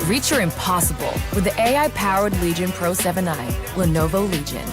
Reach your impossible with the AI-powered Legion Pro 7i, Lenovo Legion.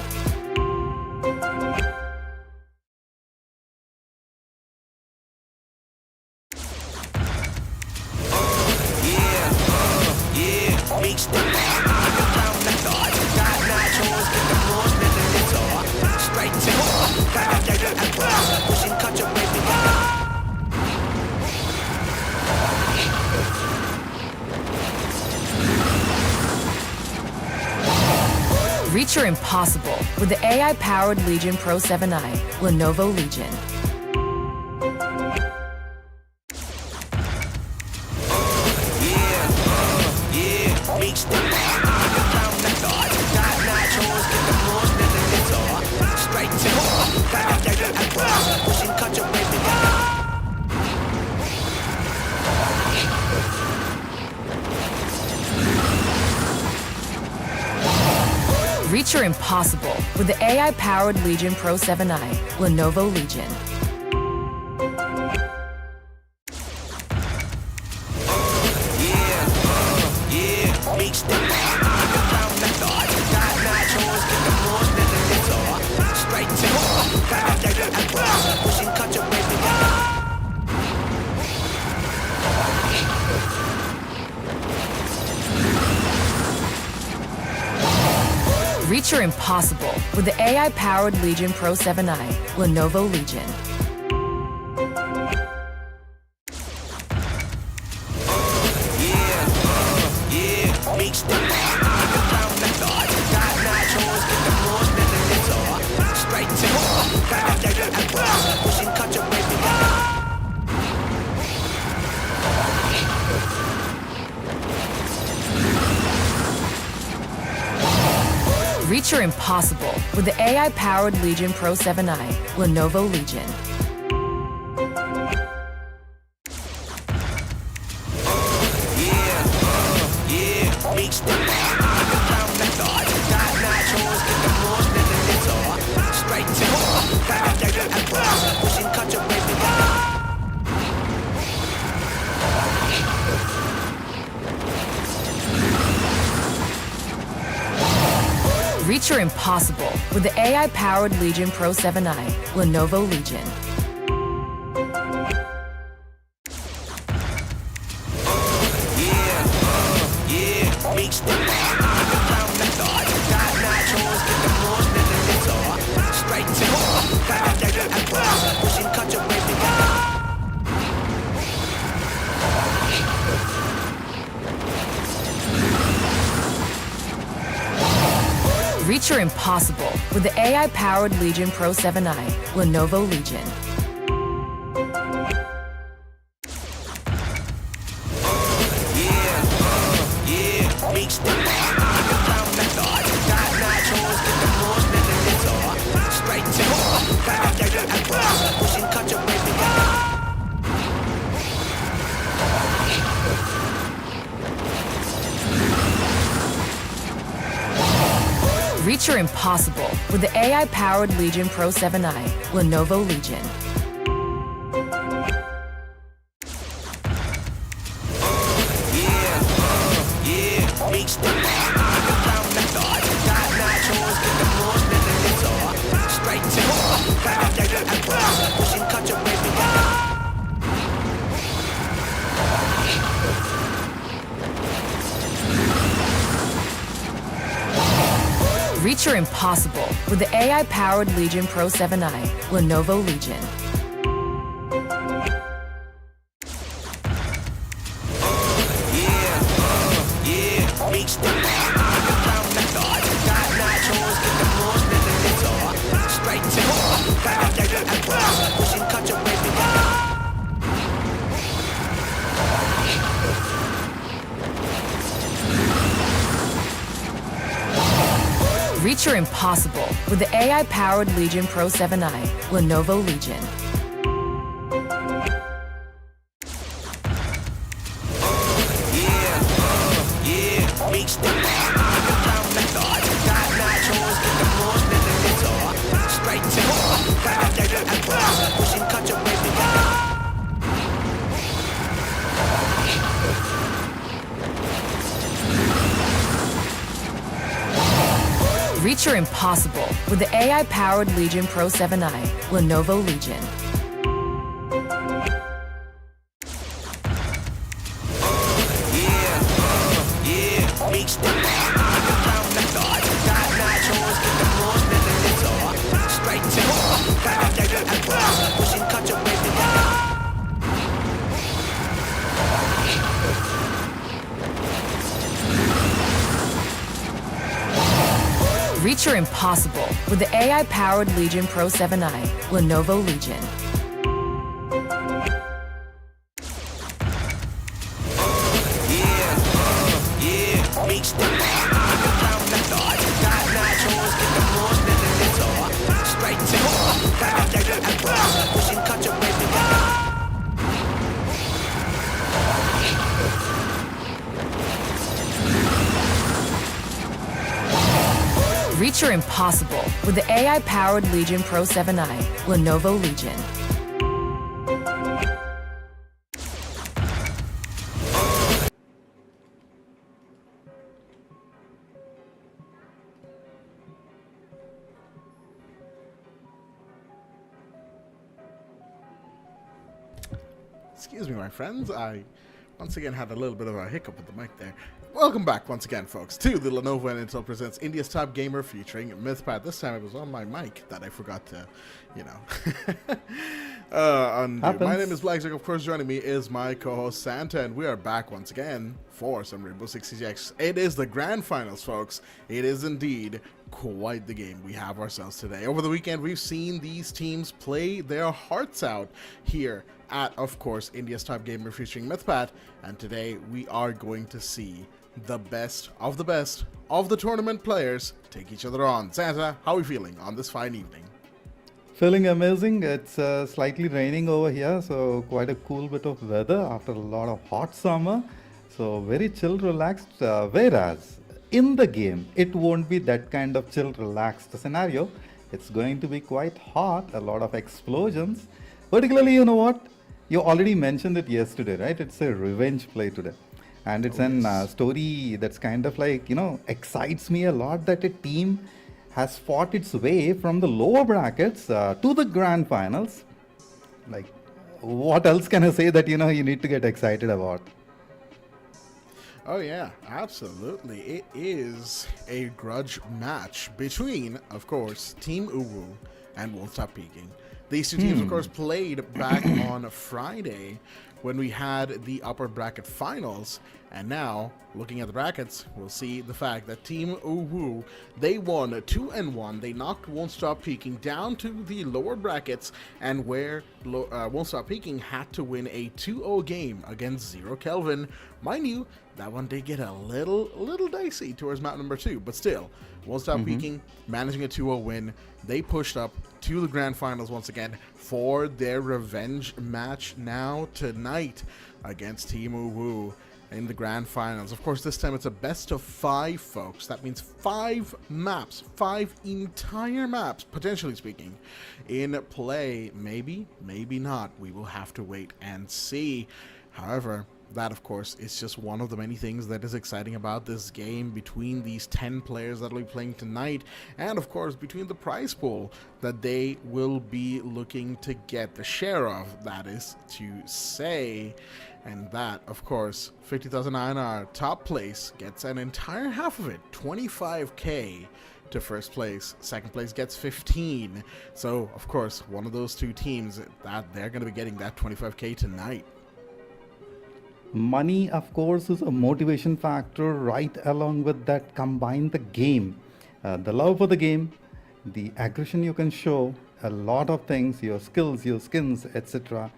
Reach your impossible with the AI-powered Legion Pro 7i, Lenovo Legion. Reach your impossible with the AI-powered Legion Pro 7i, Lenovo Legion. Reach your impossible with the AI-powered Legion Pro 7i, Lenovo Legion. Reach your impossible with the AI-powered Legion Pro 7i, Lenovo Legion. Reach your impossible with the AI-powered Legion Pro 7i, Lenovo Legion. Reach your impossible with the AI-powered Legion Pro 7i, Lenovo Legion. Reach your impossible with the AI-powered Legion Pro 7i, Lenovo Legion. Reach your impossible with the AI-powered Legion Pro 7i, Lenovo Legion. Reach your impossible with the AI-powered Legion Pro 7i, Lenovo Legion. Reach your impossible with the AI-powered Legion Pro 7i, Lenovo Legion. Reach your impossible with the AI-powered Legion Pro 7i, Lenovo Legion. Reach your impossible with the AI-powered Legion Pro 7i, Lenovo Legion. Excuse me, my friends. I once again had a little bit of a hiccup with the mic there. Welcome back once again, folks, to the Lenovo and Intel presents India's Top Gamer featuring Mythpat. This time it was on my mic that I forgot to, undo. My name is Blackjack. Of course, joining me is my co-host Santa, and we are back once again for some Rainbow Six Siege. It is the grand finals, folks. It is indeed quite the game we have ourselves today. Over the weekend, we've seen these teams play their hearts out here at, of course, India's Top Gamer featuring Mythpat, and today we are going to see the best of the tournament players take each other on. Santa, how are we feeling on this fine evening? Feeling amazing. It's slightly raining over here, so quite a cool bit of weather after a lot of hot summer. So very chill, relaxed, whereas in the game, it won't be that kind of chill, relaxed scenario. It's going to be quite hot, a lot of explosions. Particularly, you know what? You already mentioned it yesterday, right? It's a revenge play today. And it's a story that's kind of like, excites me a lot that a team has fought its way from the lower brackets to the grand finals. Like, what else can I say that, you need to get excited about? Oh yeah, absolutely. It is a grudge match between, of course, Team UWU and tStopPeeking. These two teams, of course, played back on Friday when we had the upper bracket finals, and now, looking at the brackets, we'll see the fact that Team UWU, they won 2-1. They knocked tStopPeeking down to the lower brackets, and where tStopPeeking had to win a 2-0 game against Zero Kelvin. Mind you, that one did get a little dicey towards map number 2, but still, tStopPeeking managing a 2-0 win. They pushed up to the grand finals once again for their revenge match now tonight against Team UWU in the grand finals. Of course, this time it's a best of 5, folks. That means 5 maps, 5 entire maps, potentially speaking, in play. Maybe, maybe not. We will have to wait and see. However, that, of course, is just one of the many things that is exciting about this game between these 10 players that will be playing tonight, and, of course, between the prize pool that they will be looking to get the share of, that is to say. And that, of course, 50,000 INR, top place, gets an entire half of it, 25k to first place. Second place gets 15. So, of course, one of those two teams, that they're going to be getting that 25k tonight. Money, of course, is a motivation factor right along with that. Combine the game, the love for the game, the aggression you can show, a lot of things, your skills, your skins, etc.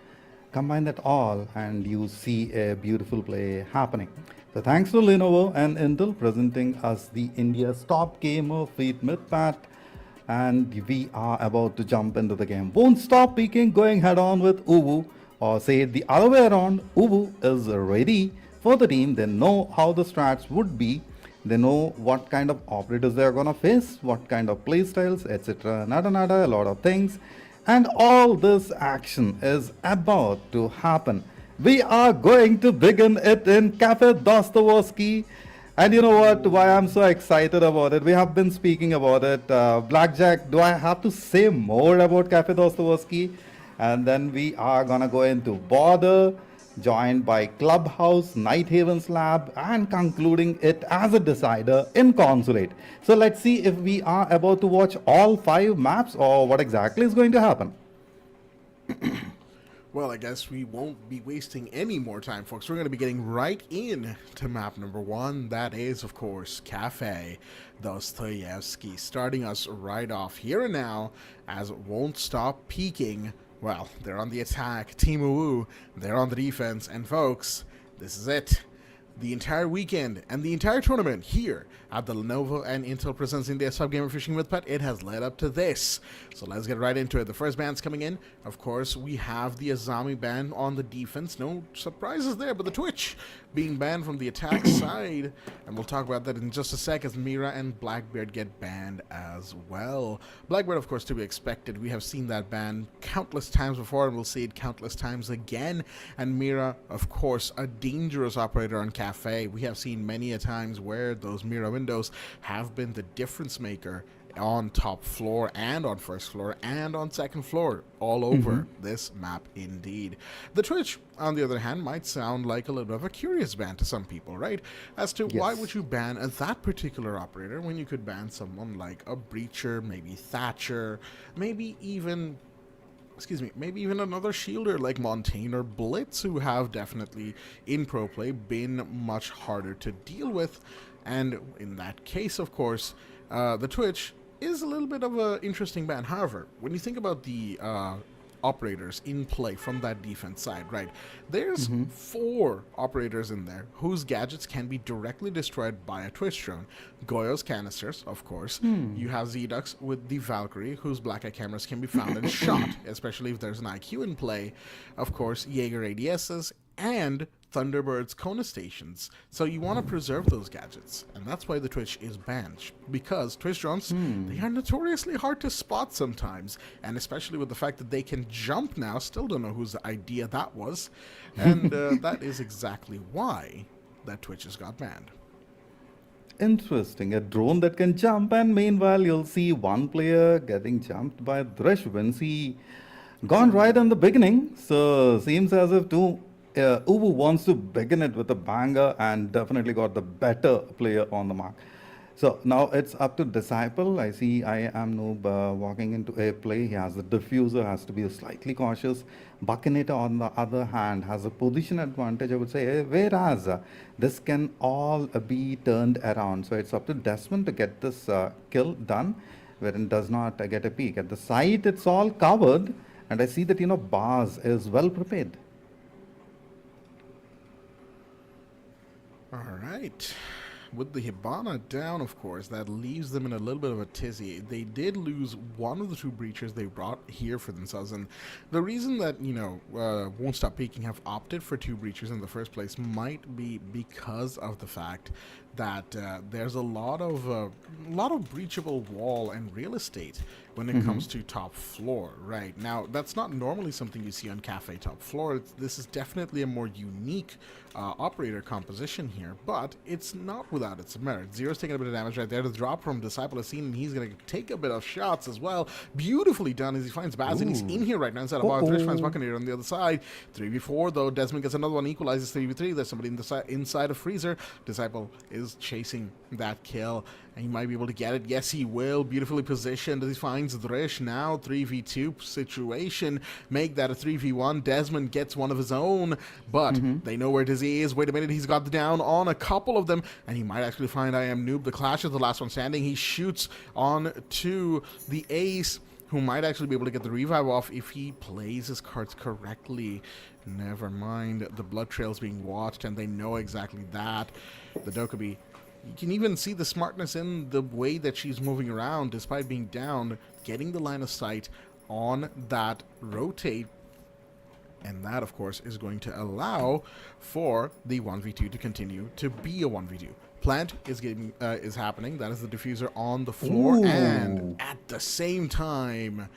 Combine that all and you see a beautiful play happening. So thanks to Lenovo and Intel presenting us the India's top gamer feat Mythpat, and we are about to jump into the game. tStopPeeking going head on with UWU, or say it the other way around. UWU is ready for the team. They know how the strats would be. They know what kind of operators they are gonna face, what kind of playstyles, etc. Nada, a lot of things. And all this action is about to happen. We are going to begin it in Kafe Dostoyevsky. And you know what, why I'm so excited about it? We have been speaking about it. Blackjack, do I have to say more about Kafe Dostoyevsky? And then we are gonna go into Border, joined by Clubhouse, Night Haven's Lab, and concluding it as a decider in Consulate. So let's see if we are about to watch all 5 maps or what exactly is going to happen. Well, I guess we won't be wasting any more time, folks. We're going to be getting right in to map number 1. That is, of course, Kafe Dostoyevsky, starting us right off here and now as tStopPeeking. Well, they're on the attack. Team UWU, they're on the defense. And folks, this is it. The entire weekend and the entire tournament here at the Lenovo and Intel presents India's Top Gamer Fishing Mythpat, it has led up to this. So let's get right into it. The first bands coming in, of course, we have the Azami band on the defense. No surprises there, but the Twitch being banned from the attack side. And we'll talk about that in just a sec as Mira and Blackbeard get banned as well. Blackbeard, of course, to be expected. We have seen that ban countless times before, and we'll see it countless times again. And Mira, of course, a dangerous operator on Kafe. We have seen many a times where those Mira windows have been the difference maker on top floor and on first floor and on second floor, all over this map indeed. The Twitch, on the other hand, might sound like a little bit of a curious ban to some people, right? As to why would you ban that particular operator when you could ban someone like a Breacher, maybe Thatcher, maybe even another shielder like Montaigne or Blitz, who have definitely, in pro play, been much harder to deal with. And in that case, of course, the Twitch is a little bit of an interesting ban. However, when you think about the operators in play from that defense side, right, there's 4 operators in there whose gadgets can be directly destroyed by a Twitch drone. Goyo's canisters, of course. You have Zdux with the Valkyrie, whose black eye cameras can be found and shot, especially if there's an IQ in play. Of course, Jaeger ADSs and Thunderbird's Kona stations. So you want to preserve those gadgets, and that's why the Twitch is banned, because Twitch drones, they are notoriously hard to spot sometimes, and especially with the fact that they can jump now. Still don't know whose idea that was, and that is exactly why that Twitch has got banned. Interesting. A drone that can jump, and meanwhile you'll see one player getting jumped by Thresh once he gone right in the beginning. So seems as if UWU wants to begin it with a banger and definitely got the better player on the mark. So now it's up to Disciple. I see I am Noob walking into a play. He has the diffuser, has to be slightly cautious. Buckinator, on the other hand, has a position advantage, I would say, whereas this can all be turned around. So it's up to Desmond to get this kill done, wherein does not get a peek. At the site, it's all covered, and I see that, Bars is well prepared. All right. With the Hibana down, of course, that leaves them in a little bit of a tizzy. They did lose one of the 2 breachers they brought here for themselves, and the reason that, Won't Stop Peeking have opted for 2 breachers in the first place might be because of the fact that there's a lot of breachable wall and real estate when it comes to top floor. Right now, that's not normally something you see on Kafe top floor. This is definitely a more unique operator composition here, but it's not without its merit. Zero's taking a bit of damage right there. The drop from Disciple is seen, and he's going to take a bit of shots as well. Beautifully done as he finds Baz, and he's in here right now inside of bar. Thresh finds Buccaneer on the other side. 3v4 though. Desmond gets another one, equalizes 3v3. There's somebody inside of Freezer. Disciple is chasing that kill, and he might be able to get it. Yes, he will. Beautifully positioned as he finds Thresh. Now 3v2 situation. Make that a 3v1. Desmond gets one of his own, but they know where Dizzy is. Wait a minute, he's got the down on a couple of them, and he might actually find I Am Noob. The Clash is the last one standing. He shoots on to the Ace, who might actually be able to get the revive off if he plays his cards correctly. Never mind, the blood trail's being watched, and they know exactly that. The Dokkaebi, you can even see the smartness in the way that she's moving around, despite being down, getting the line of sight on that rotate. And that, of course, is going to allow for the 1v2 to continue to be a 1v2. Plant is happening. That is the diffuser on the floor. And at the same time,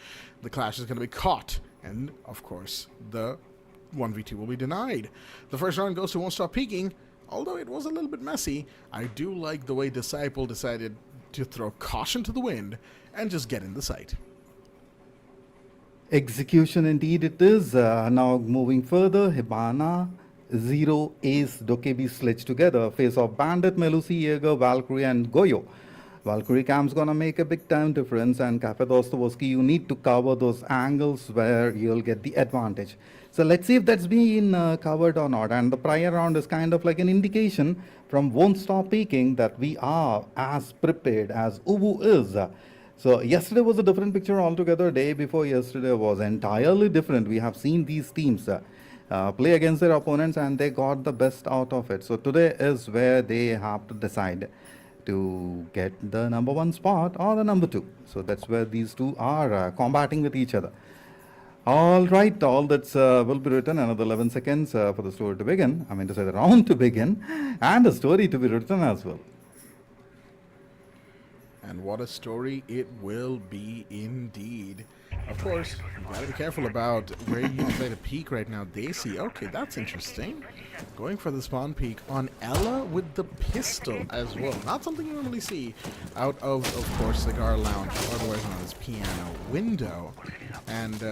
the Clash is going to be caught. And, of course, the 1v2 will be denied. The first round goes to Won't Stop Peeking. Although it was a little bit messy, I do like the way Disciple decided to throw caution to the wind and just get in the sight. Execution indeed it is. Now moving further, Hibana, Zero, Ace, Dokkaebi sledged together. Face of Bandit, Melusi, Jaeger, Valkyrie and Goyo. Valkyrie cam's gonna make a big time difference, and Kafe Dostoyevsky, you need to cover those angles where you'll get the advantage. So let's see if that's been covered or not. And the prior round is kind of like an indication from Won't Stop Peeking that we are as prepared as UWU is. So yesterday was a different picture altogether. Day before yesterday was entirely different. We have seen these teams play against their opponents, and they got the best out of it. So today is where they have to decide to get the number 1 spot or the number 2. So that's where these two are combating with each other. All right, all that's will be written. Another 11 seconds for the story to begin. I mean to say the round to begin, and the story to be written as well. And what a story it will be indeed. Of course, you gotta be careful about where you decide to peek right now. Daisy, okay, that's interesting. Going for the spawn peek on Ella with the pistol as well. Not something you normally see out of course, Cigar Lounge, otherwise known as Piano Window. And,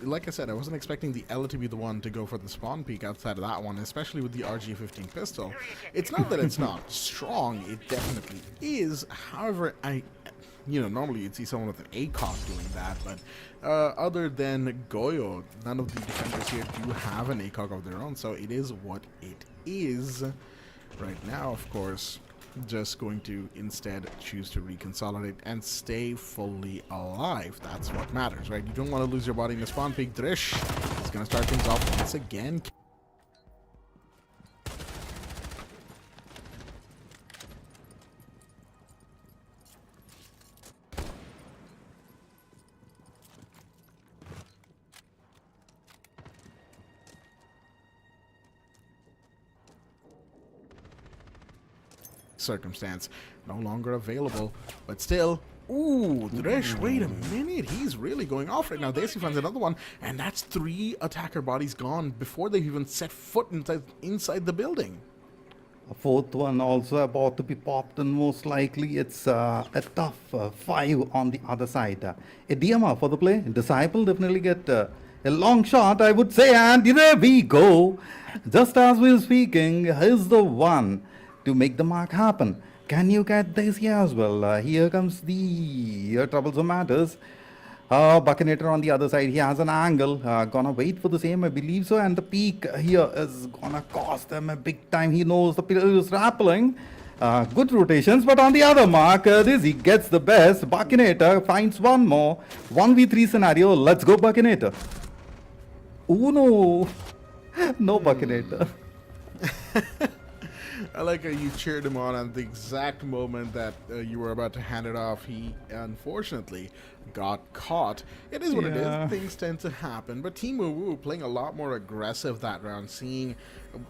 like I said, I wasn't expecting the Ella to be the one to go for the spawn peek outside of that one, especially with the RG-15 pistol. It's not that it's not strong, it definitely is. However, normally you'd see someone with an ACOG doing that, but other than Goyo, none of the defenders here do have an ACOG of their own, so it is what it is. Right now, of course, just going to instead choose to reconsolidate and stay fully alive. That's what matters, right? You don't want to lose your body in the spawn peak. Drish is going to start things off once again. Circumstance no longer available, but still. Ooh, Dresh, wait a minute, he's really going off right now. Daisy finds another one, and that's 3 attacker bodies gone before they've even set foot inside the building. A 4th one also about to be popped, and most likely it's a tough 5 on the other side. A DMR for the play. Disciple definitely get a long shot, I would say, and there we go. Just as we're speaking, here's the one to make the mark happen. Can you get this here as well? Here comes the troublesome matters. Buckinator on the other side, he has an angle. Gonna wait for the same, I believe so. And the peak here is gonna cost them a big time. He knows the pillar is rappelling. Good rotations, but on the other mark, Dizzy gets the best. Buckinator finds one more. 1v3 scenario. Let's go, Buckinator. Oh no. No Buckinator. I like how you cheered him on at the exact moment that you were about to hand it off. He unfortunately got caught. It is what it is. Things tend to happen. But Team UWU playing a lot more aggressive that round, seeing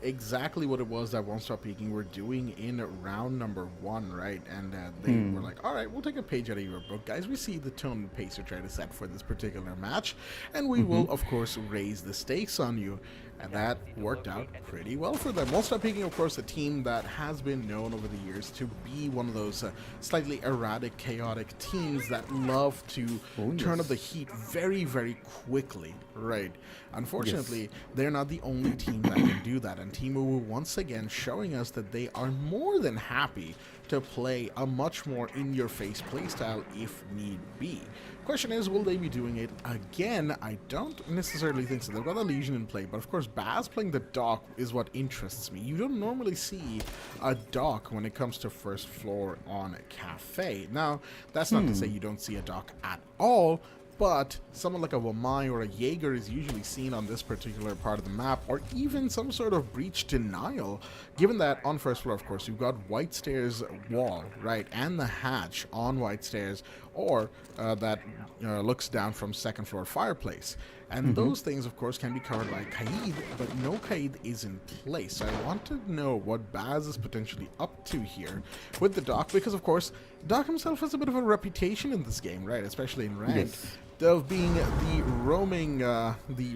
exactly what it was that tStopPeeking were doing in round number 1, right? And they were like, all right, we'll take a page out of your book, guys. We see the tone and pace you're trying to set for this particular match, and we will, of course, raise the stakes on you. And that worked out pretty well for them. tStopPeeking, of course, a team that has been known over the years to be one of those slightly erratic, chaotic teams that love to turn up the heat very, very quickly, right? Unfortunately, they're not the only team that can do that. And Team UWU once again showing us that they are more than happy to play a much more in-your-face playstyle if need be. Question is, will they be doing it again? I don't necessarily think so. They've got a Legion in play, but of course Baz playing the Dock is what interests me. You don't normally see a Dock when it comes to first floor on Kafe. Now, that's not to say you don't see a Dock at all, but someone like a Wamai or a Jaeger is usually seen on this particular part of the map, or even some sort of breach denial, given that on first floor, of course, you've got White Stairs wall, right, and the hatch on White Stairs, or that looks down from second floor fireplace. And those things, of course, can be covered by Kaid, but no Kaid is in place. So I want to know what Baz is potentially up to here with the Doc, because, of course, Doc himself has a bit of a reputation in this game, right, especially in ranked, of being the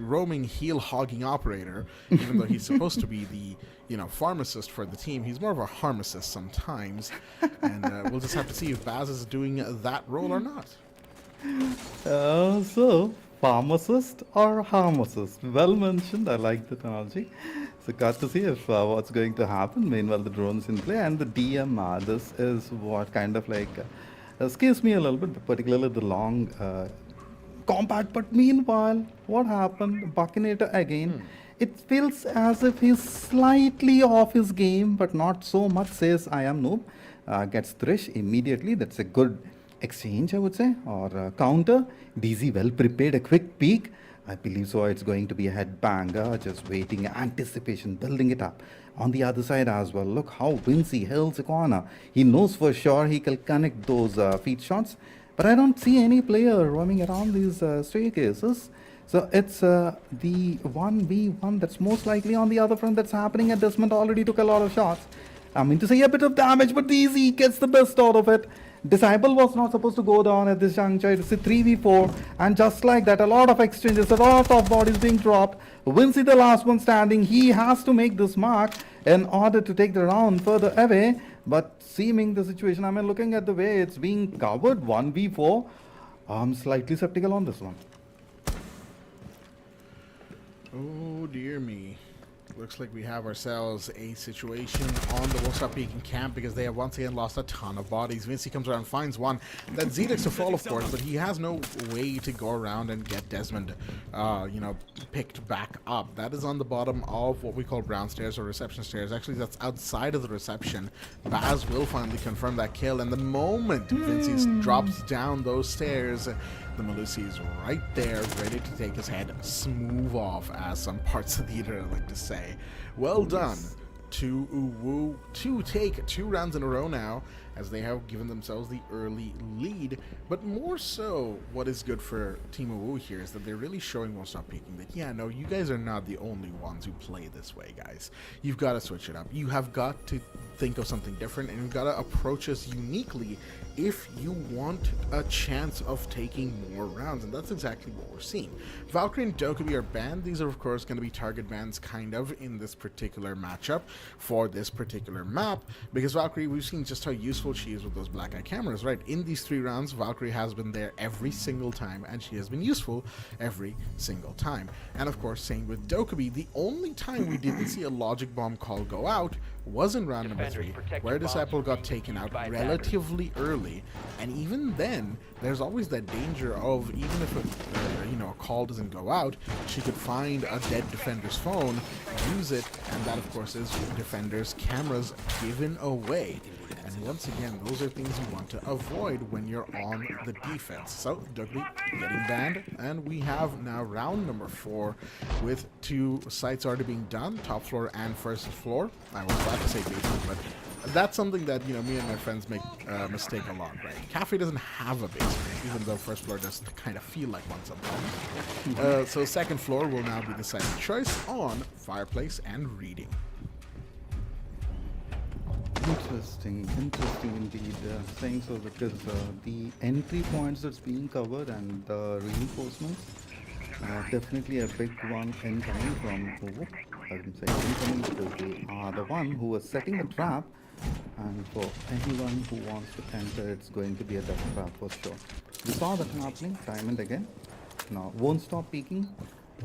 roaming heel hogging operator, even though he's supposed to be the pharmacist for the team. He's more of a harmacist sometimes, and we'll just have to see if Baz is doing that role or not. So pharmacist or harmacist? Well mentioned. I like the analogy. So got to see if what's going to happen. Meanwhile, the drone's in play, and the DM. This is what kind of like scares me a little bit, particularly the long combat. But meanwhile, what happened? Buckinator again. It feels as if he's slightly off his game, but not so much. Says I am noob. Gets Thresh immediately. That's a good exchange, I would say, or counter. DZ well prepared, a quick peek. I believe so. It's going to be a headbanger, just waiting, anticipation, building it up. On the other side as well, look how Vinci holds a corner. He knows for sure he can connect those feet shots, but I don't see any player roaming around these staircases. So it's the 1v1 that's most likely on the other front that's happening, and Desmond already took a lot of shots. I mean to say a bit of damage, but DZ gets the best out of it. Disciple was not supposed to go down at this juncture. It's a 3v4, and just like that, a lot of exchanges, a lot of bodies being dropped. Vinci, the last one standing, he has to make this mark in order to take the round further away. But seeming the situation, I mean, looking at the way it's being covered, 1v4, I'm slightly skeptical on this one. Oh dear me. Looks like we have ourselves a situation on the tStopPeeking camp because they have once again lost a ton of bodies. Vinci comes around, finds one. That Zedix to fall, of course, but he has no way to go around and get Desmond, picked back up. That is on the bottom of what we call brown stairs or reception stairs. Actually, that's outside of the reception. Baz will finally confirm that kill, and the moment Vinci drops down those stairs, the Malusi is right there, ready to take his head smooth off, as some parts of the internet like to say. Well done to UWU to take 2 rounds in a row now, as they have given themselves the early lead. But more so, what is good for Team UWU here is that they're really showing tStopPeeking that, yeah, no, you guys are not the only ones who play this way, guys. You've got to switch it up. You have got to think of something different, and you've got to approach us uniquely if you want a chance of taking more rounds, and that's exactly what we're seeing. Valkyrie and Dokkaebi are banned. These are, of course, going to be target bans, kind of, in this particular matchup for this particular map, because Valkyrie, we've seen just how useful she is with those black eye cameras, right? In these 3 rounds, Valkyrie has been there every single time, and she has been useful every single time. And of course, same with Dokkaebi. The only time we didn't see a logic bomb call go out was in round number 3, where Disciple got taken out relatively early, and even then, there's always that danger of, even if a call doesn't go out, she could find a dead defender's phone, use it, and that of course is defender's cameras given away. And once again, those are things you want to avoid when you're on the defense. So, Dokkaebi getting banned, and we have now round number 4 with 2 sites already being done, top floor and first floor. I was about to say basement, but that's something that, me and my friends make mistake a lot, right? Kafe doesn't have a basement, even though first floor does kind of feel like one sometimes. So second floor will now be the site of choice on fireplace and reading. Interesting indeed. Saying so, because the entry points that's being covered and the reinforcements, definitely a big one incoming from UWU. I'm saying incoming because they are the one who was setting the trap, and for anyone who wants to enter, it's going to be a death trap for sure. We saw that happening time and again. Now, tStopPeeking,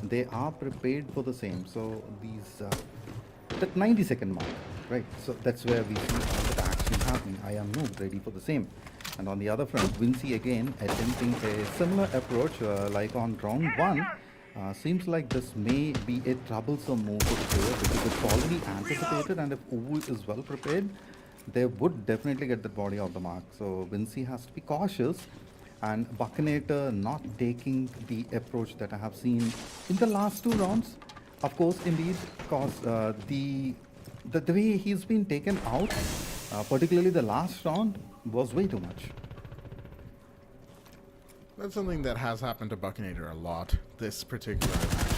they are prepared for the same. So these that 90-second mark, right? So that's where we see all that action happening. I am moved, ready for the same. And on the other front, Vinci again attempting a similar approach like on round 1. Seems like this may be a troublesome move for the player because it's already anticipated, and if UWU is well prepared, they would definitely get the body off the mark. So Vinci has to be cautious, and Buckinator not taking the approach that I have seen in the last 2 rounds. Of course, indeed, because the way he's been taken out, particularly the last round, was way too much. That's something that has happened to Buckinator a lot, this particular match,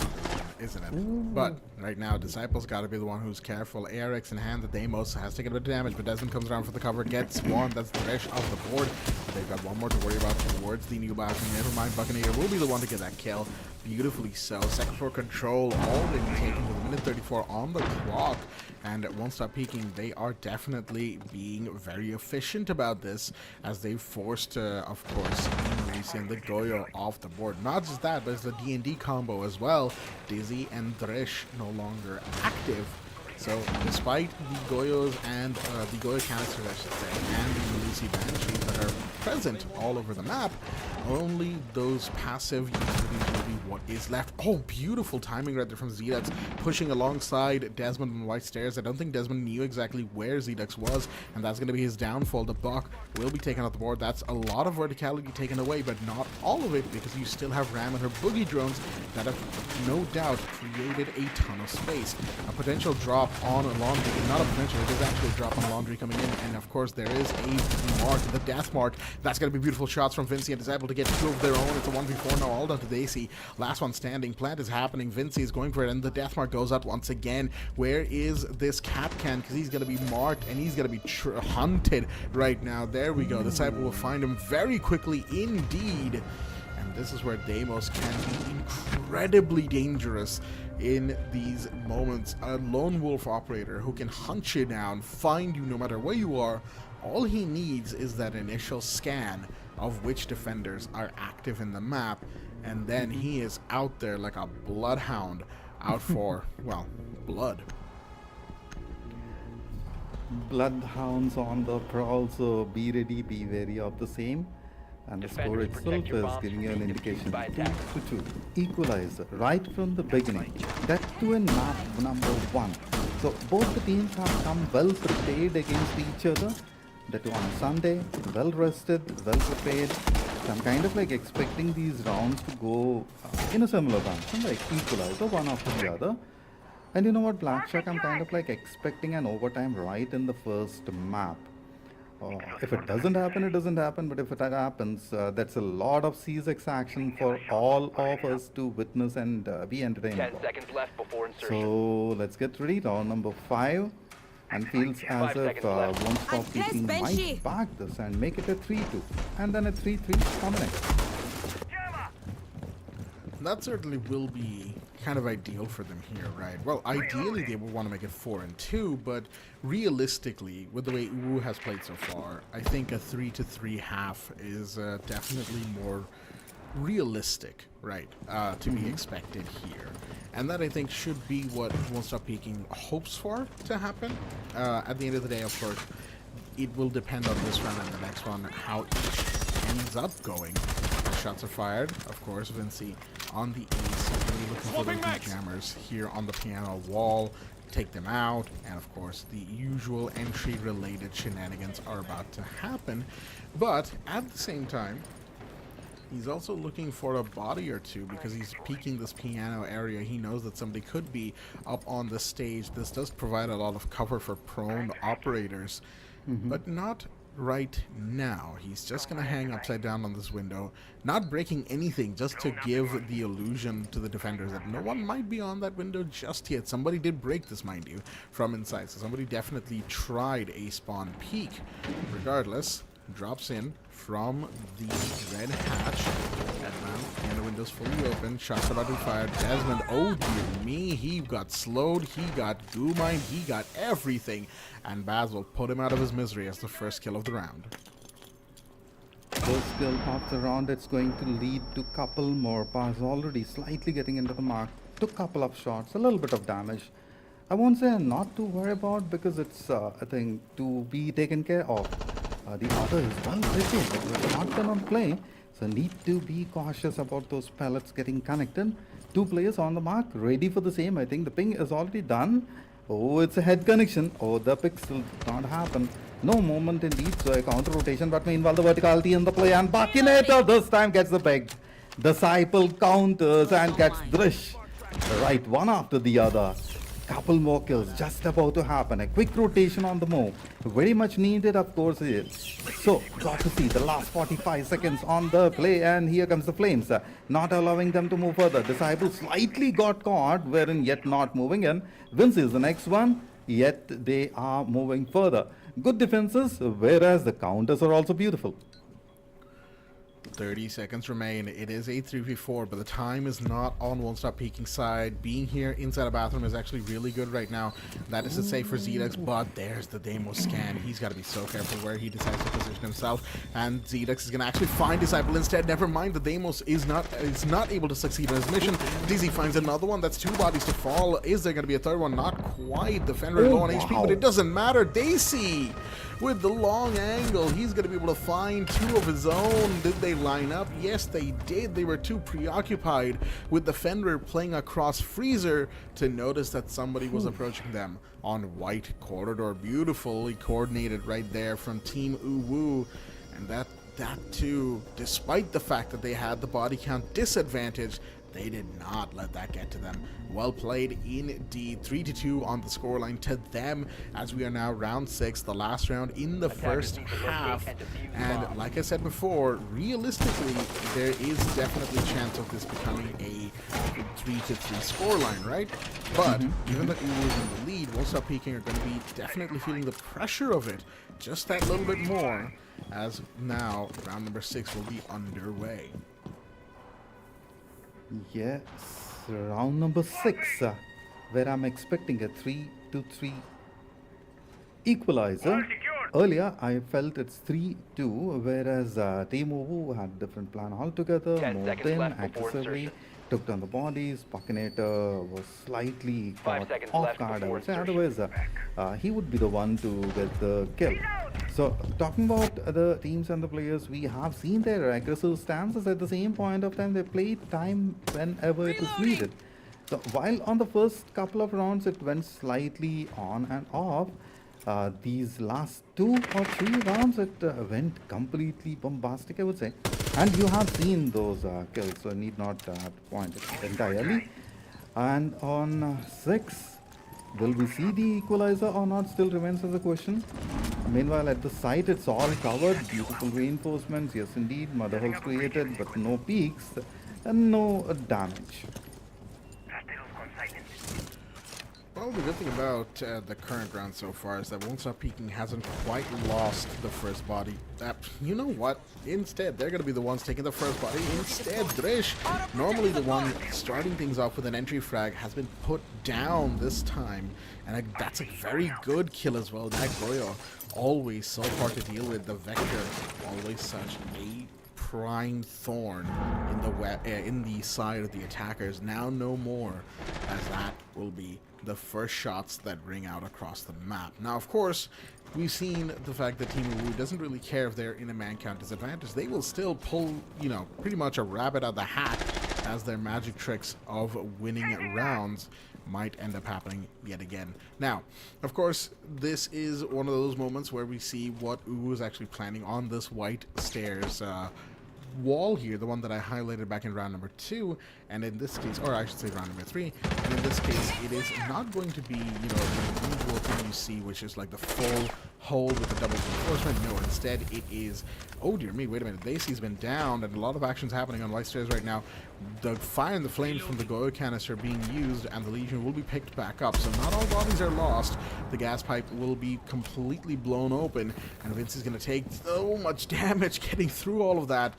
isn't it? Ooh. But right now, Disciple's got to be the one who's careful. ARX in hand, the Deimos has taken a bit of damage, but Desmond comes around for the cover, gets one. That's the rest of the board. They've got one more to worry about towards the new balcony. Never mind, Buckinator will be the one to get that kill. Beautifully so. Second floor control already taken with a minute 34 on the clock. And tStopPeeking, they are definitely being very efficient about this, as they forced, of course, and the Goyo off the board. Not just that, but it's the D&D combo as well. Dizzy and Drish no longer active. So despite the Goyos and the Goyo canisters, I should say, and the Malusi Banshees that are present all over the map, only those passive utilities will be what is left. Oh, beautiful timing right there from Zedux, pushing alongside Desmond on white stairs. I don't think Desmond knew exactly where Zedux was, and that's going to be his downfall. The buck will be taken off the board. That's a lot of verticality taken away, but not all of it, because you still have Ram and her boogie drones that have no doubt created a ton of space. A potential drop on a laundry, not a potential, it is actually a drop on laundry coming in, and of course there is a mark, the death mark. That's going to be beautiful shots from Vinci and Disciple to get 2 of their own. It's a 1v4 now, all down to the AC. Last one standing. Plant is happening. Vinci is going for it, and the death mark goes out once again. Where is this Capcan? Because he's going to be marked, and he's going to be hunted right now. There we go. Disciple will find him very quickly indeed. And this is where Deimos can be incredibly dangerous in these moments. A lone wolf operator who can hunt you down, find you no matter where you are. All he needs is that initial scan of which defenders are active in the map, and then he is out there like a bloodhound, out for, well, blood. Bloodhounds on the prowl, so be ready, be wary of the same. And the score itself is giving you an indication. 2-2. Equalizer right from the beginning. That to in map number 1. So both the teams have come well prepared against each other. That on Sunday, well rested, well prepared. So I'm kind of like expecting these rounds to go in a similar fashion, like equalizer one after the other. And you know what, Blackshark, I'm kind of like expecting an overtime right in the first map. If it doesn't happen, it doesn't happen. But if it happens, that's a lot of C6 action for all of us to witness and be entertained. 10 seconds left before insertion. So let's get ready. Round number 5. And feels as if Won't Stop Peeking might back this and make it a 3-2. And then a 3-3 combination. That certainly will be kind of ideal for them here, right? Well, ideally they would want to make it 4-2, but realistically, with the way UWU has played so far, I think a 3-3 half is definitely more realistic, right, to be expected here. And that, I think, should be what Won't Stop Peeking hopes for to happen. At the end of the day, of course, it will depend on this round and the next one, how each ends up going. Shots are fired, of course. Vinci on the ace. He's going to be looking for the jammers here on the piano wall. Take them out, and of course, the usual entry-related shenanigans are about to happen. But at the same time, he's also looking for a body or two because he's peeking this piano area. He knows that somebody could be up on the stage. This does provide a lot of cover for prone operators, but not right now. He's just going to hang upside down on this window, not breaking anything, just to give the illusion to the defenders that no one might be on that window just yet. Somebody did break this, mind you, from inside, so somebody definitely tried a spawn peek. Regardless, drops in from the red hatch, and the window's fully open. Shots about to be fired. Desmond, oh dear me, he got slowed, he got goo-mined, he got everything, and Baz will put him out of his misery as the first kill of the round. First kill of the round, it's going to lead to couple more. Baz already slightly getting into the mark. Took couple of shots, a little bit of damage. I won't say not to worry about because it's a thing to be taken care of. The other is well prepared, but we're not done on play, so need to be cautious about those pellets getting connected. 2 players on the mark, ready for the same. I think the ping is already done. Oh, it's a head connection. Oh, the pixel did not happen. No movement indeed, so a counter rotation, but meanwhile the verticality in the play, and Bakinator this time gets the peg. Disciple counters and gets Drish. Right, one after the other. Couple more kills just about to happen. A quick rotation on the move. Very much needed, of course, it is. So, got to see the last 45 seconds on the play, and here comes the Flames. Not allowing them to move further. Disciple slightly got caught, wherein yet not moving in. Vince is the next one, yet they are moving further. Good defenses, whereas the counters are also beautiful. 30 seconds remain. It is a 3v4, but the time is not on Won't Stop Peeking side. Being here inside a bathroom is actually really good right now. That is to say for Zedex, but there's the Deimos scan. He's got to be so careful where he decides to position himself, and Zedex is going to actually find Disciple instead. Never mind, the Deimos is not able to succeed in his mission. Dizzy finds another one. That's 2 bodies to fall. Is there going to be a third one? Not quite. The Fenrir low on HP, but it doesn't matter. Daisy with the long angle. He's going to be able to find 2 of his own. Did they line up? Yes, they did. They were too preoccupied with the Fenrir playing across Freezer to notice that somebody was approaching them on white corridor. Beautifully coordinated right there from Team UWU. And that too, despite the fact that they had the body count disadvantage, They did not let that get to them. Well played indeed. 3-2 on the scoreline to them as we are now round 6, the last round in the first half. And like I said before, realistically, there is definitely a chance of this becoming a 3-3 scoreline, right? But even though UWU is in the lead, tStopPeeking are going to be definitely feeling the pressure of it just that little bit more, as now round number 6 will be underway. Yes, round number 6, where I'm expecting a 3-3 equalizer. Earlier, I felt it's 3-2, whereas Team UWU had different plan altogether, moved in aggressively, took down the bodies. Pakinator was slightly caught off guard, I would say. Otherwise, he would be the one to get the kill. So, talking about the teams and the players, we have seen their aggressive stances. At the same point of time, they play time whenever it is needed. So, while on the first couple of rounds, it went slightly on and off, these last 2 or 3 rounds, it went completely bombastic, I would say. And you have seen those kills, so I need not point it entirely. And on 6, will we see the equalizer or not still remains as a question. Meanwhile, at the site, it's all covered. Beautiful reinforcements, yes indeed. Mother holes created, but no peaks and no damage. Well, the good thing about the current round so far is that tStopPeeking hasn't quite lost the first body. You know what? Instead, they're going to be the ones taking the first body. Instead, Drish, normally the one starting things off with an entry frag, has been put down this time. And that's a very good kill as well. That Goyo, always so hard to deal with. The Vector, always such a prime thorn in the side of the attackers. Now no more, as that will be the first shots that ring out across the map. Now, of course, we've seen the fact that Team UWU doesn't really care if they're in a man count disadvantage. They will still pull, pretty much a rabbit out of the hat, as their magic tricks of winning rounds might end up happening yet again. Now, of course, this is one of those moments where we see what UWU is actually planning on this white stairs wall here, the one that I highlighted back in round number 2, and in this case, or I should say round number 3, and in this case, it is not going to be, the usual thing you see, which is like the full hole with the double reinforcement. No, instead it is, oh dear me, wait a minute, Daisy's been down, and a lot of action's happening on white stairs right now. The fire and the flames from the Goyo canister being used, and the Legion will be picked back up, so not all bodies are lost. The gas pipe will be completely blown open, and Vince is going to take so much damage getting through all of that.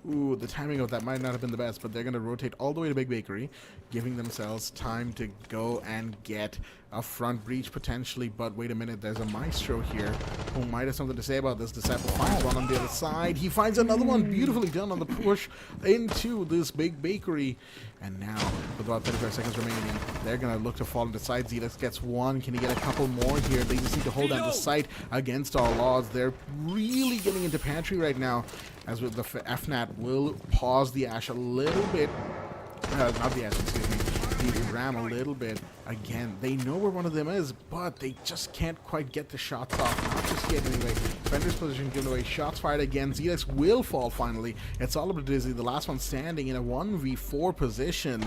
Ooh, the timing of that might not have been the best, but they're going to rotate all the way to Big Bakery, giving themselves time to go and get a front breach potentially. But wait a minute, there's a Maestro here who might have something to say about this. Disciple finds one on the other side. He finds another one, beautifully done on the push into this Big Bakery. And now, with about 35 seconds remaining, they're going to look to fall into side. Zedex gets one. Can he get a couple more here? They just need to hold down the site against all odds. They're really getting into pantry right now, as with the FNAT will pause the Ash a little bit. Not the Ash, excuse me. The Ram a little bit. Again, they know where one of them is, but they just can't quite get the shots off. Not just yet anyway. Fender's position given away. Shots fired again. Zedex will fall finally. It's all about Dizzy, the last one standing in a 1v4 position.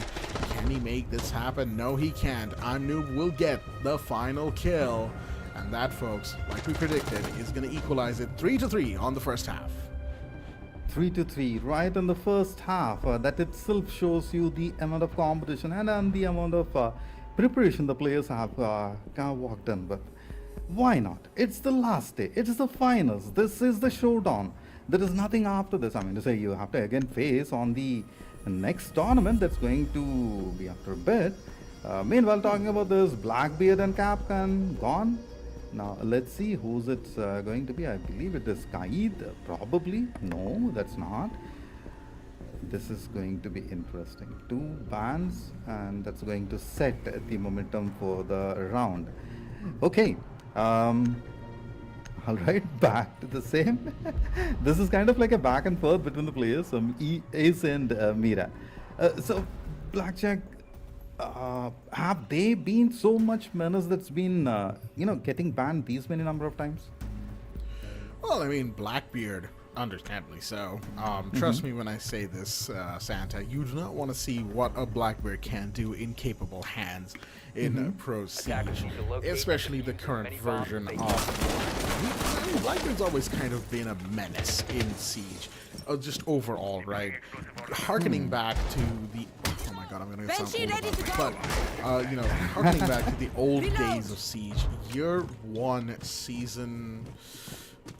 Can he make this happen? No, he can't. Noob will get the final kill. And that, folks, like we predicted, is going to equalize it 3-3 on the first half. 3-3 right in the first half. That itself shows you the amount of competition and the amount of preparation the players have kind of walked in with. Why not? It's the last day. It is the finals. This is the showdown. There is nothing after this. I mean to say, you have to again face on the next tournament that's going to be after a bit. Meanwhile, talking about this, Blackbeard and Capcan gone. Now, let's see who's it's going to be. I believe it is Kaid, probably. No, that's not. This is going to be interesting. 2 bans, and that's going to set the momentum for the round. Okay. All right, back to the same. This is kind of like a back and forth between the players, Ace and Mira. So, Blackjack, have they been so much menace that's been, getting banned these many number of times? Well, I mean, Blackbeard Understandably so. Trust me when I say this, Santa. You do not want to see what a Blackbeard can do in capable hands in Pro Siege, especially the current version of. Blackbeard's always kind of been a menace in Siege, just overall, right? Harkening back to the. Oh my God, I'm gonna sound old about this, but harkening back to the old days of Siege, Year 1 season.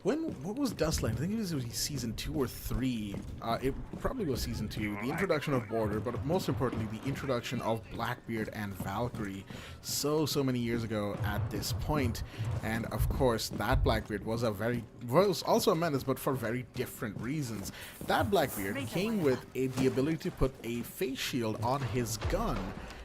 What was Dustland? I think it was season 2 or 3. It probably was season 2. The introduction of Border, but most importantly, the introduction of Blackbeard and Valkyrie so many years ago at this point. And of course, that Blackbeard was also a menace, but for very different reasons. That Blackbeard came with the ability to put a face shield on his gun.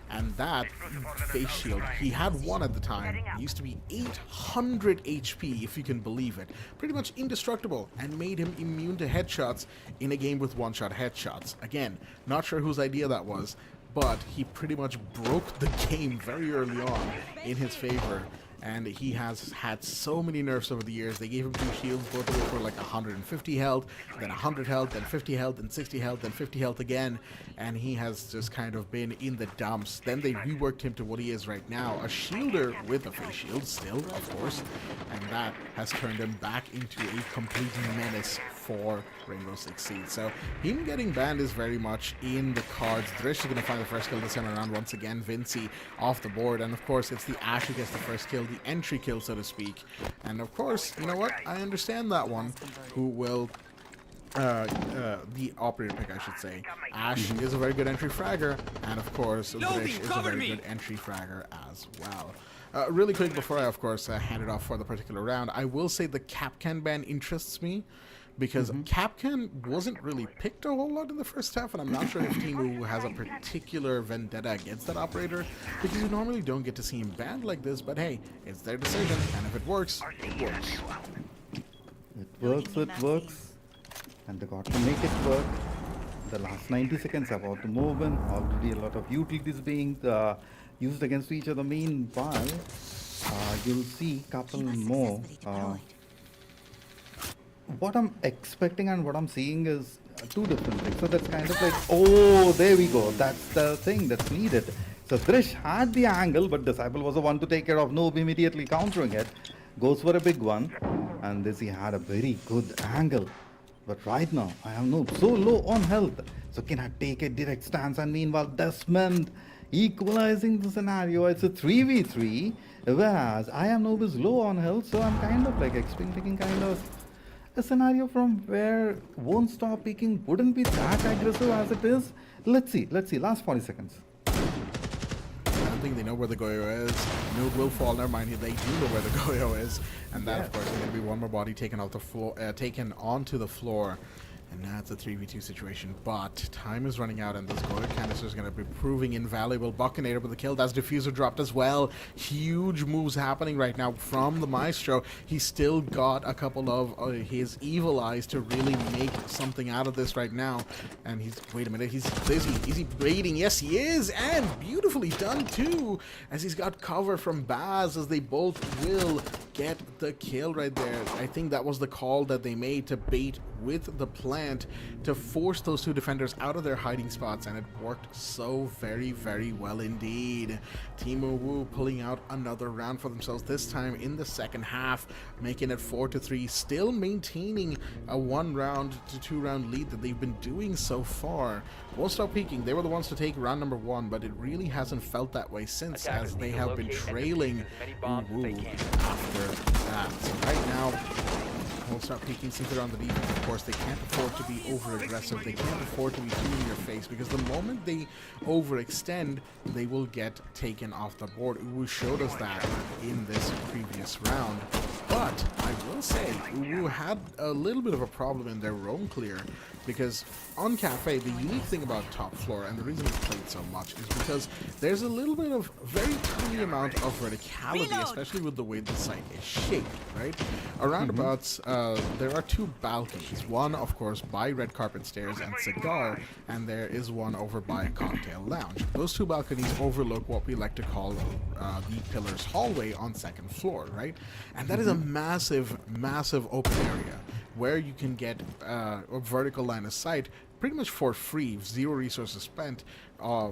And that face shield, he had one at the time, used to be 800 HP, if you can believe it. Pretty much indestructible, and made him immune to headshots in a game with one-shot headshots. Again, not sure whose idea that was, but he pretty much broke the game very early on in his favor. And he has had so many nerfs over the years. They gave him 2 shields, both of which were like 150 health, then 100 health, then 50 health, then 60 health, then 50 health again. And he has just kind of been in the dumps. Then they reworked him to what he is right now, a shielder with a face shield still, of course. And that has turned him back into a complete menace for Rainbow Six Siege. So him getting banned is very much in the cards. Drish is going to find the first kill this time around once again. Vinci off the board. And of course, it's the Ash who gets the first kill, the entry kill, so to speak. And of course, you know what? I understand that one. Who will... the operator pick, I should say. Ash is a very good entry fragger. And of course, Drish is a very good entry fragger as well. Really quick before I, of course, hand it off for the particular round, I will say the Kapkan ban interests me. Because Kapkan wasn't really picked a whole lot in the first half, and I'm not sure if Team UWU has a particular vendetta against that operator, because you normally don't get to see him banned like this, but hey, it's their decision, and if it works, it works. It works, and they got to make it work. The last 90 seconds about to move in, already a lot of utilities being used against each other. Meanwhile, you'll see a couple more. What I'm expecting and what I'm seeing is 2 different things. So that's kind of like, oh, there we go. That's the thing that's needed. So Drish had the angle, but Disciple was the one to take care of. Noob immediately countering it. Goes for a big one. And this he had a very good angle. But right now, I am Noob so low on health. So can I take a direct stance? And meanwhile, Desmond equalizing the scenario. It's a 3v3. Whereas I am Noob is low on health. So I'm kind of like expecting kind of a scenario from where won't stop peeking wouldn't be that aggressive as it is. Let's see. Last 40 seconds. I don't think they know where the Goyo is. Noob will fall. Never mind. They do know where the Goyo is, and that, of course, is going to be one more body taken off the floor, taken onto the floor. And now it's a 3v2 situation, but time is running out, and this Goyo canister is going to be proving invaluable. Buccanator with the kill. That's Diffuser dropped as well. Huge moves happening right now from the Maestro. He's still got a couple of his evil eyes to really make something out of this right now. And he's, wait a minute, he's busy. Is he baiting? Yes, he is, and beautifully done too, as he's got cover from Baz, as they both will get the kill right there. I think that was the call that they made to bait with the plant to force those 2 defenders out of their hiding spots, and it worked so very well indeed. Team UWU pulling out another round for themselves, this time in the second half, making it 4-3, still maintaining a 1 to 2 round lead that they've been doing so far. Won't Stop Peeking, they were the ones to take round number 1, but it really hasn't felt that way since, as they have been trailing UWU after that. So right now, Won't Stop Peeking, since they're on the defense, of course, they can't afford to be over-aggressive. They can't afford to be too in your face, because the moment they overextend, they will get taken off the board. UWU showed us that in this previous round. But I will say, UWU had a little bit of a problem in their roam clear, because on Kafe, the unique thing about top floor, and the reason it's played so much, is because there's a little bit of very tiny amount of verticality, especially with the way the site is shaped, right? Around abouts, there are 2 balconies. One, of course, by Red Carpet Stairs and Cigar, and there is one over by Cocktail Lounge. Those 2 balconies overlook what we like to call the Pillars Hallway on 2nd floor, right? And that is a massive, massive open area where you can get a vertical line of sight pretty much for free, 0 resources spent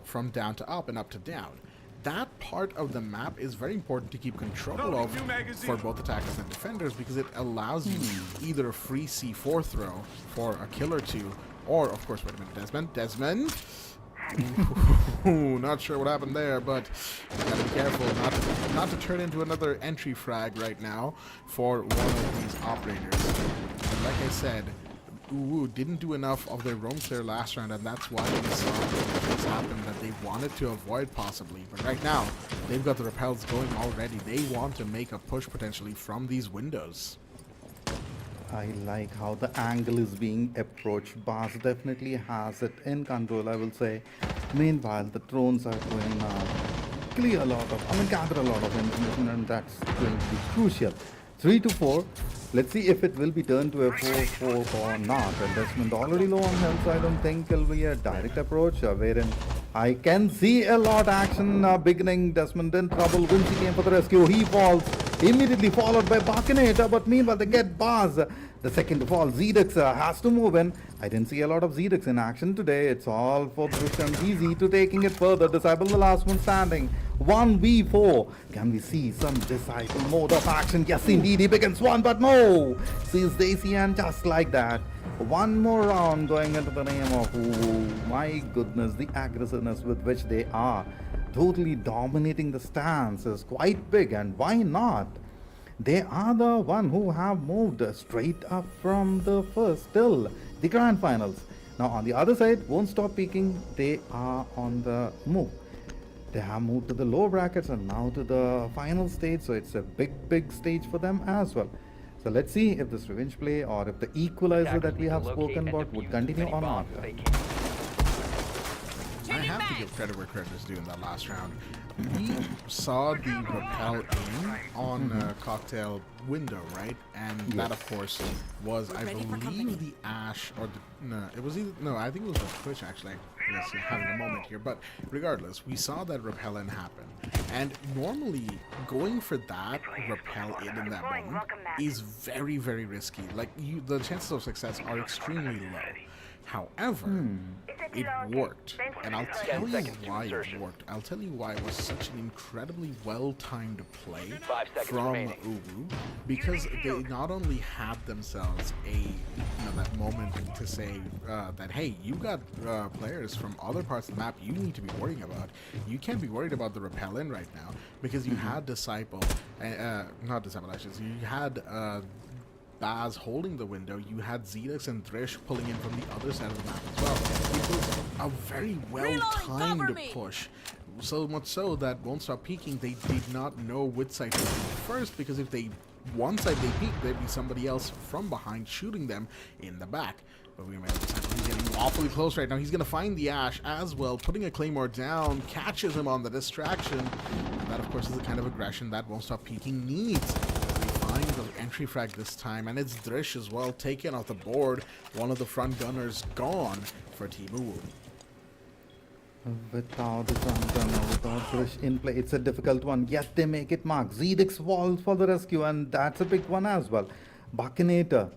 from down to up and up to down. That part of the map is very important to keep control of for both attackers and defenders, because it allows you either a free C4 throw for a kill or two, or, of course, wait a minute, Desmond? Ooh, not sure what happened there, but you gotta be careful not to turn into another entry frag right now for one of these operators. And like I said, UWU didn't do enough of their roam clear last round, and that's why we saw things happen that they wanted to avoid possibly. But right now, they've got the repels going already. They want to make a push potentially from these windows. I like how the angle is being approached. Bars definitely has it in control, I will say. Meanwhile, the drones are going gather a lot of information, and that's going to be crucial. 3 to 4. Let's see if it will be turned to a 4-4 or not. And Desmond already low on health, so I don't think it'll be a direct approach, wherein I can see a lot action beginning. Desmond in trouble. Vinci came for the rescue. He falls. Immediately followed by Bakinator, but meanwhile they get Bars. The second to fall, Zedix has to move in. I didn't see a lot of Zedix in action today. It's all for Drish and Easy to taking it further. Disciple the last one standing. 1v4. Can we see some Disciple mode of action? Yes, indeed, he begins one, but no. Sees Daisy, and just like that, one more round going into the name of UWU. My goodness, the aggressiveness with which they are totally dominating the stance is quite big, and why not? They are the one who have moved straight up from the first till the grand finals. Now on the other side, Won't Stop Peeking, they are on the move. They have moved to the lower brackets and now to the final stage, so it's a big stage for them as well. So let's see if this revenge play or if the equalizer that we have spoken about would continue or not. I have to give credit where credit is due in that last round. We saw the rappel in on Cocktail window, right? And that, of course, was, I believe, the Ash, or the, no, it was either, no, I think it was the Twitch, actually. Yes, having a moment here. But regardless, we saw that rappel in happen. And normally, going for that rappel in that moment is very, very risky. Like, the chances of success are extremely low. However, it worked, and I'll tell you why it worked. I'll tell you why it was such an incredibly well-timed play from UWU, because they not only had themselves that moment to say that, hey, you got players from other parts of the map you need to be worrying about. You can't be worried about the rappel in right now, because you had Disciple, not Disciple, actually, you had Baz holding the window, you had Zedix and Drish pulling in from the other side of the map as well. It was a very well-timed push. So much so that Won't Stop Peeking, they did not know which side to peek first, because if one side they peeked, there'd be somebody else from behind shooting them in the back. But we might have he's getting awfully close right now. He's going to find the Ash as well, putting a Claymore down, catches him on the distraction. And that, of course, is the kind of aggression that Won't Stop Peeking needs. The entry frag this time, and it's Drish as well taken off the board. One of the front gunners gone for Team UWU. Without the front gunner, without Drish in play, it's a difficult one, yet they make it mark. Zedix falls for the rescue, and that's a big one as well. Bakinator,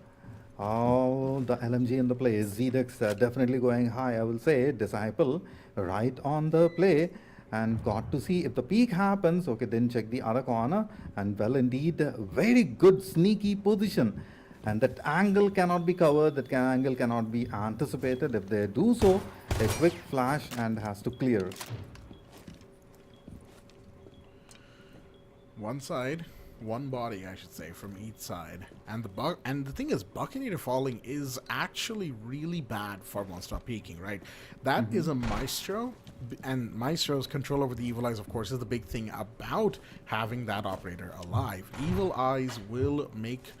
oh, the LMG in the play. Zedix definitely going high, I will say. Disciple right on the play, and got to see if the peak happens. Okay, then check the other corner, and well, indeed, very good sneaky position, and that angle cannot be covered, that angle cannot be anticipated. If they do so, a quick flash and has to clear. One side, one body, I should say, from each side. And the thing is, Buccaneer falling is actually really bad for Won't Stop Peeking, right? That is a Maestro, and Maestro's control over the Evil Eyes, of course, is the big thing about having that operator alive. Evil Eyes will make...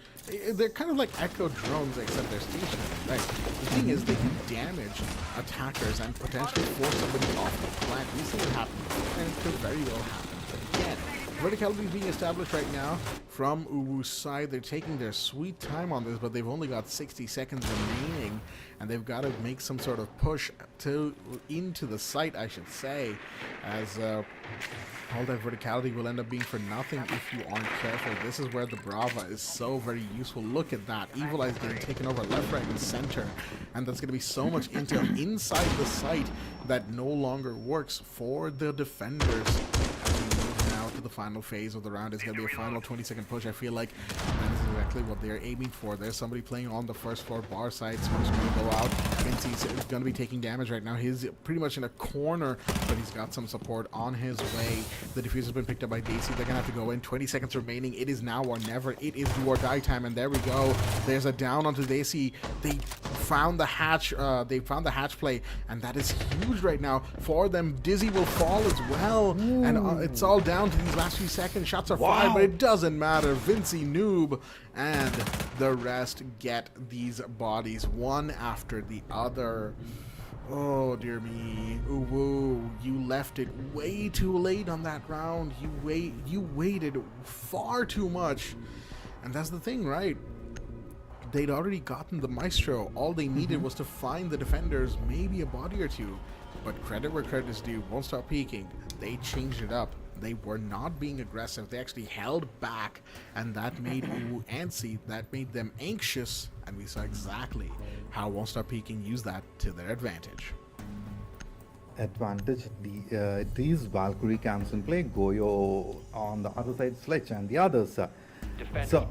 They're kind of like Echo drones, except they're stationary, right? The thing is, they can damage attackers and potentially force somebody off the plant. We see it happen, and it could very well happen again. Verticality is being established right now from UWU's side. They're taking their sweet time on this, but they've only got 60 seconds remaining, and they've got to make some sort of push into the site, I should say, as all that verticality will end up being for nothing if you aren't careful. This is where the Brava is so very useful. Look at that. Evil Eye's getting taken over left, right, and center. And that's going to be so much intel inside the site that no longer works for the defenders. As we move now to the final phase of the round, it's going to be a final 20-second push. I feel like that is exactly what they're aiming for. There's somebody playing on the first floor bar side. Someone's going to go out. Vincey's going to be taking damage right now. He's pretty much in a corner, but he's got some support on his way. The diffuser's been picked up by Daisy. They're going to have to go in. 20 seconds remaining. It is now or never. It is do or die time, and there we go. There's a down onto Daisy. They found the hatch. They found the hatch play, and that is huge right now for them. Dizzy will fall as well, and it's all down to these last few seconds. Shots are fired, but it doesn't matter. Vincey, Noob, and the rest get these bodies one after the other. Oh dear me, UWU, you left it way too late on that round. You waited far too much, and that's the thing, right? They'd already gotten the Maestro. All they needed was to find the defenders, maybe a body or two. But credit where credit is due. Won't Stop Peeking. They changed it up. They were not being aggressive. They actually held back, and that made UWU antsy. That made them anxious, and we saw exactly how Won't Stop Peeking used that to their advantage. These Valkyrie camps in play, Goyo on the other side, Sledge, and the others. So,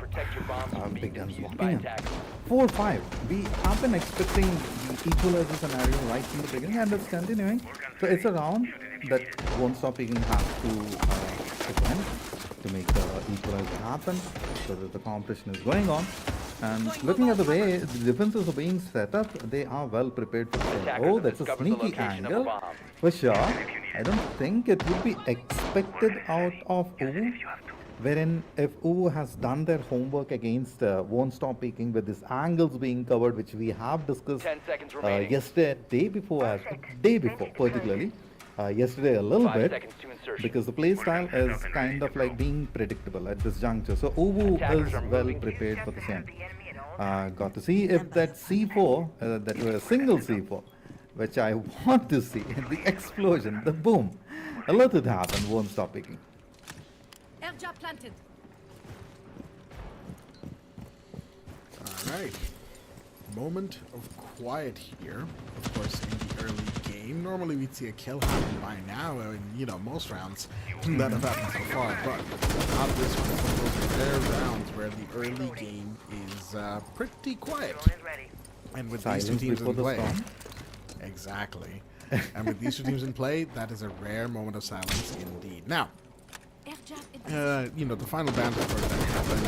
big guns walking in. 4-5. We have been expecting the equalizer scenario right from the beginning, and it's continuing. So it's a round that Won't Stop Peeking has to win to make the equalizer happen, so that the competition is going on. And looking at the way the defenses are being set up, they are well prepared for the game. Oh, that's a sneaky angle. For sure. I don't think it would be expected out of UWU. Wherein if UWU has done their homework against Won't Stop Peeking with these angles being covered, which we have discussed yesterday, day before particularly, yesterday a little bit, because the play style is kind of like being predictable at this juncture. So UWU is well prepared for the same. Got to see if that C4, that was a single C4, which I want to see, the explosion, the boom, let it happen, Won't Stop Peeking. Airdrop planted. Alright. Moment of quiet here. Of course, in the early game. Normally we'd see a kill happen by now in, you know, most rounds that have happened so far, but not this one. It's one of those rare rounds where the early game is pretty quiet. And with these two teams in play. Exactly. And with these two teams in play, that is a rare moment of silence indeed. Now, you know, the final bans, of course, that happened.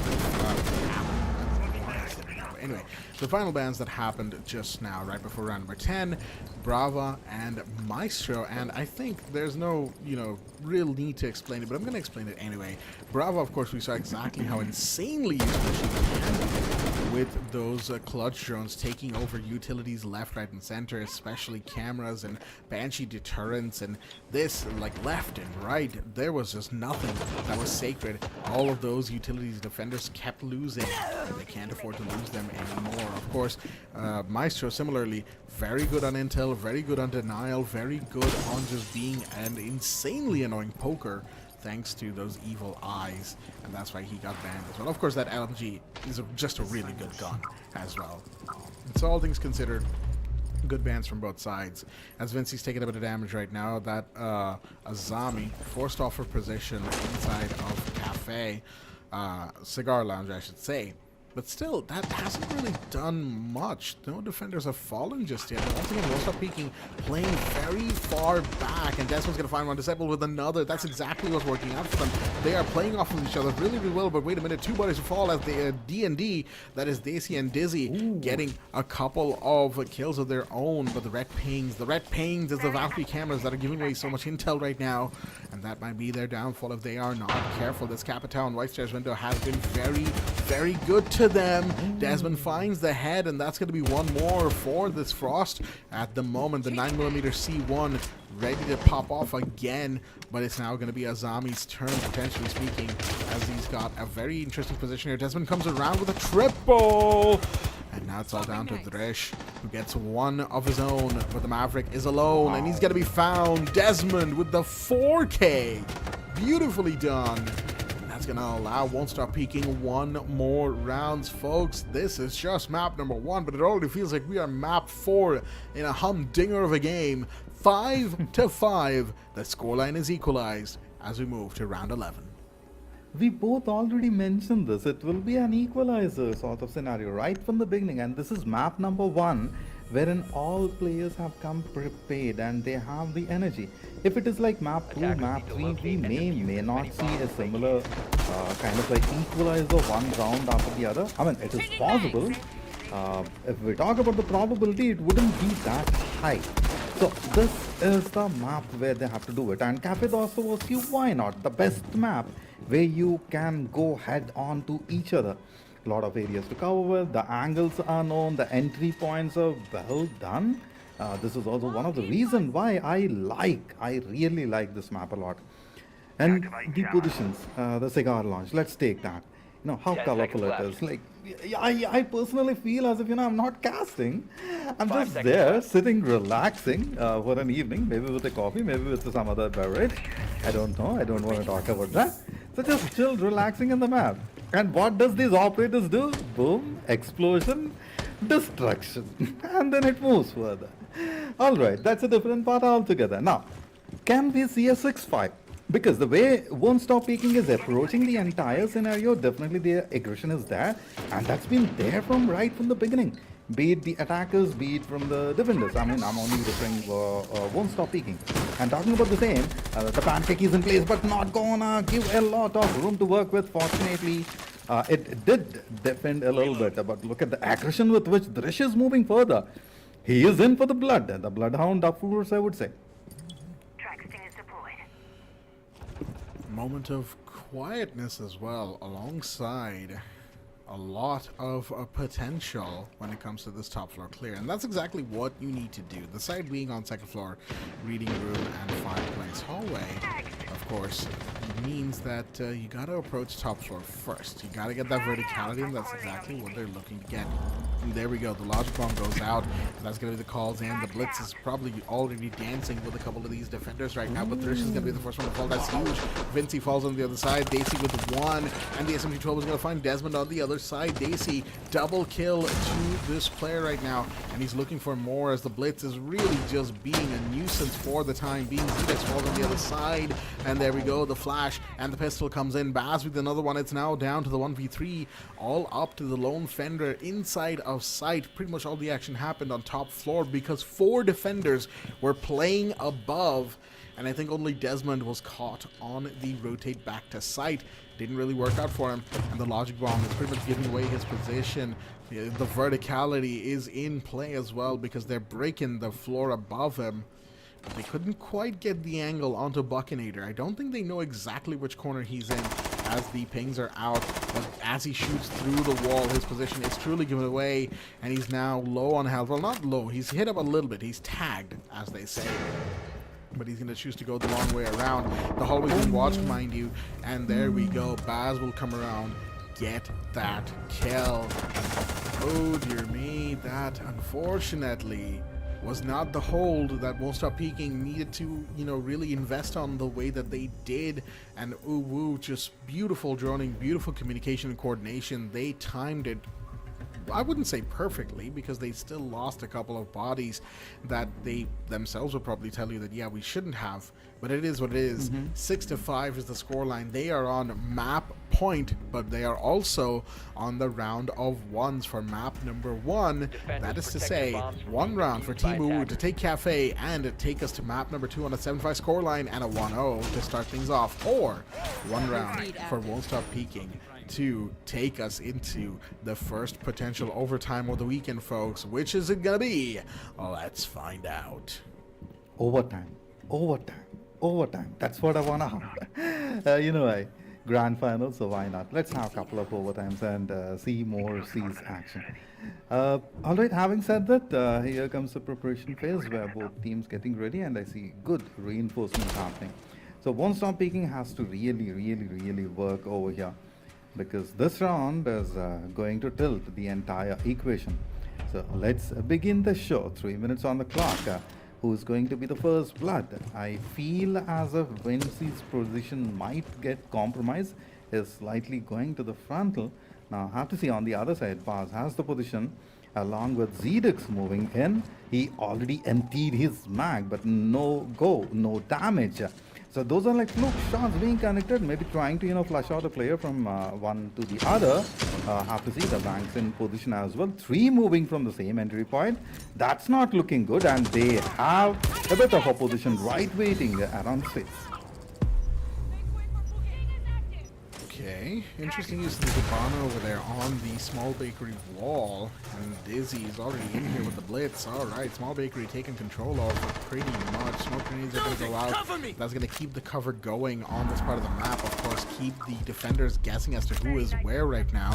Anyway, the final bans that happened just now, right before round number 10, Brava and Maestro, and I think there's no, you know, real need to explain it, but I'm going to explain it anyway. Brava, of course, we saw exactly how insanely useful she can be with those clutch drones taking over utilities left, right, and center, especially cameras and Banshee deterrents, and this, like, left and right, there was just nothing that was sacred. All of those utilities defenders kept losing, and they can't afford to lose them anymore. Of course, Maestro, similarly, very good on intel, very good on denial, very good on just being an insanely annoying poker, thanks to those evil eyes, and that's why he got banned as well. Of course, that LMG is just a really good gun as well. And so all things considered, good bans from both sides. As Vincey's taking a bit of damage right now, that Azami forced off her position inside of Cafe, Cigar Lounge, I should say. But still, that hasn't really done much. No defenders have fallen just yet. But once again, Won't Stop Peeking playing very far back, and Desmond's going to find one Disciple with another. That's exactly what's working out for them. They are playing off of each other really, really well, but wait a minute, two bodies to fall as the D&D, that is Daisy and Dizzy, getting a couple of kills of their own, but the red pings is the Valkyrie cameras that are giving away so much intel right now, and that might be their downfall if they are not careful. This Capitown White Stairs window has been very, very good into them. Desmond finds the head, and that's going to be one more for this Frost. At the moment, the 9mm C1 ready to pop off again, but it's now going to be Azami's turn, potentially speaking, as he's got a very interesting position here. Desmond comes around with a triple, and now it's all down to Dresh, who gets one of his own, but the Maverick is alone, and he's going to be found. Desmond with the 4K, beautifully done. That's going to allow Won't Stop Peeking one more rounds, folks. This is just map number 1, but it already feels like we are map 4 in a humdinger of a game. 5-5. The scoreline is equalized as we move to round 11. We both already mentioned this. It will be an equalizer sort of scenario right from the beginning, and this is map number 1, wherein all players have come prepared and they have the energy. If it is like map 2, map 3, we may not see a similar kind of like equalizer one round after the other. I mean, it is possible. If we talk about the probability, it wouldn't be that high. So this is the map where they have to do it. And Kafe Dostoyevsky, why not? The best map where you can go head on to each other. A lot of areas to cover with, the angles are known, the entry points are well done. This is also one of the reasons why I really like this map a lot. And the positions, the cigar launch, let's take that. You know, how colorful it is. Like, I personally feel as if, I'm not casting. I'm just there, sitting, relaxing for an evening, maybe with a coffee, maybe with some other beverage. I don't know. I don't want to talk about that. So just chill, relaxing in the map. And what does these operators do? Boom, explosion, destruction. And then it moves further. Alright, that's a different part altogether. Now, can we see a 6-5? Because the way Won't Stop Peeking is approaching the entire scenario, definitely the aggression is there, and that's been there right from the beginning. Be it the attackers, be it from the defenders. I mean, I'm only referring Won't Stop Peeking. And talking about the same, the pancake is in place, but not gonna give a lot of room to work with. Fortunately, it did defend a little bit, but look at the aggression with which Dresh is moving further. He is in for the blood, the bloodhound, of course, I would say. Moment of quietness as well, alongside a lot of potential when it comes to this top floor clear, and that's exactly what you need to do. The side being on second floor, reading room and fireplace hallway, of course, means that you gotta approach top floor first. You gotta get that verticality, and that's exactly what they're looking to get. And there we go, the logic bomb goes out, and that's gonna be the calls in. The blitz is probably already dancing with a couple of these defenders right now, but Thrish is gonna be the first one to fall. That's huge. Vinci falls on the other side, Daisy with the 1, and the SMG-12 is gonna find Desmond on the other side. Daisy, double kill to this player right now, and he's looking for more as the blitz is really just being a nuisance for the time being. Zedex falls on the other side, and there we go, the flash and the pistol comes in. Baz with another one. It's now down to the 1v3, all up to the lone fender inside of sight. Pretty much all the action happened on top floor because 4 defenders were playing above, and I think only Desmond was caught on the rotate back to sight. Didn't really work out for him, and the logic bomb is pretty much giving away his position. The verticality is in play as well because they're breaking the floor above him. But they couldn't quite get the angle onto Buckinator. I don't think they know exactly which corner he's in as the pings are out. But as he shoots through the wall, his position is truly given away, and he's now low on health. Well, not low. He's hit up a little bit. He's tagged, as they say. But he's going to choose to go the long way around. The hallway's been watched, mind you. And there we go. Baz will come around. Get that kill. Oh, dear me. That, unfortunately, was not the hold that Won't Stop Peeking needed to, really invest on the way that they did. And UWU, just beautiful droning, beautiful communication and coordination. They timed it, I wouldn't say perfectly, because they still lost a couple of bodies that they themselves would probably tell you that, yeah, we shouldn't have. But it is what it is. 6-5 is the scoreline. They are on map point, but they are also on the round of ones for map number 1. That is to say, 1 round for Team UWU to take Kafe and take us to map number 2 on a 7-5 scoreline and a 1-0 to start things off. Or 1 round for Won't Stop Peeking to take us into the first potential overtime of the weekend, folks. Which is it gonna be? Let's find out. Overtime. That's what I wanna have. grand final, so why not? Let's have a couple of overtimes and see more C's action. All right, having said that, here comes the preparation phase where both teams getting ready, and I see good reinforcement happening. So Won't Stop Peeking has to really work over here, because this round is going to tilt the entire equation. So let's begin the show. 3 minutes on the clock. Who's going to be the first blood? I feel as if Vincy's position might get compromised, is slightly going to the frontal. Now have to see on the other side, Paz has the position along with Zedix moving in. He already emptied his mag, but no damage. So those are like fluke shots being connected, maybe trying to, flush out a player from one to the other. Have to see the banks in position as well. 3 moving from the same entry point. That's not looking good, and they have a bit of opposition right waiting around 6. Okay, interesting use of the Cabana over there on the Small Bakery wall, and Dizzy is already in here with the Blitz. Alright, Small Bakery taking control of pretty much. Smoke grenades are going to go out. That's going to keep the cover going on this part of the map. Of course, keep the defenders guessing as to who is where right now.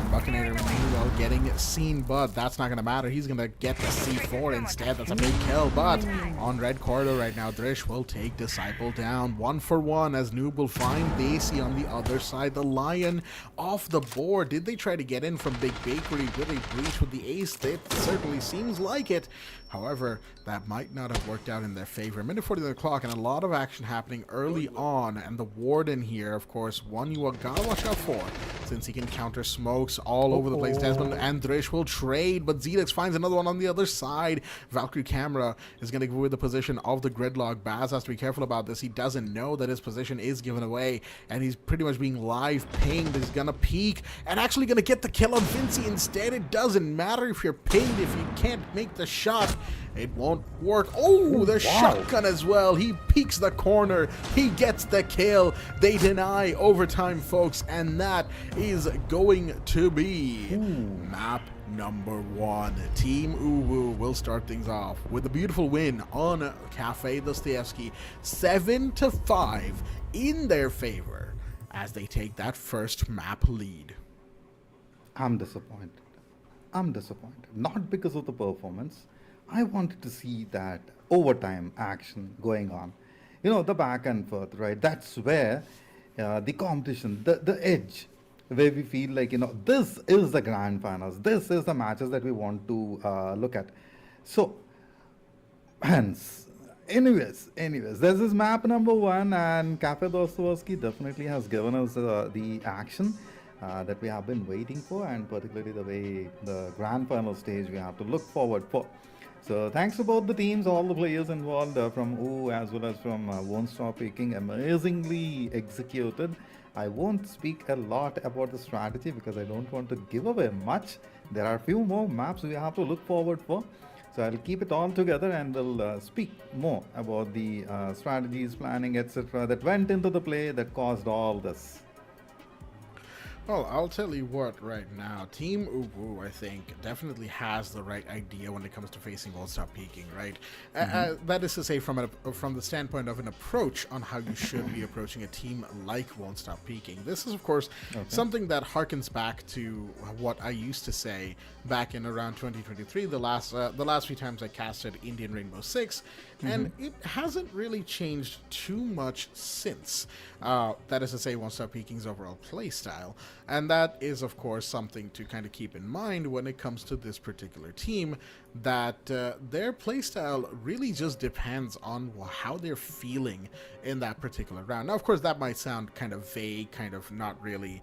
And Buckinator meanwhile getting seen, but that's not going to matter. He's going to get the C4 instead. That's a big kill, but on red corridor right now, Drish will take Disciple down 1 for 1 as Noob will find Daisy on the other side. The Lion off the board. Did they try to get in from Big Bakery? Will they breach with the ace? It certainly seems like it. However, that might not have worked out in their favor. Minute 40 on the clock, and a lot of action happening early on. And the Warden here, of course, one you gotta watch out for, since he can counter smokes all over the place. Desmond and Drish will trade, but Zedix finds another one on the other side. Valkyrie Camera is going to give away the position of the Gridlock. Baz has to be careful about this. He doesn't know that his position is given away, and he's pretty much being live pinged. He's going to peek and actually going to get the kill on Vincy instead. It doesn't matter if you're pinged. If you can't make the shot, it won't work. Oh, the shotgun as well. He peeks the corner. He gets the kill. They deny overtime, folks, and that is going to be map number 1. Team UWU will start things off with a beautiful win on Kafe Dostoyevsky, 7-5 in their favor as they take that first map lead. I'm disappointed. Not because of the performance. I wanted to see that overtime action going on. The back and forth, right? That's where the competition, the edge, where we feel like, this is the grand finals. This is the matches that we want to look at. So, hence, anyways, this is map number 1, and Kafe Dostoyevsky definitely has given us the action that we have been waiting for, and particularly the way the grand final stage we have to look forward for. So thanks to both the teams, all the players involved from UWU as well as from Won't Stop Peeking, amazingly executed. I won't speak a lot about the strategy because I don't want to give away much. There are a few more maps we have to look forward for. So I'll keep it all together and we'll speak more about the strategies, planning, etc. that went into the play that caused all this. Well, I'll tell you what right now, Team UWU, I think, definitely has the right idea when it comes to facing Won't Stop Peeking, right? That is to say, from the standpoint of an approach on how you should be approaching a team like Won't Stop Peeking. This is, of course, something that harkens back to what I used to say back in around 2023, the last few times I casted Indian Rainbow Six, and it hasn't really changed too much since. That is to say, Won't Stop Peeking's overall play style. And that is, of course, something to kind of keep in mind when it comes to this particular team, that their playstyle really just depends on how they're feeling in that particular round. Now, of course, that might sound kind of vague, kind of not really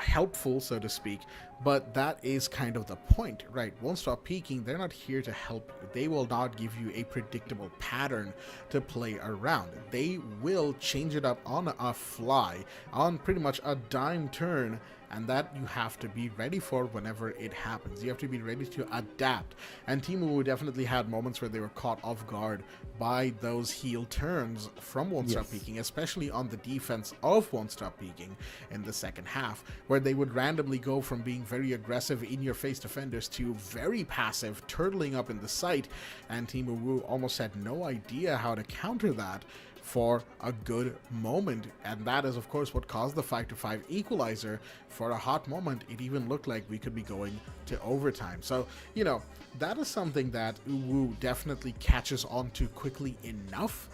helpful, so to speak, but that is kind of the point, right? Won't Stop Peeking, they're not here to help you. They will not give you a predictable pattern to play around. They will change it up on a fly, on pretty much a dime turn, and that you have to be ready for whenever it happens. You have to be ready to adapt. And Team UWU definitely had moments where they were caught off guard by those heel turns from Won't Stop Peeking, especially on the defense of Won't Stop Peeking in the second half, where they would randomly go from being very aggressive in-your-face defenders to very passive, turtling up in the site, and Team UWU almost had no idea how to counter that for a good moment, and that is of course what caused the 5-5 equalizer. For a hot moment, it even looked like we could be going to overtime. So, you know, that is something that UWU definitely catches on to quickly enough.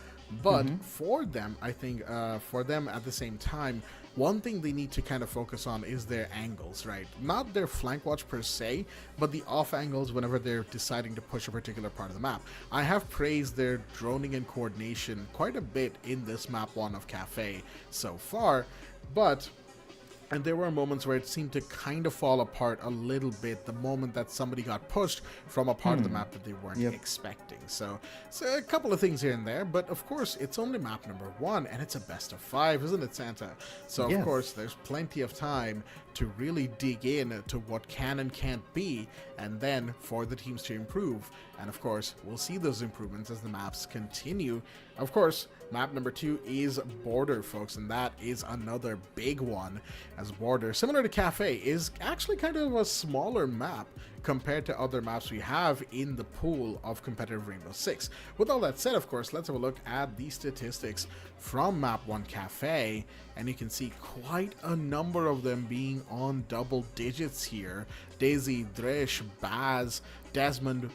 But for them, I think for them at the same time, one thing they need to kind of focus on is their angles, right? Not their flank watch per se, but the off angles whenever they're deciding to push a particular part of the map. I have praised their droning and coordination quite a bit in this map 1 of Kafe so far, and there were moments where it seemed to kind of fall apart a little bit the moment that somebody got pushed from a part of the map that they weren't expecting. So a couple of things here and there, but of course it's only map number 1 and it's a best of 5, isn't it, Santa? So of course there's plenty of time to really dig in to what can and can't be, and then for the teams to improve. And of course we'll see those improvements as the maps continue. Of course, map number 2 is Border, folks, and that is another big one, as Border, similar to Kafe, is actually kind of a smaller map compared to other maps we have in the pool of competitive Rainbow Six. With all that said, of course, let's have a look at the statistics from map 1 Kafe, and you can see quite a number of them being on double digits here. Daisy, Dresh, Baz, Desmond,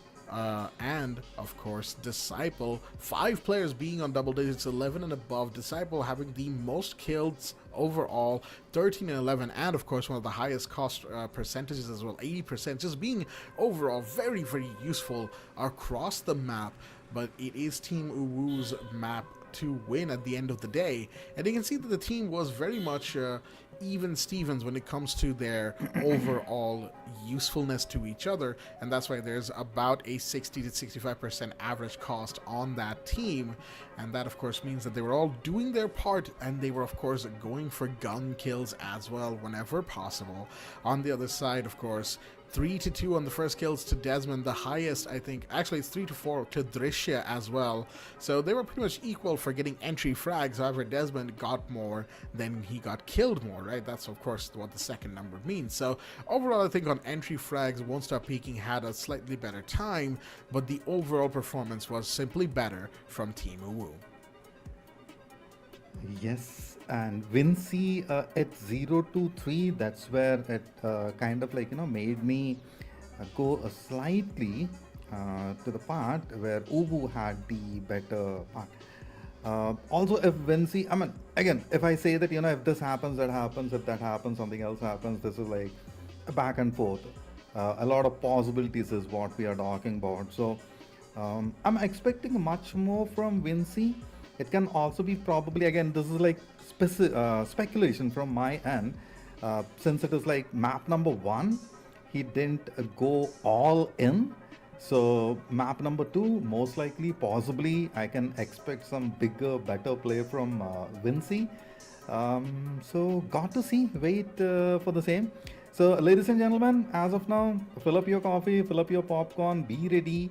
and of course Disciple, 5 players being on double digits, 11 and above. Disciple having the most kills overall, 13 and 11, and of course one of the highest cost percentages as well, 80%, just being overall very, very useful across the map. But it is Team UWU's map to win at the end of the day, and you can see that the team was very much even Stevens when it comes to their overall usefulness to each other, and that's why there's about a 60 to 65% average cost on that team. And that of course means that they were all doing their part, and they were of course going for gun kills as well whenever possible. On the other side, of course, 3-2 on the first kills to Desmond, the highest, I think, actually it's 3-4 to Drishya as well. So they were pretty much equal for getting entry frags. However, Desmond got more than he got killed more, right? That's of course what the second number means. So overall, I think on entry frags, tStopPeeking had a slightly better time, but the overall performance was simply better from Team UWU. Yes, and Vinci at 0-3, that's where it kind of like, made me go slightly to the part where UWU had the better part. Also, if Vinci, I mean, again, if I say that, if this happens, that happens, if that happens, something else happens, this is like a back and forth. A lot of possibilities is what we are talking about. So I'm expecting much more from Vinci. It can also be probably, again, this is like speculation from my end, since it is like map number 1, he didn't go all in. So map number 2, most likely, possibly, I can expect some bigger, better play from Vinci. So got to see, wait for the same. So ladies and gentlemen, as of now, fill up your coffee, fill up your popcorn, be ready,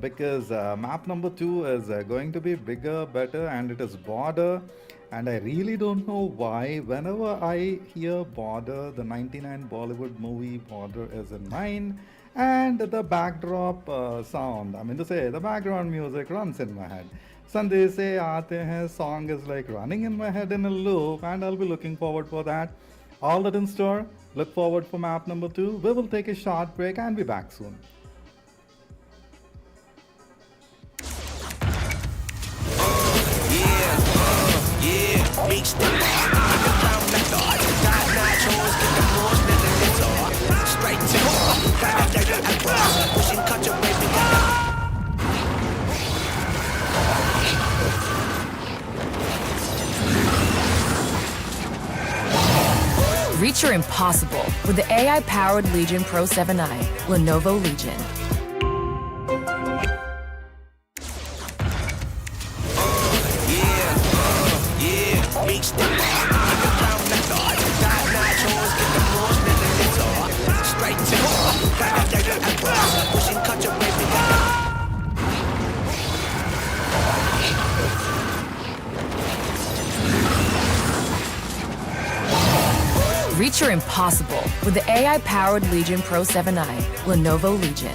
because map number 2 is going to be bigger, better, and it is Border. And I really don't know why whenever I hear Border, the 99 Bollywood movie Border is in mind, and the backdrop sound, I mean to say, the background music runs in my head. Sunday se aate hain song is like running in my head in a loop, and I'll be looking forward for that. All that in store. Look forward for map number 2. We will take a short break and be back soon. Reach your impossible with the AI-powered Legion Pro 7i, Lenovo Legion. Reach your impossible with the AI-powered Legion Pro 7i, Lenovo Legion.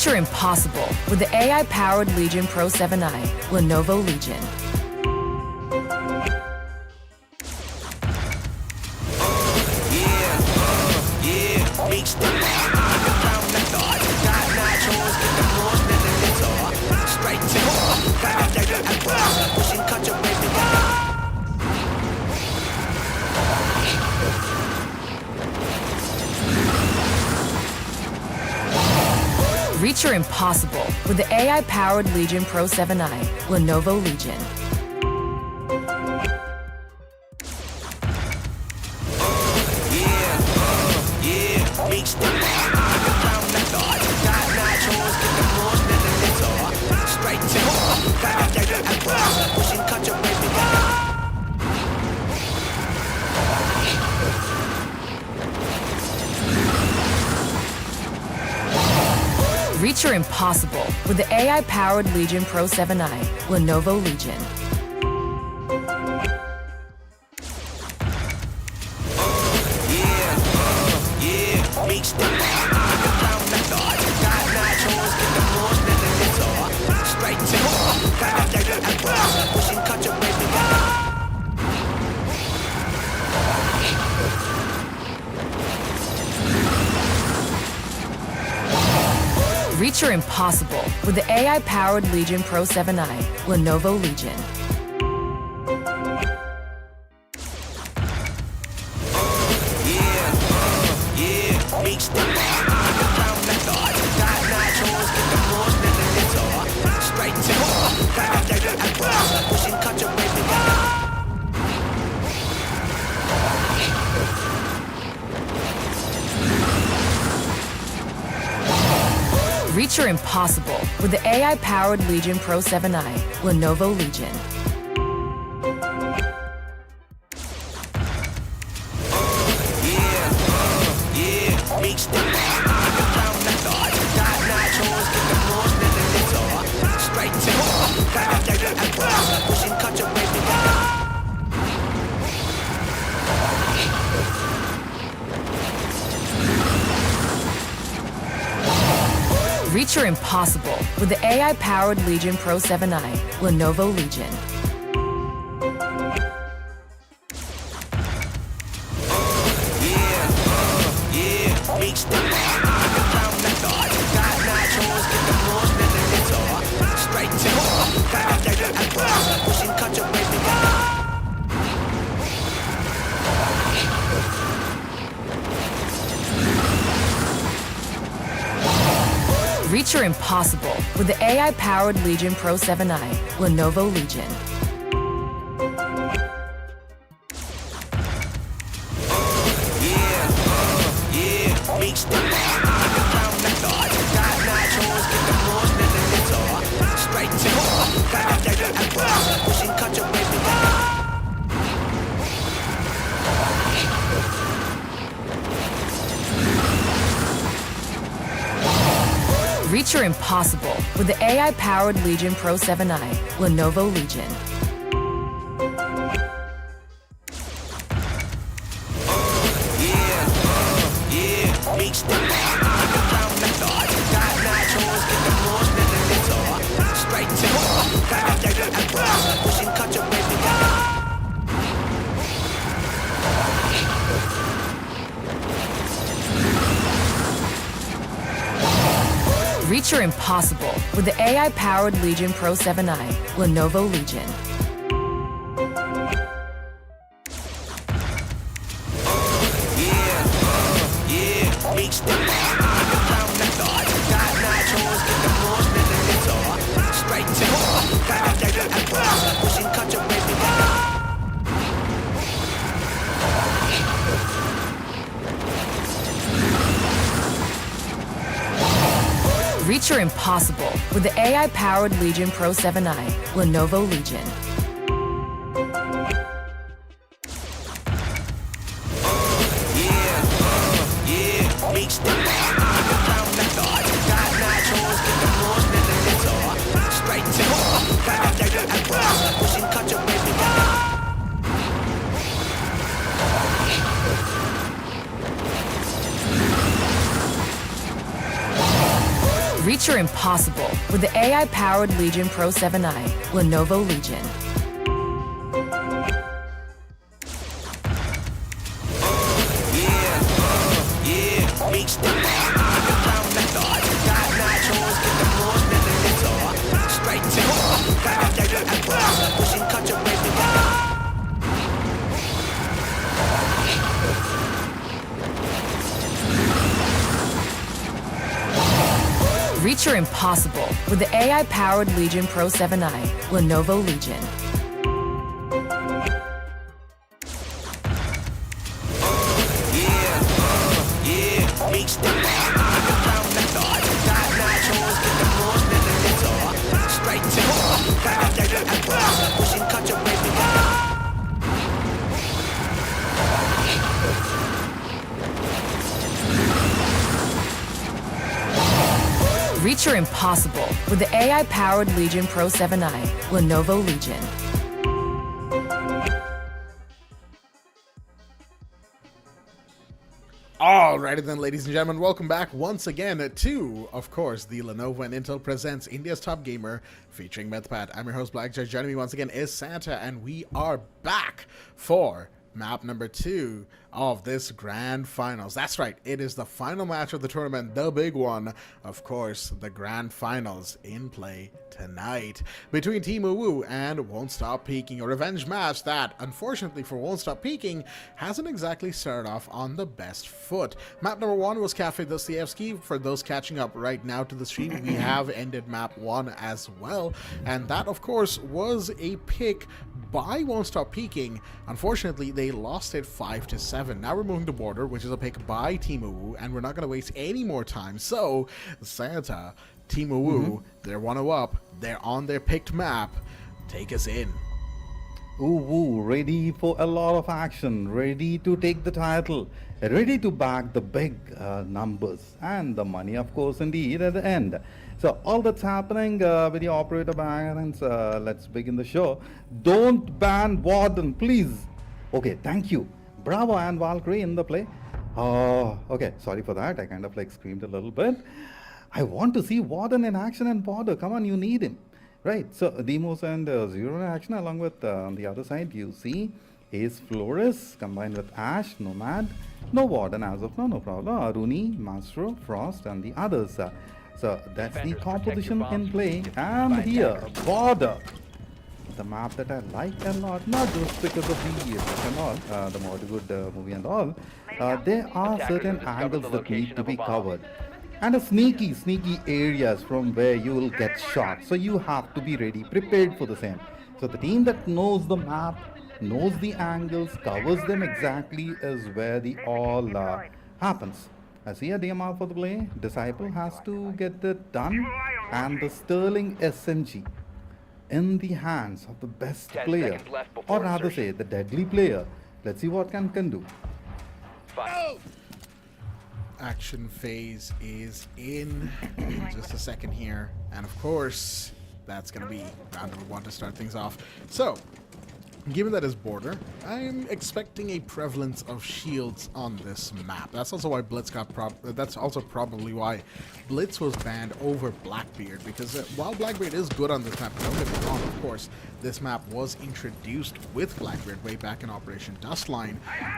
Reach your impossible with the AI-powered Legion Pro 7i, Lenovo Legion. Reach your impossible with the AI-powered Legion Pro 7i, Lenovo Legion. Reach your impossible with the AI-powered Legion Pro 7i, Lenovo Legion. Reach your impossible with the AI-powered Legion Pro 7i, Lenovo Legion. Reach your impossible with the AI-powered Legion Pro 7i, Lenovo Legion. Reach your impossible with the AI-powered Legion Pro 7i, Lenovo Legion. Reach your impossible with the AI-powered Legion Pro 7i, Lenovo Legion. Reach your impossible with the AI-powered Legion Pro 7i, Lenovo Legion. Reach your impossible with the AI-powered Legion Pro 7i, Lenovo Legion. Reach your impossible with the AI-powered Legion Pro 7i, Lenovo Legion. Reach Reach your impossible with the AI-powered Legion Pro 7i, Lenovo Legion. Reach your impossible with the AI-powered Legion Pro 7i, Lenovo Legion. Reach your impossible with the AI-powered Legion Pro 7i, Lenovo Legion. Alrighty then, ladies and gentlemen, welcome back once again to, of course, the Lenovo and Intel presents India's Top Gamer featuring Mythpat. I'm your host, Black Judge. Joining me once again is Santa, and we are back for map number 2 of this grand finals. That's right, it is the final match of the tournament, the big one, of course, the grand finals in play tonight between Team UWU and Won't Stop Peeking, a revenge match that, unfortunately for Won't Stop Peeking, hasn't exactly started off on the best foot. Map number 1 was Kafe Dostoyevsky. For those catching up right now to the stream, we have ended map 1 as well, and that, of course, was a pick by Won't Stop Peeking. Unfortunately, they lost it 5-7. Now we're moving to border, which is a pick by Team UWU, and we're not going to waste any more time. So, Santa, Team UWU, they're 1-0 up. They're on their picked map. Take us in. UWU ready for a lot of action, ready to take the title, ready to back the big numbers and the money, of course, indeed, at the end. So all that's happening with the operator bans, let's begin the show. Don't ban Warden, please. Okay, thank you. Bravo and Valkyrie in the play. Okay, sorry for that. I kind of like screamed a little bit. I want to see Warden in action and border. Come on, you need him. Right, so Demos and Zero in action, along with on the other side, you see Ace Flores combined with Ash, Nomad, no Warden as of now, no problem. Aruni, Mastro, Frost, and the others. So that's the composition in play. And here, border. The map that I like a lot, not just because of the and all, the Mortigood movie and all. There are certain angles that need to be covered. And a sneaky areas from where you will get shot. So you have to be ready, prepared for the same. So the team that knows the map, knows the angles, covers them exactly is where the all happens. I see a DMR for the play. Disciple has to get it done. And the Sterling SMG in the hands of the best player. Or rather say, the deadly player. Let's see what can do. Action phase is in just a second here, and of course that's going to be round number 1 to start things off. So given that it's border, I'm expecting a prevalence of shields on this map. That's also why Blitz got that's also probably why Blitz was banned over Blackbeard, because while Blackbeard is good on this map, don't get me wrong, of course, this map was introduced with Blackbeard way back in Operation Dustline.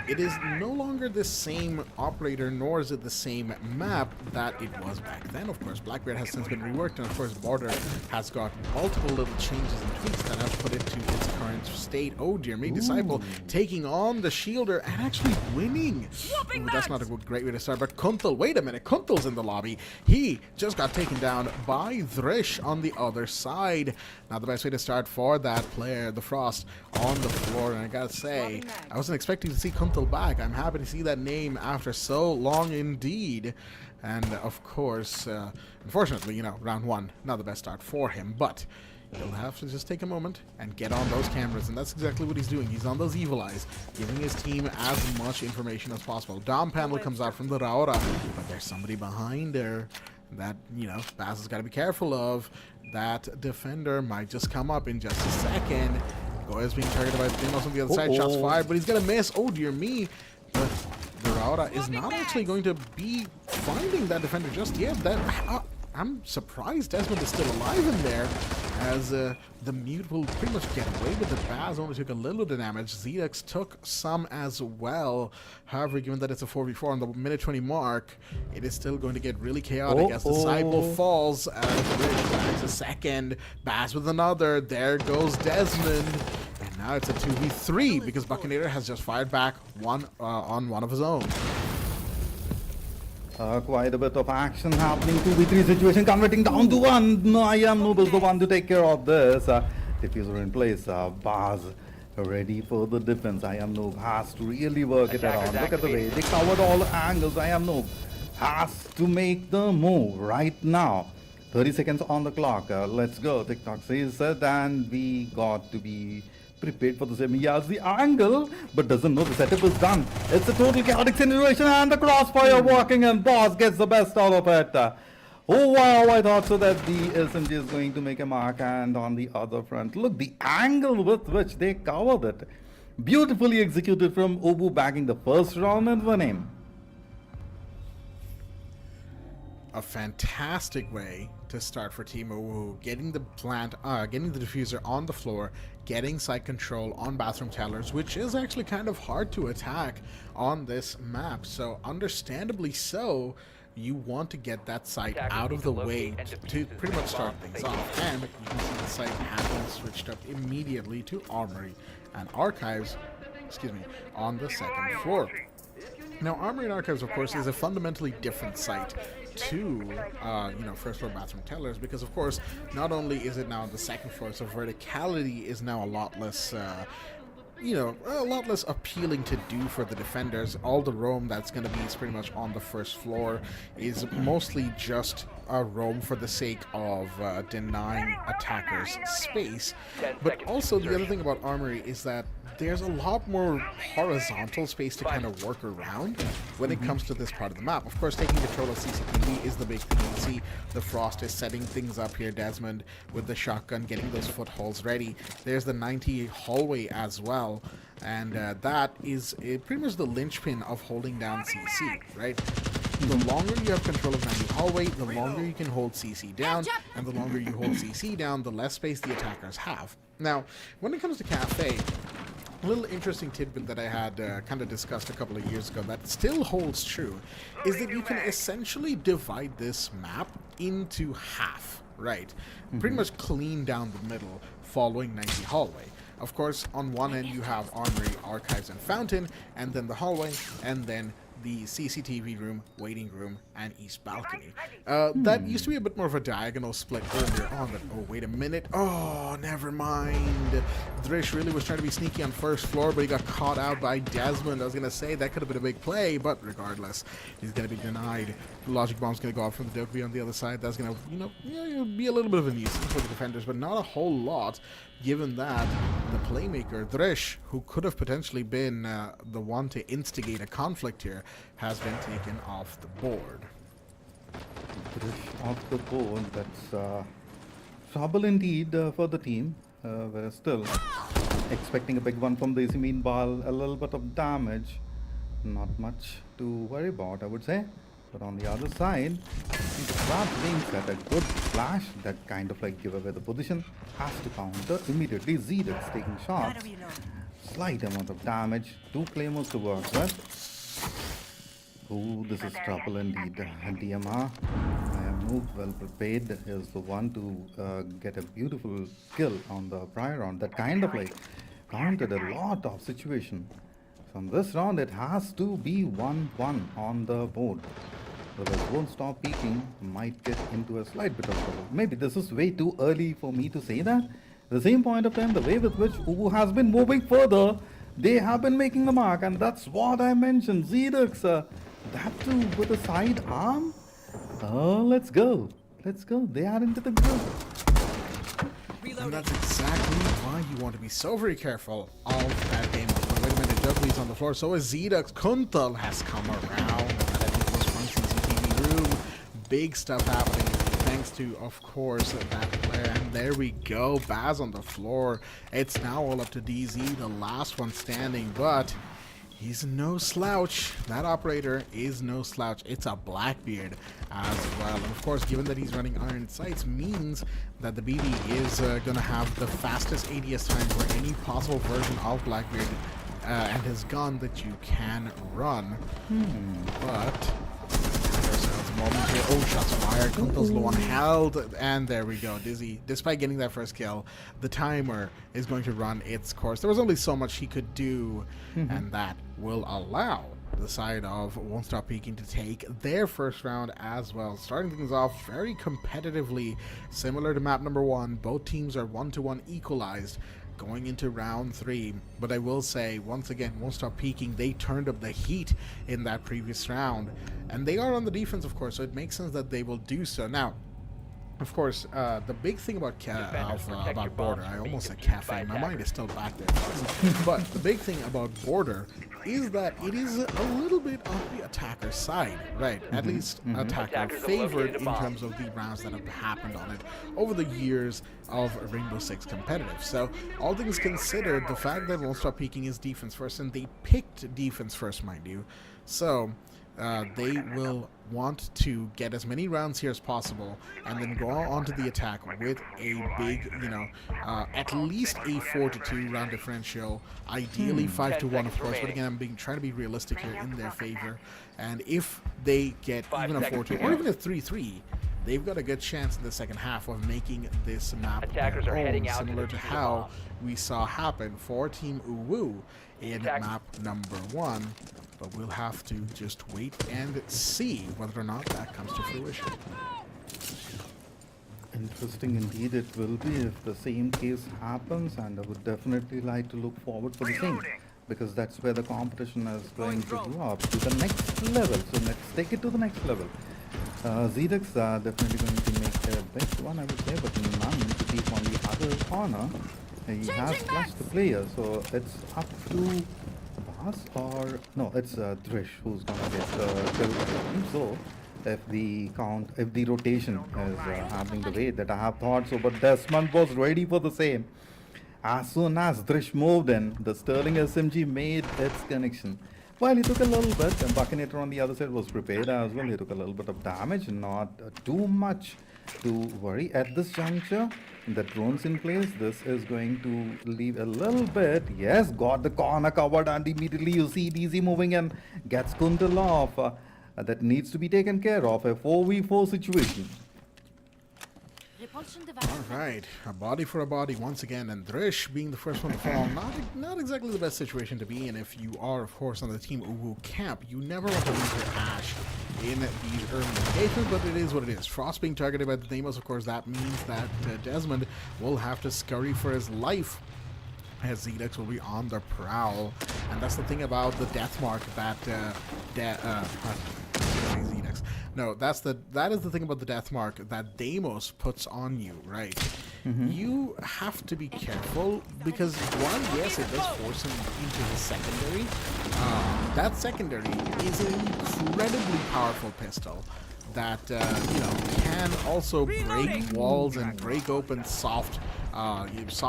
It is no longer the same operator, nor is it the same map that it was back then. Of course, Blackbeard has since been reworked, and of course, Border has got multiple little changes and tweaks that have put it to its current state. Oh dear me, Disciple taking on the Shielder and actually winning. Ooh, that's not a great way to start, but Kuntal, wait a minute, Kuntal's in the lobby. He just got taken down by Dhrish on the other side. Not the best way to start for that player, the Frost, on the floor, and I gotta say, I wasn't expecting to see Kuntal back. I'm happy to see that name after so long indeed. And of course, unfortunately, you know, round 1, not the best start for him, but he'll have to just take a moment and get on those cameras, and that's exactly what he's doing. He's on those evil eyes, giving his team as much information as possible. Dom panel comes out from the Raora, but there's somebody behind there that, you know, Baz has got to be careful of. That defender might just come up in just a second. Goya's being targeted by Demos on the other side. Shots fired, but he's going to miss. Oh, dear me. But the Raora is not actually going to be finding that defender just yet. That I'm surprised Desmond is still alive in there, as the Mute will pretty much get away with it. Baz only took a little bit of damage. Zedux took some as well. However, given that it's a 4v4 on the minute 20 mark, it is still going to get really chaotic as Disciple falls. Rich bags a second. Baz with another. There goes Desmond. And now it's a 2v3 because Buccaneer has just fired back on one of his own. Quite a bit of action happening. 2v3 situation converting down to 1. No, I am Noble, the one to take care of this. Diffuser in place. Baz ready for the defense. I am Noob has to really work it around. Look at the way they covered all angles. I am Noob has to make the move right now. 30 seconds on the clock. Let's go. TikTok says that, and we got to be prepared for the same. He has the angle, but doesn't know the setup is done. It's a total chaotic situation, and the crossfire walking, and Boss gets the best out of it. Oh wow, I thought so that the SMG is going to make a mark, and on the other front, look, the angle with which they covered it. Beautifully executed from Ubu, bagging the first round and winning. A fantastic way to start for Team Uwu, getting the getting the diffuser on the floor, getting site control on bathroom tellers, which is actually kind of hard to attack on this map. So understandably so, you want to get that site out of the way to pretty much start things off. And you can see the site has been switched up immediately to Armory and Archives, on the second floor. Now, Armory and Archives, of course, is a fundamentally different site to, first floor bathroom tellers, because, of course, not only is it now on the second floor, so verticality is now a lot less, a lot less appealing to do for the defenders. All the roam that's going to be is pretty much on the first floor is mostly just a roam for the sake of denying attackers space. But also the other thing about Armory is that there's a lot more horizontal space to kind of work around when it comes to this part of the map. Of course, taking control of CCTV is the big thing. You see the Frost is setting things up here. Desmond with the shotgun getting those footholds ready. There's the 90 hallway as well. And that is pretty much the linchpin of holding down CC, right? The longer you have control of 90 hallway, the longer you can hold CC down, and the longer you hold CC down, the less space the attackers have. Now, when it comes to Kafe, a little interesting tidbit that I had kind of discussed a couple of years ago that still holds true is that you can essentially divide this map into half, right? Pretty much clean down the middle following 90 hallway. Of course, on one end you have Armory, Archives, and Fountain, and then the hallway, and then the CCTV room, waiting room, and east balcony. That used to be a bit more of a diagonal split earlier on, but oh, wait a minute. Oh, never mind. Drish really was trying to be sneaky on first floor, but he got caught out by Desmond. I was going to say that could have been a big play, but regardless, he's going to be denied. The Logic Bomb's going to go out from the Dokbi on the other side. That's going to, be a little bit of a nuisance for the defenders, but not a whole lot, given that the playmaker, Drish, who could have potentially been the one to instigate a conflict here, has been taken off the board. Drish off the board, that's trouble indeed for the team. We're still expecting a big one from the AC. Meanwhile, a little bit of damage. Not much to worry about, I would say. But on the other side, that being said, a good flash that kind of like give away the position has to counter immediately. Zedux taking shots. Slight amount of damage. 2 claymores to work with. Ooh, this is trouble indeed. DMR, I am moved well prepared, is the one to get a beautiful kill on the prior round. That kind of like countered a lot of situation. So on this round, it has to be 1-1 on the board. The won't stop peeking, might get into a slight bit of trouble. Maybe this is way too early for me to say that. At the same point of time, the way with which Ubu has been moving further, they have been making the mark, and that's what I mentioned. Zedux, that too with a side arm. Oh, let's go. Let's go. They are into the group. And that's exactly why you want to be so very careful of that game. Wait a minute, Dokbi's on the floor. So is Zedux. Kuntal has come around. Big stuff happening thanks to, of course, that player. And there we go, Baz on the floor. It's now all up to DZ, the last one standing, but He's no slouch. That operator is no slouch. It's a Blackbeard as well. And of course, given that he's running Iron Sights, means that the BB is going to have the fastest ADS time for any possible version of Blackbeard and his gun that you can run. But moment here. Oh, shots fired. Kuntal's low on health, and there we go. Dizzy, despite getting that first kill, the timer is going to run its course. There was only so much he could do, and that will allow the side of Won't Stop Peeking to take their first round as well. Starting things off very competitively, similar to map number 1. Both teams are 1-to-1 equalized going into round 3, but I will say once again, Won't Stop Peeking, they turned up the heat in that previous round, and they are on the defense, of course, so it makes sense that they will do so. Now, of course, the big thing about Border, I almost said Cafe, my mind is still back there, but the big thing about Border is that it is a little bit on the attacker side, right? At least attacker favored in terms of the rounds that have happened on it over the years of Rainbow Six competitive. So all things considered, the fact that Won't Stop Peeking is defense first, and they picked defense first, mind you, so they will want to get as many rounds here as possible and then go on to the attack with a big, at least a 4-2 round differential, ideally 5-1, of course, but again, I'm trying to be realistic here in their favor. And if they get even a 4-2 or even a 3-3, they've got a good chance in the second half of making this map Attackers are heading out similar to to how we saw happen for Team UWU in map number 1. But we'll have to just wait and see whether or not that comes to fruition. Interesting indeed it will be if the same case happens, and I would definitely like to look forward for the same, because that's where the competition is going to go up to the next level. So let's take it to the next level. ZDX are definitely going to make a best one, I would say, but none to keep on the other corner. He has flushed the player, so it's up to Bas, or no, it's Drish who's gonna get the kill. So if the rotation is happening the way that I have thought so, but Desmond was ready for the same. As soon as Drish moved in, the Sterling SMG made its connection. Well, he took a little bit, and Buckinator on the other side was prepared as well. He took a little bit of damage, not too much to worry at this juncture. The drone's in place. This is going to leave a little bit. Yes, got the corner covered, and immediately you see DZ moving in, gets Kuntal off. That needs to be taken care of. A 4v4 situation. All right, a body for a body once again, and Drish being the first one to fall. Not exactly the best situation to be in if you are, of course, on the Team UWU camp. You never want to lose your Ash in these early engagements, but it is what it is. Frost being targeted by the Deimos, of course, that means that Desmond will have to scurry for his life, as ZDX will be on the prowl. And that's the thing about the death mark that ZDX. No, that is the thing about the death mark that Deimos puts on you, right? You have to be careful because one, yes, it does force him into his secondary. That secondary is an incredibly powerful pistol that can also break walls and break open soft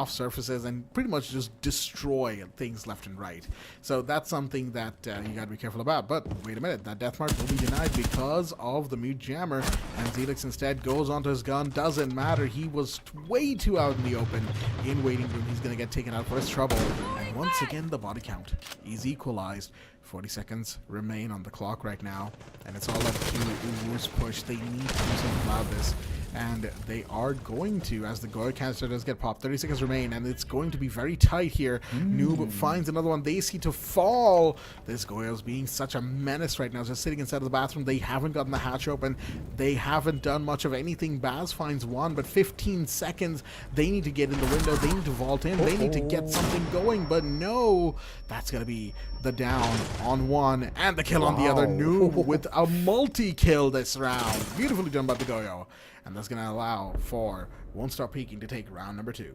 surfaces and pretty much just destroy things left and right. So that's something that you gotta be careful about. But wait a minute, that death mark will be denied because of the mute jammer, and ZDX instead goes onto his gun. Doesn't matter, he was way too out in the open in waiting room. He's gonna get taken out for his trouble, and once again the body count is equalized. 40 seconds remain on the clock right now, and it's all up to UWU's push. They need to do something about this, and they are going to, as the Goya canister does get popped. 30 seconds remain, and it's going to be very tight here. Noob finds another one. They see to fall. This Goya's being such a menace right now, just sitting inside of the bathroom. They haven't gotten the hatch open. They haven't done much of anything. Baz finds one, but 15 seconds. They need to get in the window. They need to vault in. They need to get something going, but no. That's going to be the down on one and the kill on the other. Noob with a multi-kill this round. Beautifully done by the Goyo. And that's going to allow for Won't Stop Peeking to take round number 2.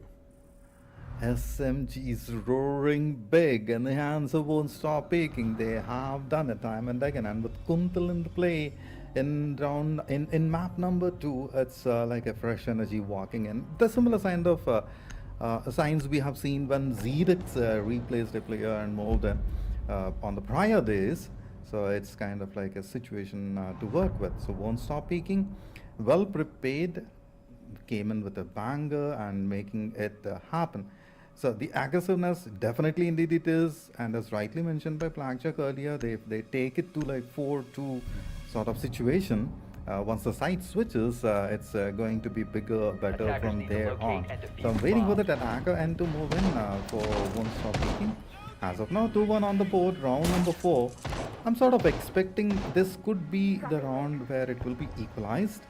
SMG's roaring big in the hands of Won't Stop Peeking. They have done it time and again. And with Kuntal in the play in map number 2, it's like a fresh energy walking in. The similar kind of signs we have seen when ZDX replaced a player and moved in. on the prior days. So it's kind of like a situation to work with. So won't stop peaking. Well prepared, came in with a banger and making it happen. So the aggressiveness, definitely indeed it is, and as rightly mentioned by Blackjack earlier, they take it to like 4-2 sort of situation. Once the site switches, it's going to be bigger, better Attackers from need to there locate on. and defeat So I'm the waiting for bomb. the attacker end to move in for won't stop peaking. As of now, 2-1 on the board, round number 4. I'm sort of expecting this could be the round where it will be equalized,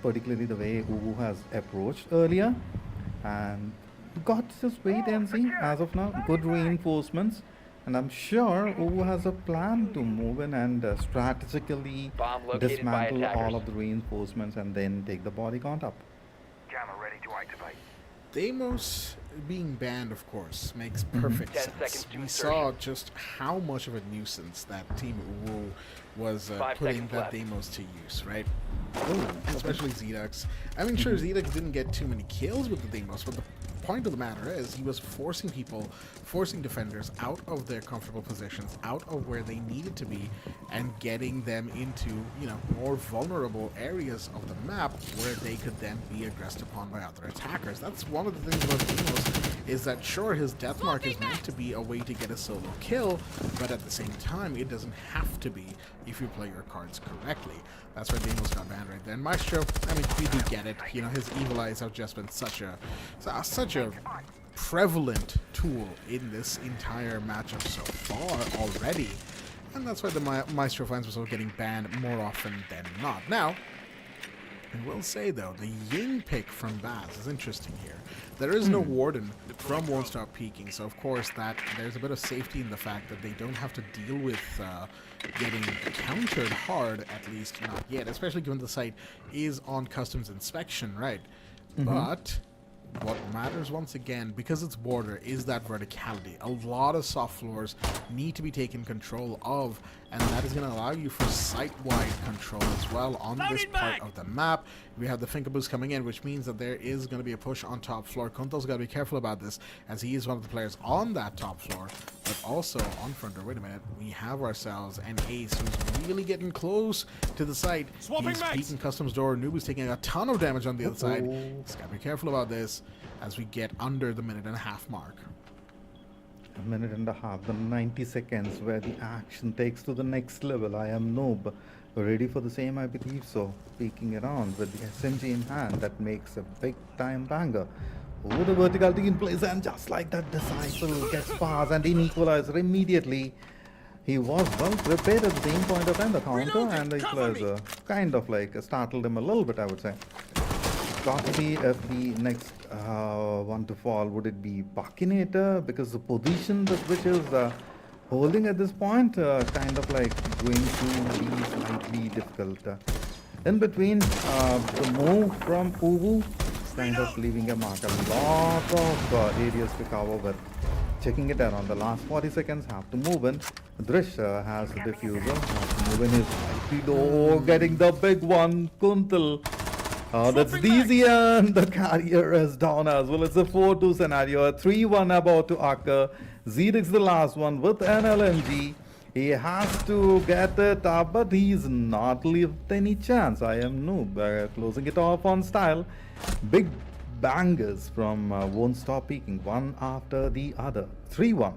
particularly the way UWU has approached earlier. And got to just wait and see. As of now, good reinforcements. And I'm sure UWU has a plan to move in and strategically Bomb located by dismantle all attackers. of the reinforcements and then take the body count up. Jammer ready to activate. Deimos being banned, of course, makes perfect 10 sense. seconds to We insertion. saw just how much of a nuisance that Team UWU was 5 putting seconds that left. Deimos to use, right? Especially Zedux. I mean, sure, Zedux didn't get too many kills with the Deimos, but the point of the matter is he was forcing defenders out of their comfortable positions, out of where they needed to be, and getting them into, more vulnerable areas of the map where they could then be aggressed upon by other attackers. That's one of the things about Deimos, is that sure, his death mark is meant to be a way to get a solo kill, but at the same time, it doesn't have to be if you play your cards correctly. That's why Deimos got banned right there. And Maestro, I mean, we do get it. His evil eyes have just been such a prevalent tool in this entire matchup so far already. And that's why the Maestro finds himself getting banned more often than not. Now, I will say though, the Ying pick from Baz is interesting here. There is no Warden from Won't Stop Peaking, so of course that there's a bit of safety in the fact that they don't have to deal with getting countered hard, at least not yet, especially given the site is on customs inspection, right? But what matters once again, because it's border, is that verticality. A lot of soft floors need to be taken control of, and that is going to allow you for site-wide control as well on this part of the map. We have the finger boost coming in, which means that there is going to be a push on top floor. Kuntal's got to be careful about this, as he is one of the players on that top floor, but also on front door. Wait a minute, we have ourselves an Ace who's really getting close to the site. He's peeking customs door. Nubu's taking a ton of damage on the other side. He's got to be careful about this as we get under the minute-and-a-half mark. A minute and a half, the 90 seconds where the action takes to the next level. I am noob, ready for the same, I believe so. Peeking around with the SMG in hand, that makes a big time banger. Oh, the verticality in place, and just like that, Disciple gets past and in equalizer immediately. He was well prepared at the same point of time, the counter, and the equalizer kind of like startled him a little bit, I would say. Got to be if the next one to fall, would it be Buckinator? Because the position that which is holding at this point, kind of like going to be slightly difficult. In between, the move from UWU, kind of leaving a mark. A lot of areas to cover with. Checking it around the last 40 seconds, have to move in. Drish has the diffuser, has to move in his IP door, getting the big one, Kuntal. That's DZ, and the carrier is down as well. It's a 4-2 scenario, a 3-1 about to occur. Zedix the last one with an LMG. He has to get it up, but he's not left any chance. I am noob, closing it off on style. Big bangers from Won't Stop Peaking, one after the other. 3-1.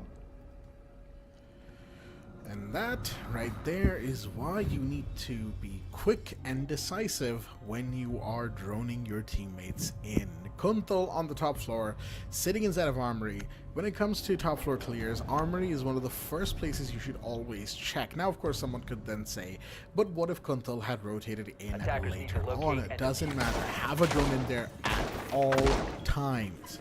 And that right there is why you need to be quick and decisive when you are droning your teammates in. Kuntal on the top floor, sitting inside of Armory. When it comes to top floor clears, Armory is one of the first places you should always check. Now, of course, someone could then say, but what if Kuntal had rotated in Attackers need to later locate on? and It doesn't defeat. matter. Have a drone in there at all times.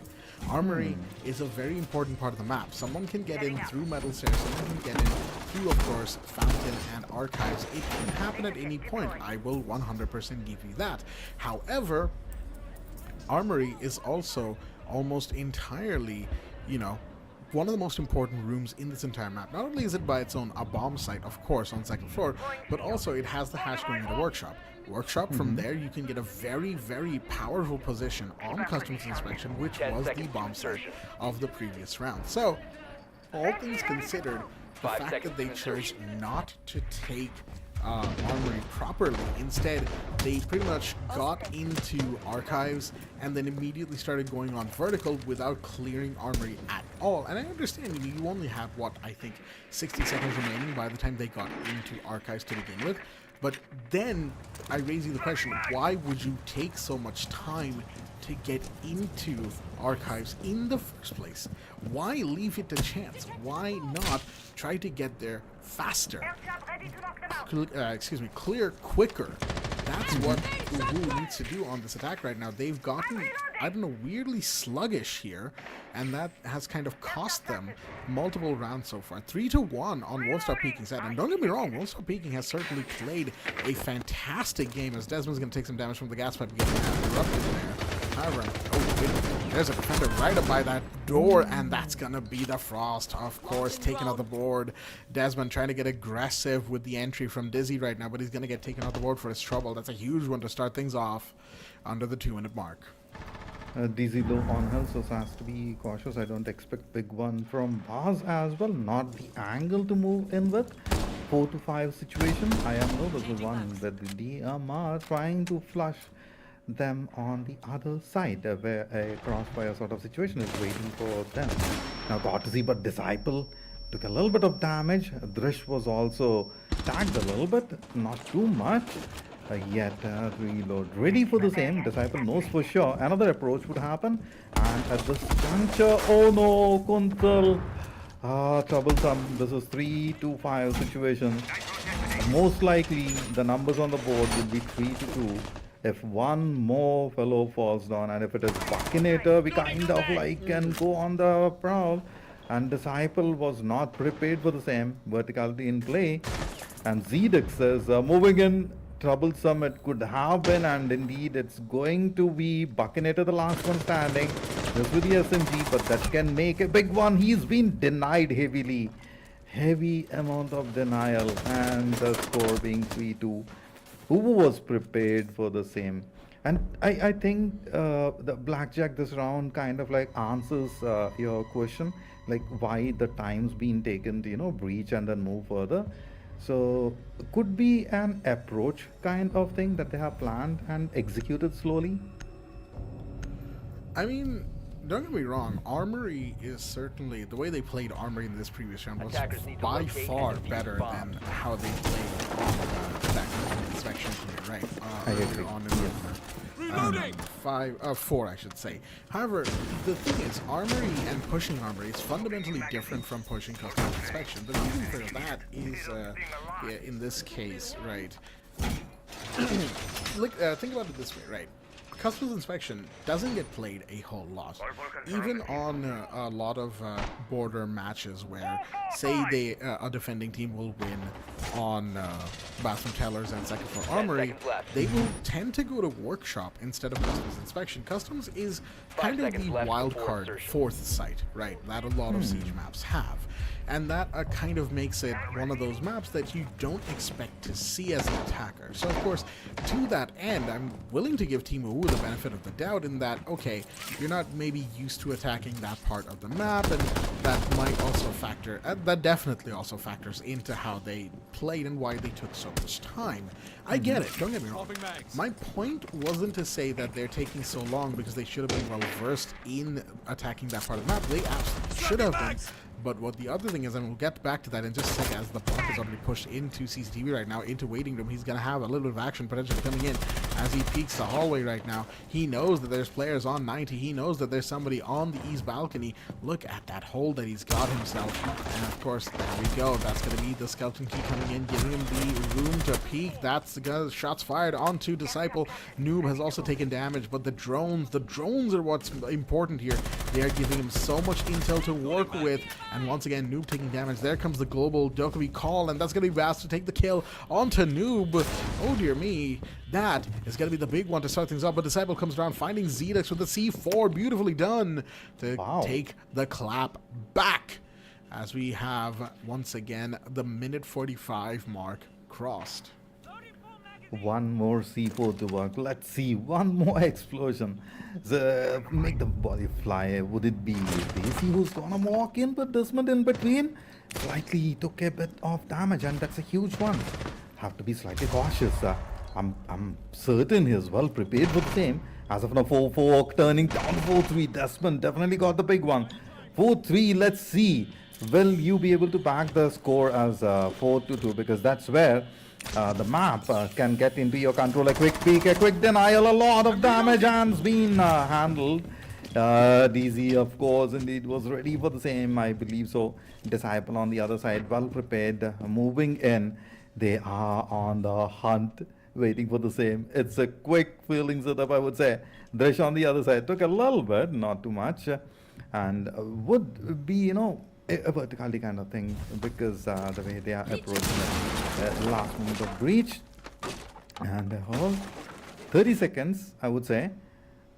Armory is a very important part of the map. Someone can get in through Metal Stairs, someone can get in through, of course, Fountain and Archives. It can happen at any point. I will 100% give you that. However, Armory is also almost entirely, one of the most important rooms in this entire map. Not only is it by its own a bomb site, of course, on second floor, but also it has the hatch going into Workshop. From there you can get a very, very powerful position on customs inspection, which 10 was the seconds to bomb site insertion. of the previous round. So, all things considered, the fact that they chose not to take Armory properly. Instead, they pretty much got into Archives and then immediately started going on vertical without clearing Armory at all. And I understand you only have, what, I think 60 seconds remaining by the time they got into Archives to begin with. But then I raise you the question, why would you take so much time to get into Archives in the first place? Why leave it to chance? Why not try to get there faster? Clear quicker. That's what UWU needs to do on this attack right now. They've gotten, I don't know, weirdly sluggish here, and that has kind of cost them multiple rounds so far. 3-1 on tStopPeeking side. And don't get me wrong, tStopPeeking has certainly played a fantastic game, as Desmond's going to take some damage from the gas pipe getting interrupted there. However, there's a defender right up by that door, and that's gonna be the Frost, of course, taken off the board. Desmond trying to get aggressive with the entry from Dizzy right now, but he's gonna get taken off the board for his trouble. That's a huge one to start things off under the 2-minute mark. Dizzy low on health, so has to be cautious. I don't expect big one from Baz as well. Not the angle to move in with. 4-5 situation. I am no the one with the DMR trying to flush them on the other side where a crossfire sort of situation is waiting for them. Now got to see, but Disciple took a little bit of damage. Drish was also tagged a little bit, not too much. Yet reload ready for the same. Disciple knows for sure another approach would happen, and at this juncture, oh no, Kuntal, troublesome. This is 3-5 situation. Most likely the numbers on the board would be 3-2 if one more fellow falls down, and if it is Buckinator, we kind of like can go on the prowl. And Disciple was not prepared for the same verticality in play, and Zedix is moving in. Troublesome it could have been, and indeed it's going to be Buckinator, the last one standing, just with the SMG, but that can make a big one. He's been denied heavy amount of denial, and the score being 3-2. UWU was prepared for the same, and I think the blackjack this round kind of like answers your question, like why the time's been taken to breach and then move further. So could be an approach kind of thing that they have planned and executed slowly. I mean, don't get me wrong, Armory is certainly, the way they played Armory in this previous round was by far better than how they played on that inspection here, right? I agree. On in 4, I should say. However, the thing is, Armory and pushing Armory is fundamentally different from pushing custom inspection. The reason for that is, in this case, right? Look, think about it this way, right? Customs inspection doesn't get played a whole lot, even on a lot of border matches where, say, a defending team will win on bathroom tellers and second floor armory. They will tend to go to workshop instead of customs inspection. Customs is kind of the wild card fourth site, right? That a lot of siege maps have. And that kind of makes it one of those maps that you don't expect to see as an attacker. So of course, to that end, I'm willing to give Team UWU the benefit of the doubt in that, okay, you're not maybe used to attacking that part of the map, and that might also factor, that definitely also factors into how they played and why they took so much time. I get it, don't get me wrong. My point wasn't to say that they're taking so long because they should have been well versed in attacking that part of the map. They absolutely should have been. But what the other thing is, and we'll get back to that in just a second, as the bomb is already pushed into CCTV right now, into waiting room, he's going to have a little bit of action potentially coming in as he peeks the hallway right now. He knows that there's players on 90. He knows that there's somebody on the east balcony. Look at that hole that he's got himself. And of course, there we go. That's going to be the skeleton key coming in, giving him the room to peek. That's the shots fired onto Disciple. Noob has also taken damage, but the drones are what's important here. They are giving him so much intel to work with. And once again, Noob taking damage. There comes the global Dokkaebi call, and that's going to be Vast to take the kill onto Noob. Oh dear me. That is going to be the big one to start things off. But Disciple comes around, finding Zedix with the C4. Beautifully done to take the clap back. As we have, once again, the minute 45 mark crossed. One more C4 to work. Let's see. One more explosion. Make the body fly. Would it be Daisy who's gonna walk in, but Desmond in between? Slightly took a bit of damage, and that's a huge one. Have to be slightly cautious. I'm certain he's well prepared for the same. As of now, 4-4 turning down 4-3. Desmond definitely got the big one. 4-3. Let's see. Will you be able to back the score as 4-2? Because that's where the map can get into your control. A quick peek, a quick denial, a lot of damage, and been handled. DZ, of course, indeed was ready for the same, I believe so. Disciple on the other side, well prepared, moving in. They are on the hunt, waiting for the same. It's a quick feeling setup, I would say. Drish on the other side took a little bit, not too much, and would be, a verticality kind of thing, because the way they are approaching the last moment of breach. And 30 seconds, I would say,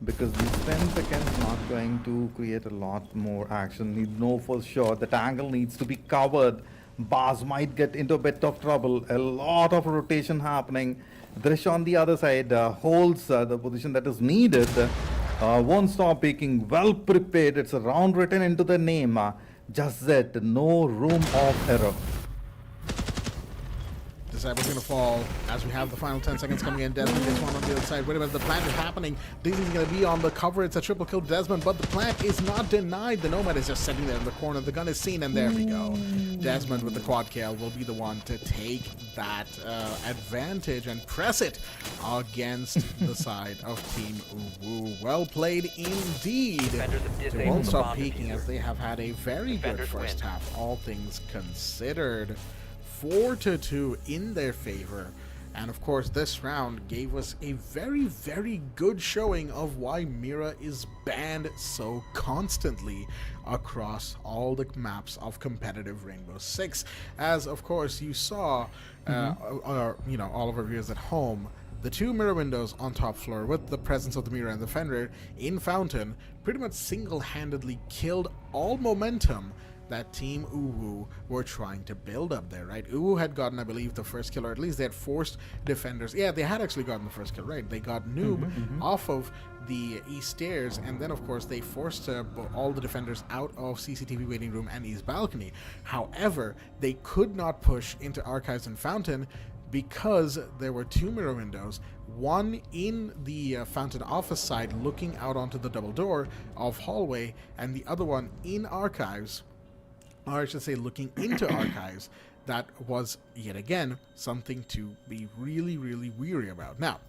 because these 10 seconds not going to create a lot more action. You know for sure that angle needs to be covered. Bars might get into a bit of trouble. A lot of rotation happening. Drish on the other side holds the position that is needed. Won't stop peeking. Well prepared. It's a round written into the name. Just that, no room of error. Disciple's going to fall as we have the final 10 seconds coming in. Desmond gets one on the other side. Wait a minute, the plant is happening. Daisy's going to be on the cover. It's a triple kill Desmond, but the plant is not denied. The Nomad is just sitting there in the corner. The gun is seen, and there we go. Desmond with the quad kill will be the one to take that advantage and press it against the side of Team UWU. Well played indeed. They won't stop peaking as they have had a very good first half, all things considered. 4-2 in their favor, and of course this round gave us a very, very good showing of why Mira is banned so constantly across all the maps of competitive Rainbow Six. As of course you saw, all of our viewers at home, the two mirror windows on top floor with the presence of the Mira and the Fender in Fountain pretty much single-handedly killed all momentum that Team UWU were trying to build up there, right? UWU had gotten, I believe, the first kill, or at least they had forced defenders. Yeah, they had actually gotten the first kill, right? They got Noob off of the east stairs, and then, of course, they forced all the defenders out of CCTV waiting room and east balcony. However, they could not push into Archives and Fountain because there were two mirror windows, one in the Fountain office side looking out onto the double door of hallway, and the other one in Archives, or I should say looking into Archives. That was, yet again, something to be really, really weary about. Now,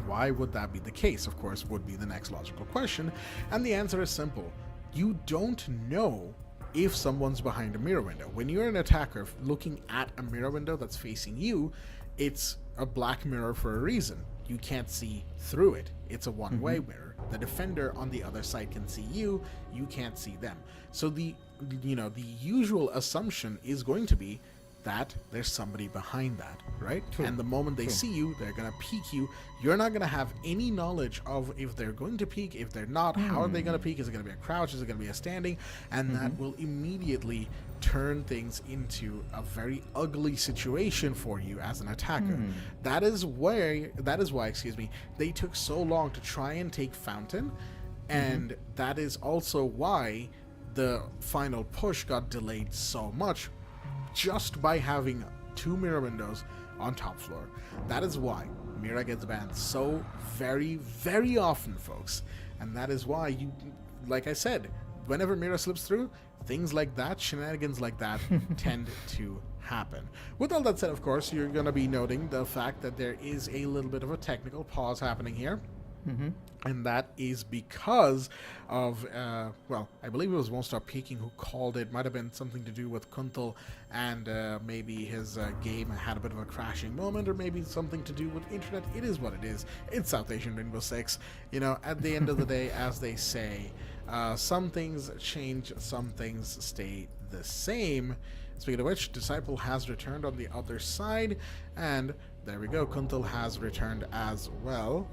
why would that be the case, of course, would be the next logical question, and the answer is simple. You don't know if someone's behind a mirror window. When you're an attacker looking at a mirror window that's facing you, it's a black mirror for a reason. You can't see through it. It's a one-way mirror. The defender on the other side can see you, you can't see them. So the usual assumption is going to be that there's somebody behind that, right? True. And the moment they see you, they're going to peek you. You're not going to have any knowledge of if they're going to peek, if they're not, how are they going to peek? Is it going to be a crouch? Is it going to be a standing? And that will immediately turn things into a very ugly situation for you as an attacker. That is why, they took so long to try and take Fountain, and that is also why the final push got delayed so much, just by having two mirror windows on top floor. That is why Mira gets banned so very, very often, folks. And that is why like I said, whenever Mira slips through, things like that, shenanigans like that tend to happen. With all that said, of course, you're going to be noting the fact that there is a little bit of a technical pause happening here. And that is because of, I believe it was Won't Stop Peeking who called it. Might have been something to do with Kuntal, and maybe his game had a bit of a crashing moment, or maybe something to do with internet. It is what it is. It's South Asian Rainbow Six. At the end of the day, as they say, some things change, some things stay the same. Speaking of which, Disciple has returned on the other side, and there we go. Kuntal has returned as well,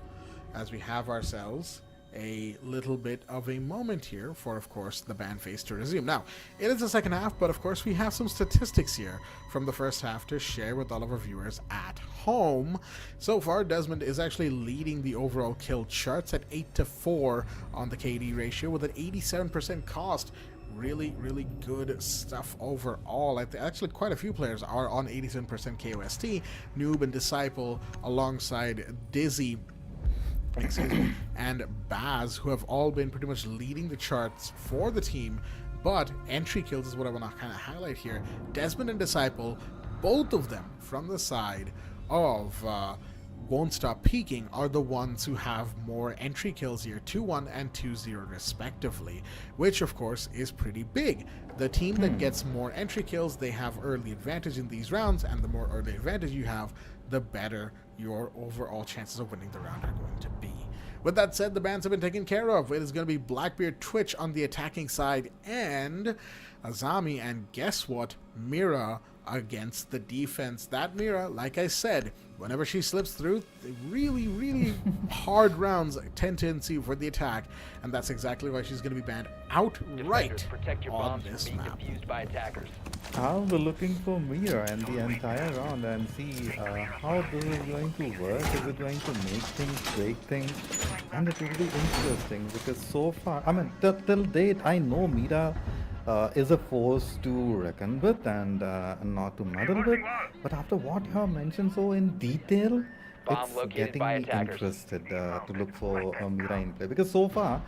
as we have ourselves a little bit of a moment here for, of course, the ban phase to resume. Now, it is the second half, but of course we have some statistics here from the first half to share with all of our viewers at home. So far, Desmond is actually leading the overall kill charts at 8-4 on the KD ratio with an 87% cost. Really, really good stuff overall. Actually, quite a few players are on 87% KOST. Noob and Disciple alongside Dizzy, excuse me, and Baz, who have all been pretty much leading the charts for the team. But entry kills is what I want to kind of highlight here. Desmond and Disciple, both of them from the side of Won't Stop Peeking, are the ones who have more entry kills here, 2-1 and 2-0 respectively, which of course is pretty big. The team that gets more entry kills, they have early advantage in these rounds, and the more early advantage you have, the better your overall chances of winning the round are going to be. With that said, the bans have been taken care of. It is going to be Blackbeard Twitch on the attacking side and Azami, and guess what? Mira against the defense. That Mira, like I said, whenever she slips through, really, really hard rounds tend to ensue for the attack, and that's exactly why she's going to be banned outright on this map. I'll be looking for Mira and the entire round and see how this is going to work. Is it going to make things, break things? And it will be interesting because so far, I mean, till date, I know Mira is a force to reckon with and not to meddle with. But after what you have mentioned so in detail, it's getting me interested to look for Mira in play. Because so far,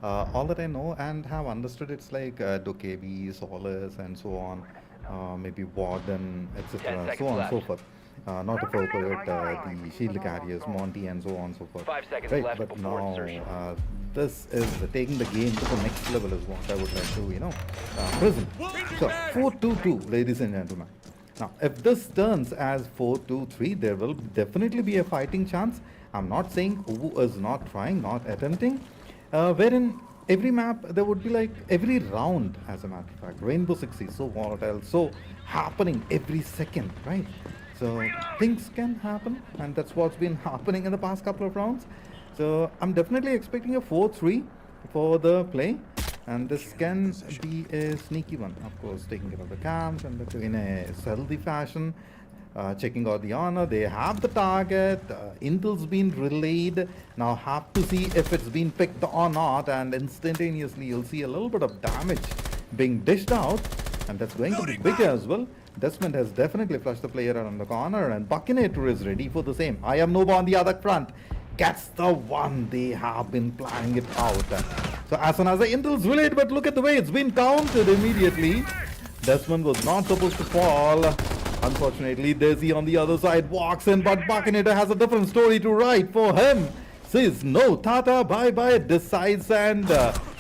all that I know and have understood, it's like Dokebi, Solace, and so on, maybe Warden, etc., so on and so forth. Not to forget the shield carriers, Monty, and so on and so forth. 5 seconds right, left but before now insertion. this is taking the game to the next level is what I would like to, present. So 4-2-2, ladies and gentlemen. Now, if this turns as 4-2-3, there will definitely be a fighting chance. I'm not saying Uwu is not trying, not attempting. Wherein every map, there would be like every round, as a matter of fact. Rainbow Six is so volatile, so happening every second, right? So things can happen, and that's what's been happening in the past couple of rounds. So I'm definitely expecting a 4-3 for the play, and this can be a sneaky one, of course, taking care of the camps and in a stealthy fashion, checking out the honor. They have the target, intel's been relayed. Now have to see if it's been picked or not, and instantaneously you'll see a little bit of damage being dished out, and that's going to be big as well. Desmond has definitely flushed the player around the corner, and Buckinator is ready for the same. I am Nova on the other front. Gets the one. They have been planning it out. So as soon as the intel's relayed, but look at the way it's been counted immediately. Desmond was not supposed to fall. Unfortunately, Desi on the other side walks in, but Buckinator has a different story to write for him. Says no, Tata, bye-bye, decides, and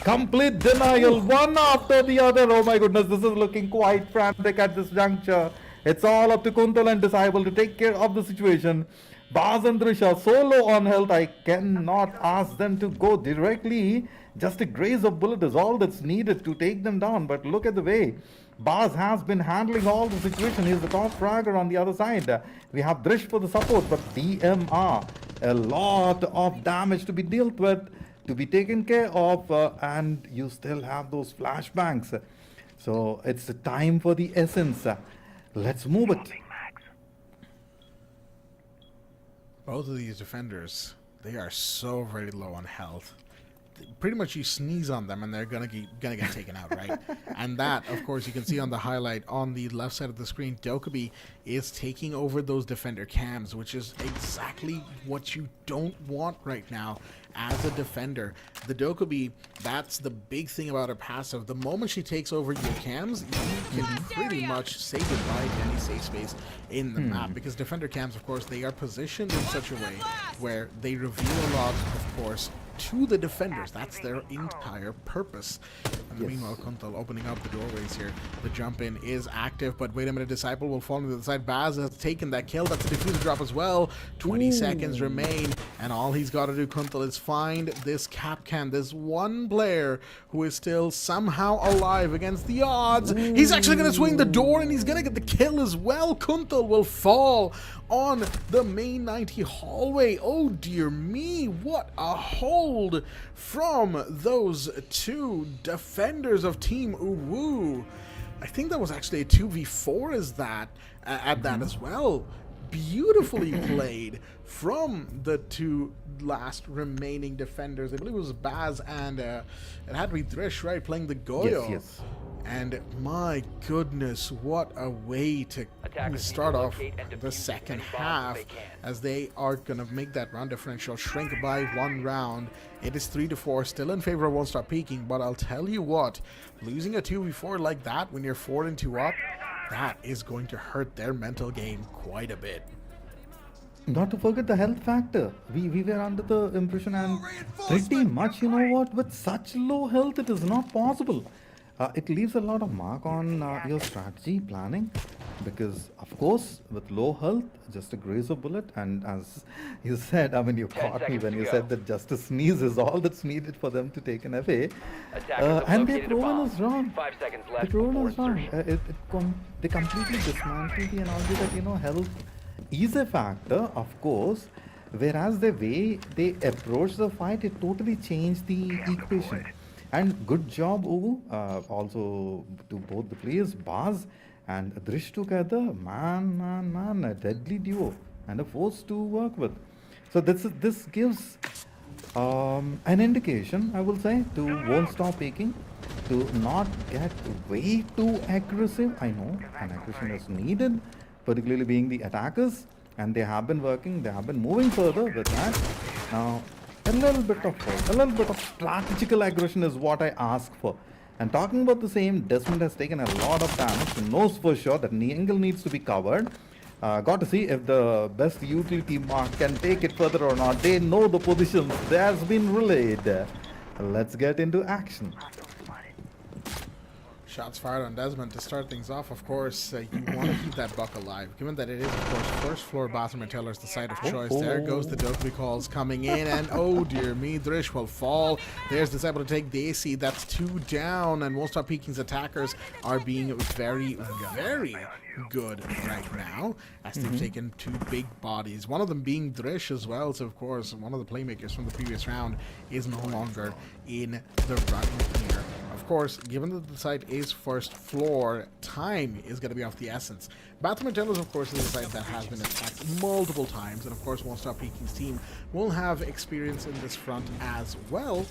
complete denial, one after the other. Oh my goodness, this is looking quite frantic at this juncture. It's all up to Kuntal and Disciple to take care of the situation. Baz and Drisha so low on health, I cannot ask them to go directly. Just a graze of bullet is all that's needed to take them down. But look at the way Baz has been handling all the situation. He's the top fragger on the other side. We have Drish for the support, but DMR, a lot of damage to be dealt with, to be taken care of, and you still have those flashbangs. So it's the time for the essence. Let's move it. Both of these defenders, they are so very low on health. Pretty much you sneeze on them and they're gonna get taken out, right? And that, of course, you can see on the highlight on the left side of the screen. Dokkaebi is taking over those defender cams, which is exactly what you don't want right now as a defender. The Dokkaebi, that's the big thing about her passive. The moment she takes over your cams, you can pretty much say goodbye to any safe space in the map, because defender cams, of course, they are positioned in such a way where they reveal a lot, of course, to the defenders. That's their entire purpose. Yes. Meanwhile, Kuntal opening up the doorways here. The jump in is active, but wait a minute, Disciple will fall into the side. Baz has taken that kill. That's a diffuser drop as well. 20 seconds remain, and all he's got to do, Kuntal, is find this Capcan, this one player who is still somehow alive against the odds. He's actually going to swing the door, and he's going to get the kill as well. Kuntal will fall on the main 90 hallway. Oh dear me, what a hold from those two defenders of Team UWU. I think that was actually a 2v4 as that at that as well. Beautifully played from the two last remaining defenders. I believe it was Baz and it had to be Drish, right, playing the Goyo. Yes. And my goodness, what a way to start off the second half, as they are going to make that round differential shrink by 1 round. It is 3-4, still in favor of tStopPeeking, but I'll tell you what, losing a 2v4 like that when you're 4-2 up, that is going to hurt their mental game quite a bit. Not to forget the health factor. We were under the impression, and pretty much, you know what, with such low health, it is not possible. It leaves a lot of mark on your strategy planning, because of course with low health, just a graze of bullet, and as you said, I mean, you caught me when you said that just a sneeze is all that's needed for them to take an FA, and their proven is wrong. 5 seconds The left proven before is wrong. insertion. They completely dismantled the analogy that, you know, health is a factor, of course, whereas the way they approach the fight, it totally changed the equation. And good job, UWU, also to both the players, Baz and Drish together. Man, a deadly duo and a force to work with. So this gives an indication, I will say, to tStopPeeking to not get way too aggressive. I know an aggression is needed, particularly being the attackers, and they have been working, they have been moving further with that. Now, a little bit of strategical aggression is what I ask for. And talking about the same, Desmond has taken a lot of damage, so knows for sure that the angle needs to be covered. Got to see if the best utility mark can take it further or not. They know the positions, that's been relayed. Let's get into action. Shots fired on Desmond to start things off. Of course, you want to keep that buck alive, given that it is, of course, first floor bathroom and Taylor's the site of choice. There goes the Dokumi calls coming in, and oh dear me, Drish will fall. There's Disciple to take the AC. That's 2 down, and tStopPeeking's attackers are being very, very good right now, as they've taken 2 big bodies, one of them being Drish as well. So of course, one of the playmakers from the previous round is no longer in the running here. Of course, given that the site is first floor, time is going to be of the essence. Bathroom and Taylor's, of course, is a site that has been attacked multiple times, and of course tStopPeeking's team will have experience in this front as well.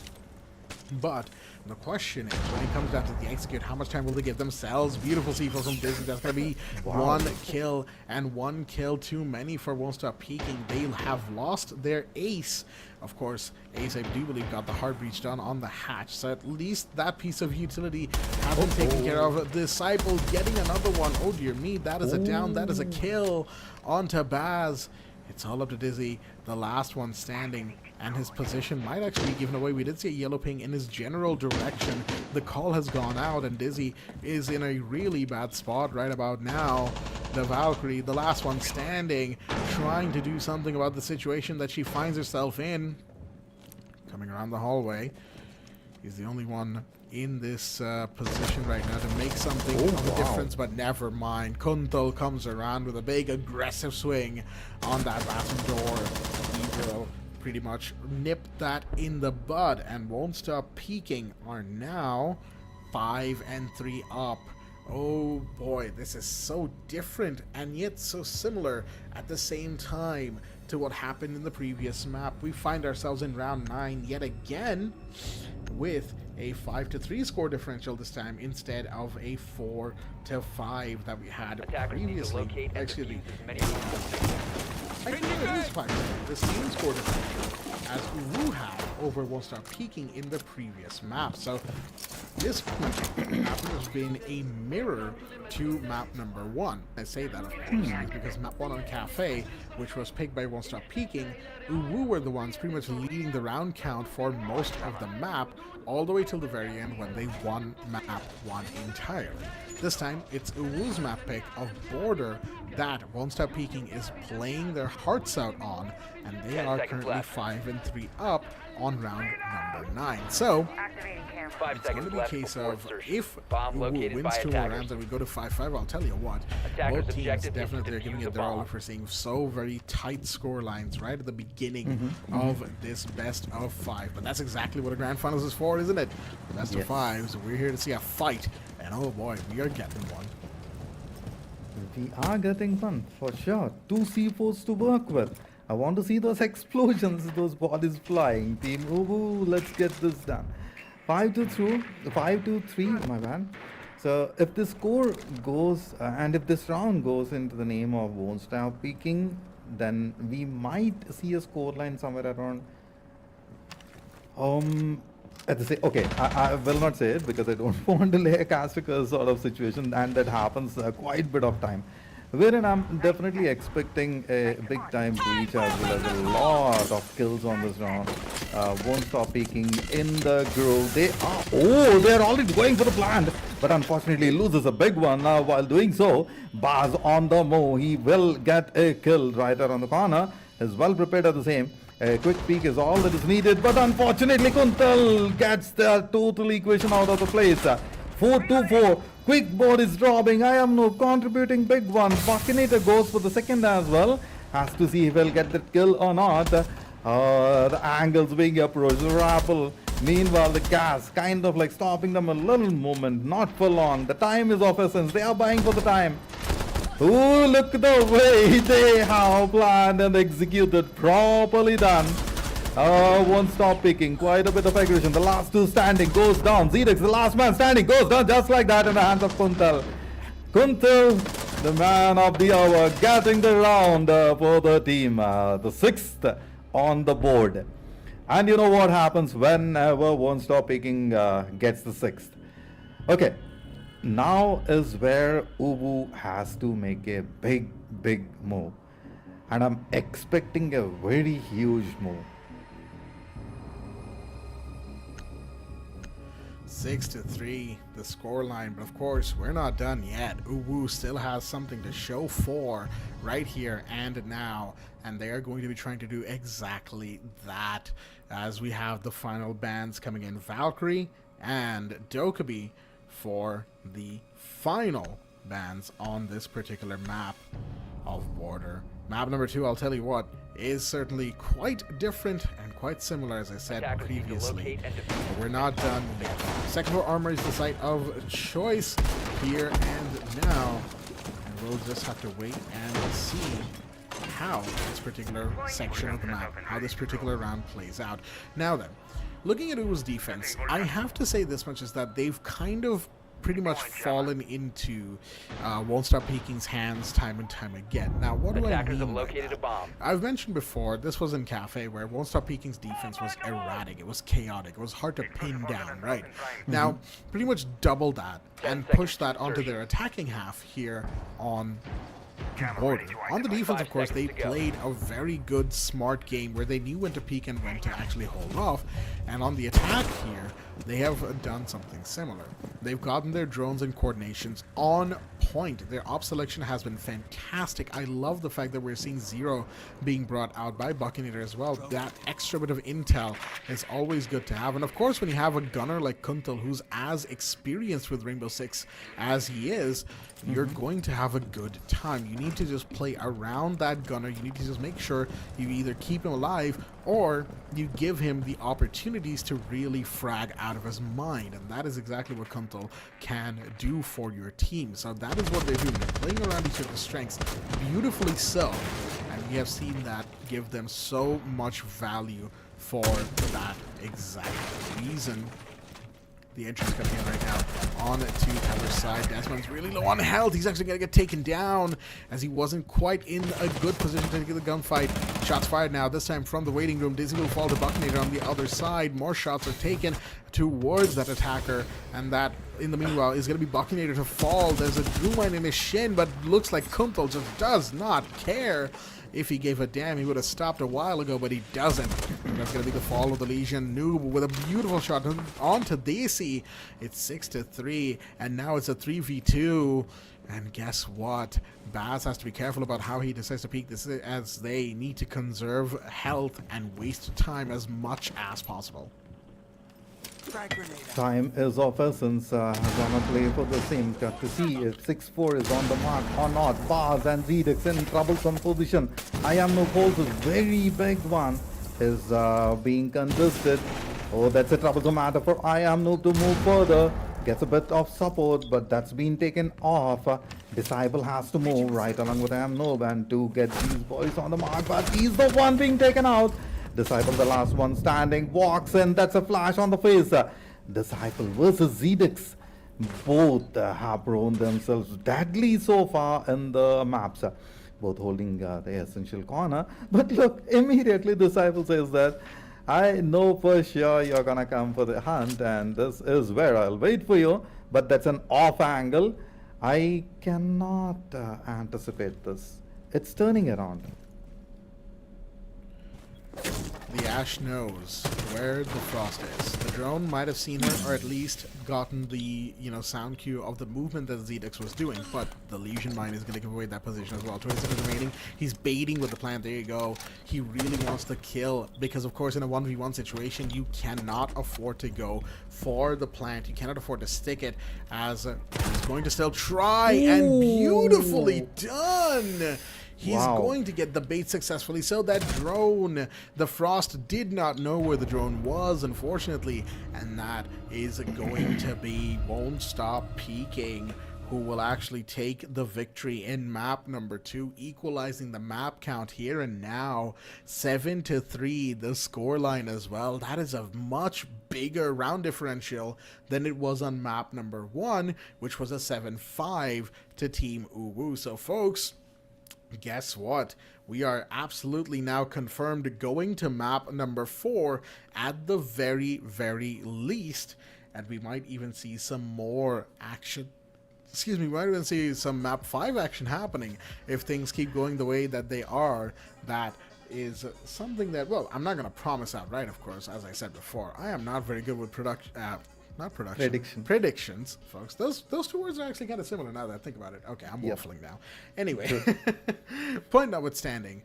But the question is, when it comes down to the execute, how much time will they give themselves? Beautiful C4 from Disney. That's going to be 1 kill, and 1 kill too many for tStopPeeking. They have lost their ace. Of course, ace, I do believe, got the hard breach done on the hatch, so at least that piece of utility has been taken care of. Disciple getting another one. Oh dear me, that is a down, that is a kill onto Baz. It's all up to Dizzy, the last one standing, and his position might actually be given away. We did see a yellow ping in his general direction. The call has gone out, and Dizzy is in a really bad spot right about now. The Valkyrie, the last one standing, trying to do something about the situation that she finds herself in. Coming around the hallway. He's the only one in this position right now to make something of a difference, but never mind. Kuntal comes around with a big aggressive swing on that bathroom door. He will pretty much nip that in the bud, and tStopPeeking are now 5-3 up. Oh boy, this is so different and yet so similar at the same time to what happened in the previous map. We find ourselves in round 9 yet again with a 5-3 score differential this time instead of a 4-5 that we had previously. Actually, it is 5. The same score differential as UWU had over tStopPeeking in the previous map. So this map has been a mirror to map number 1. I say that, of course, because map 1 on Kafe, which was picked by tStopPeeking, UWU were the ones pretty much leading the round count for most of the map, all the way till the very end when they won map 1 entirely. This time, it's UWU's map pick of Border that Won't Stop Peeking is playing their hearts out on, and they are currently 5-3 up on round number 9. So, it's going to be a case of if UWU wins 2 more rounds and we go to 5-5, I'll tell you what, both teams definitely are giving it their all for seeing so very tight score lines right at the beginning of this best of 5. But that's exactly what a grand finals is for, isn't it? Best of 5, so we're here to see a fight, and oh boy, we are getting one. We are getting one, for sure. 2 C4s to work with. I want to see those explosions, those bodies flying. Team UWU, let's get this done. 5-2-3, my man. So if this score goes, and if this round goes into the name of Won't Stop Peeking, then we might see a scoreline somewhere around okay, I will not say it because I don't want to lay a casticker sort of situation, and that happens quite a bit of time. Wherein I'm definitely expecting a big time breach as well as a lot of kills on this round. Won't Stop Peeking in the groove. They're already going for the plant, but unfortunately loses a big one. While doing so, Baz on the move. He will get a kill right around the corner. Is well prepared at the same. A quick peek is all that is needed, but unfortunately Kuntal gets the total equation out of the place. 4-2-4. Quick board is dropping. I am no contributing big one. Buckinator goes for the second as well. Has to see if he'll get that kill or not. The angles being approached. Rappel. Meanwhile, the gas kind of like stopping them a little moment. Not for long. The time is of essence. They are buying for the time. Oh, look at the way they have planned and executed. Properly done. Won't Stop Peeking. Quite a bit of aggression. The last 2 standing goes down. Zedix, the last man standing, goes down just like that in the hands of Kuntal. Kuntal, the man of the hour, getting the round for the team. The 6th on the board. And you know what happens whenever Won't Stop Peeking gets the 6th. Okay. Now is where UWU has to make a big move. And I'm expecting a very huge move. 6-3, the scoreline, but of course we're not done yet. UWU still has something to show for right here and now, and they are going to be trying to do exactly that as we have the final bans coming in. Valkyrie and Dokkaebi for the final bans on this particular map of Border. Map number 2, I'll tell you what, is certainly quite different and quite similar, as I said previously. But we're not done yet. Second floor armor is the site of choice here and now. And we'll just have to wait and see how this particular section of the map, how this particular round plays out. Now then, looking at UWU's defense, I have to say this much, is that they've kind of pretty much fallen into Won't Stop Peeking's hands time and time again. Now, what do I mean by that? I've mentioned before, this was in Kafe, where Won't Stop Peeking's defense was erratic, it was chaotic, it was hard to pin down, right? Now, pretty much double that and push that onto their attacking half here on Border. On the defense, of course, they played a very good, smart game where they knew when to peek and when to actually hold off. And on the attack here, they have done something similar. They've gotten their drones and coordinations on point. Their op selection has been fantastic. I love the fact that we're seeing Zero being brought out by Buckinator as well. That extra bit of intel is always good to have. And of course, when you have a gunner like Kuntal, who's as experienced with Rainbow Six as he is, you're going to have a good time. You need to just play around that gunner. You need to just make sure you either keep him alive or you give him the opportunities to really frag out of his mind. And that is exactly what Kuntal can do for your team. So that is what they're doing. They're playing around each other's strengths beautifully so. And we have seen that give them so much value for that exact reason. The entrance coming in right now on to Tyler's side. Desmond's really low on health. He's actually going to get taken down as he wasn't quite in a good position to get the gunfight. Shots fired now, this time from the waiting room. Dizzy will fall to Buckinator on the other side. More shots are taken towards that attacker, and that, in the meanwhile, is going to be Buckinator to fall. There's a glue mine in his shin, but looks like Kuntal just does not care. If he gave a damn, he would have stopped a while ago, but he doesn't. And that's going to be the fall of the Legion. Noob with a beautiful shot onto Desi. It's 6-3, and now it's a 3v2. And guess what? Baz has to be careful about how he decides to peek this, as they need to conserve health and waste time as much as possible. Time is of essence. Gonna play for the same. Got to see if 6-4 is on the mark or not. Baz and Zedix in troublesome position. I am no falls, a very big one is being contested. Oh, that's a troublesome matter for I am no to move further. Gets a bit of support, but that's been taken off. Disciple has to move right along with I am Noob and to get these boys on the mark, but he's the one being taken out. Disciple, the last one standing, walks in. That's a flash on the face. Disciple versus Zedix. Both have proven themselves deadly so far in the maps. Both holding the essential corner. But look, immediately Disciple says that I know for sure you're gonna come for the hunt, and this is where I'll wait for you. But that's an off angle. I cannot anticipate this. It's turning around. The Ash knows where the Frost is. The drone might have seen her, or at least gotten the, sound cue of the movement that Zedix was doing, but the Legion Mine is going to give away that position as well. 20 seconds remaining. He's baiting with the plant. There you go. He really wants to kill, because of course in a 1v1 situation, you cannot afford to go for the plant. You cannot afford to stick it, as he's going to still try. Ooh. And beautifully done! He's going to get the bait successfully. So that drone, the Frost did not know where the drone was, unfortunately. And that is going to be Won't Stop Peeking, who will actually take the victory in map number 2, equalizing the map count here and now. 7-3, the scoreline as well. That is a much bigger round differential than it was on map number 1, which was a 7-5 to Team UWU. So folks, guess what? We are absolutely now confirmed going to map number 4 at the very, very least. And we might even see some more action. Excuse me, we might even see some map 5 action happening if things keep going the way that they are. That is something that, well, I'm not going to promise outright, of course. As I said before, I am not very good with predictions, folks. Those two words are actually kind of similar now that I think about it. Okay, I'm waffling now. Anyway, point notwithstanding,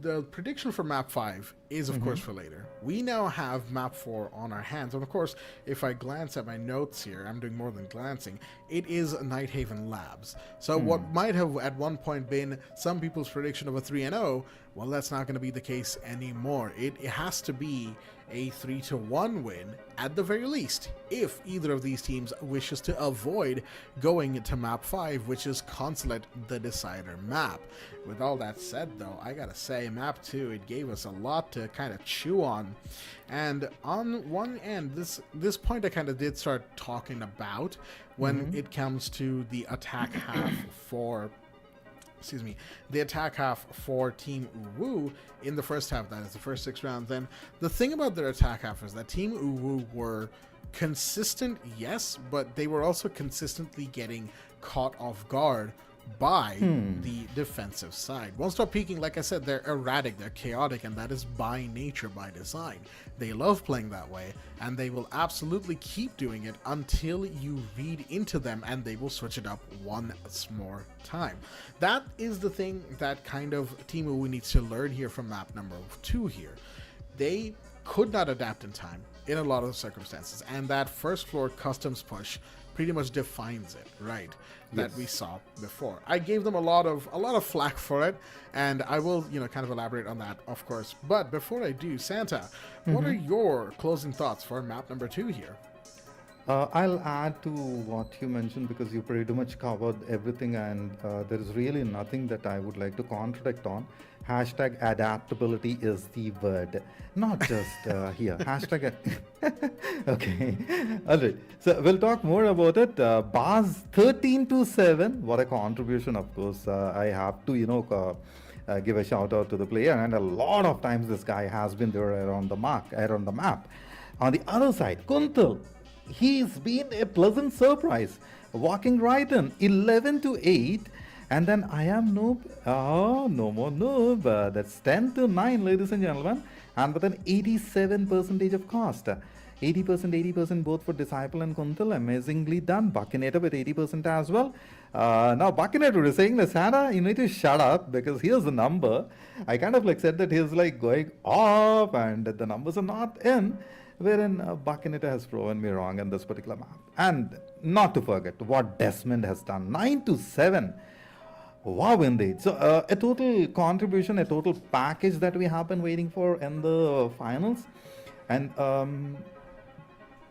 the prediction for map 5 is, of course, for later. We now have map 4 on our hands. And, of course, if I glance at my notes here, I'm doing more than glancing. It is Nighthaven Labs. So what might have at one point been some people's prediction of a 3-0, well, that's not going to be the case anymore. It has to be a 3-1 win at the very least, if either of these teams wishes to avoid going to map 5, which is Consulate, the decider map. With all that said, though, I gotta say, map 2, it gave us a lot to kind of chew on. And on one end, this point I kind of did start talking about when it comes to the attack half for the attack half for Team UWU in the first half. That is the first 6 rounds. Then the thing about their attack half is that Team UWU were consistent, yes, but they were also consistently getting caught off guard by the defensive side. Won't Stop Peeking, like I said, they're erratic, they're chaotic, and that is by nature, by design. They love playing that way, and they will absolutely keep doing it until you read into them, and they will switch it up once more time. That is the thing that kind of Team UWU needs to learn here from map number 2 here. They could not adapt in time in a lot of circumstances, and that first floor customs push pretty much defines it, right? That we saw before. I gave them a lot of flack for it, and I will, kind of elaborate on that, of course. But before I do, Santa, what are your closing thoughts for map number 2 here? I'll add to what you mentioned, because you pretty much covered everything, and there is really nothing that I would like to contradict on. Hashtag adaptability is the word, not just here. Hashtag. Okay. All right. So we'll talk more about it. Baz 13-7. What a contribution, of course. I have to, give a shout out to the player. And a lot of times this guy has been there around the map. On the other side, Kuntal, he's been a pleasant surprise, walking right in 11-8. And then I am noob. Oh, no more noob. That's 10-9, ladies and gentlemen. And with an 87% of cost. 80% both for Disciple and Kuntal. Amazingly done. Buckinator with 80% as well. Now Buckinator is saying that Santa, you need to shut up because here's the number. I kind of like said that he's like going off and the numbers are not in. Wherein Buckinator has proven me wrong in this particular map. And not to forget what Desmond has done. 9-7. Wow, indeed. So a total contribution, a total package that we have been waiting for in the finals. And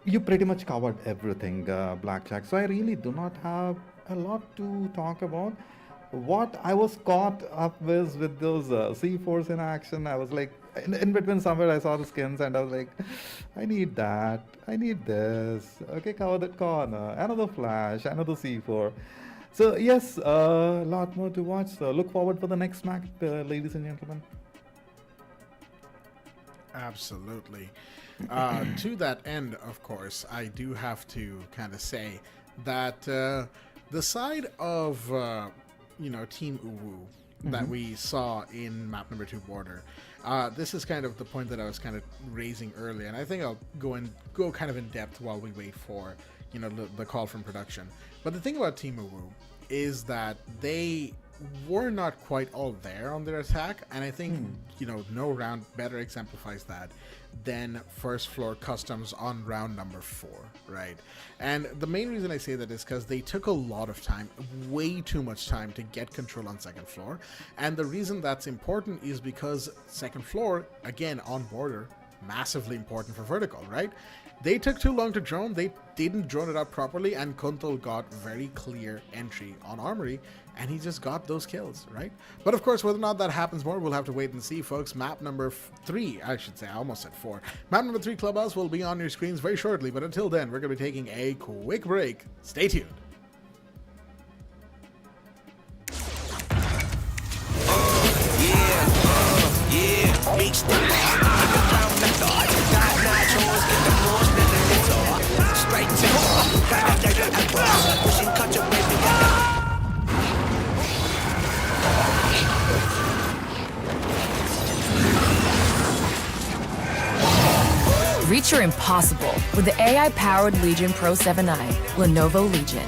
you pretty much covered everything, Blackjack. So I really do not have a lot to talk about. What I was caught up with those C4s in action, I was like, in between somewhere I saw the skins and I was like, I need that, I need this. Okay, cover that corner, another flash, another C4. So yes, a lot more to watch. So look forward for the next match, ladies and gentlemen. Absolutely. To that end, of course, I do have to kind of say that the side of Team UWU that we saw in map number 2 border. This is kind of the point that I was kind of raising earlier, and I think I'll go kind of in depth while we wait for the call from production. But the thing about Team UWU is that they were not quite all there on their attack, and I think no round better exemplifies that than First Floor Customs on round number 4, right? And the main reason I say that is because they took a lot of time, way too much time, to get control on Second Floor. And the reason that's important is because Second Floor, again on border, massively important for vertical, right? They took too long to drone, they didn't drone it up properly, and Kuntal got very clear entry on Armory, and he just got those kills, right? But of course, whether or not that happens more, we'll have to wait and see, folks. Map number 3, I should say, I almost said 4. Map number 3 Clubhouse will be on your screens very shortly, but until then, we're going to be taking a quick break. Stay tuned. Reach your impossible with the AI-powered Legion Pro 7i, Lenovo Legion.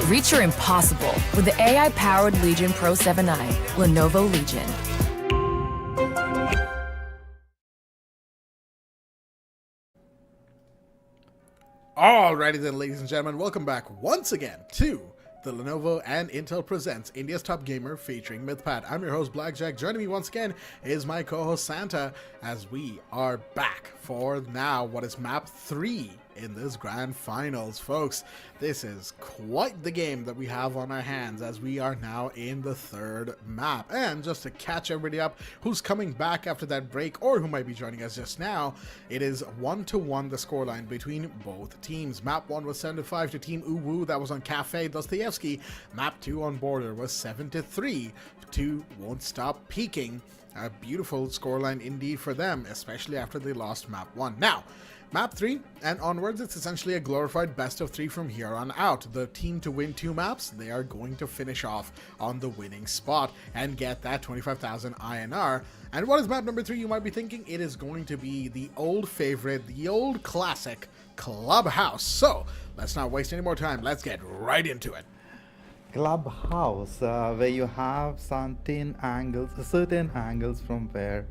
Reach your impossible with the AI-powered Legion Pro 7i, Lenovo Legion. Alrighty then, ladies and gentlemen, welcome back once again to the Lenovo and Intel Presents India's Top Gamer featuring Mythpat. I'm your host, Blackjack. Joining me once again is my co-host, Santa, as we are back for now what is map 3 in this grand finals. Folks, this is quite the game that we have on our hands as we are now in the third map. And just to catch everybody up who's coming back after that break or who might be joining us just now, it is 1-1 the scoreline between both teams. Map 1 was 7-5 to Team UWU, that was on Kafe Dostoyevsky. Map 2 on Border was 7-3 to Won't Stop Peeking. A beautiful scoreline indeed for them, especially after they lost map 1. Now, map 3 and onwards, it's essentially a glorified best of 3 from here on out. The team to win 2 maps, they are going to finish off on the winning spot and get that 25,000 INR. And what is map number 3, you might be thinking? It is going to be the old favorite, the old classic, Clubhouse. So, let's not waste any more time. Let's get right into it. Clubhouse, where you have certain angles from where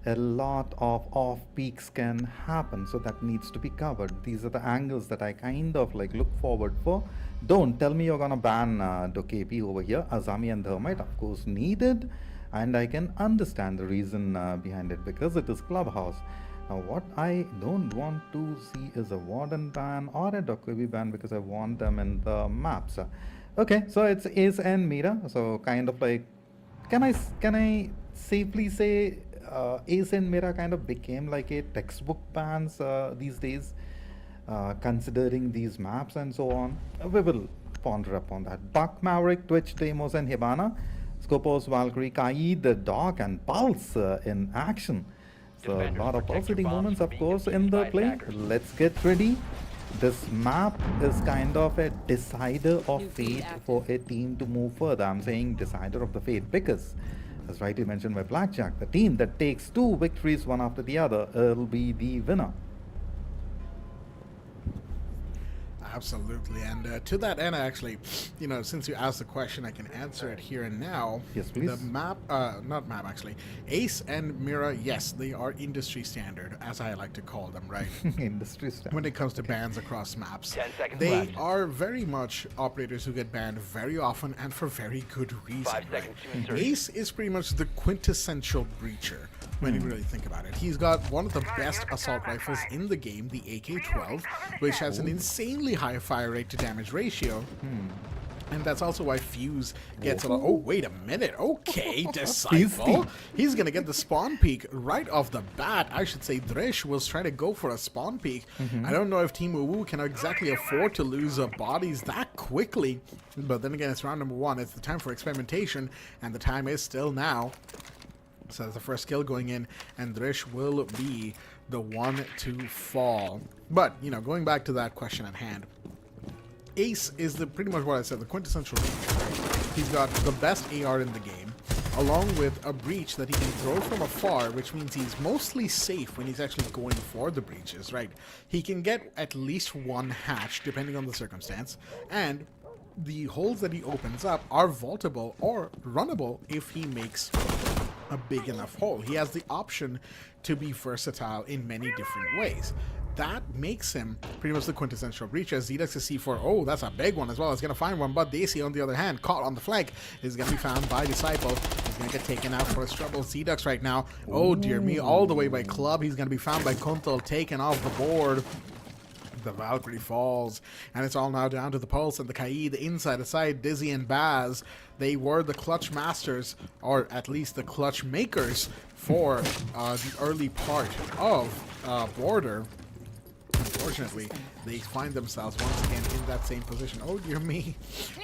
a lot of off peaks can happen, so that needs to be covered. These are the angles that I kind of like look forward for. Don't tell me you're gonna ban Dokepi over here. Azami and Thermite, of course, needed, and I can understand the reason behind it, because it is Clubhouse. Now what I don't want to see is a Warden ban or a Dokepi ban, because I want them in the maps. Okay, so it's Ace and Mira, so kind of like, can I safely say Ace and Mira kind of became like a textbook bans these days, considering these maps and so on. We will ponder upon that. Buck, Maverick, Twitch, Deimos and Hibana, Scopos, Valkyrie, Kaid, the Dog and Pulse in action. So a lot of pulsating moments, of course, in the play. Let's get ready. This map is kind of a decider of fate for a team to move further. I'm saying decider of the fate because, as rightly mentioned by Blackjack, the team that takes 2 victories one after the other will be the winner. Absolutely, and to that end, actually, you know, since you asked the question, I can answer it here and now. Yes, please. The map, not map actually, Ace and Mira, yes, they are industry standard, as I like to call them, right? Industry standard. When it comes to bans across maps, 10 seconds they left. are very much operators who get banned very often and for very good reason. 5 right? seconds to insert. Ace is pretty much the quintessential breacher when you really think about it. He's got one of the best assault rifles in the game, the AK-12, which has an insanely high fire rate to damage ratio. And that's also why Fuse gets a lot. Oh, wait a minute. Okay, Disciple. He's going to get the spawn peek right off the bat. I should say Drish was trying to go for a spawn peek. I don't know if Team UWU can exactly afford to lose bodies that quickly. But then again, it's round number 1. It's the time for experimentation, and the time is still now. So that's the first kill going in, and Drish will be the one to fall. But, you know, going back to that question at hand, Ace is pretty much what I said, the quintessential breacher. He's got the best AR in the game, along with a breach that he can throw from afar, which means he's mostly safe when he's actually going for the breaches, right? He can get at least one hatch, depending on the circumstance, and the holes that he opens up are vaultable or runnable if he makes a big enough hole. He has the option to be versatile in many different ways. That makes him pretty much the quintessential breacher. Zedux is C4. Oh, that's a big one as well. He's going to find one, but Daisy, on the other hand, caught on the flank, is going to be found by Disciple. He's going to get taken out for his trouble. Zedux right now. Oh, dear me. All the way by Club. He's going to be found by Kuntal, taken off the board. The Valkyrie falls, and it's all now down to the Pulse and the Kaid, inside aside, Dizzy and Baz. They were the clutch masters, or at least the clutch makers, for the early part of Border. Unfortunately, they find themselves once again in that same position. Oh dear me,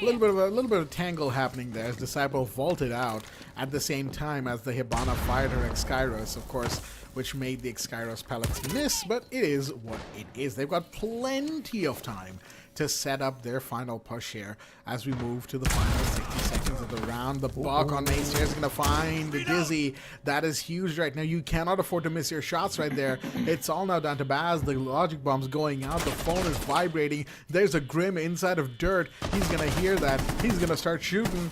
a little bit of tangle happening there as Disciple vaulted out at the same time as the Hibana fired her Exkyros, of course, which made the Exkyros pellets miss, but it is what it is. They've got plenty of time to set up their final push here as we move to the final 60 seconds of the round. The buck on Mace here is going to find Dizzy. That is huge right now. You cannot afford to miss your shots right there. It's all now down to Baz. The logic bomb's going out. The phone is vibrating. There's a Grim inside of dirt. He's going to hear that. He's going to start shooting.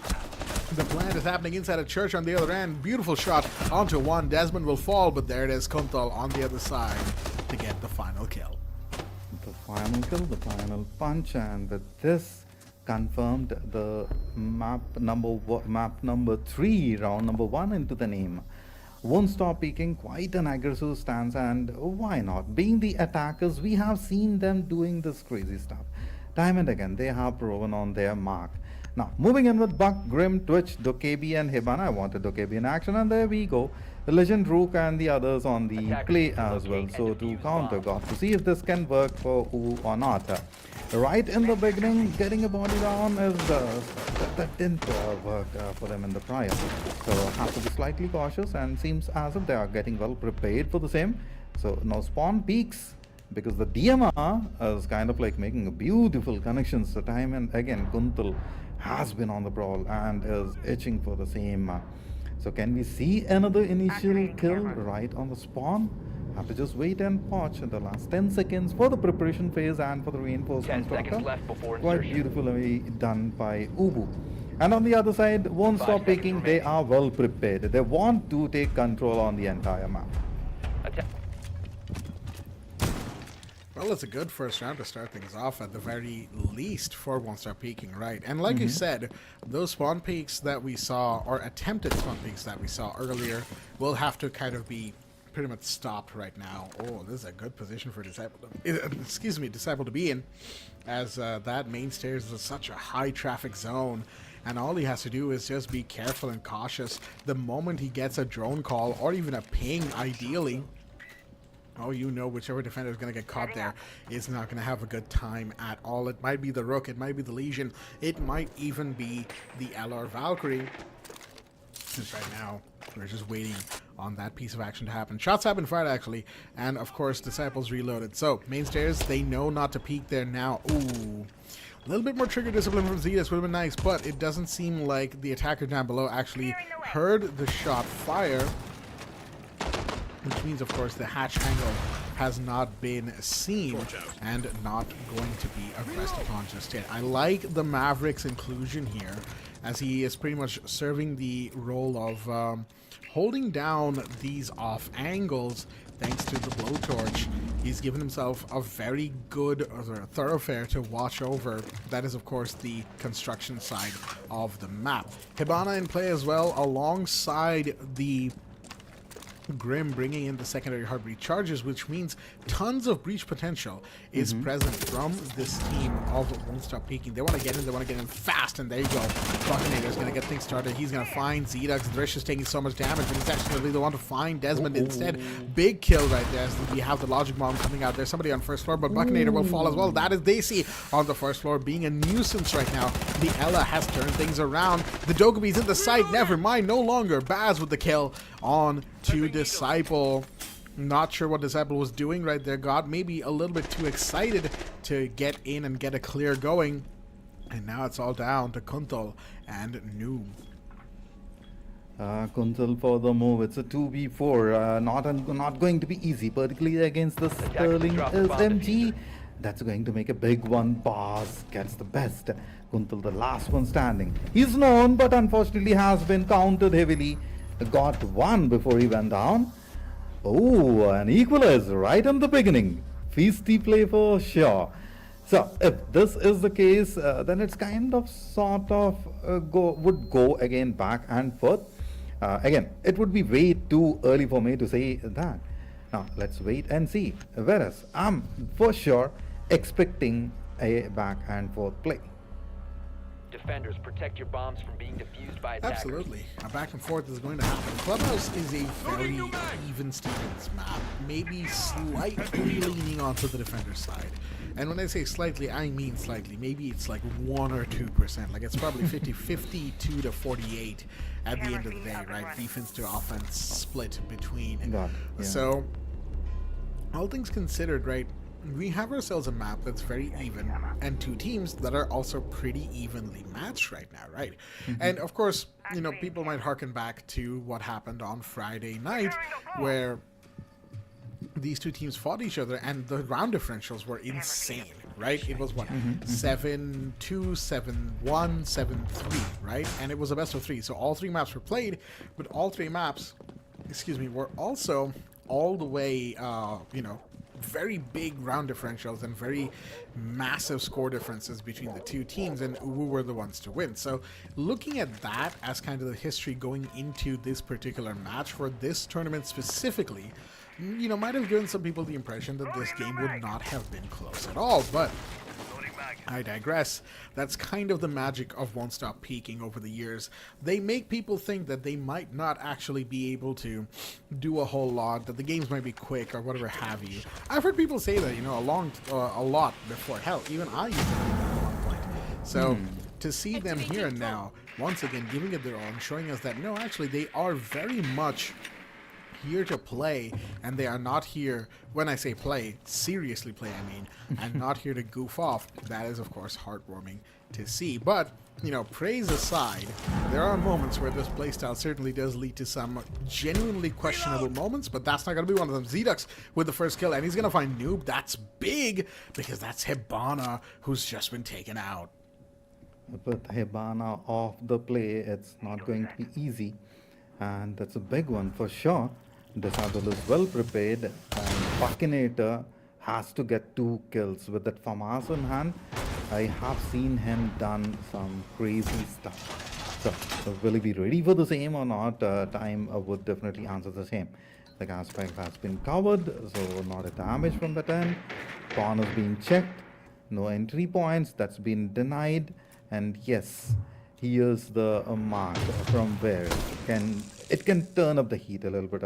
The plant is happening inside a church on the other end. Beautiful shot onto one. Desmond will fall, but there it is. Kuntal on the other side to get the final kill. The final kill, the final punch, and with this confirmed the map number 3, round number 1 into the name. Won't stop peeking, quite an aggressive stance, and why not? Being the attackers, we have seen them doing this crazy stuff. Time and again, they have proven on their mark. Now, moving in with Buck, Grim, Twitch, Dokebi, and Hibana. I wanted Dokebi in action, and there we go. The Legend, Rook, and the others on the play as well. So to counter, got to see if this can work for UWU or not. Right in the beginning, getting a body down is that didn't work for them in the prior. So have to be slightly cautious, and seems as if they are getting well prepared for the same. So now spawn peaks, because the DMR is kind of like making a beautiful connections. So time and again, Kuntal has been on the brawl and is itching for the same. So can we see another initial kill right on the spawn? Have to just wait and watch in the last 10 seconds for the preparation phase and for the reinforcement. 10 seconds left before quite insertion. beautifully done by UWU. And on the other side, won't stop picking. They are well prepared. They want to take control on the entire map. Well, it's a good first round to start things off at the very least for Won't Stop Peeking, right? And like you said, those spawn peaks that we saw, or attempted spawn peaks that we saw earlier, will have to kind of be pretty much stopped right now. Oh, this is a good position for Disciple to be in, as that main stairs is such a high traffic zone. And all he has to do is just be careful and cautious. The moment he gets a drone call, or even a ping, ideally, oh, you know, whichever defender is going to get caught there is not going to have a good time at all. It might be the Rook, it might be the Legion, it might even be the LR Valkyrie. Just right now, we're just waiting on that piece of action to happen. Shots have been fired, actually, and of course, Disciples reloaded. So, main stairs, they know not to peek there now. Ooh. A little bit more trigger discipline from Zetas would have been nice, but it doesn't seem like the attacker down below actually heard the shot fire. Which means, of course, the hatch angle has not been seen and not going to be aggressed upon just yet. I like the Maverick's inclusion here, as he is pretty much serving the role of holding down these off angles thanks to the blowtorch. He's given himself a very good thoroughfare to watch over. That is, of course, the construction side of the map. Hibana in play as well, alongside the Grim bringing in the secondary heartbeat charges, which means tons of breach potential is present from this team of Won't Stop Peeking. They want to get in fast, and there you go. Buckinator's going to get things started. He's going to find Zedux. Drish is taking so much damage, but he's actually the one to find Desmond instead. Big kill right there. So we have the Logic Bomb coming out. There's somebody on first floor, but Buckinator will fall as well. That is Daisy on the first floor, being a nuisance right now. The Ella has turned things around. The Dogobi's in the site. Never mind, no longer. Baz with the kill on to Disciple. Not sure what Disciple was doing right there. Got maybe a little bit too excited to get in and get a clear going. And now it's all down to Kuntal and Noob. Kuntal for the move. It's a 2v4. Not going to be easy, particularly against the Sterling SMG. That's going to make a big one. Boss gets the best. Kuntal, the last one standing. He's known, but unfortunately has been countered heavily. Got one before he went down. Oh, an equalizer right in the beginning. Feisty play for sure. So if this is the case, then it's kind of sort of would go again back and forth. Again, it would be way too early for me to say that. Now let's wait and see. Whereas I'm for sure expecting a back and forth play. Defenders, protect your bombs from being defused by attackers. Absolutely. A back and forth is going to happen. Clubhouse is a very even Stevens map, maybe slightly leaning onto the defender side. And when I say slightly, I mean slightly. Maybe it's like 1 or 2%. Like it's probably 52 to 48 at the end of the day, right? Defense to offense split between. So, all things considered, right? We have ourselves a map that's very even, and two teams that are also pretty evenly matched right now, right? And of course, you know, people might harken back to what happened on Friday night, where these two teams fought each other, and the round differentials were insane, right? It was what, 7-2, 7-1, 7-3, right? And it was a best of 3. So all 3 maps were played, but all 3 maps, were also all the way, you know, very big round differentials and very massive score differences between the two teams, and UWU were the ones to win. So looking at that as kind of the history going into this particular match for this tournament specifically, you know, might have given some people the impression that this game would not have been close at all, but I digress. That's kind of the magic of Won't Stop Peeking over the years. They make people think that they might not actually be able to do a whole lot, that the games might be quick or whatever have you. I've heard people say that, you know, a lot before. Hell, even I used to think that at one point. So to see them here and now, once again, giving it their all and showing us that, no, actually, they are very much here to play, and they are not here, when I say play, seriously play, I mean, and not here to goof off. That is, of course, heartwarming to see. But, you know, praise aside, there are moments where this playstyle certainly does lead to some genuinely questionable moments, but that's not going to be one of them. Zedux with the first kill, and he's going to find Noob. That's big, because that's Hibana, who's just been taken out. With Hibana off the play, it's not going to be easy, and that's a big one for sure. Disciple is well prepared, and Buckinator has to get 2 kills. With that FAMAS in hand, I have seen him done some crazy stuff. So will he be ready for the same or not? Time would definitely answer the same. The gas pack has been covered, so not a damage from that end. Corners being checked, no entry points, that's been denied. And yes, here's the mark from where it can turn up the heat a little bit,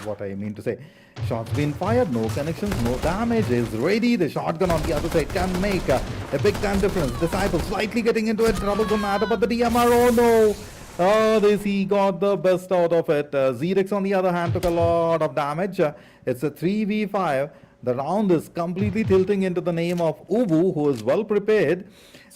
what I mean to say. Shots being fired, no connections, no damage, is ready. The shotgun on the other side can make a big time difference. Disciple slightly getting into it, trouble don't matter, but the DMR, oh no! Oh, he got the best out of it. Zedix on the other hand took a lot of damage. It's a 3v5. The round is completely tilting into the name of UWU, who is well prepared.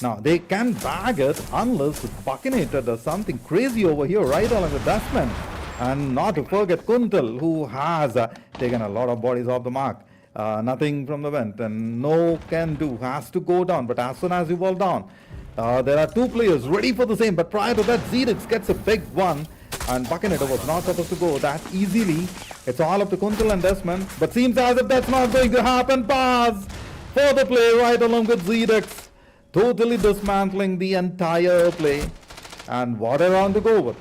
Now, they can bag it unless Buckinator does something crazy over here, right along with Desmond. And not to forget Kuntal, who has taken a lot of bodies off the mark. Nothing from the vent, and no can do, has to go down. But as soon as you fall down, there are 2 players ready for the same. But prior to that, Zedix gets a big one. And Buckinator was not supposed to go that easily. It's all up to Kuntal and Desmond. But seems as if that's not going to happen. Pass for the play right along with Zedix. Totally dismantling the entire play. And what a round to go with.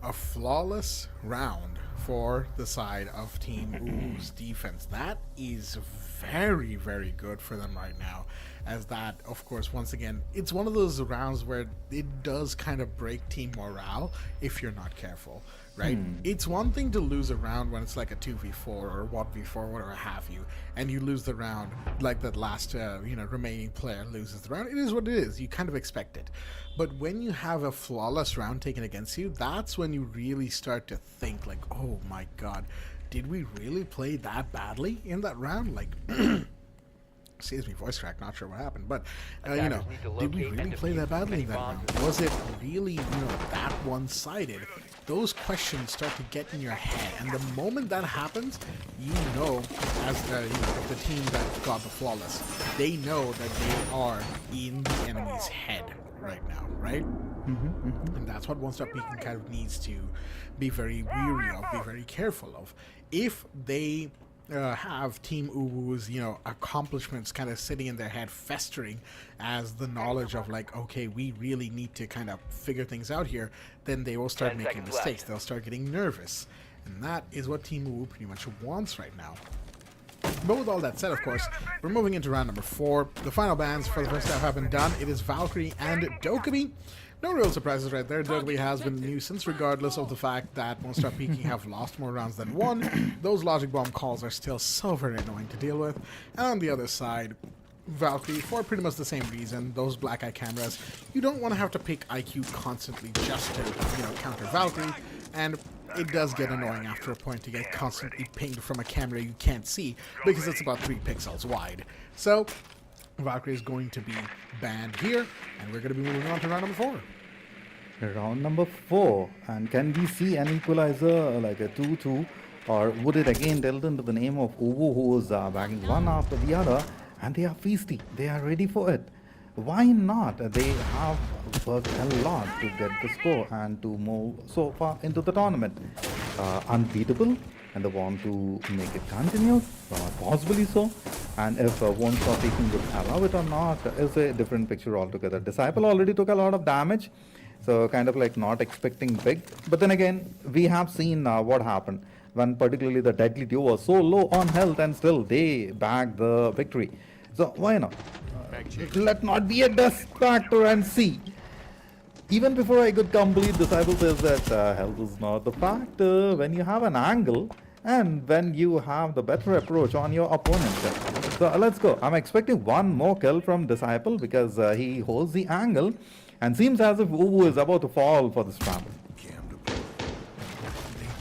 a flawless round for the side of Team Uwu's defense. That is very, very good for them right now, as that, of course, once again, it's one of those rounds where it does kind of break team morale if you're not careful, right? It's one thing to lose a round when it's like a 2v4 or 1v4, whatever have you, and you lose the round like that last remaining player loses the round. It is what it is. You kind of expect it. But when you have a flawless round taken against you, that's when you really start to think like, oh my god, did we really play that badly in that round? Like, excuse me, voice crack, not sure what happened, but did we really play that badly in that round? Was it really that one-sided? Those questions start to get in your head, and the moment that happens, as the team that got the flawless, they know that they are in the enemy's head right now, right? And that's what tStopPeeking kind of needs to be very wary of, be very careful of. If they have Team Uwu's, accomplishments kind of sitting in their head, festering as the knowledge of like, okay, we really need to kind of figure things out here, then they will start making mistakes. They'll start getting nervous. And that is what Team Uwu pretty much wants right now. But with all that said, of course, we're moving into round number 4. The final bans for the first half have been done. It is Valkyrie and Dokkaebi. No real surprises right there. Dokkaebi has been a nuisance regardless of the fact that tStopPeeking have lost more rounds than won. Those logic bomb calls are still so very annoying to deal with. And on the other side, Valkyrie, for pretty much the same reason, those black eye cameras, you don't want to have to pick IQ constantly just to, counter Valkyrie, and it does get annoying after a point to get constantly pinged from a camera you can't see, because it's about 3 pixels wide. So, Valkyrie is going to be banned here, and we're going to be moving on to round number 4. Round number 4, and can we see an equalizer like a 2-2, or would it again delve into the name of Uwu, who is bagging one after the other, and they are feisty, they are ready for it. Why not? They have worked a lot to get the score and to move so far into the tournament. Unbeatable, and they want to make it continue, possibly so. And if tStopPeeking would allow it or not is a different picture altogether. Disciple already took a lot of damage, so kind of like not expecting big. But then again, we have seen what happened when particularly the Deadly Duo was so low on health and still they bagged the victory. So why not? Let not be a dust factor and see. Even before I could complete, Disciple says that health is not the factor when you have an angle and when you have the better approach on your opponent. So let's go. I'm expecting one more kill from Disciple because he holds the angle and seems as if Uwu is about to fall for this trap.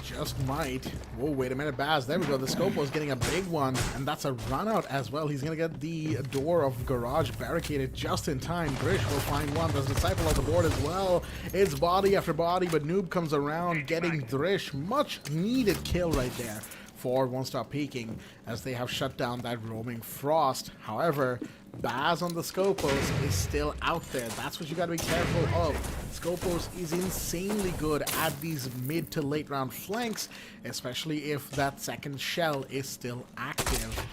Just might. Whoa, wait a minute, Baz. There we go. The Scopo's getting a big one, and that's a run out as well. He's going to get the door of garage barricaded just in time. Grish will find one. There's Disciple on the board as well. It's body after body, but Noob comes around getting Drish. Much needed kill right there for tStopPeeking as they have shut down that roaming Frost. However, Baz on the Scopos is still out there. That's what you gotta be careful of. Scopos is insanely good at these mid to late round flanks, especially if that second shell is still active.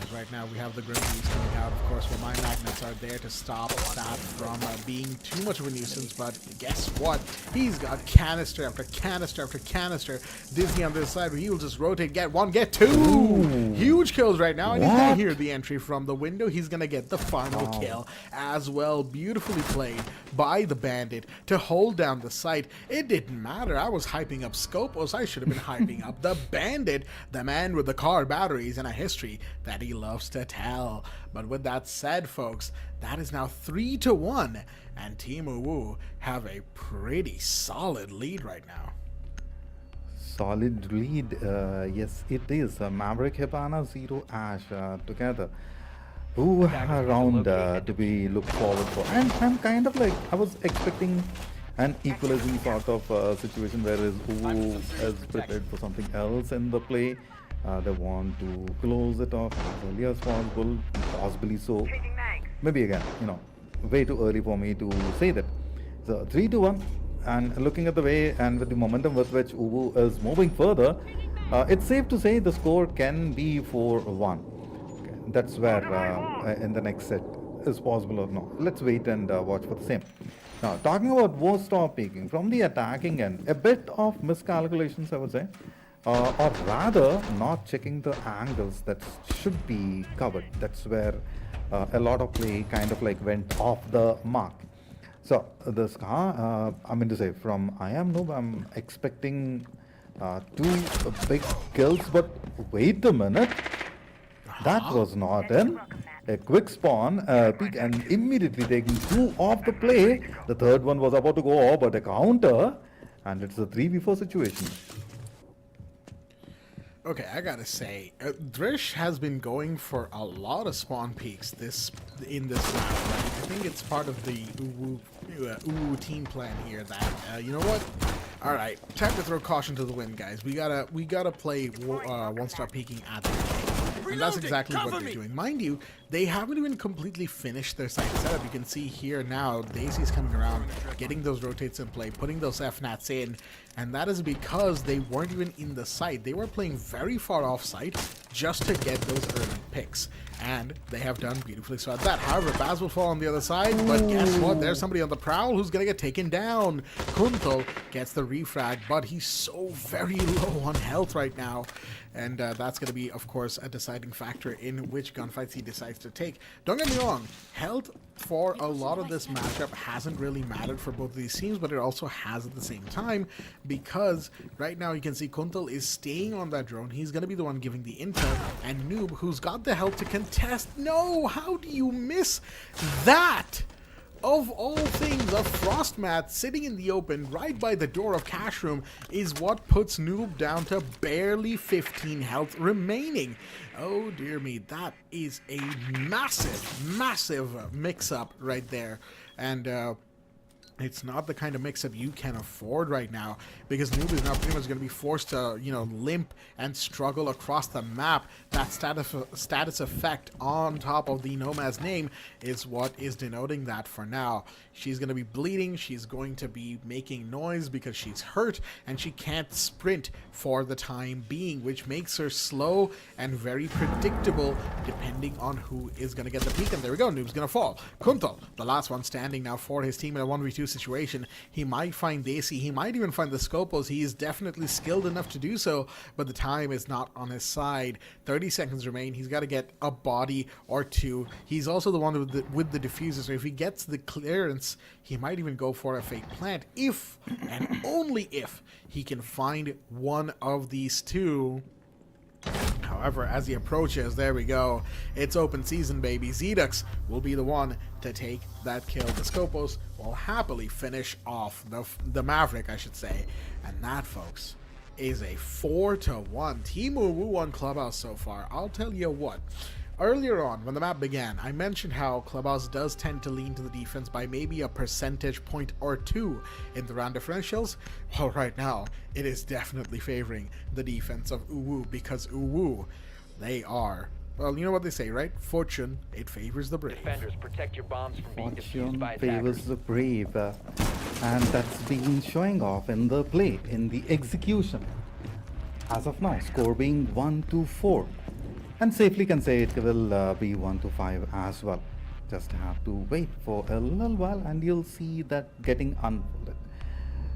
As right now we have the Grim Beast coming out. Of course, well, Mine Magnets are there to stop that from being too much of a nuisance, but guess what? He's got canister after canister after canister. Disney on this side, where he will just rotate, get one, get two! Ooh. Huge kills right now, and he's gonna hear the entry from the window. He's gonna get the final kill as well. Beautifully played by the Bandit to hold down the site. It didn't matter. I was hyping up Scopos. I should have been hyping up the Bandit, the man with the car batteries and a history that he loves to tell. But with that said, folks, that is now 3-1, and Team Uwu have a pretty solid lead right now. Solid lead, yes it is. Maverick, Hibana, Zero, Ash together. Who round to be looked forward for? And I'm kind of like, I was expecting an equalizing sort of situation, whereas Uwu is prepared for something else in the play. They want to close it off as early as possible, possibly so. Maybe again, way too early for me to say that. So 3-1, and looking at the way and with the momentum with which Uwu is moving further, it's safe to say the score can be 4-1. Okay, that's where in the next set is possible or not. Let's wait and watch for the same. Now, talking about tStopPeeking, from the attacking end, a bit of miscalculations, I would say, or rather, not checking the angles that should be covered. That's where a lot of play kind of like went off the mark. So, this car, I mean to say, from I am noob, I'm expecting two big kills, but wait a minute. That was not in. A quick spawn, peek, and immediately taking two off the play. The third one was about to go off, but a counter, and it's a 3v4 situation. Okay, I gotta say, Drish has been going for a lot of spawn peaks in this map. Right? I think it's part of the UWU team plan here that, you know what? Alright, time to throw caution to the wind, guys. We gotta play tStopPeeking at the game. And that's exactly what they're doing. Mind you, they haven't even completely finished their site setup. You can see here now, Daisy's coming around, getting those rotates in play, putting those FNATs in, and that is because they weren't even in the site. They were playing very far off site just to get those early picks. And they have done beautifully so at that. However, Baz will fall on the other side, but guess what? There's somebody on the prowl who's gonna get taken down. Kuntal gets the refrag, but he's so very low on health right now. And that's going to be, of course, a deciding factor in which gunfights he decides to take. Don't get me wrong, health for a lot of this matchup hasn't really mattered for both of these teams, but it also has at the same time, because right now you can see Kuntal is staying on that drone. He's going to be the one giving the intel, and Noob, who's got the health to contest. No, how do you miss that? Of all things, a frost mat sitting in the open right by the door of Cash Room is what puts Noob down to barely 15 health remaining. Oh dear me, that is a massive mix-up right there. And it's not the kind of mix-up you can afford right now, because Noob is now pretty much going to be forced to, you know, limp and struggle across the map. That status effect on top of the Nomad's name is what is denoting that for now. She's going to be bleeding, she's going to be making noise because she's hurt, and she can't sprint for the time being, which makes her slow and very predictable depending on who is going to get the peak. And there we go, Noob's going to fall. Kuntal, the last one standing now for his team in a 1v2 situation. He might find Daisy, he might even find the Scopos. He is definitely skilled enough to do so, but the time is not on his side. 30 seconds remain. He's got to get a body or two. He's also the one with the diffuser, so if he gets the clearance, he might even go for a fake plant if and only if he can find one of these two. However, as he approaches, there we go. It's open season, baby. Zedux will be the one to take that kill. The Scopos will happily finish off the Maverick, I should say. And that, folks, is a 4-1. Team UWU on Clubhouse so far. I'll tell you what. Earlier on, when the map began, I mentioned how Clubhouse does tend to lean to the defense by maybe a percentage point or two in the round differentials. Well, right now, it is definitely favoring the defense of UWU, because UWU, they are, well, you know what they say, right? Fortune, it favors the brave. Defenders, protect your bombs from being defused Fortune by favors attackers. the brave, and that's been showing off in the play, in the execution. As of now, score being 1-4. And safely can say it will be 1-5 as well. Just have to wait for a little while and you'll see that getting unfolded.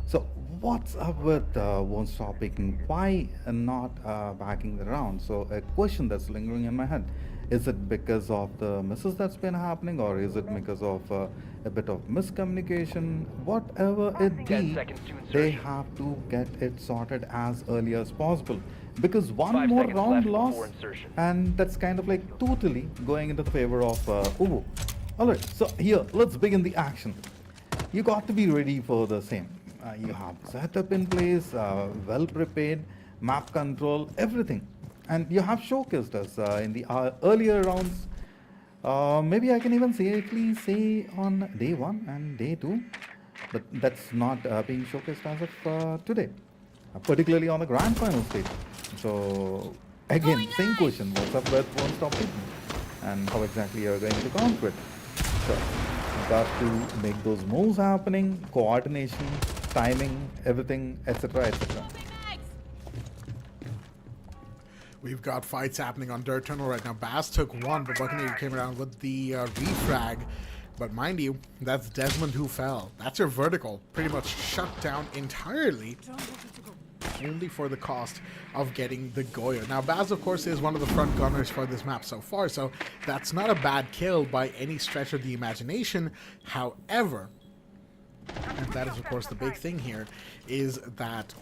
So what's up with tStopPeeking? Why not backing the round? So a question that's lingering in my head. Is it because of the misses that's been happening, or is it because of a bit of miscommunication? Whatever it be, 10 seconds to they insertion. have to get it sorted as early as possible. Because one 5 more seconds round left loss, before insertion. and that's kind of like totally going into the favor of UWU. Alright, so here, let's begin the action. You got to be ready for the same. You have setup in place, well prepared, map control, everything. And you have showcased us in the earlier rounds. Maybe I can even safely say on day 1 and day 2, but that's not being showcased as of today, particularly on the grand final stage. So again, same question, what's up with tStopPeeking and how exactly you're going to counter it. So you got to make those moves happening, coordination, timing, everything, etc, etc. We've got fights happening on Dirt Tunnel right now. Baz took one, but Buccaneer came around with the refrag. But mind you, that's Desmond who fell. That's your vertical. Pretty much shut down entirely. Only for the cost of getting the Goyo. Now, Baz, of course, is one of the front gunners for this map so far, so that's not a bad kill by any stretch of the imagination. However, and that is, of course, the big thing here, is that,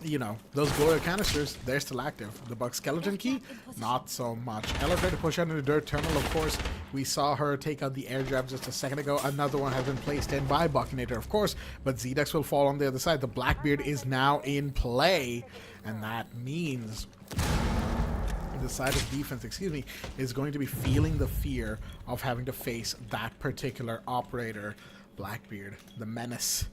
you know, those Goyo canisters, they're still active. The Bug Skeleton Key, not so much. Ella tried to push out in the dirt tunnel, of course. We saw her take out the air jab just a second ago. Another one has been placed in by Buckinator, of course, but Zedex will fall on the other side. The Blackbeard is now in play, and that means the side of defense, is going to be feeling the fear of having to face that particular operator. Blackbeard, the menace.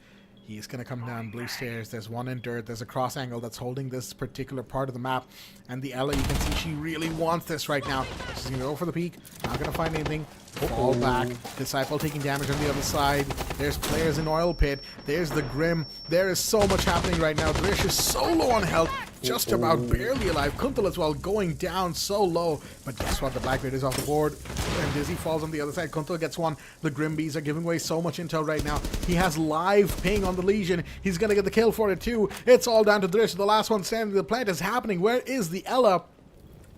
He's going to come down blue stairs. There's one in dirt. There's a cross angle that's holding this particular part of the map. And the Ella, you can see she really wants this right now. She's going to go for the peak. Not going to find anything. Fall back. Disciple taking damage on the other side. There's players in Oil Pit. There's the Grim. There is so much happening right now. Drish is so low on health. Just about barely alive. Kuntal as well going down so low. But guess what? The Blackbeard is off the board. And Dizzy falls on the other side. Kuntal gets one. The Grimbees are giving away so much intel right now. He has live ping on the Legion. He's going to get the kill for it too. It's all down to Drish. The last one standing. The plant is happening. Where is the Ella?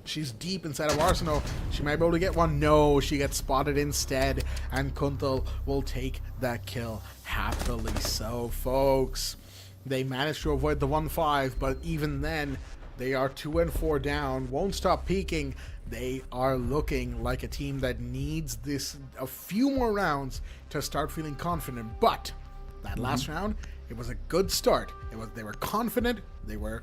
She's deep inside of Arsenal. She might be able to get one. No, she gets spotted instead. And Kuntal will take that kill happily. So, folks, they managed to avoid the 1-5, but even then, they are 2 and 4 down. Won't stop peaking. They are looking like a team that needs a few more rounds to start feeling confident. But that last round, it was a good start. They were confident. They were,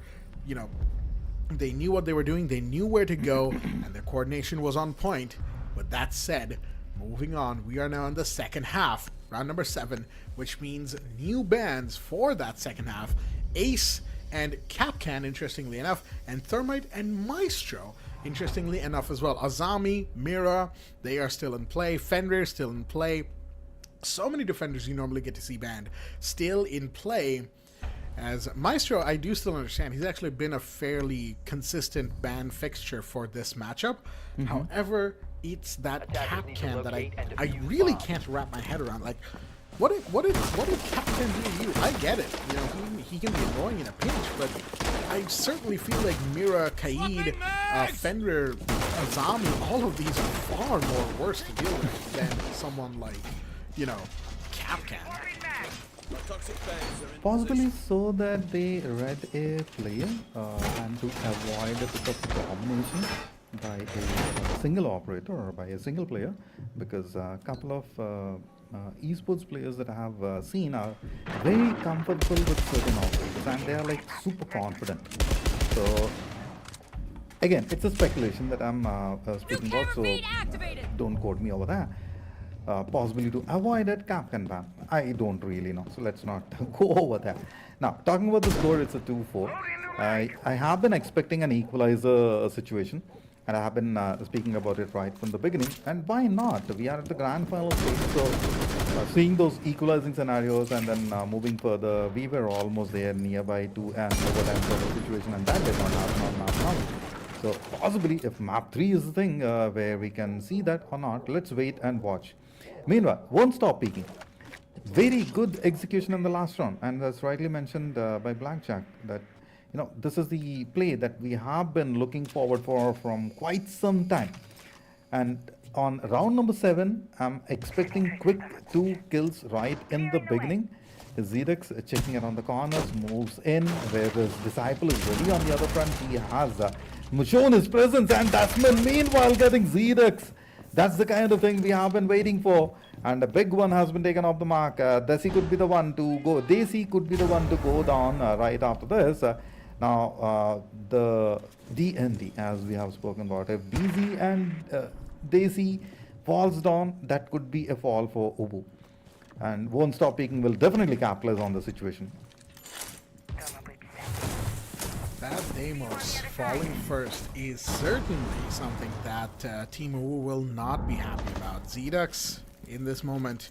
they knew what they were doing. They knew where to go, and their coordination was on point. With that said, moving on, we are now in the second half, round number 7, which means new bans for that second half. Ace and Capcan, interestingly enough, and Thermite and Maestro, interestingly enough as well. Azami, Mira, they are still in play. Fenrir still in play. So many defenders you normally get to see banned still in play. As Maestro, I do still understand. He's actually been a fairly consistent ban fixture for this matchup. However, it's that Capcan that I really can't wrap my head around. Like, what did Capcan do to you? I get it. He can be annoying in a pinch, but I certainly feel like Mira, Kaid, Fenrir, Azami, all of these are far more worse to deal with than someone like, Capcan. Possibly so that they read a player and to avoid a bit of domination by a single operator or by a single player, because a couple of esports players that I have seen are very comfortable with certain operators and they are like super confident. So again, it's a speculation that I'm speaking about, so don't quote me over that. Possibly to avoid that Capcan ban. I don't really know, so let's not go over that. Now, talking about the score, it's a 2-4. I have been expecting an equalizer situation, and I have been speaking about it right from the beginning. And why not? We are at the grand final stage, so seeing those equalizing scenarios and then moving further, we were almost there nearby to an overtime sort of situation, and that did not happen on map 1. So possibly if map 3 is the thing where we can see that or not, let's wait and watch. Meanwhile, won't stop peaking. Very good execution in the last round, and as rightly mentioned by Blackjack, that this is the play that we have been looking forward for from quite some time. And on round number 7, I'm expecting quick 2 kills right in the beginning. Zedex checking around the corners, moves in, whereas Disciple is ready on the other front. He has shown his presence, and Dasman meanwhile getting Zedex. That's the kind of thing we have been waiting for. And a big one has been taken off the mark. Desi could be the one to go. Desi could be the one to go down right after this. Now, the DND, as we have spoken about, if BZ and Desi falls down, that could be a fall for Ubu. And Won't Stop Peaking will definitely capitalize on the situation. That Deimos falling first is certainly something that Team Uwu will not be happy about. Zedex, in this moment,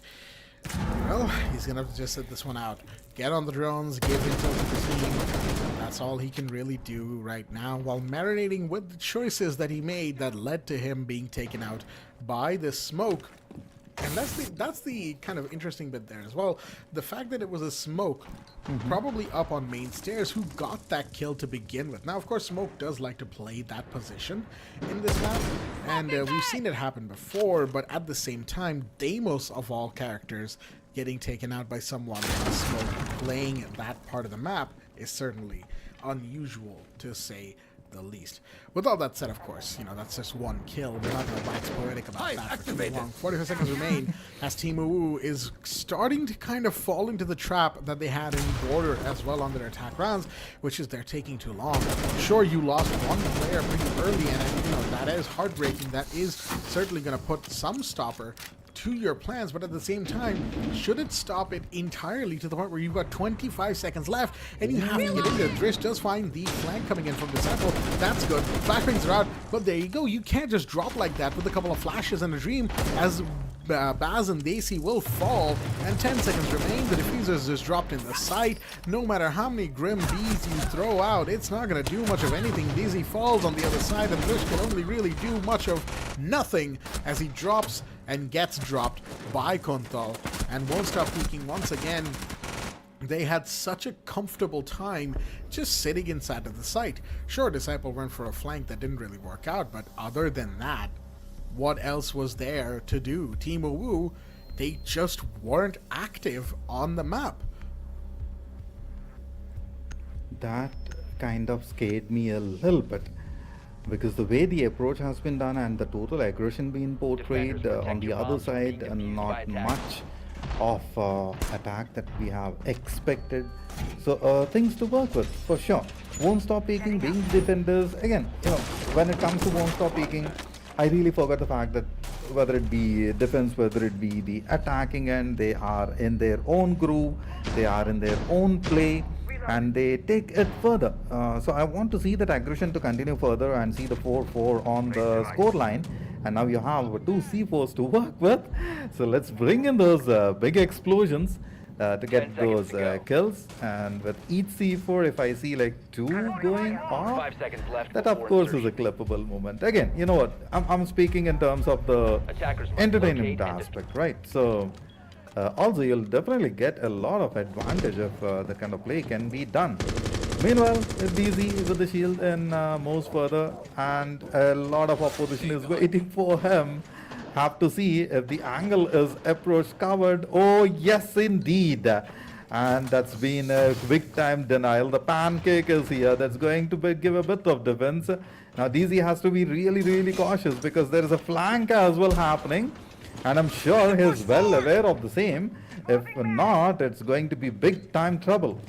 well, he's going to have to just sit this one out. Get on the drones, give intel to the team. That's all he can really do right now, while marinating with the choices that he made that led to him being taken out by this smoke. And that's the kind of interesting bit there as well. The fact that it was a Smoke, probably up on main stairs, who got that kill to begin with. Now, of course, Smoke does like to play that position in this map, and we've seen it happen before, but at the same time, Deimos, of all characters, getting taken out by someone Smoke playing that part of the map is certainly unusual, to say the least. With all that said, of course, that's just one kill. We're not going to wax poetic about that for too long. 45 seconds remain as Team UWU is starting to kind of fall into the trap that they had in Border as well on their attack rounds, which is they're taking too long. Sure, you lost one player pretty early, and that is heartbreaking. That is certainly going to put some stopper to your plans, but at the same time, should it stop it entirely to the point where you've got 25 seconds left and you have to get in there? Drish does find the flank coming in from Disciple. That's good. Flashbangs are out, but there you go. You can't just drop like that with a couple of flashes and a dream, as Baz and Daisy will fall, and 10 seconds remain. The diffuser's just dropped in the site. No matter how many Grim Bees you throw out, it's not going to do much of anything. Daisy falls on the other side, and Drish can only really do much of nothing as he drops and gets dropped by Consulate, and won't stop peeking once again. They had such a comfortable time just sitting inside of the site. Sure, Disciple went for a flank that didn't really work out, but other than that, what else was there to do? Team UWU, they just weren't active on the map. That kind of scared me a little bit, because the way the approach has been done and the total aggression being portrayed on the other side, and not much of attack that we have expected. So things to work with for sure. Won't stop peeking, being defenders. Again, when it comes to won't stop peeking, I really forgot the fact that whether it be defense, whether it be the attacking end, they are in their own groove, they are in their own play, and they take it further. So I want to see that aggression to continue further and see the 4-4 on the score line. And now you have two C4s to work with. So let's bring in those big explosions to get those kills. And with each C4, if I see like two going off, 5 seconds left that of course is a clippable moment. Again, you know what, I'm speaking in terms of the entertainment aspect, right? So also you'll definitely get a lot of advantage if that kind of play can be done. Meanwhile, DZ with the shield and moves further, and a lot of opposition is waiting for him. Have to see if the angle is approach covered. Oh yes, indeed. And that's been a big time denial. The pancake is here. That's going to give a bit of defense. Now DZ has to be really, really cautious, because there is a flank as well happening. And I'm sure he's well aware of the same. If not, it's going to be big time trouble.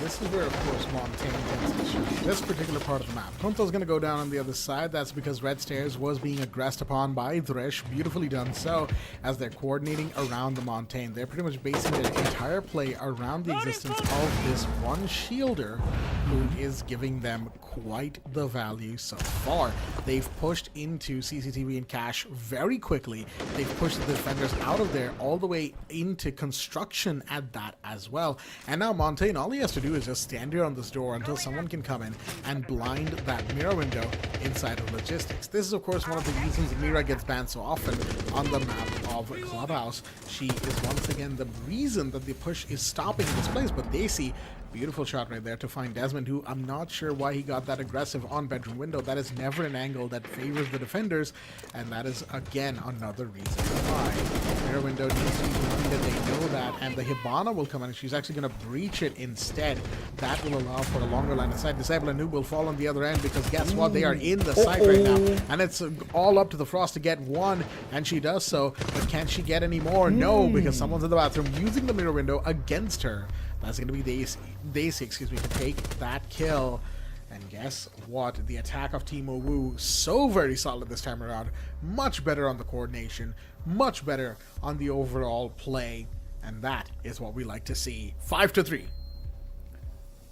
This is where, of course, Montaigne tends to shine. This particular part of the map. Konto's going to go down on the other side. That's because Red Stairs was being aggressed upon by Thresh. Beautifully done so, as they're coordinating around the Montaigne. They're pretty much basing their entire play around the existence of this one shielder who is giving them quite the value so far. They've pushed into CCTV and Cash very quickly. They've pushed the defenders out of there all the way into construction at that as well. And now Montaigne, all he has to do is just stand here on this door until someone can come in and blind that mirror window inside of logistics. This is, of course, one of the reasons Mira gets banned so often on the map of Clubhouse. She is once again the reason that the push is stopping in this place, but they see beautiful shot right there to find Desmond, who I'm not sure why he got that aggressive on bedroom window. That is never an angle that favors the defenders, and that is again another reason why mirror window needs to be blinded. They know that, and the Hibana will come in, and she's actually going to breach it instead. That will allow for a longer line of sight. Disciple and Noob will fall on the other end, because guess what? They are in the site right now, and it's all up to the Frost to get one, and she does so, but can she get any more? No, because someone's in the bathroom using the mirror window against her. That's going to be Daisy, to take that kill. And guess what? The attack of Team UWU, so very solid this time around. Much better on the coordination, much better on the overall play. And that is what we like to see. 5-3.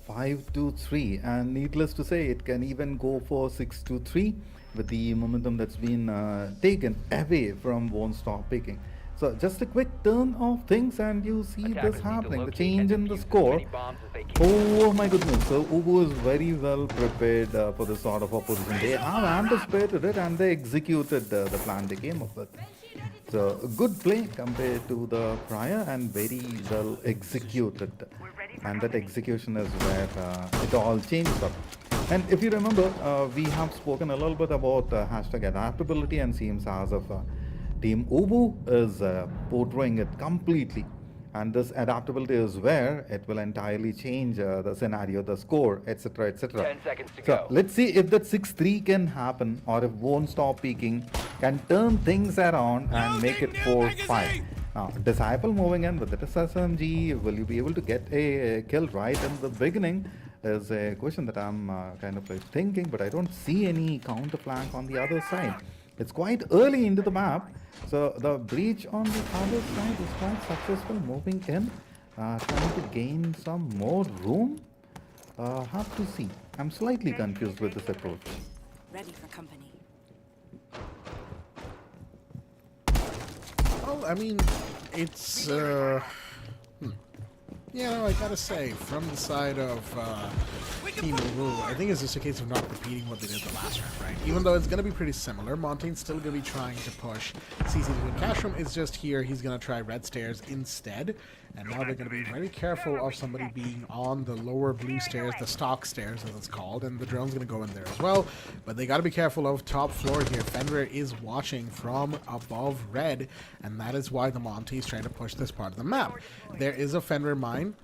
5-3, and needless to say, it can even go for 6-3 with the momentum that's been taken away from Won't Stop Peeking. So just a quick turn of things and you see Attackers this need to happening, the locate change and in the defuse as score. many bombs as they can. Oh my goodness, so UWU is very well prepared for this sort of opposition. They have anticipated it and they executed the plan they came up with. So a good play compared to the prior and very well executed. And that execution is where it all changes up. And if you remember, we have spoken a little bit about hashtag adaptability, and seems as if Team UWU is portraying it completely. And this adaptability is where it will entirely change the scenario, the score, etc., etc. 10 seconds to So go. let's see if that 6-3 can happen, or if Won't Stop Peeking can turn things around and make it 4-5. Now, Disciple moving in with the SMG, will you be able to get a kill right in the beginning is a question that I'm kind of like thinking, but I don't see any counter flank on the other side. It's quite early into the map, so the breach on the other side is quite successful, moving in, trying to gain some more room. Have to see. I'm slightly confused with this approach. Ready for company. Well, I mean, it's, you know, I gotta say, from the side of Team UWU, I think it's just a case of not repeating what they did the last round, right? Even though it's gonna be pretty similar, Montaigne's still gonna be trying to push CC to win. Cashroom is just here, he's gonna try red stairs instead, and now they're gonna be very careful of somebody being on the lower blue stairs, the stock stairs as it's called, and the drone's gonna go in there as well, but they gotta be careful of top floor here. Fenrir is watching from above red, and that is why the Monty is trying to push this part of the map. There is a Fenrir mine,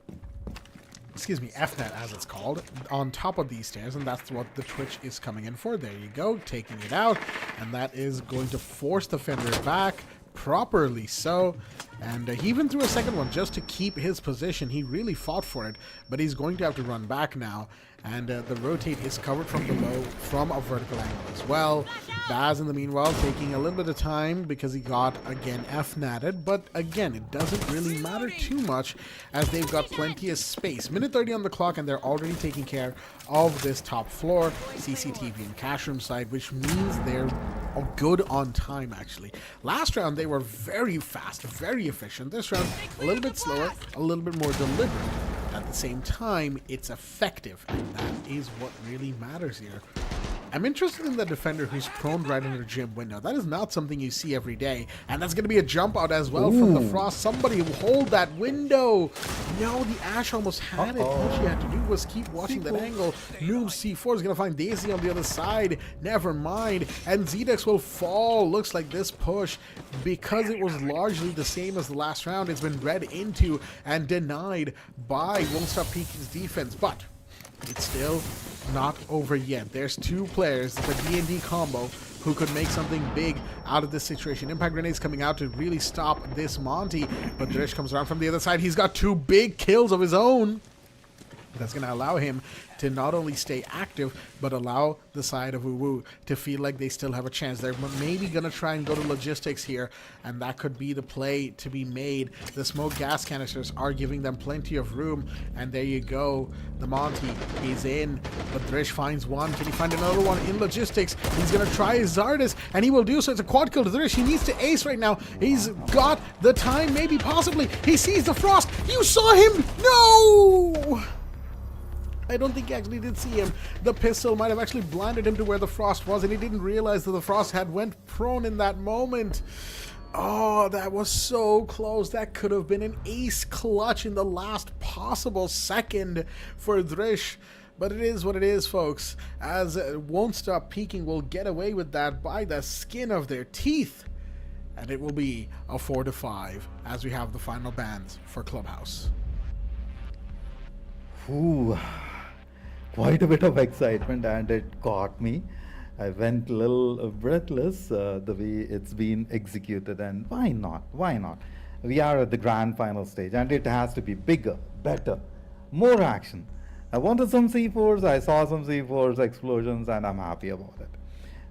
excuse me, FNet as it's called, on top of these stairs, and that's what the Twitch is coming in for. There you go, taking it out, and that is going to force the Fenrir back, properly so, and he even threw a second one just to keep his position. He really fought for it, but he's going to have to run back now, and the rotate is covered from below from a vertical angle as well. Baz in the meanwhile taking a little bit of time because he got again F-natted, but again it doesn't really matter too much as they've got plenty of space. Minute 30 on the clock and they're already taking care of this top floor CCTV and cash room side, which means they're good on time actually. Last round they were very fast, very efficient. This round a little bit slower, a little bit more deliberate. At the same time, it's effective, and that is what really matters here. I'm interested in the defender who's prone right under the gym window. That is not something you see every day, and that's going to be a jump out as well from the Frost. Somebody hold that window. No, the Ash almost had it. All she had to do was keep watching that angle. Noob C4 is going to find Daisy on the other side. Never mind. And Zedex will fall. Looks like this push, because it was largely the same as the last round, it's been read into and denied by Won't Stop Peeking's defense. But it's still not over yet. There's two players, the D&D combo, who could make something big out of this situation. Impact grenades coming out to really stop this Monty, but Drish comes around from the other side. He's got two big kills of his own. That's going to allow him to not only stay active, but allow the side of UWU to feel like they still have a chance. They're maybe going to try and go to logistics here, and that could be the play to be made. The smoke gas canisters are giving them plenty of room, and there you go. The Monty is in, but Drish finds one. Can he find another one in logistics? He's going to try his Zardis, and he will do so. It's a quad kill to Drish. He needs to ace right now. He's got the time, maybe, possibly. He sees the Frost. You saw him! No! I don't think he actually did see him. The pistol might have actually blinded him to where the Frost was, and he didn't realize that the Frost had went prone in that moment. Oh, that was so close. That could have been an ace clutch in the last possible second for Drish. But it is what it is, folks, as Won't Stop Peeking will get away with that by the skin of their teeth. And it will be a 4-5 as we have the final bans for Clubhouse. Ooh, quite a bit of excitement, and it caught me. I went a little breathless the way it's been executed, and why not? Why not? We are at the grand final stage, and it has to be bigger, better, more action. I wanted some C4s, I saw some C4s explosions, and I'm happy about it.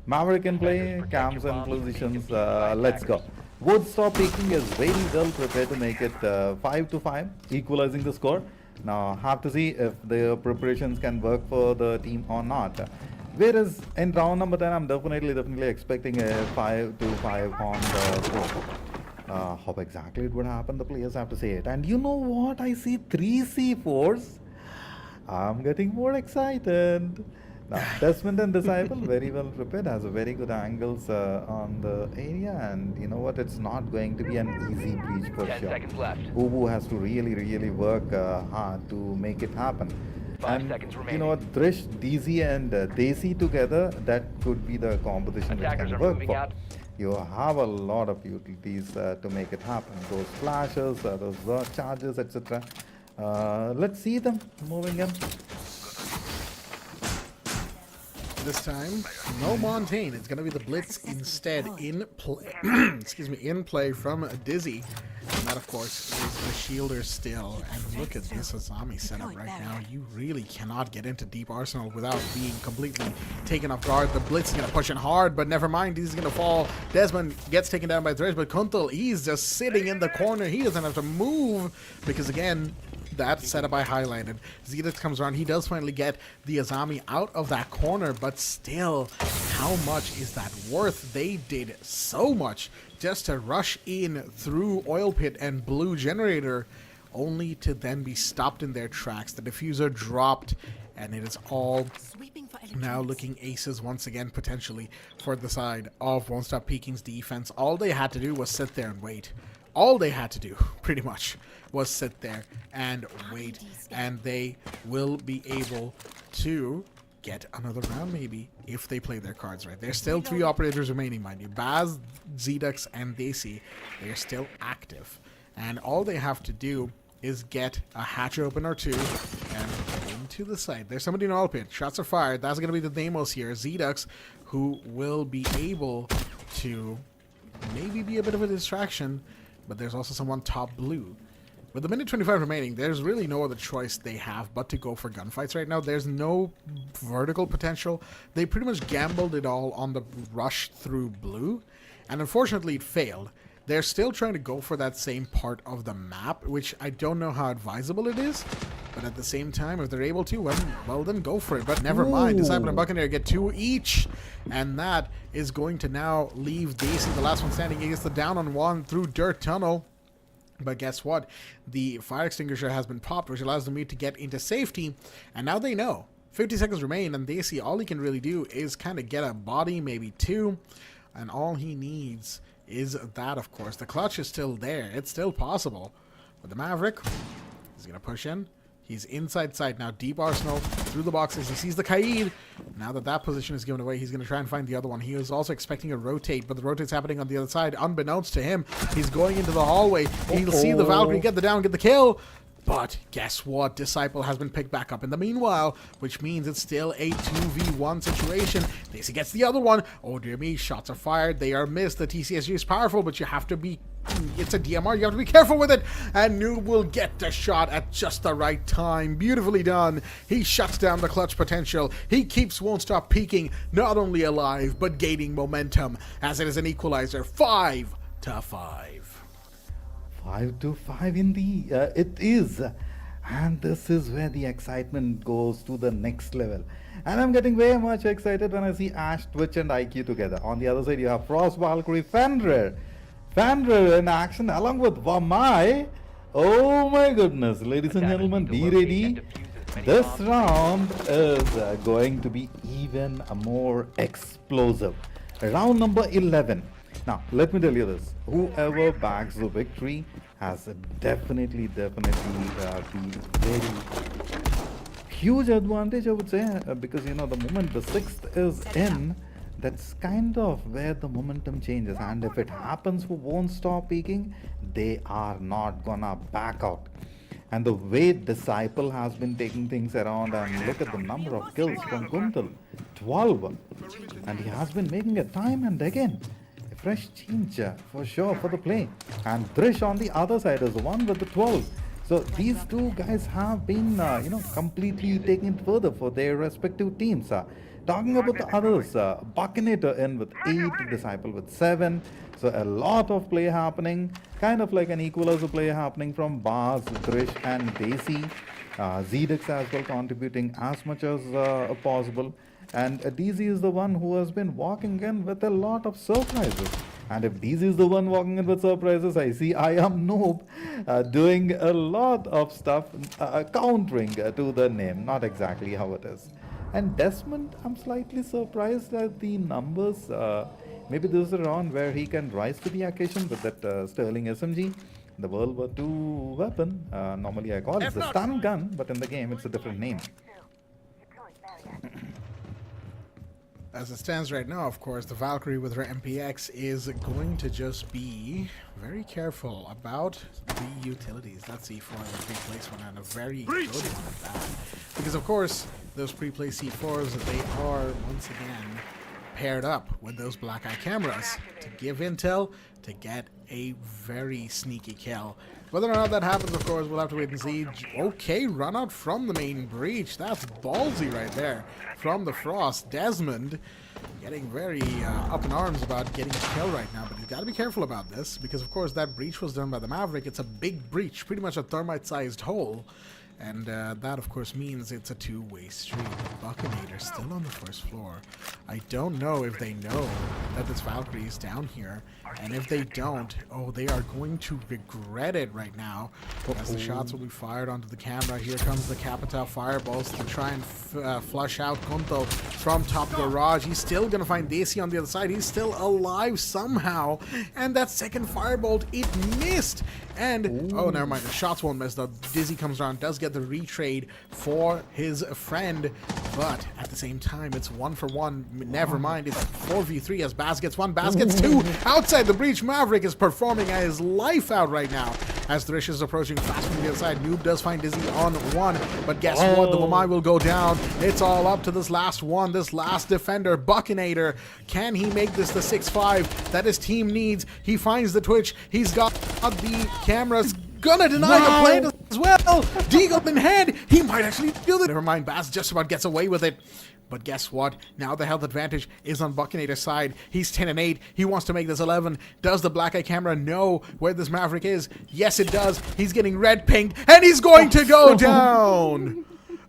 Maverick in play, cams and positions, let's go. Would Stop Peeking is very well prepared to make it 5-5, equalizing the score. Now, have to see if the preparations can work for the team or not. Whereas in round number 10, I'm definitely expecting a 5-5 on the score. How exactly it would happen, the players have to say it. And you know what? I see 3 C4s. I'm getting more excited. Now, Desmond and Disciple very well prepared, has a very good angles on the area, and you know what? It's not going to be an easy breach for 10 sure. seconds left. Ubu has to really work hard to make it happen. 5 And seconds you remaining. know what? Drish, DZ, and Desi together, that could be the composition which Attackers can are work moving for. out. You have a lot of utilities to make it happen. Those flashes, those charges, etc. Let's see them moving in. This time, no Montaigne. It's going to be the Blitz instead in play. Excuse me, in play from Dizzy. And that, of course, is the Shielder still. And look at this Azami setup right now. You really cannot get into Deep Arsenal without being completely taken off guard. The Blitz is going to push in hard, but never mind. He's going to fall. Desmond gets taken down by Thresh, but Kuntal, he's just sitting in the corner. He doesn't have to move because, again, that setup I highlighted. Zedix comes around. He does finally get the Azami out of that corner, but still, how much is that worth? They did so much just to rush in through Oil Pit and Blue Generator, only to then be stopped in their tracks. The diffuser dropped, and it is all Sweeping for now looking aces once again, potentially, for the side of Won't Stop Peeking's defense. All they had to do was sit there and wait. All they had to do, pretty much, was sit there and wait. And they will be able to get another round, maybe, if they play their cards right. There's still 3 operators remaining, mind you. Baz, Zedux, and Desi, they're still active. And all they have to do is get a hatch open or two and into the site. There's somebody in Oil Pit. Shots are fired. That's going to be the Deimos here. Zedux, who will be able to maybe be a bit of a distraction, but there's also someone top blue. With the minute 25 remaining, there's really no other choice they have but to go for gunfights right now. There's no vertical potential. They pretty much gambled it all on the rush through blue, and unfortunately it failed. They're still trying to go for that same part of the map, which I don't know how advisable it is, but at the same time, if they're able to, well then go for it. But never mind, Disciple and Buccaneer get 2 each, and that is going to now leave Daisy, the last one standing. He gets the down on 1 through Dirt Tunnel. But guess what? The fire extinguisher has been popped, which allows them to get into safety. And now they know. 50 seconds remain, and they see all he can really do is kind of get a body, maybe 2. And all he needs is that, of course. The clutch is still there. It's still possible. But the Maverick is going to push in. He's inside sight now. Deep Arsenal through the boxes. He sees the Kaid. Now that that position is given away, he's going to try and find the other one. He was also expecting a rotate, but the rotate's happening on the other side. Unbeknownst to him, he's going into the hallway. He'll see the Valkyrie get the down, get the kill. But guess what? Disciple has been picked back up in the meanwhile, which means it's still a 2v1 situation. Daisy gets the other one. Oh dear me, shots are fired. They are missed. The TCSG is powerful, but you have to be... It's a DMR. You have to be careful with it. And Noob will get the shot at just the right time. Beautifully done. He shuts down the clutch potential. He keeps Won't Stop Peeking not only alive, but gaining momentum, as it is an equalizer. 5-5. 5-5 indeed. It is. And this is where the excitement goes to the next level. And I'm getting very much excited when I see Ash, Twitch, and IQ together. On the other side, you have Frost, Valkyrie, Fenrir. Fenrir in action along with Vamai. Oh my goodness. Ladies and gentlemen, be ready. This round is going to be even more explosive. Round number 11. Now, let me tell you this. Whoever bags the victory has definitely the very huge advantage, I would say, because, you know, the moment the 6th is in, that's kind of where the momentum changes. And if it happens for Won't Stop Peeking, they are not gonna back out. And the way Disciple has been taking things around, and look at the number of kills from Kuntal, 12. And he has been making it time and again. A fresh change for sure for the play. And Drish on the other side is the one with the 12. So these two guys have been, completely taking it further for their respective teams. Talking about the others, Buckinator in with 8, Disciple with 7. So a lot of play happening, kind of like an equalizer play happening from Baz, Drish, and Daisy. Zedix as well contributing as much as possible. And DZ is the one who has been walking in with a lot of surprises. And if DC is the one walking in with surprises, I see I am Noob doing a lot of stuff, countering to the name, not exactly how it is. And Desmond, I'm slightly surprised at the numbers. Maybe this is a round where he can rise to the occasion with that Sterling SMG, the World War II weapon. Normally I call it the stun gun, but in the game it's a different name. As it stands right now, of course, the Valkyrie with her MPX is going to just be very careful about the utilities. That C4 is a pre-placed one and a very good one at that. Because, of course, those pre-placed C4s, they are, once again, paired up with those black eye cameras to give intel, to get a very sneaky kill. Whether or not that happens, of course, we'll have to wait and see. Okay, run out from the main breach. That's ballsy right there from the Frost. Desmond getting very up in arms about getting a kill right now, but you've got to be careful about this because, of course, that breach was done by the Maverick. It's a big breach, pretty much a thermite-sized hole. And that, of course, means it's a two-way street. Buccinator still on the first floor. I don't know if they know that this Valkyrie is down here. And if they don't, oh, they are going to regret it right now. As the shots will be fired onto the camera. Here comes the Capital Fireballs to try and flush out Kunto from top garage. He's still going to find Desi on the other side. He's still alive somehow. And that second Firebolt, it missed. And, oh, never mind. The shots won't miss. The Dizzy comes around, does get the retrade for his friend. But at the same time, it's 1-for-1. Never mind. It's 4v3 as Baz gets 1. Baz gets 2. Outside the breach, Maverick is performing his life out right now. As Thrish is approaching fast from the other side, Noob does find Dizzy on 1. But guess what? The Wamai will go down. It's all up to this last one, this last defender, Buccinator. Can he make this the 6-5 that his team needs? He finds the Twitch. He's got the cameras. Gonna deny the play as well. Deagle in head. He might actually do it. Never mind. Bass just about gets away with it. But guess what? Now the health advantage is on Buccinator's side. He's 10-8. He wants to make this 11. Does the black eye camera know where this Maverick is? Yes, it does. He's getting red pinged, and he's going to go down.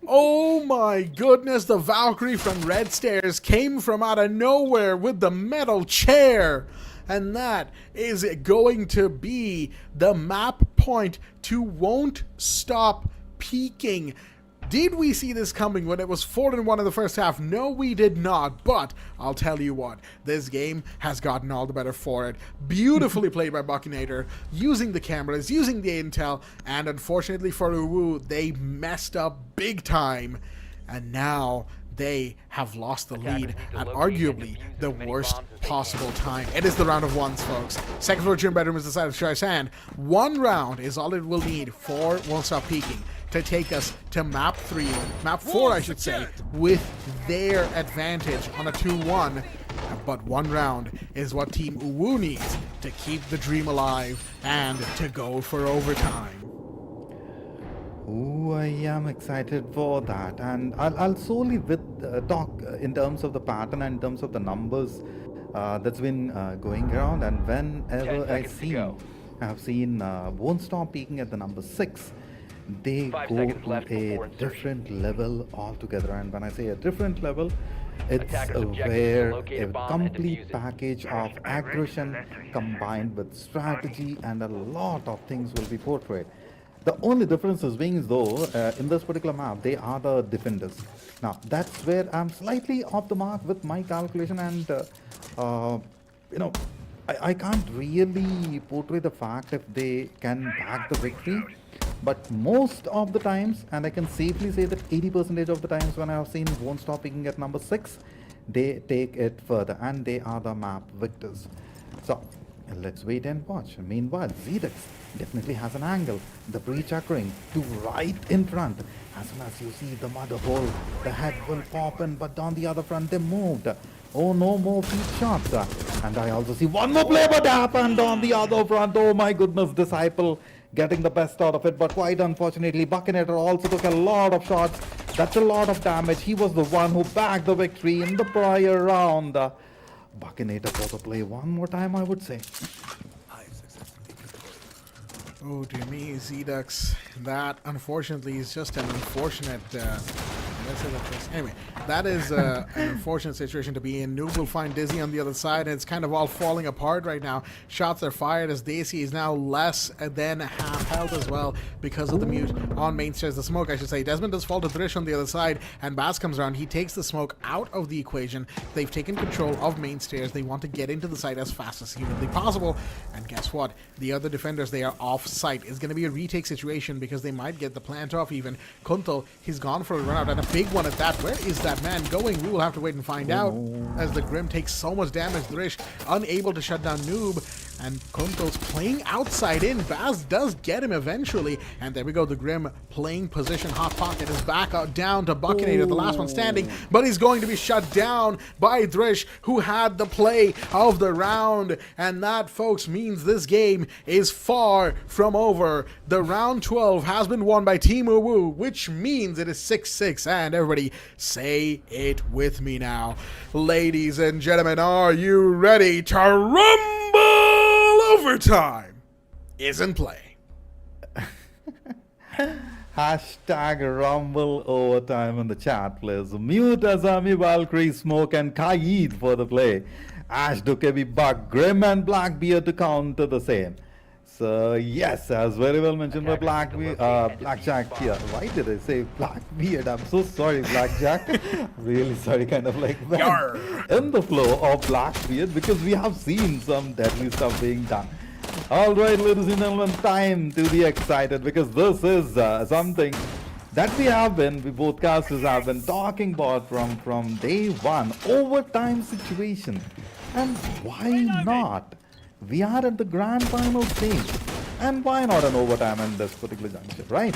Oh my goodness, the Valkyrie from Red Stairs came from out of nowhere with the metal chair. And that is going to be the map point to Won't Stop Peeking. Did we see this coming when it was 4-1 in the first half? No, we did not. But I'll tell you what, this game has gotten all the better for it. Beautifully played by Buccinator, using the cameras, using the intel, and unfortunately for UWU, they messed up big time. And now they have lost the lead at arguably the worst possible time. It is the round of ones, folks. Second floor gym bedroom is decided to show his hand. One round is all it will need for Won't Stop Peeking to take us to map 4 I should say, with their advantage on a 2-1. But one round is what Team UWU needs to keep the dream alive and to go for overtime. Oh, I am excited for that, and I'll solely talk in terms of the pattern and in terms of the numbers that's been going around. And whenever I have seen Won't Stop Peeking at the number 6, they go to a different level altogether. And when I say a different level, it's where a complete package of aggression combined with strategy and a lot of things will be portrayed. The only difference is being though, in this particular map, they are the defenders. Now, that's where I'm slightly off the mark with my calculation, and, you know, I can't really portray the fact if they can back the victory. But most of the times, and I can safely say that 80% of the times when I have seen Won't Stop Peeking at number 6, they take it further, and they are the map victors. So, let's wait and watch. Meanwhile, Zedex definitely has an angle. The breach occurring to right in front. As soon as you see the mother hole, the head will pop in, but on the other front they moved. Oh, no more feet shots. And I also see one more play but happened on the other front. Oh my goodness, Disciple getting the best out of it, but quite unfortunately, Buccinator also took a lot of shots. That's a lot of damage. He was the one who bagged the victory in the prior round. Buccinator for the play one more time, I would say. Oh dear me, Zedex. That unfortunately is just an unfortunate Anyway, that is an unfortunate situation to be in. Noob will find Dizzy on the other side, and it's kind of all falling apart right now. Shots are fired as Daisy is now less than half health as well because of the mute on main stairs. The smoke, I should say. Desmond does fall to Thrish on the other side, and Baz comes around. He takes the smoke out of the equation. They've taken control of main stairs. They want to get into the site as fast as humanly possible. And guess what? The other defenders, they are off site. It's going to be a retake situation because they might get the plant off even. Kuntal, he's gone for a run out, and a big one at that. Where is that man going? We will have to wait and find out as the Grim takes so much damage. Thrish unable to shut down Noob, and Kuntal's playing outside in. Baz does get him eventually, and there we go. The Grim playing position. Hot Pocket is back out down to Buckinator, the last one standing, but he's going to be shut down by Thrish, who had the play of the round, and that, folks, means this game is far from over. The round 12 has been won by Team UWU, which means it is 6-6, and everybody say it with me now. Ladies and gentlemen, are you ready to rumble? Overtime is in play. Hashtag Rumble Overtime in the chat, please. Mute Azami, Valkyrie, Smoke, and Kaid for the play. Ash, Dukebi, Buck, Grim, and Blackbeard to counter the same. So, yes, as very well mentioned by Blackjack here. Why did I say Blackbeard? I'm so sorry, Blackjack. Really sorry, kind of like that. In the flow of Blackbeard, because we have seen some deadly stuff being done. Alright, ladies and gentlemen, time to be excited, because this is something that we both casters have been talking about from day one. Overtime situation. And why not? We are at the grand final stage, and why not an overtime in this particular juncture, right?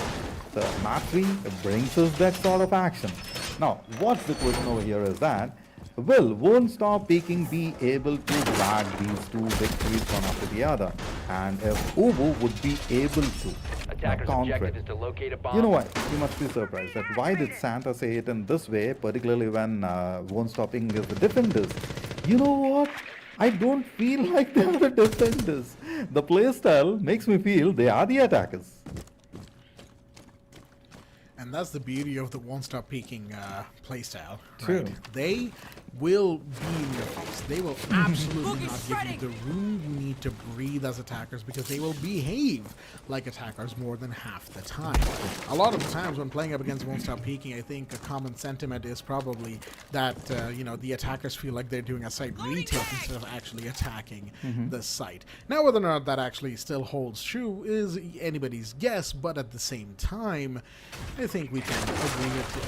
The match 3 brings us that sort of action. Now, what's the question over here is that, won't StopPeeking be able to drag these two victories one after the other? And if UWU would be able to counter it. You know what? You must be surprised that why did Santa say it in this way, particularly when won't StopPeeking is the defenders? You know what? I don't feel like they are the defenders. The playstyle makes me feel they are the attackers. And that's the beauty of the Won't Stop Peeking playstyle. True. Right? They will be in your face. They will absolutely not give you the room you need to breathe as attackers, because they will behave like attackers more than half the time. A lot of the times when playing up against Won't Stop Peeking, I think a common sentiment is probably that the attackers feel like they're doing a site retake instead of actually attacking the site. Now, whether or not that actually still holds true is anybody's guess, but at the same time, I think we can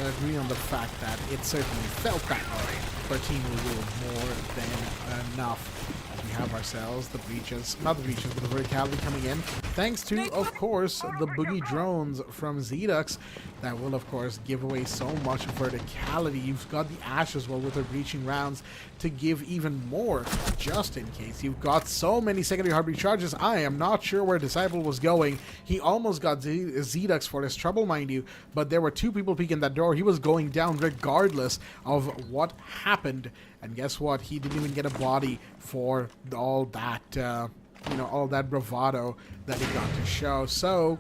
agree on the fact that it certainly felt that way for Team UWU more than enough. We have ourselves the breaches, not the breaches, but the verticality coming in, thanks to, of course, the boogie drones from Zedux that will, of course, give away so much verticality. You've got the Ash as well with her breaching rounds to give even more, just in case. You've got so many secondary heartbeat charges. I am not sure where Disciple was going. He almost got Zedux for his trouble, mind you, but there were two people peeking that door. He was going down regardless of what happened. And guess what? He didn't even get a body for all that, all that bravado that he got to show. So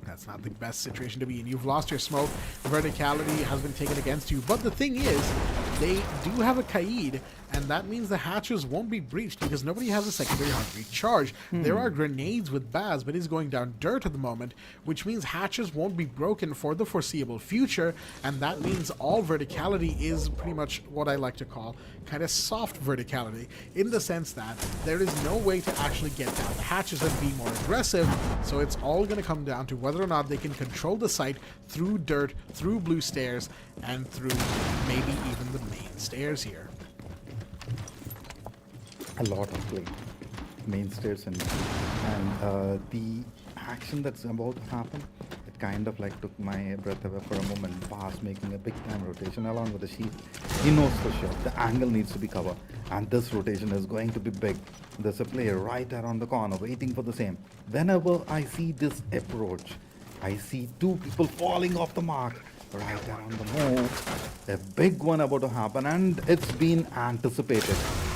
that's not the best situation to be in. You've lost your smoke. Verticality has been taken against you. But the thing is, they do have a Kaid, and that means the hatches won't be breached because nobody has a secondary heartbeat charge. There are grenades with Baz, but he's going down dirt at the moment, which means hatches won't be broken for the foreseeable future, and that means all verticality is pretty much what I like to call kind of soft verticality, in the sense that there is no way to actually get down the hatches and be more aggressive, so it's all going to come down to whether or not they can control the site through dirt, through blue stairs, and through maybe even the main stairs here. A lot of play, main stairs, and the action that's about to happen, it kind of like took my breath away for a moment. Past making a big time rotation along with the sheep. He knows for sure the angle needs to be covered, and this rotation is going to be big. There's a player right around the corner waiting for the same. Whenever I see this approach, I see two people falling off the mark. Right around the move, a big one about to happen, and it's been anticipated.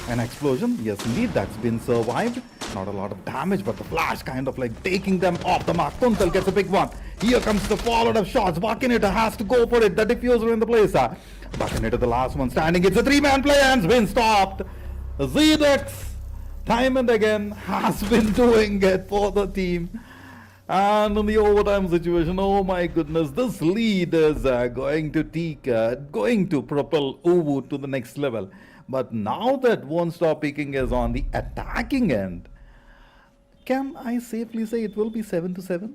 An explosion, yes indeed, that's been survived, Not a lot of damage, but the flash kind of like taking them off the mark. Kuntal gets a big one. Here comes the followed of shots. Bakinator has to go for it. The diffuser in the place. Bakinator, the last one standing. It's a 3-man play and been stopped. ZDX, time and again, has been doing it for the team. And in the overtime situation, oh my goodness, this lead is going to propel UWU to the next level. But now that tStopPeeking is on the attacking end, can I safely say it will be 7-7?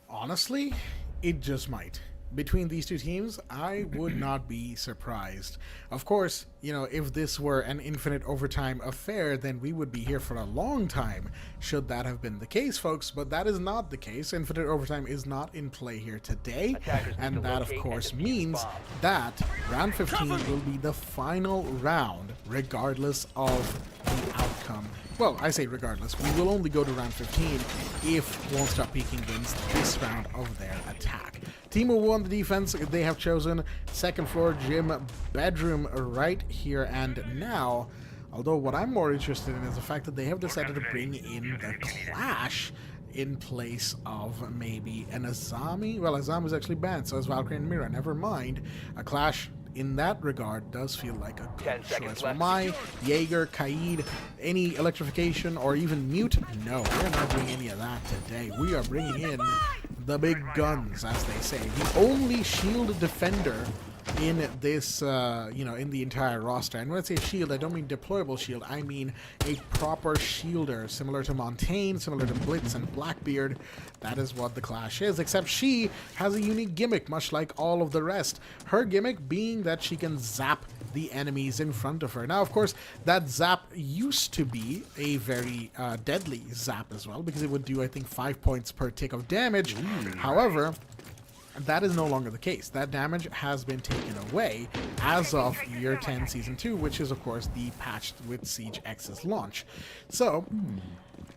Honestly, it just might. Between these two teams, I would not be surprised. Of course, you know, if this were an infinite overtime affair, then we would be here for a long time, should that have been the case, folks. But that is not the case. Infinite overtime is not in play here today. And that, of course, means that round 15 will be the final round, regardless of the outcome. Well, I say regardless. We will only go to round 15 if tStopPeeking wins this round of their attack. Team UWU on the defense, they have chosen second floor gym bedroom right here and now. Although what I'm more interested in is the fact that they have decided to bring in the Clash in place of maybe an Azami. Well, Azami is actually banned, so is Valkyrie and Mira. Never mind. A Clash in that regard does feel like a good choice. For my Jaeger, Kaid, any electrification or even mute? No, we're not doing any of that today. We are bringing in the big guns, as they say. The only shield defender in this, in the entire roster. And when I say shield, I don't mean deployable shield. I mean a proper shielder, similar to Montaigne, similar to Blitz and Blackbeard. That is what the Clash is, except she has a unique gimmick, much like all of the rest. Her gimmick being that she can zap the enemies in front of her. Now, of course, that zap used to be a very deadly zap as well, because it would do, I think, 5 points per tick of damage. However, that is no longer the case. That damage has been taken away as of year 10 season 2, which is of course the patch with Siege X's launch. So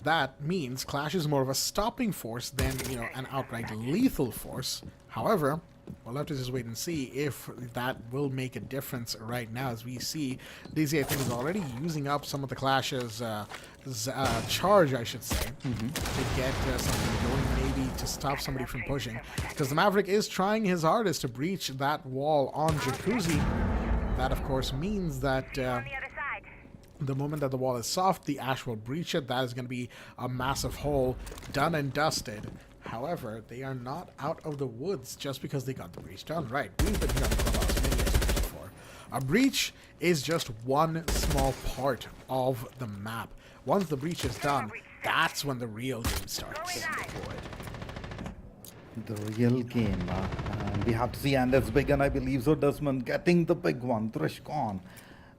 that means Clash is more of a stopping force than, an outright lethal force. However, we'll have to just wait and see if that will make a difference right now. As we see, DZ, I think, is already using up some of the Clash's charge, I should say, to get something going, maybe to stop somebody from pushing. Because the Maverick is trying his hardest to breach that wall on Jacuzzi. That, of course, means that the moment that the wall is soft, the Ash will breach it. That is going to be a massive hole, done and dusted. However, they are not out of the woods just because they got the breach done. Right, we've been here on the Clubhouse many times before. A breach is just one small part of the map. Once the breach is done, that's when the real game starts. The real game. And we have to see, and it's big, and I believe so. Desmond getting the big one. Trishcon.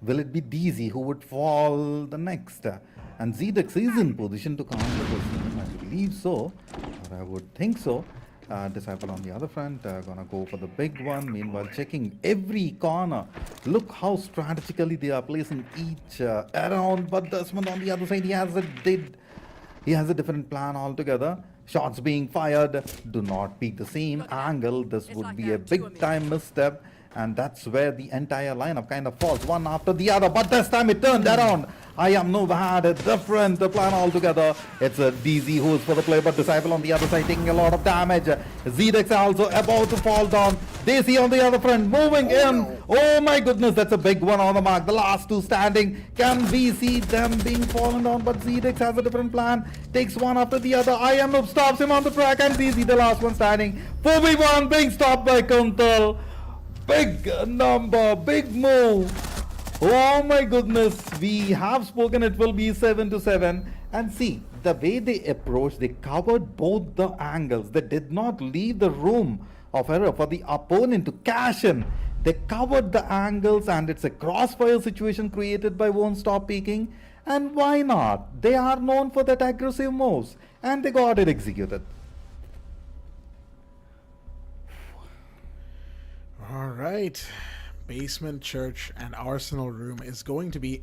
Will it be DZ who would fall the next? And ZDX is in position to counter this. I believe so, or I would think so. Disciple on the other front, gonna go for the big one. Meanwhile, checking every corner. Look how strategically they are placing each around. But Desmond on the other side, he has a different plan altogether. Shots being fired, do not peek the same angle. This would be a big time misstep. And that's where the entire lineup kind of falls one after the other. But this time it turned around. I am Nova had a different plan altogether. It's a DZ who's for the play, but Disciple on the other side taking a lot of damage. ZDX also about to fall down. Daisy on the other front moving in. Oh my goodness, that's a big one on the mark. The last two standing. Can we see them being fallen down? But ZDX has a different plan. Takes one after the other. I am Noob stops him on the track, and DZ the last one standing. 4v1 being stopped by Kuntal. Big number, big move. Oh my goodness, we have spoken it will be 7-7. And see, the way they approached, they covered both the angles. They did not leave the room of error for the opponent to cash in. They covered the angles, and it's a crossfire situation created by tStopPeeking. And why not? They are known for that aggressive moves, and they got it executed. All right. Basement, church, and arsenal room is going to be,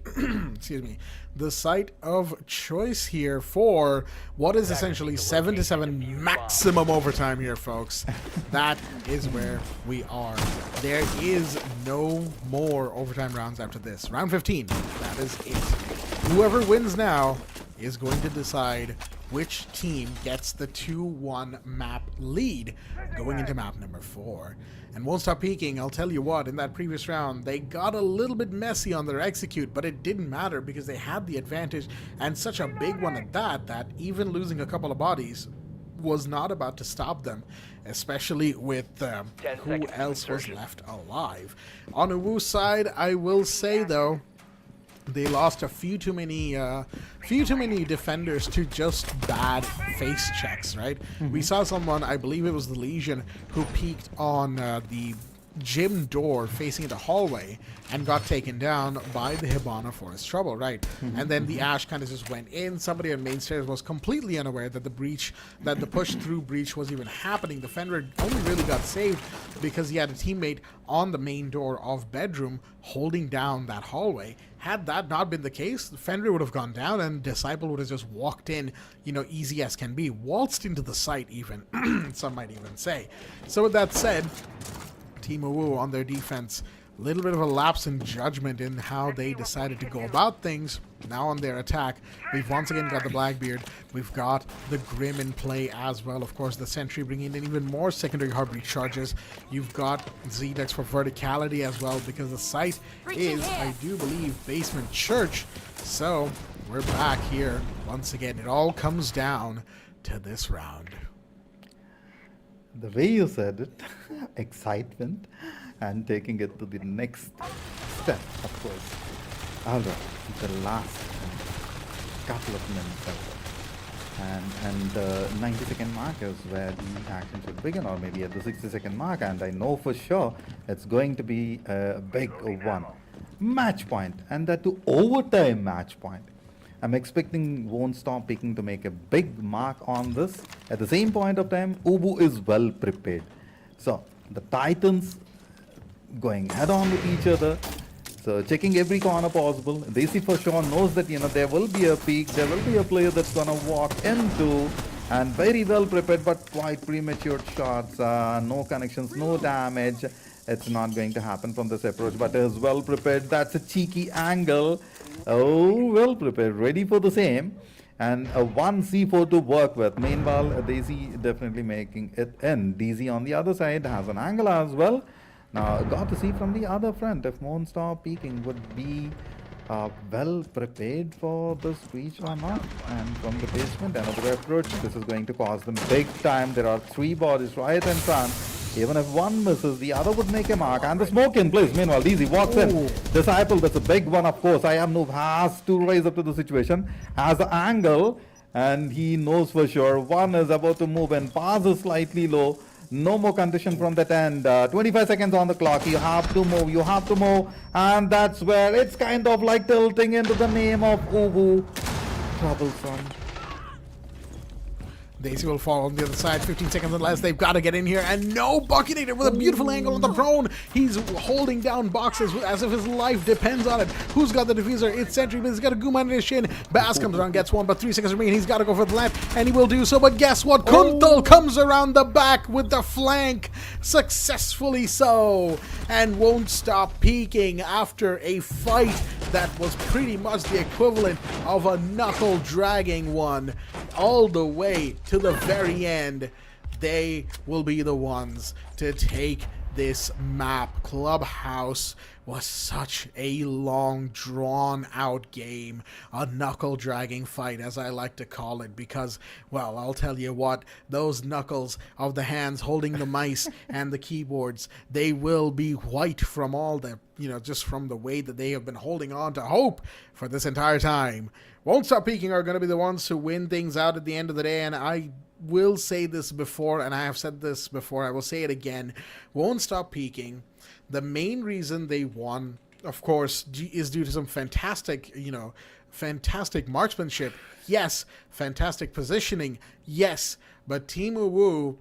excuse me, the site of choice here for what is essentially 7-7 maximum overtime here, folks. That is where we are. There is no more overtime rounds after this. Round 15, that is it. whoever wins now is going to decide which team gets the 2-1 map lead going into map number 4. And Won't Stop Peeking, I'll tell you what, in that previous round, they got a little bit messy on their execute, but it didn't matter because they had the advantage, and such a big one at that even losing a couple of bodies was not about to stop them, especially with who else was left alive. On UWU's side, I will say though, they lost a few too many defenders to just bad face checks, right? We saw someone, I believe it was the Legion, who peeked on the gym door facing the hallway and got taken down by the Hibana for his trouble, right? And then the Ash kind of just went in. Somebody on main stairs was completely unaware that the push through breach was even happening. The Fenrir only really got saved because he had a teammate on the main door of bedroom holding down that hallway. Had that not been the case, Fenrir would have gone down and Disciple would have just walked in, you know, easy as can be, waltzed into the site even, some might even say. So with that said, Team UWU on their defense, a little bit of a lapse in judgment in how they decided to go about things. Now on their attack, we've once again got the Blackbeard. We've got the Grim in play as well. Of course, the Sentry bringing in even more secondary heartbeat charges. You've got Zedex for verticality as well because the site is, I do believe, Basement Church. So we're back here once again. It all comes down to this round. The way you said it, excitement, and taking it to the next step, of course. All right, the last couple of minutes and the 90-second mark is where the action should begin, or maybe at the 60-second mark, and I know for sure it's going to be a big one. Match point, and that to overtime match point. I'm expecting Won't Stop Peeking to make a big mark on this. At the same point of time, UWU is well prepared. So the Titans going head on with each other. So checking every corner possible. Desi for sure knows that, you know, there will be a peak, there will be a player that's gonna walk into, and very well prepared but quite premature shots. No connections, no damage. It's not going to happen from this approach, but is well prepared. That's a cheeky angle. Oh, well prepared, ready for the same. And a 1 C4 to work with. Meanwhile, Daisy definitely making it in. DZ on the other side has an angle as well. Now, got to see from the other front if Won't Stop Peeking would be well prepared for this breach or not. And from the basement, another approach. This is going to cost them big time. There are 3 bodies right in front. Even if one misses, the other would make a mark. And the smoke in place. Meanwhile, DZ walks in. Disciple, that's a big one, of course. I am Noob has to rise up to the situation. Has the angle. And he knows for sure. One is about to move and passes slightly low. No more condition from that end. 25 seconds on the clock. You have to move. You have to move. And that's where it's kind of like tilting into the name of UWU. Troublesome. Daisy will fall on the other side. 15 seconds unless they've got to get in here. And no, Buckinator with a beautiful angle on the prone. He's holding down boxes as if his life depends on it. Who's got the diffuser? It's Sentry, but he's got a Goom on his shin. Bass comes around, gets one, but 3 seconds remain. He's got to go for the lamp, and he will do so. But guess what? Kuntal comes around the back with the flank. Successfully so. And Won't Stop Peeking after a fight that was pretty much the equivalent of a knuckle-dragging one all the way to the very end. They will be the ones to take this map. Clubhouse was such a long, drawn-out game, a knuckle-dragging fight, as I like to call it, because, well, I'll tell you what, those knuckles of the hands holding the mice and the keyboards, they will be white from all the, you know, just from the way that they have been holding on to hope for this entire time. Won't Stop Peeking are going to be the ones who win things out at the end of the day, and I will say this before, and I have said this before, I will say it again. Won't Stop Peeking. The main reason they won, of course, is due to some fantastic, you know, fantastic marksmanship. Yes. Fantastic positioning. Yes. But Team UWU,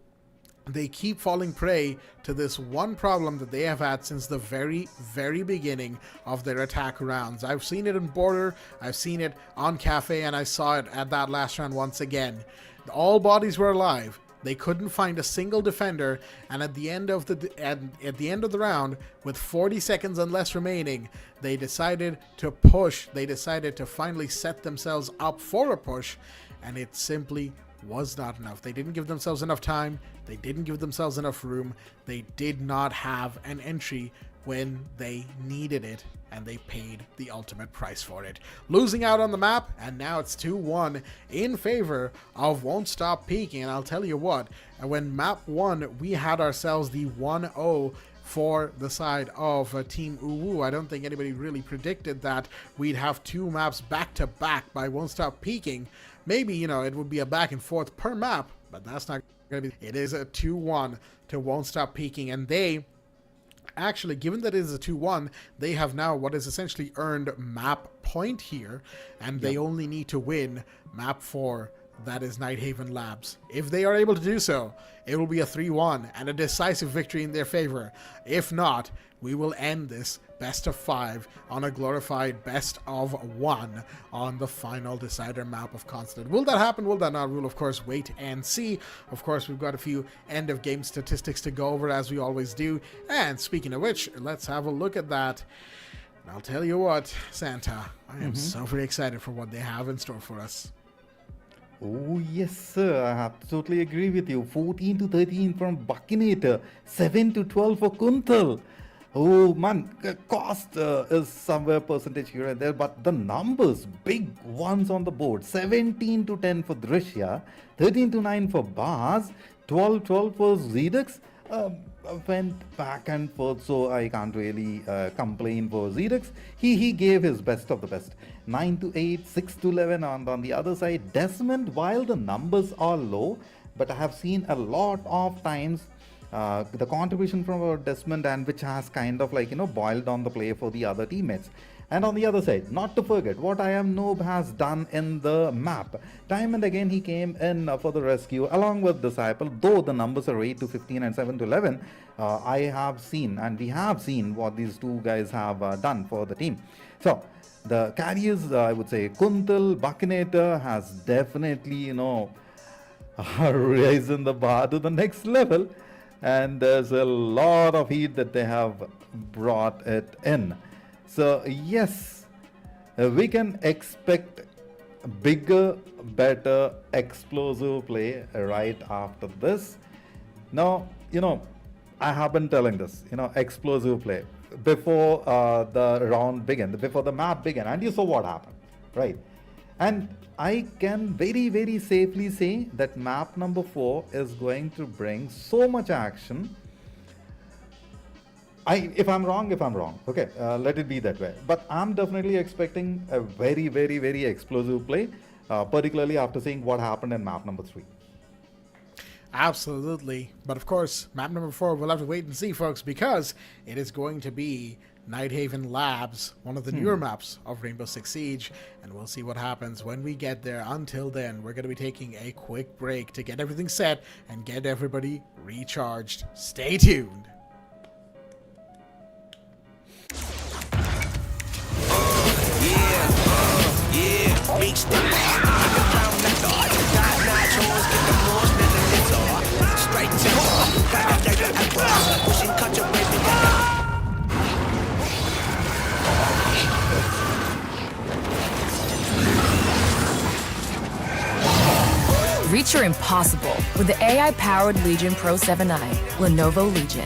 they keep falling prey to this one problem that they have had since the very, very beginning of their attack rounds. I've seen it in Border, I've seen it on Kafe, and I saw it at that last round once again. All bodies were alive. They couldn't find a single defender, and at the end of the round, with 40 seconds and less remaining, they decided to push. They decided to finally set themselves up for a push, and it simply was not enough. They didn't give themselves enough time. They didn't give themselves enough room. They did not have an entry when they needed it, and they paid the ultimate price for it, losing out on the map. And now it's 2-1 in favor of Won't Stop Peeking. And I'll tell you what, when map 1 we had ourselves the 1-0 for the side of Team UWU. I don't think anybody really predicted that we'd have 2 maps back to back by Won't Stop Peeking. Maybe, it would be a back and forth per map, but that's not going to be. It is a 2-1 to Won't Stop Peeking, and they actually, given that it is a 2-1, they have now what is essentially earned map point here, and they only need to win map 4. That is Nighthaven Labs. If they are able to do so, it will be a 3-1 and a decisive victory in their favor. If not, we will end this best of 5 on a glorified best of 1 on the final decider map of Consulate. Will that happen? Will that not? We'll, of course, wait and see. Of course, we've got a few end of game statistics to go over, as we always do. And speaking of which, let's have a look at that. And I'll tell you what, Santa, I am so very excited for what they have in store for us. Oh, yes, sir. I have to totally agree with you. 14-13 from Buckinator, 7-12 for Kuntal. Oh, man, cost is somewhere percentage here and there, but the numbers, big ones on the board. 17-10 for Drishya, 13-9 for Baz, 12-12 for Zedux. Went back and forth, so I can't really complain for Zedux. He gave his best of the best. 9-8, 6-11, and on the other side, Desmond, while the numbers are low, but I have seen a lot of times the contribution from our Desmond, and which has kind of boiled on the play for the other teammates. And on the other side, not to forget what I Am Noob has done in the map. Time and again he came in for the rescue along with Disciple, though the numbers are 8-15 and 7-11. I have seen, and we have seen what these two guys have done for the team. So the carriers, I would say, Kuntal, Buckinator has definitely, risen the bar to the next level. And there's a lot of heat that they have brought it in. So yes, we can expect bigger, better, explosive play right after this. Now, I have been telling this, explosive play before the round began, before the map began, and you saw what happened, right? And I can very, very safely say that map number 4 is going to bring so much action. If I'm wrong, okay, let it be that way. But I'm definitely expecting a very, very, very explosive play, particularly after seeing what happened in map number 3. Absolutely. But of course, map number 4, we'll have to wait and see, folks, because it is going to be Nighthaven Labs, one of the newer maps of Rainbow Six Siege, and we'll see what happens when we get there. Until then, we're going to be taking a quick break to get everything set and get everybody recharged. Stay tuned. Reach your impossible with the AI-powered Legion Pro 7i, Lenovo Legion.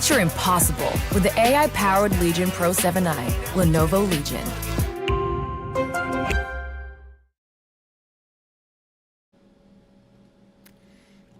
Reach your impossible with the AI-powered Legion Pro 7i, Lenovo Legion.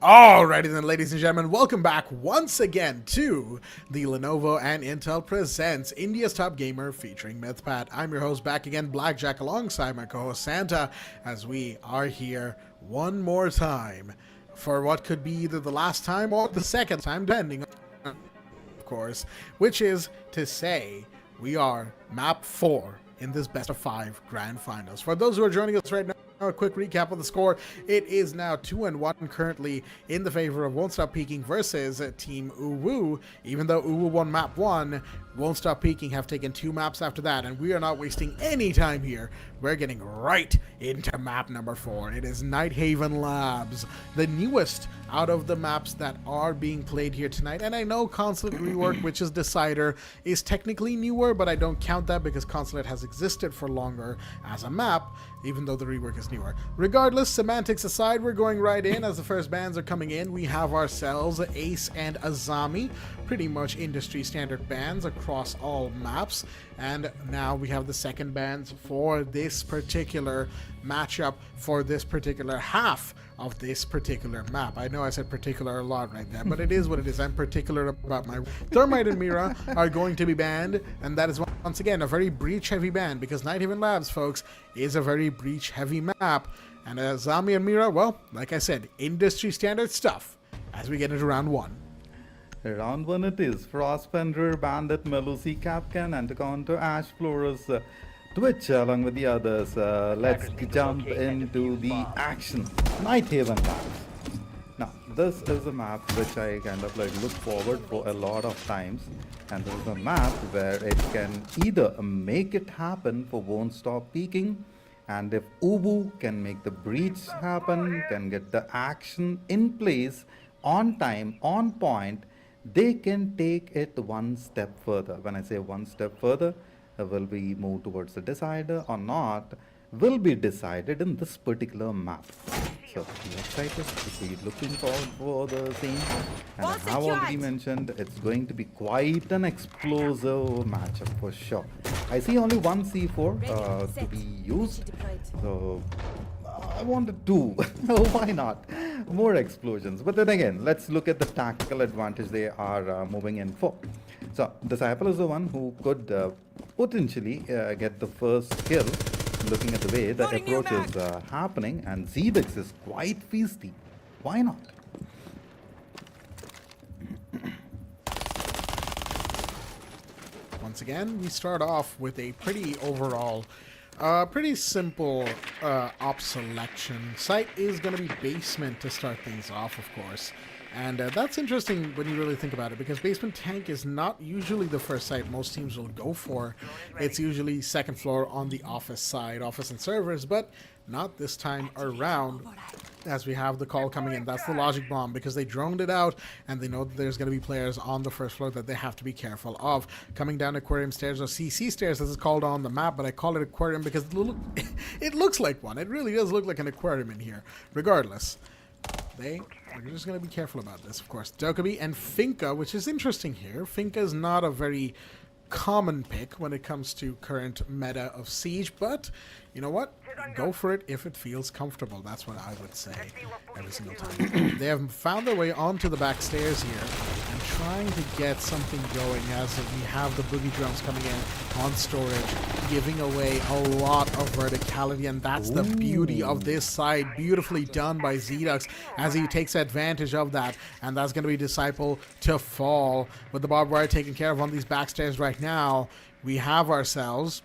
Alrighty then, ladies and gentlemen, welcome back once again to the Lenovo and Intel presents India's Top Gamer featuring Mythpat. I'm your host back again, Blackjack, alongside my co-host Santa, as we are here one more time for what could be either the last time or the second time, depending on, of course, which is to say we are map 4 in this best of 5 grand finals. For those who are joining us right now, a quick recap of the score. It is now 2-1 currently in the favor of Won't Stop Peeking versus Team UWU. Even though UWU won map 1, Won't Stop Peeking have taken 2 maps after that, and we are not wasting any time here. We're getting right into map number 4. It is Nighthaven Labs, the newest out of the maps that are being played here tonight. And I know Consulate rework, which is Decider, is technically newer, but I don't count that because Consulate has existed for longer as a map, even though the rework is newer. Regardless, semantics aside, we're going right in as the first bans are coming in. We have ourselves Ace and Azami, pretty much industry standard bans across all maps. And now we have the second bans for this particular matchup, for this particular half of this particular map. I know I said particular a lot right there, but it is what it is. I'm particular about my... Thermite and Mira are going to be banned, and that is once again a very breach-heavy ban, because Nighthaven Labs, folks, is a very breach-heavy map. And Azami and Mira, well, like I said, industry standard stuff as we get into round 1. Round 1 it is. Frostbender, Bandit, Melusi, Capcan, Anticonto, Ash, Flores, Twitch, along with the others. Let's jump into the action. Nighthaven Labs. Now, this is a map which I kind of like look forward for a lot of times. And this is a map where it can either make it happen for Won't Stop Peeking, and if UWU can make the breach happen, can get the action in place, on time, on point, they can take it one step further. When I say one step further, will we move towards the decider or not, will be decided in this particular map. So be excited to be looking forward for the same. And I have already mentioned it's going to be quite an explosive matchup for sure. I see only one C4 to be used. So I wanted 2. Why not? More explosions. But then again, let's look at the tactical advantage they are moving in for. So Disciple is the one who could potentially get the first kill, looking at the way the approach is happening, and Zedix is quite feisty. Why not? Once again, we start off with a pretty overall, pretty simple op selection. Site is going to be basement to start things off, of course. And that's interesting when you really think about it, because basement tank is not usually the first site most teams will go for. It's usually second floor on the office side, office and servers, but not this time around, as we have the call coming in. That's the logic bomb, because they droned it out and they know that there's going to be players on the first floor that they have to be careful of. Coming down Aquarium Stairs, or CC Stairs as it's called on the map, but I call it Aquarium because it looks like one. It really does look like an aquarium in here. Regardless, they are just going to be careful about this, of course. Dokkaebi and Finka, which is interesting here. Finka is not a very common pick when it comes to current meta of Siege, but you know what? Go for it if it feels comfortable. That's what I would say every single time. They have found their way onto the back stairs here and trying to get something going as we have the boogie drums coming in on storage, giving away a lot of verticality, and that's the beauty of this side. Beautifully done by Zedux as he takes advantage of that, and that's going to be Disciple to fall. With the barbed wire taken care of on these back stairs right now, we have ourselves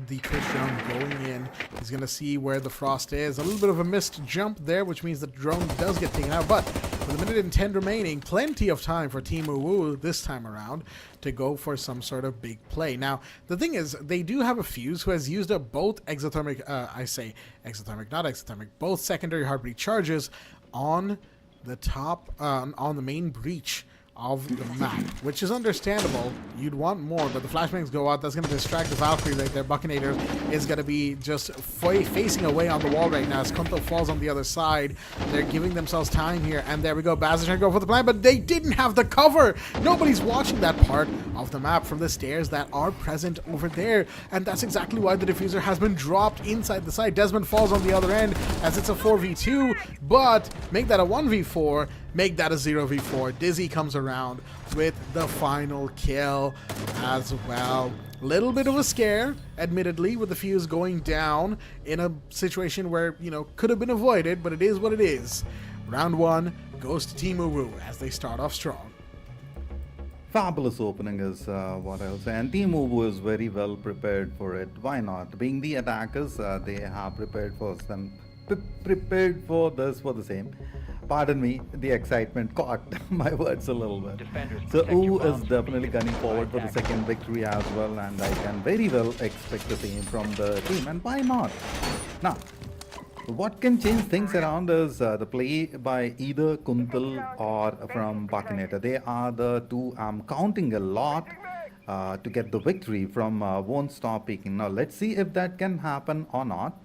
the Twitch drone going in. He's going to see where the frost is. A little bit of a missed jump there, which means the drone does get taken out. But with 1:10 remaining, plenty of time for Team UWU this time around to go for some sort of big play. Now, the thing is, they do have a Fuse who has used up both exothermic, I say exothermic, not exothermic, both secondary heartbeat charges on the top, on the main breach of the map, which is understandable. You'd want more, but the flashbangs go out. That's going to distract the Valkyrie right there. Buccinator is going to be just facing away on the wall right now as Kunto falls on the other side. They're giving themselves time here, and there we go. Baz is trying to go for the plan, but they didn't have the cover. Nobody's watching that part of the map from the stairs that are present over there, and that's exactly why the diffuser has been dropped inside the site. Desmond falls on the other end as it's a 4v2, but make that a 1v4, make that a 0v4. Dizzy comes around with the final kill as well. Little bit of a scare, admittedly, with the fuse going down in a situation where, you know, could have been avoided, but it is what it is. Round 1 goes to Team UWU as they start off strong. Fabulous opening is what I'll say, and Team UWU is very well prepared for it. Why not? Being the attackers, they have prepared for this for the same. Pardon me, the excitement caught my words a little bit. So UWU is definitely gunning forward for the second victory as well, and I can very well expect the same from the team, and why not? Now, what can change things around is the play by either Kuntal or from Buccinator. They are the two I'm counting a lot to get the victory from Won't Stop Peeking. Now, let's see if that can happen or not.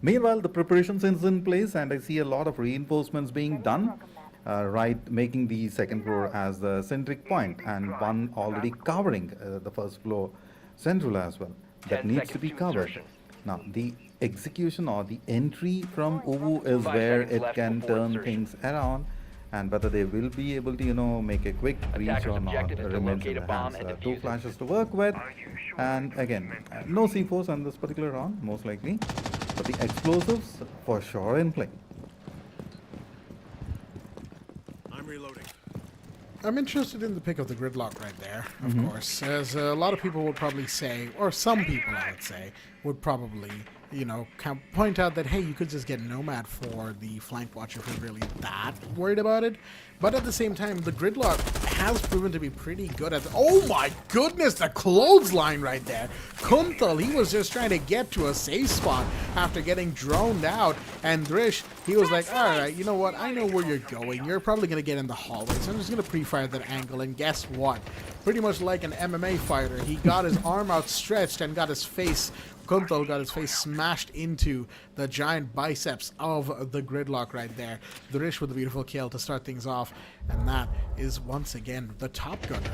Meanwhile, the preparations is in place, and I see a lot of reinforcements being done, right, making the second floor as the centric point, and one already covering the first floor central as well. That needs to be covered. Now, the execution or the entry from UWU is where it can turn things around, and whether they will be able to, you know, make a quick breach or not remains in the hands. Two flashes to work with, and again, no C4s on this particular round, most likely. But the explosives for sure in play. I'm reloading. I'm interested in the pick of the gridlock right there, of course. As a lot of people would probably say, or some people I would say, would probably, you know, point out that, hey, you could just get Nomad for the flank watch if you're really that worried about it. But at the same time, the gridlock has proven to be pretty good at oh my goodness, the clothesline right there. Kuntal, he was just trying to get to a safe spot after getting droned out. And Drish, he was like, all right, you know what? I know where you're going. You're probably going to get in the hallway, so I'm just going to pre-fire that angle. And guess what? Pretty much like an MMA fighter, he got his arm outstretched and got his face Kuntal got his face smashed into the giant biceps of the gridlock right there. Durish with a beautiful kill to start things off, and that is once again the top gunner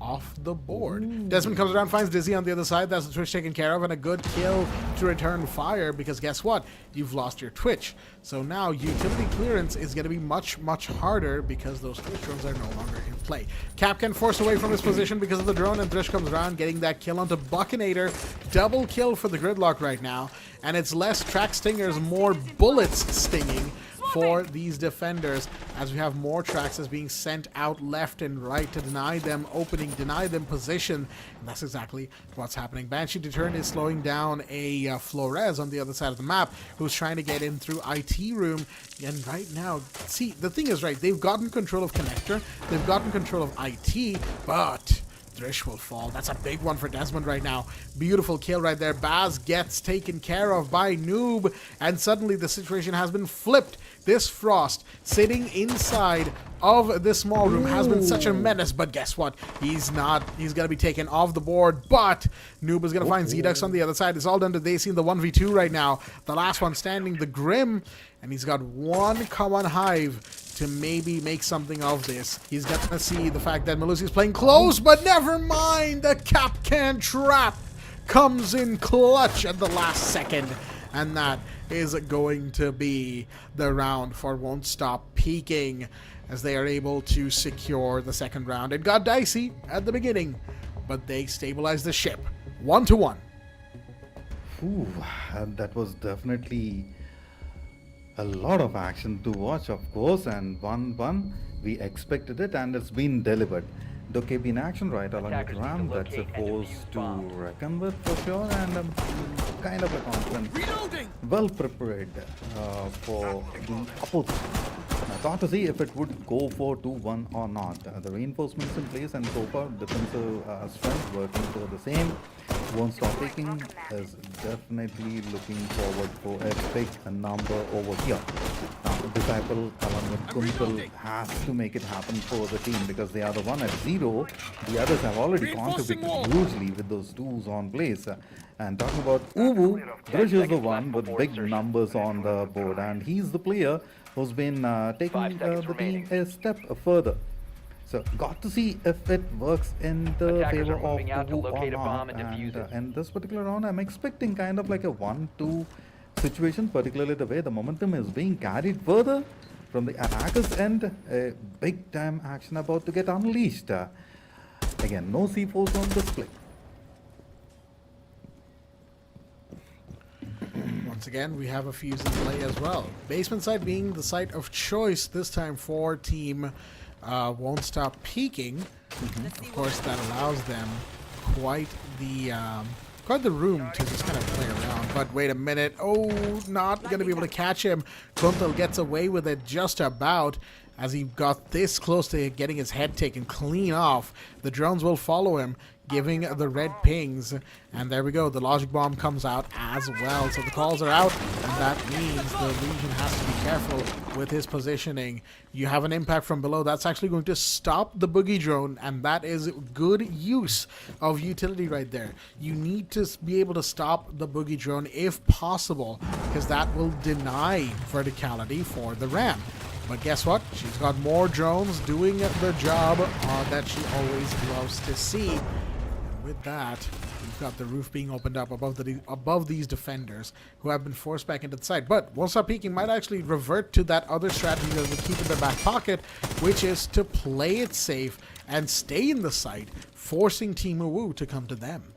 off the board. Ooh. Desmond comes around, finds Dizzy on the other side. That's the Twitch taken care of, and a good kill to return fire, because guess what? You've lost your Twitch. So now utility clearance is going to be much, much harder because those Twitch drones are no longer in play. Capcan forced away from his position because of the drone, and Thrish comes around, getting that kill onto Buccinator. Double kill for the gridlock right now, and it's less track stingers, more bullets stinging for these defenders, as we have more tracks as being sent out left and right to deny them opening, deny them position, and that's exactly what's happening. Banshee Deterrent is slowing down a Flores on the other side of the map, who's trying to get in through IT room, and right now, see, the thing is, right, they've gotten control of Connector, they've gotten control of IT, but Thrish will fall. That's a big one for Desmond right now. Beautiful kill right there. Baz gets taken care of by Noob, and suddenly the situation has been flipped. This Frost sitting inside of this small room has been such a menace, but guess what? He's not. He's going to be taken off the board, but Noob is going to find Zedux on the other side. It's all done to Daisy in the 1v2 right now. The last one standing, the Grim, and he's got one common hive to maybe make something of this. He's going to see the fact that Malusi's playing close, but never mind. The Capcan trap comes in clutch at the last second, and that is going to be the round for Won't Stop Peeking, as they are able to secure the second round. It got dicey at the beginning, but they stabilized the ship 1-1. Ooh, and that was definitely a lot of action to watch, of course, and 1-1. We expected it, and it's been delivered. Dokebi in action right along the ramp. That's a force to reckon with for sure, and kind of a confident, well prepared for the opposite. Now, Got to see if it would go for 2-1 or not. The reinforcements in place and so far defensive strength working for the same. Won't Stop Peeking is definitely looking forward for a big number over here. Now, Disciple along with Consulate has to make it happen for the team because they are the one at 0. The others have already contributed hugely with those 2s on place. And talking about UWU, Drish is the one with big numbers on the board, and he's the player who's been taking the team a step further. So got to see if it works in the favor of UWU or not. And in this particular round, I'm expecting kind of like a 1-2 situation, particularly the way the momentum is being carried further from the attackers' end. A big time action about to get unleashed. Again, no C4s on display. Once again, we have a fuse in play as well. Basement side being the site of choice this time for team Won't Stop Peeking. Of course, that allows them quite the room to just kind of play around. But wait a minute. Oh, not going to be able to catch him. Kuntal gets away with it just about as he got this close to getting his head taken clean off. The drones will follow him, giving the red pings. And there we go. The logic bomb comes out as well. So the calls are out, and that means the Legion has to be careful with his positioning. You have an impact from below. That's actually going to stop the boogie drone, and that is good use of utility right there. You need to be able to stop the boogie drone if possible, because that will deny verticality for the ram. But guess what? She's got more drones doing the job that she always loves to see. And with that, we've got the roof being opened up above these defenders who have been forced back into the site. But Won't Stop Peeking might actually revert to that other strategy that they keep in their back pocket, which is to play it safe and stay in the site, forcing Team UWU to come to them.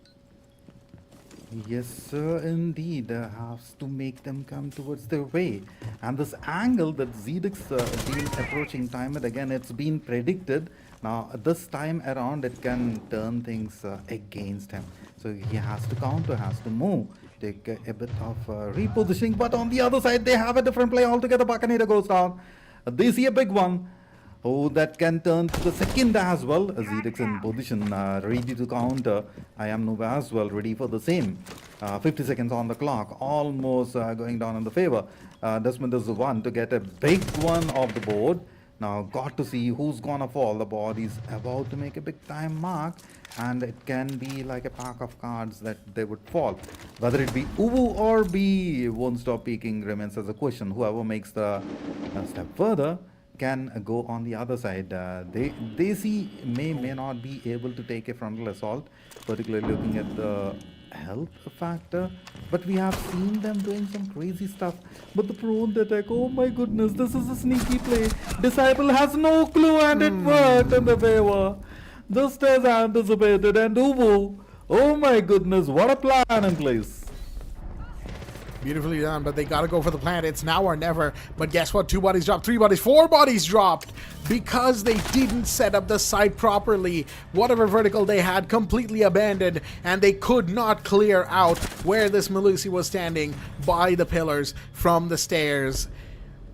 Yes, sir, indeed. Has to make them come towards their way. And this angle that Zedek's been approaching time and again, it's been predicted. Now, this time around, it can turn things against him. So he has to counter, has to move, take a bit of repositioning. But on the other side, they have a different play altogether. Buccaneer goes down. They see a big one. Oh, that can turn to the second as well. Zedek's in position, ready to counter. I am Nova as well, ready for the same. 50 seconds on the clock, almost going down in the favor. Desmond is the one to get a big one off the board. Now, got to see who's gonna fall. The body's about to make a big time mark, and it can be like a pack of cards that they would fall. Whether it be UWU or be Won't Stop Peeking remains as a question. Whoever makes the step further can go on the other side. They see may not be able to take a frontal assault, particularly looking at the health factor, but we have seen them doing some crazy stuff. But the prone attack, oh my goodness, this is a sneaky play. Disciple has no clue, and it worked in the favor, just as anticipated. And UWU, oh my goodness, what a plan in place. Beautifully done, but they gotta go for the plant. It's now or never. But guess what? 2 bodies dropped, 3 bodies, 4 bodies dropped because they didn't set up the site properly. Whatever vertical they had completely abandoned, and they could not clear out where this Melusi was standing by the pillars from the stairs.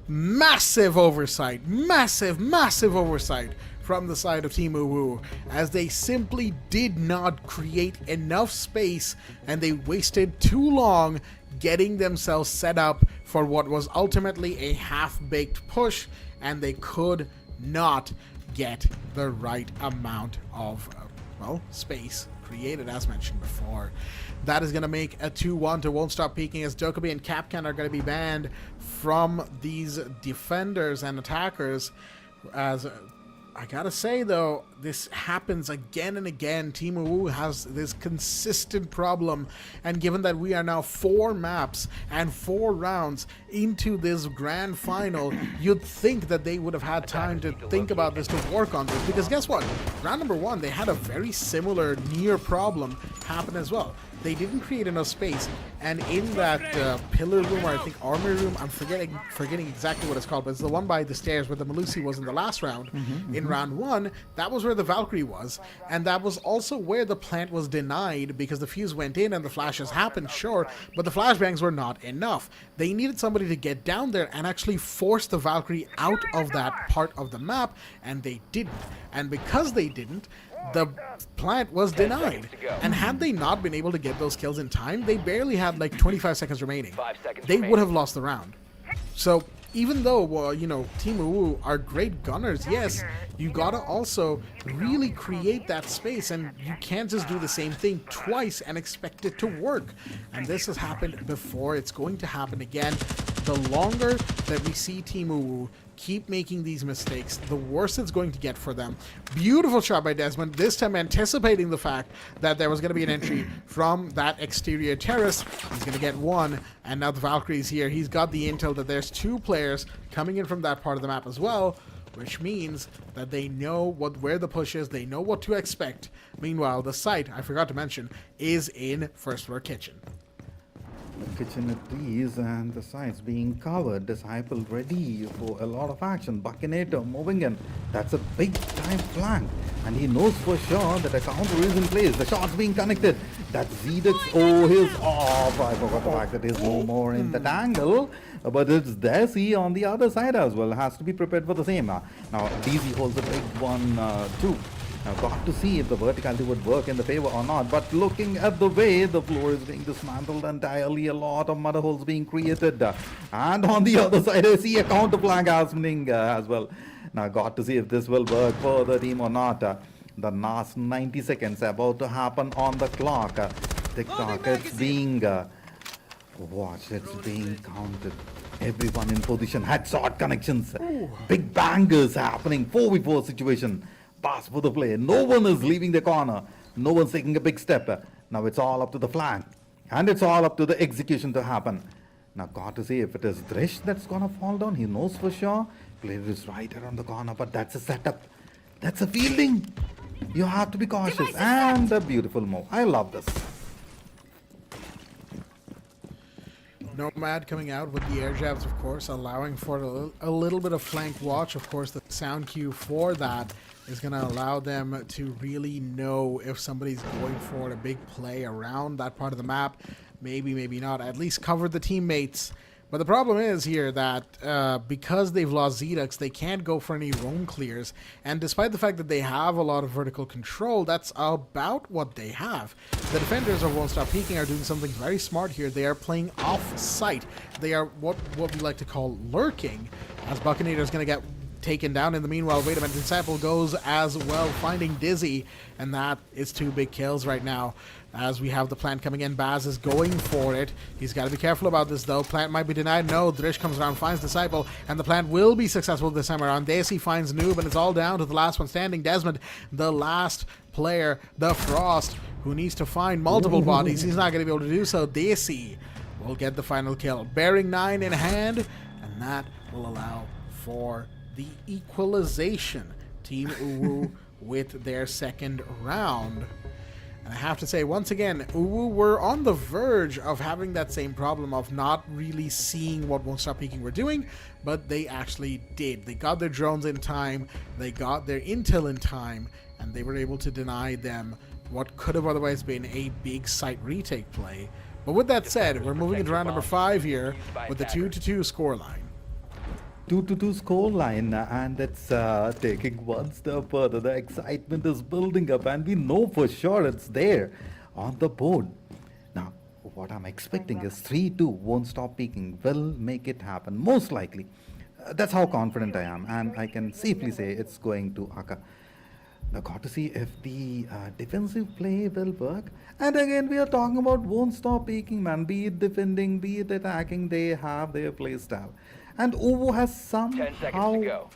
Massive oversight, massive oversight from the side of Team UWU, as they simply did not create enough space, and they wasted too long getting themselves set up for what was ultimately a half-baked push, and they could not get the right amount of space created, as mentioned before. That is going to make a 2-1 to Won't Stop Peeking, as Dokkaebi and Kapkan are going to be banned from these defenders and attackers. As I gotta say, though, this happens again and again. Team UWU has this consistent problem, and given that we are now 4 maps and 4 rounds into this grand final, you'd think that they would have had time to think about this, to work on this, because guess what? Round number 1, they had a very similar near problem happen as well. They didn't create enough space, and in that pillar room, or I think armor room, I'm forgetting exactly what it's called, but it's the one by the stairs where the Melusi was in the last round. In round 1, that was where the Valkyrie was, and that was also where the plant was denied because the fuse went in and the flashes happened, sure, but the flashbangs were not enough. They needed somebody to get down there and actually force the Valkyrie out of that part of the map, and they didn't. And because they didn't, the plant was denied. And had they not been able to get those kills in time, they barely had like 25 seconds remaining. They would have lost the round. So even though, Team UWU are great gunners, yes, you gotta also really create that space, and you can't just do the same thing twice and expect it to work. And this has happened before, it's going to happen again. The longer that we see Team UWU keep making these mistakes, the worse it's going to get for them. Beautiful shot by Desmond, this time anticipating the fact that there was going to be an entry from that exterior terrace. He's going to get one, and now the Valkyrie's here. He's got the intel that there's 2 players coming in from that part of the map as well, which means that they know where the push is, they know what to expect. Meanwhile, the site, I forgot to mention, is in first floor kitchen. The kitchen it is, and the sides being covered. Disciple ready for a lot of action. Buckinator moving in. That's a big time flank, and he knows for sure that a counter is in place. The shots being connected. That's Zedux. Oh, he's off. I forgot the fact that he's no more in that angle, but it's Desi on the other side as well. Has to be prepared for the same. Now DZ holds a big one too. Now got to see if the verticality would work in the favor or not, but looking at the way the floor is being dismantled entirely, a lot of mother holes being created, and on the other side I see a counter flank happening as well. Now got to see if this will work for the team or not. The last 90 seconds about to happen on the clock. TikTok, it's being watch, it's being counted. Everyone in position, headshot connections, big bangers happening, 4v4 situation. Pass for the play. No one is leaving the corner. No one's taking a big step. Now it's all up to the flank. And it's all up to the execution to happen. Now got to see if it is Drish that's gonna fall down. He knows for sure. Player is right around the corner, but that's a setup. That's a fielding. You have to be cautious. And a beautiful move. I love this. Nomad coming out with the air jabs, of course, allowing for a little bit of flank watch. Of course, the sound cue for that is going to allow them to really know if somebody's going for a big play around that part of the map. Maybe, maybe not. At least cover the teammates. But the problem is here that because they've lost Zedux, they can't go for any roam clears. And despite the fact that they have a lot of vertical control, that's about what they have. The defenders of tStopPeeking are doing something very smart here. They are playing off-site. They are what we like to call lurking, as Buckinator is going to get taken down. In the meanwhile, wait a minute, Disciple goes as well, finding Dizzy, and that is 2 big kills right now. As we have the plant coming in, Baz is going for it. He's got to be careful about this though. Plant might be denied. No, Drish comes around, finds Disciple, and the plant will be successful this time around. Desi finds Noob, and it's all down to the last one standing, Desmond, the last player, the Frost, who needs to find multiple bodies. He's not going to be able to do so. Desi will get the final kill. Bearing 9 in hand, and that will allow for the equalization. Team UWU with their second round. And I have to say, once again, UWU were on the verge of having that same problem of not really seeing what tStopPeeking were doing, but they actually did. They got their drones in time, they got their intel in time, and they were able to deny them what could have otherwise been a big site retake play. But with that said, we're moving into round number 5 here with the 2-2 scoreline. 2-2 score line, and it's taking one step further. The excitement is building up, and we know for sure it's there on the board. Now, what I'm expecting is 3-2 tStopPeeking will make it happen, most likely. That's how confident I am, and I can safely say it's going to occur. Now, got to see if the defensive play will work. And again, we are talking about tStopPeeking, man. Be it defending, be it attacking, they have their play style. And UWU has 10 seconds to somehow, go.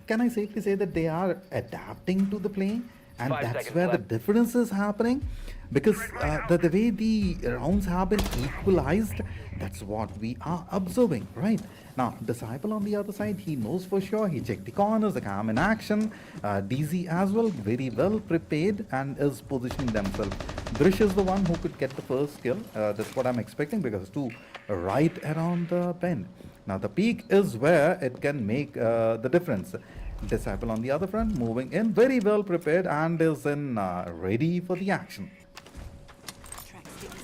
can I safely say that they are adapting to the play? And 5 that's seconds where the left. difference is happening, because the way the rounds have been equalized, that's what we are observing, right? Now, Disciple on the other side, he knows for sure, he checked the corners, the cam in action, DZ as well, very well prepared and is positioning themselves. Drish is the one who could get the first kill, that's what I'm expecting, because two right around the bend. Now, the peak is where it can make the difference. Disciple on the other front, moving in, very well prepared and is in ready for the action. Track stickers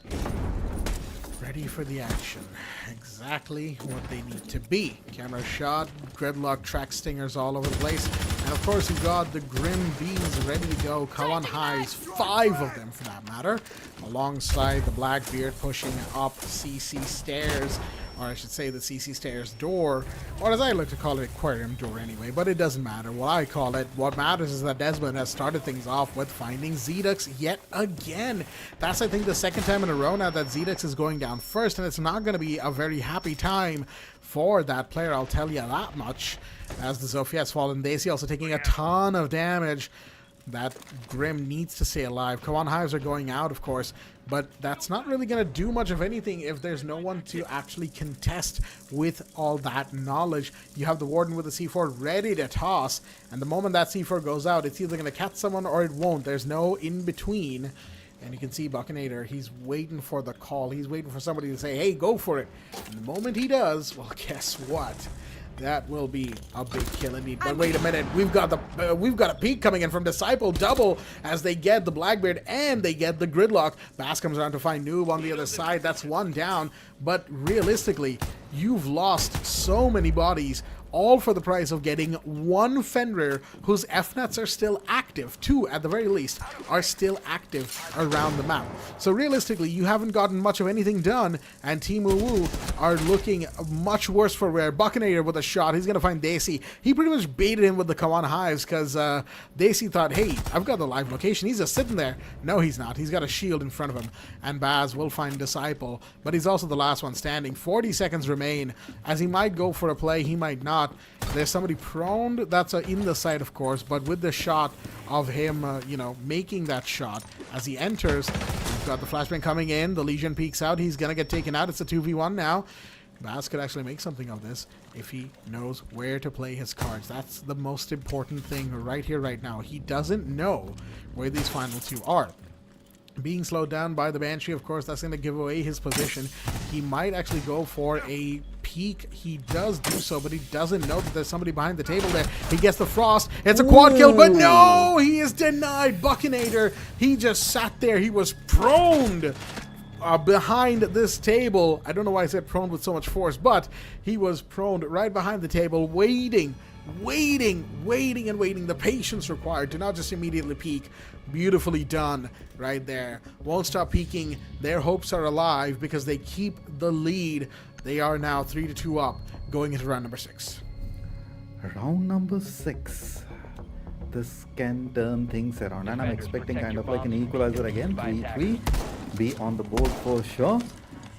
active. Ready for the action. Exactly what they need to be. Camera shot, gridlock, track stingers all over the place. And of course, you've got the Grim Bees ready to go. Kawan Highs, 5 of them for that matter. Alongside the Blackbeard pushing up CC Stairs. Or I should say the CC Stairs door, or as I like to call it, aquarium door anyway, but it doesn't matter what I call it. What matters is that Desmond has started things off with finding Zedux yet again. That's, I think, the second time in a row now that Zedux is going down first, and it's not going to be a very happy time for that player, I'll tell you that much, as the Zofia has fallen. Daisy also taking a ton of damage. That Grim needs to stay alive. Kawan Hives are going out, of course, but that's not really going to do much of anything if there's no one to actually contest with all that knowledge. You have the Warden with the C4 ready to toss, and the moment that C4 goes out, it's either going to catch someone or it won't. There's no in-between. And you can see Buckinator, he's waiting for the call. He's waiting for somebody to say, hey, go for it. And the moment he does, well, guess what? That will be a big kill indeed. But wait a minute, we've got a peek coming in from Disciple. Double as they get the Blackbeard and they get the Gridlock. Bass comes around to find Noob on the other side. That's one down. But realistically, you've lost so many bodies, all for the price of getting one Fenrir whose FNets are still active. 2, at the very least, are still active around the map. So realistically, you haven't gotten much of anything done, and Team UWU are looking much worse for wear. Buckinator with a shot. He's going to find Daisy. He pretty much baited him with the Kawan Hives because Daisy thought, hey, I've got the live location. He's just sitting there. No, he's not. He's got a shield in front of him. And Baz will find Disciple, but he's also the last one standing. 40 seconds remain, as he might go for a play, he might not. There's somebody prone that's in the side, of course, but with the shot of him, making that shot as he enters, we've got the flashbang coming in. The Legion peeks out. He's going to get taken out. It's a 2v1 now. Baz could actually make something of this if he knows where to play his cards. That's the most important thing right here, right now. He doesn't know where these final 2 are. Being slowed down by the Banshee, of course, that's going to give away his position. He might actually go for a peek. He does do so, but he doesn't know that there's somebody behind the table there. He gets the frost. It's a quad kill, but no! He is denied. Buckinator, he just sat there. He was prone behind this table. I don't know why I said prone with so much force, but he was prone right behind the table, waiting. The patience required to not just immediately peek. Beautifully done right there. Won't stop peeking. Their hopes are alive because they keep the lead. They are now 3-2 up going into round number 6. Round number 6. This can turn things around, and I'm expecting kind of like an equalizer again. 3-3. Be on the board for sure.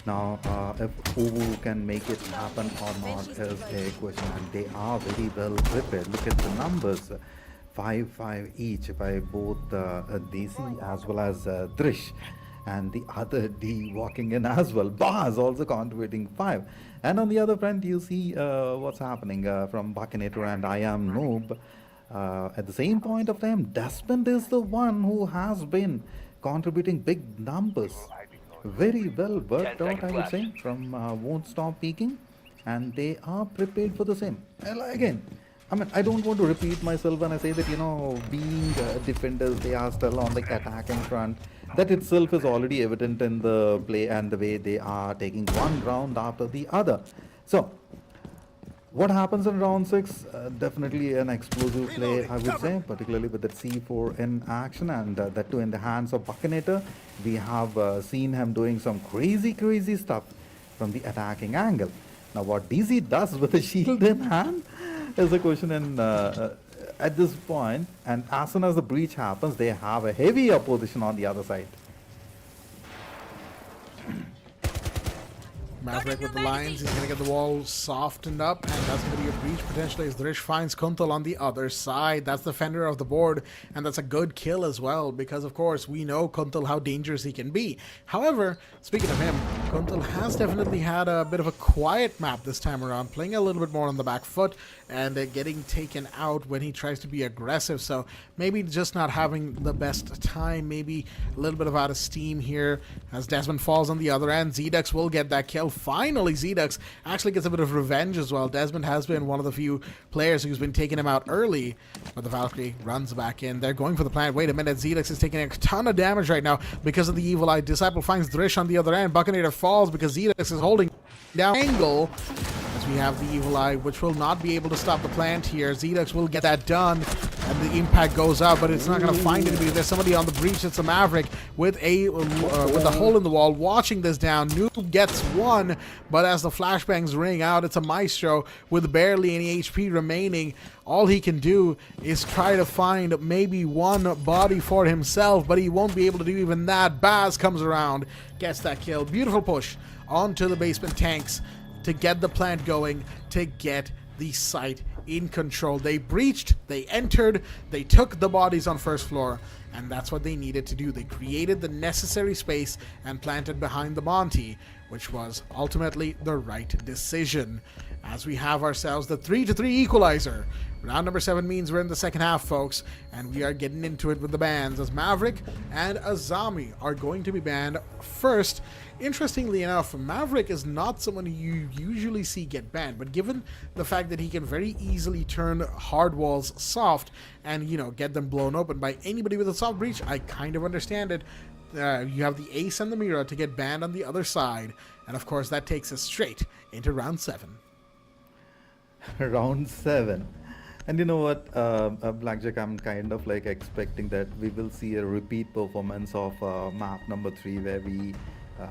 Now, if UWU can make it happen or not is a question, and they are very well prepared. Look at the numbers, 5-5 each by both DC as well as Drish, and the other D walking in as well. Baz also contributing 5. And on the other front, you see what's happening from Buckinator and I Am Noob. At the same point of time, Desmond is the one who has been contributing big numbers. Very well worked out, I would say, from Won't Stop Peeking, and they are prepared for the same. Again, I mean, I don't want to repeat myself when I say that, being defenders, they are still on the attacking front. That itself is already evident in the play and the way they are taking one round after the other. So, what happens in round 6? Definitely an explosive play, I would say, particularly with that C4 in action, and that too in the hands of Buckinator. We have seen him doing some crazy stuff from the attacking angle. Now, what DZ does with the shield in hand is a question at this point, and as soon as the breach happens, they have a heavy opposition on the other side. Maverick with the lines. He's going to get the wall softened up, and that's going to be a breach potentially as Drish finds Kuntal on the other side. That's the fender of the board, and that's a good kill as well because, of course, we know Kuntal how dangerous he can be. However, speaking of him, Kuntal has definitely had a bit of a quiet map this time around, playing a little bit more on the back foot and getting taken out when he tries to be aggressive. So maybe just not having the best time, maybe a little bit of out of steam here as Desmond falls on the other end. Zedux will get that kill. Finally, Zedux actually gets a bit of revenge as well. Desmond has been one of the few players who's been taking him out early, but the Valkyrie runs back in. They're going for the plant. Wait a minute, Zedux is taking a ton of damage right now because of the Evil Eye. Disciple finds Drish on the other end. Buccinator falls because Zedux is holding down angle. As we have the Evil Eye, which will not be able to stop the plant here. Zedux will get that done, and the impact goes up, but it's not going to find anybody. There's somebody on the breach. It's a Maverick with a hole in the wall, watching this down. Noob gets one, but as the flashbangs ring out, it's a Maestro with barely any HP remaining. All he can do is try to find maybe one body for himself, but he won't be able to do even that. Baz comes around, gets that kill. Beautiful push onto the basement tanks to get the plant going, to get the site in control. They breached, they entered, they took the bodies on first floor, and that's what they needed to do. They created the necessary space and planted behind the Monty, which was ultimately the right decision. As we have ourselves the 3-3 equalizer. Round number 7 means we're in the second half, folks, and we are getting into it with the bans as Maverick and Azami are going to be banned first. Interestingly enough, Maverick is not someone you usually see get banned, but given the fact that he can very easily turn hard walls soft and, you know, get them blown open by anybody with a soft breach, I kind of understand it. You have the Ace and the Mira to get banned on the other side, and of course that takes us straight into round 7. Round 7. And you know what, Blackjack, I'm kind of like expecting that we will see a repeat performance of map number 3 where we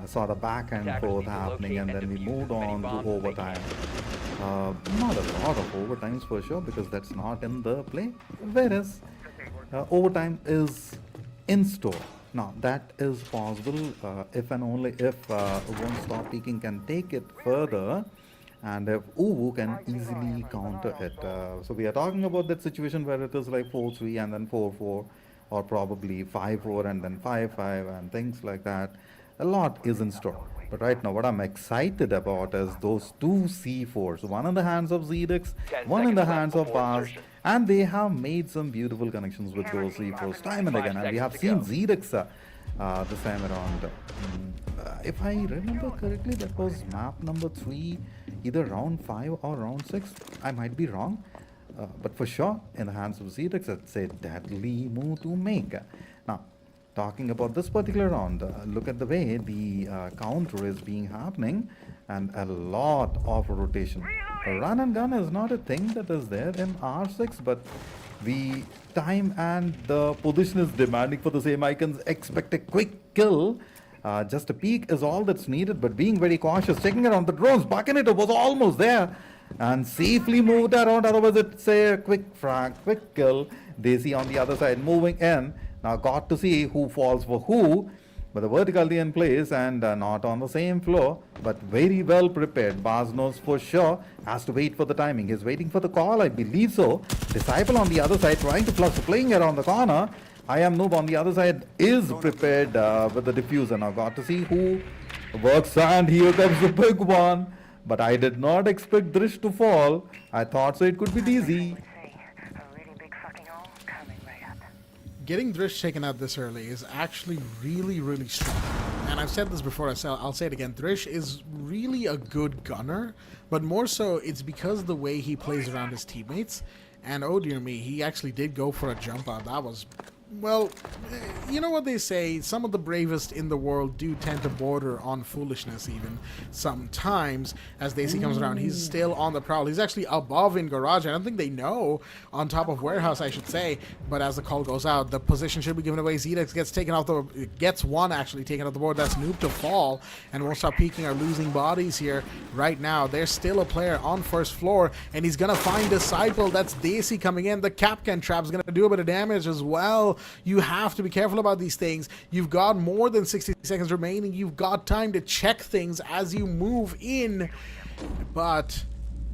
saw the back and forth happening and then we moved on to overtime. Not a lot of overtimes for sure because that's not in the play. Whereas overtime is in store. Now that is possible if and only if tStopPeeking can take it further. And if UWU can easily counter it. So we are talking about that situation where it is like 4-3 and then 4-4, or probably 5-4 and then 5-5 and things like that. A lot is in store. But right now what I'm excited about is those 2 C4s. One in the hands of Zedux, one in the hands of Baz. And they have made some beautiful connections with those C4s time and again. And we have seen Zedux this time around. If I remember correctly, that was map number 3, either round 5 or round 6. I might be wrong, but for sure, in the hands of Zedux, it's a deadly move to make. Now, talking about this particular round, look at the way the counter is being happening, and a lot of rotation. Run and gun is not a thing that is there in R6, but the time and the position is demanding for the same. I can expect a quick kill. Just a peek is all that's needed, but being very cautious, checking around the drones. Buccinator was almost there and safely moved around. Otherwise, it's a quick frag, quick kill. Daisy on the other side moving in. Now, got to see who falls for who, but the vertically in place and not on the same floor, but very well prepared. Baz knows for sure, has to wait for the timing. He's waiting for the call, I believe so. Disciple on the other side trying to flush, playing around the corner. I am Noob on the other side is prepared with the diffuser. Now got to see who works, and here comes the big one. But I did not expect Drish to fall. I thought so it could be DZ. Getting Drish taken out this early is actually really strong. And I've said this before, I'll say it again. Drish is really a good gunner, but more so it's because of the way he plays around his teammates. And oh dear me, he actually did go for a jump out. That was, well, you know what they say, some of the bravest in the world do tend to border on foolishness even sometimes. As Daisy comes around, he's still on the prowl. He's actually above in garage. I don't think they know, on top of warehouse I should say, but as the call goes out, the position should be given away. Zedux gets taken off the, gets one actually taken off the board. That's Noob to fall, and tStopPeeking are losing bodies here right now. There's still a player on first floor, and he's gonna find Disciple. That's Daisy coming in. The Capcan trap's gonna do a bit of damage as well. You have to be careful about these things. You've got more than 60 seconds remaining. You've got time to check things as you move in. But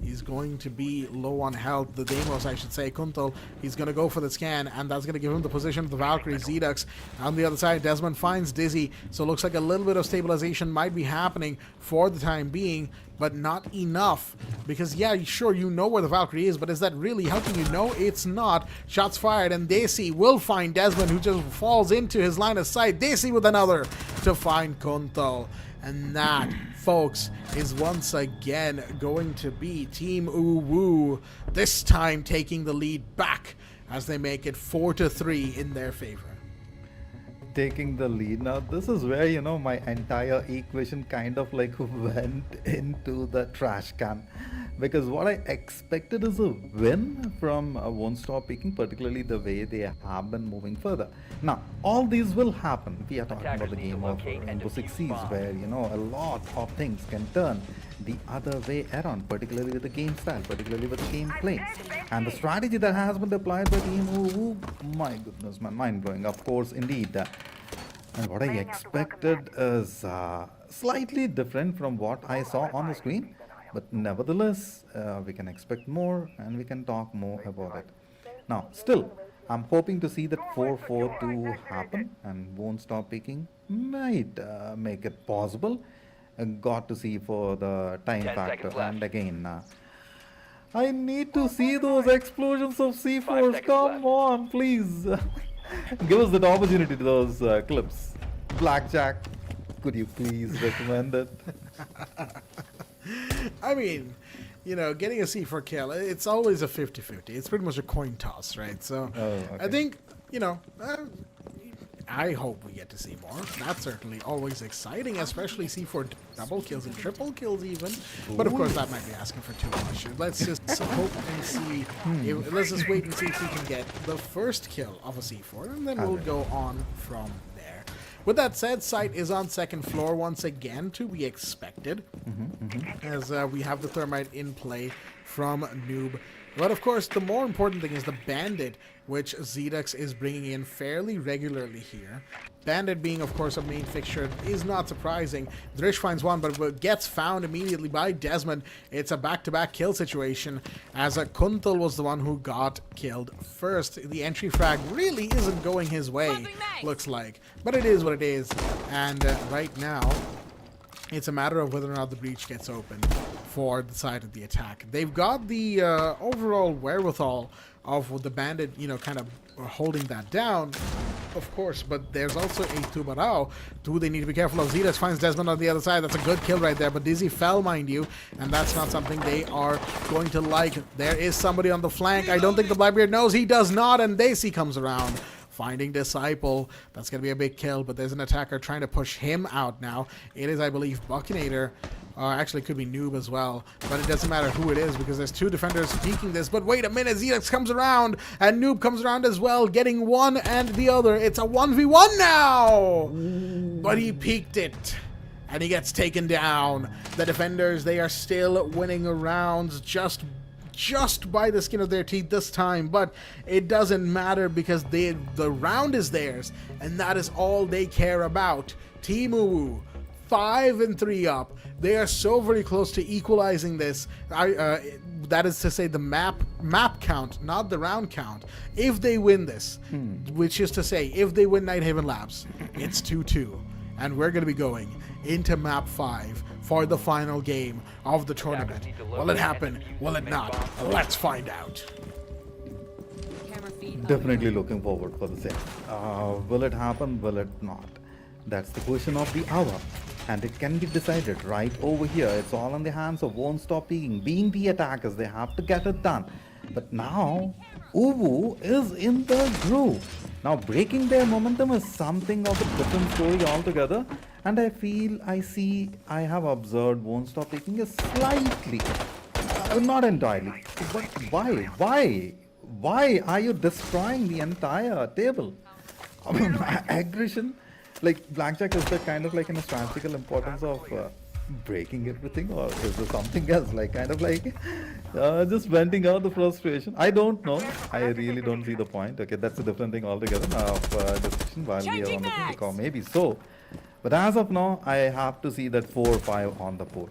he's going to be low on health. The Deimos, I should say. Kuntal, he's going to go for the scan, and that's going to give him the position of the Valkyrie. Zedux on the other side. Desmond finds Dizzy, so it looks like a little bit of stabilization might be happening for the time being, but not enough. Because, yeah, sure, you know where the Valkyrie is, but is that really helping you? No, it's not. Shots fired, and Desi will find Desmond, who just falls into his line of sight. Desi with another to find Kuntal. And that, folks, is once again going to be Team UWU, this time taking the lead back as they make it 4-3 in their favor. Taking the lead. Now, this is where, you know, my entire equation kind of like went into the trash can. Because what I expected is a win from Won't Stop Peeking, particularly the way they have been moving further. Now, all these will happen. We are talking about the game of Rainbow Six Siege, where, you know, a lot of things can turn the other way around, particularly with the game style, particularly with gameplay. And the strategy that has been deployed by Team UWU, my goodness, man, mind-blowing, of course, indeed. And what I expected is slightly different from what I saw on the screen. But nevertheless, we can expect more and we can talk more about it. Now, still, I'm hoping to see that 4-4-2 happen, and Won't Stop Peeking might make it possible. Got to see for the time factor. And again, I need to see those explosions of C4s. Come on, please. Give us that opportunity to those clips. Blackjack, could you please recommend it? I mean, you know, getting a C4 kill, it's always a 50-50. It's pretty much a coin toss, right? So I think, you know, I hope we get to see more. That's certainly always exciting, especially C4 double kills and triple kills even. But of course, that might be asking for too much. Let's just hope and see. Let's just wait and see if we can get the first kill of a C4, and then we'll go on from there. With that said, site is on second floor once again, to be expected, as we have the thermite in play from Noob. But of course, the more important thing is the Bandit, which Zedux is bringing in fairly regularly here. Bandit being, of course, a main fixture is not surprising. Drish finds one, but gets found immediately by Desmond. It's a back-to-back kill situation, as Kuntal was the one who got killed first. The entry frag really isn't going his way, looks like. But it is what it is. And right now, it's a matter of whether or not the breach gets open for the side of the attack. They've got the overall wherewithal of the Bandit, you know, kind of holding that down, of course, but there's also a Tubarao, who they need to be careful of. Zetas finds Desmond on the other side. That's a good kill right there, but Dizzy fell, mind you, and that's not something they are going to like. There is somebody on the flank. I don't think the Blackbeard knows. He does not, and Daisy comes around, finding Disciple. That's going to be a big kill, but there's an attacker trying to push him out now. It is, I believe, Buckinator. Actually, it could be Noob as well, but it doesn't matter who it is because there's two defenders peeking this. But wait a minute, Zedux comes around, and Noob comes around as well, getting one and the other. It's a 1v1 now! But he peeked it, and he gets taken down. The defenders, they are still winning rounds just by the skin of their teeth this time, but it doesn't matter because the round is theirs, and that is all they care about. Team UWU, 5-3 up. They are so very close to equalizing this. That is to say, the map count, not the round count. If they win this, which is to say, if they win Nighthaven Labs, it's 2-2, and we're going to be going into map 5 for the final game of the tournament. Will it happen? Will it not? Let's find out. Definitely looking forward for the same. Will it happen? Will it not? That's the question of the hour, and it can be decided right over here. It's all in the hands of Won't Stop Peeking. Being the attackers, they have to get it done. But now, UWU is in the groove. Now, breaking their momentum is something of a different story altogether, and I have observed Won't Stop Peeking is slightly, not entirely, but why are you destroying the entire table? I mean, aggression. Like, Blackjack is the kind of like in a strategical importance of breaking everything, or is there something else? Like kind of like just venting out the frustration. I don't know. I really don't see the point. Okay, that's a different thing altogether now of discussion while we are on the topic, or maybe so. But as of now, I have to see that 4-5 on the port.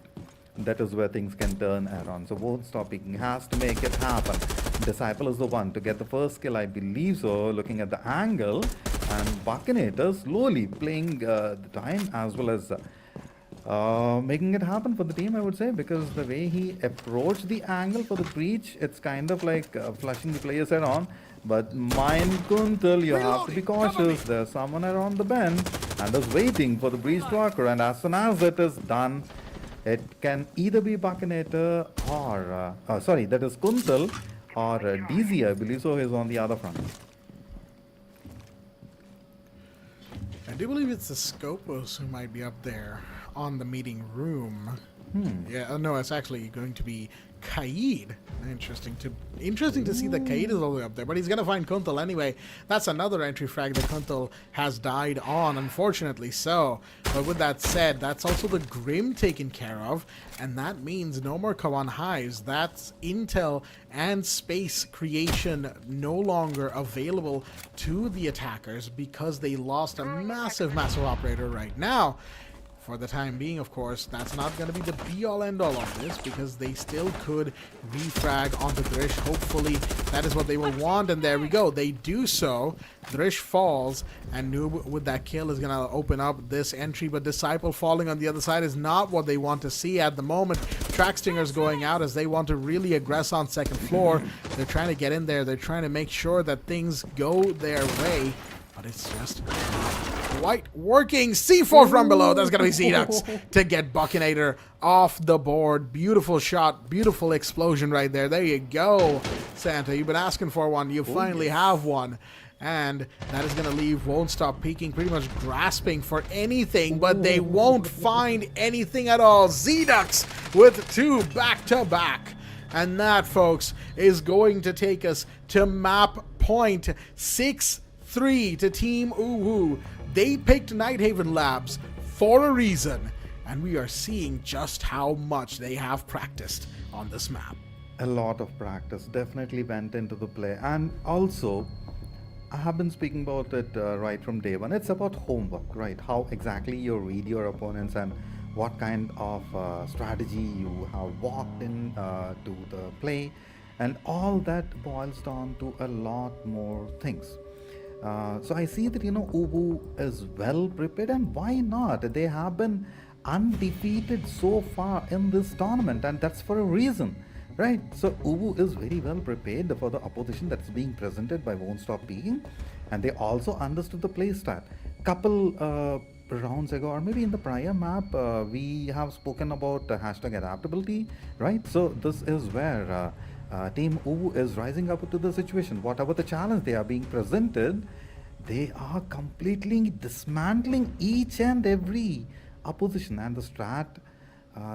That is where things can turn around. So Won't Stop Peeking has to make it happen. Disciple is the one to get the first kill, I believe so, looking at the angle. And Buckinator slowly playing the time as well as making it happen for the team, I would say, because the way he approached the angle for the breach, it's kind of like flushing the players around. But mind Kuntal, you have to be cautious. There's someone around the bend and is waiting for the breach to occur. And as soon as it is done, it can either be Buckinator or, sorry, that is Kuntal or DZ, I believe so, is on the other front. I do believe it's the Scopos who might be up there on the meeting room. Yeah, no, it's actually going to be Kaid. Interesting to see that Kaid is all the way up there, but he's gonna find Kuntal anyway. That's another entry frag that Kuntal has died on, unfortunately so. But with that said, that's also the Grim taken care of, and that means no more Kawan hives. That's intel and space creation no longer available to the attackers because they lost a massive operator right now. For the time being, of course, that's not going to be the be-all end-all of this, because they still could refrag onto Drish. Hopefully, that is what they will want, and there we go. They do so. Drish falls, and Noob with that kill is going to open up this entry, but Disciple falling on the other side is not what they want to see at the moment. Track Stingers going out as they want to really aggress on second floor. They're trying to get in there. They're trying to make sure that things go their way, but it's just quite working. C4 from below. That's going to be Xedox to get Buckinator off the board. Beautiful shot. Beautiful explosion right there. There you go, Santa. You've been asking for one. You finally have one. And that is going to leave Won't Stop Peeking pretty much grasping for anything, but they won't find anything at all. Xedox with 2 back-to-back. And that, folks, is going to take us to map point 6-3 to Team UWU. They picked Nighthaven Labs for a reason, and we are seeing just how much they have practiced on this map. A lot of practice definitely went into the play, and also I have been speaking about it right from day one. It's about homework, right? How exactly you read your opponents and what kind of strategy you have walked in to the play, and all that boils down to a lot more things. So I see that, UWU is well prepared, and why not? They have been undefeated so far in this tournament, and that's for a reason, right? So UWU is very well prepared for the opposition that's being presented by Won't Stop Peeking, and they also understood the play stat. Couple rounds ago, or maybe in the prior map, we have spoken about hashtag adaptability, right? So this is where Team UWU is rising up to the situation. Whatever the challenge they are being presented, they are completely dismantling each and every opposition, and the strat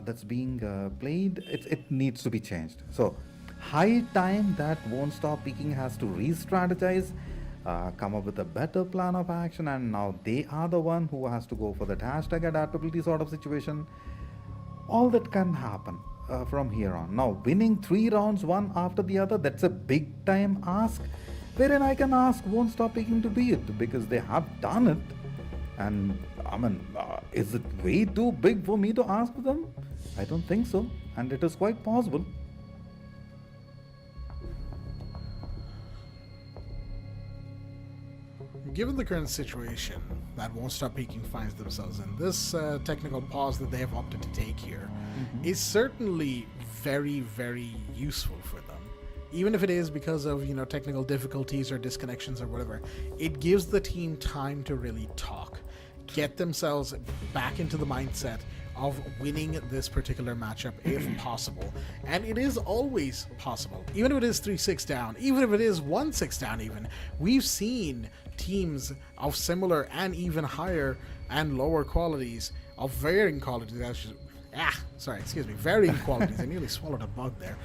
that's being played, it needs to be changed. So high time that Won't Stop Peeking has to re-strategize, come up with a better plan of action, and now they are the one who has to go for that hashtag adaptability sort of situation. All that can happen from here on. Now, winning 3 rounds one after the other, that's a big time ask, wherein I can ask Won't Stop Peeking to be it, because they have done it. And I mean, is it way too big for me to ask them? I don't think so, and it is quite possible. Given the current situation that Won't Stop Peeking finds themselves in, this technical pause that they have opted to take here is certainly very, very useful for them. Even if it is because of, technical difficulties or disconnections or whatever, it gives the team time to really talk, get themselves back into the mindset of winning this particular matchup if possible. And it is always possible. Even if it is 3-6 down, even if it is 1-6 down even, we've seen teams of similar and even higher and lower qualities, of varying qualities, varying qualities, I nearly swallowed a bug there,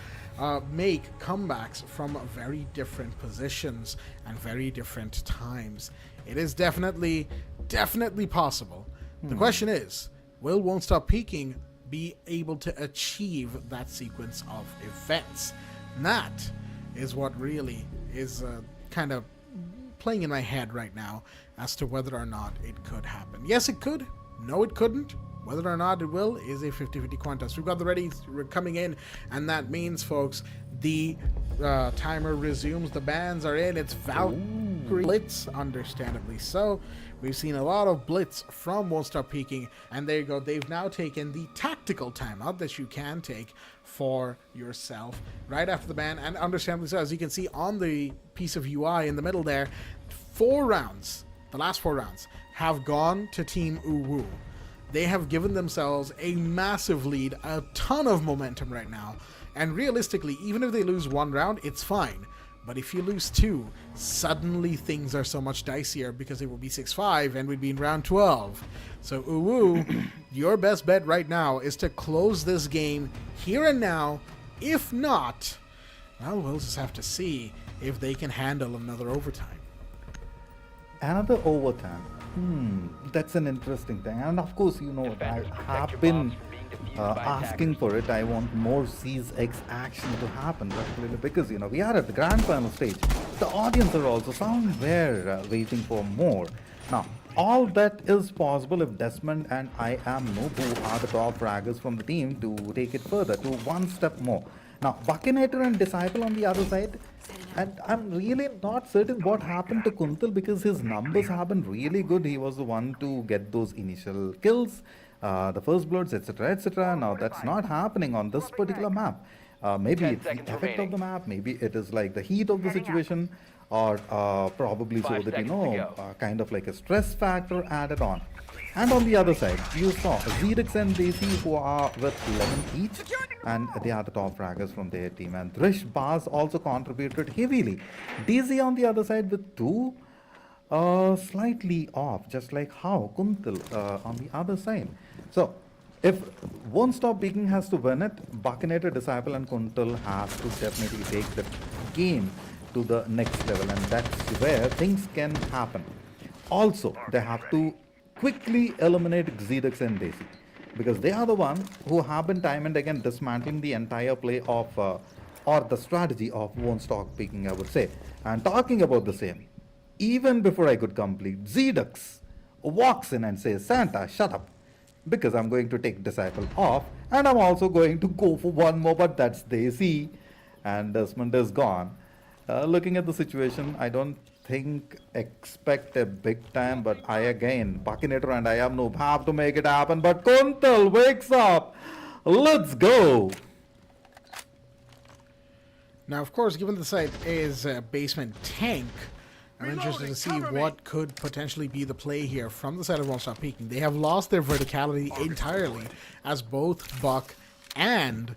make comebacks from very different positions and very different times. It is definitely possible. The question is, will Won't Stop Peeking be able to achieve that sequence of events. And that is what really is kind of playing in my head right now as to whether or not it could happen. Yes, it could. No, it couldn't. Whether or not it will is a 50-50 contest. We've got the ready coming in, and that means, folks, the timer resumes. The bans are in. It's Valkyrie Blitz, understandably so. We've seen a lot of blitz from Won't Stop Peeking, and there you go. They've now taken the tactical timeout that you can take for yourself right after the ban, and understandably so. As you can see on the piece of UI in the middle there, 4 rounds, the last 4 rounds, have gone to Team UWU. They have given themselves a massive lead, a ton of momentum right now. And realistically, even if they lose 1 round, it's fine. But if you lose 2, suddenly things are so much dicier because it will be 6-5 and we'd be in round 12. So UWU, your best bet right now is to close this game here and now. If not, well, we'll just have to see if they can handle another overtime. Another overtime. That's an interesting thing. And of course, you know, I have been asking for it. I want more Seize X action to happen, particularly because, you know, we are at the grand final stage. The audience are also somewhere waiting for more. Now, all that is possible if Desmond and I Am Noob, who are the top fraggers from the team, to take it further to one step more. Now, Buckinator and Disciple on the other side, and I'm really not certain what happened to Kuntal because his numbers have been really good. He was the one to get those initial kills, the first bloods, etc., etc. Now, that's not happening on this particular map. Maybe it's the effect of the map, maybe it is like the heat of the situation, or probably so that, you know, kind of like a stress factor added on. And on the other side, you saw Zedix and Daisy, who are with 11 each, and they are the top fraggers from their team. And Thrish Bars also contributed heavily. Daisy on the other side with 2, slightly off, just like how Kuntal on the other side. So, if Won't Stop Peeking has to win it, Buckinator, Disciple, and Kuntal has to definitely take the game to the next level, and that's where things can happen. Also, they have to quickly eliminate Xedex and Daisy, because they are the one who have been time and again dismantling the entire play of, or the strategy of Won't Stop Peeking, I would say. And talking about the same, even before I could complete, Xedex walks in and says, Santa, shut up, because I'm going to take Disciple off, and I'm also going to go for one more, but that's Daisy, and Desmond is gone. Looking at the situation, I don't expect a big time, but I again, Buckinator and I Am Noob have to make it happen. But Kuntal wakes up. Let's go. Now, of course, given the site is Basement Tank, I'm interested to see what could potentially be the play here from the side of Won't Stop Peeking. They have lost their verticality entirely, as both Buck and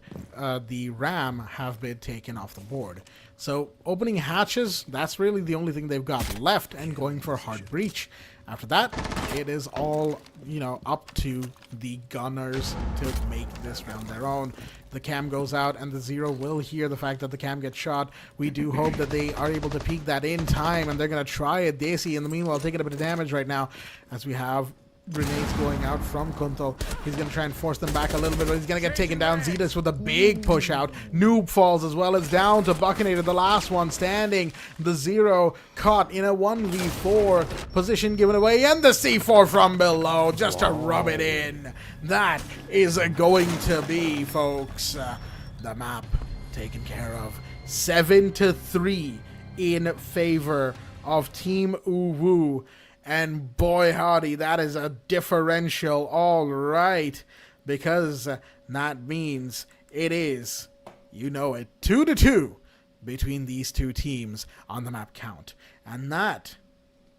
the Ram have been taken off the board. So opening hatches, that's really the only thing they've got left, and going for a hard breach. After that, it is all, you know, up to the gunners to make this round their own. The cam goes out, and the Zero will hear the fact that the cam gets shot. We do hope that they are able to peek that in time, and they're going to try it. Daisy, in the meanwhile, taking a bit of damage right now, as we have grenades going out from Kuntal. He's going to try and force them back a little bit, but he's going to get taken down. Zetas with a big push out. Noob falls as well. As down to Buckinator, the last one standing. The Zero caught in a 1v4 position given away, and the C4 from below just to rub it in. That is going to be, folks, the map taken care of. 7-3 in favor of Team UWU. And boy howdy, that is a differential, all right, because that means it is, you know it, 2-2 between these two teams on the map count. And that,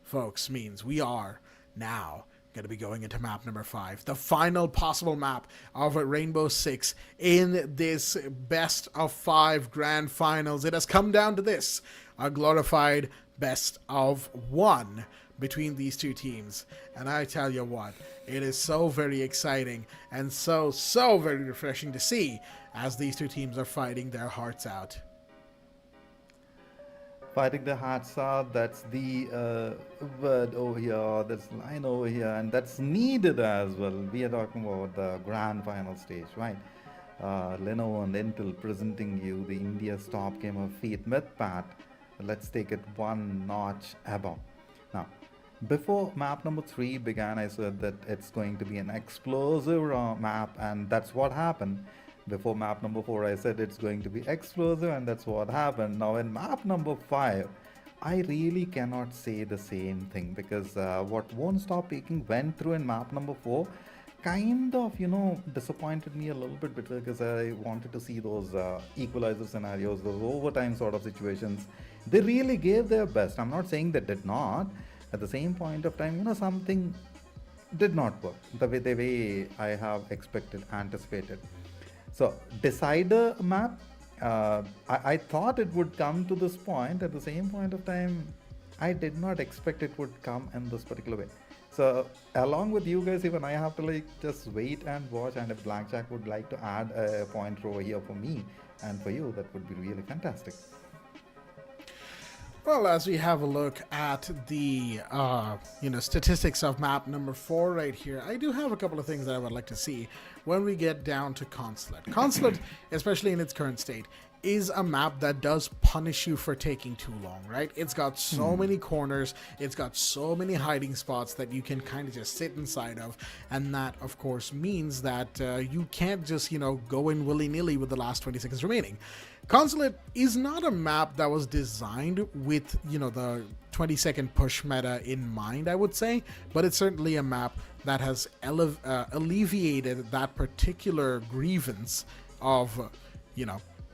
folks, means we are now going to be going into map number 5, the final possible map of Rainbow Six in this best of 5 grand finals. It has come down to this, a glorified best of 1 between these two teams. And I tell you what, it is so very exciting and so very refreshing to see as these two teams are fighting their hearts out. fighting the Hatsar, that's the word over here, that's line over here, and that's needed as well. We are talking about the grand final stage, right? Lenovo and Intel presenting you the India's top game of feat, Mythpat. Let's take it one notch above. Now, before map number 3 began, I said that it's going to be an explosive map, and that's what happened. Before map number 4, I said it's going to be explosive, and that's what happened. Now, in map number 5, I really cannot say the same thing, because what Won't Stop Peeking went through in map number 4 kind of, disappointed me a little bit, because I wanted to see those equalizer scenarios, those overtime sort of situations. They really gave their best. I'm not saying they did not. At the same point of time, something did not work the way I have anticipated. So, decider map, I thought it would come to this point. At the same point of time, I did not expect it would come in this particular way. So, along with you guys, even I have to just wait and watch. And if Blackjack would like to add a point over here for me and for you, that would be really fantastic. Well, as we have a look at the statistics of map number 4 right here, I do have a couple of things that I would like to see when we get down to Consulate. Consulate, especially in its current state, is a map that does punish you for taking too long, right? It's got so many corners, it's got so many hiding spots that you can kind of just sit inside of, and that, of course, means that you can't just, go in willy-nilly with the last 20 seconds remaining. Consulate is not a map that was designed with, the 20-second push meta in mind, I would say, but it's certainly a map that has alleviated that particular grievance of,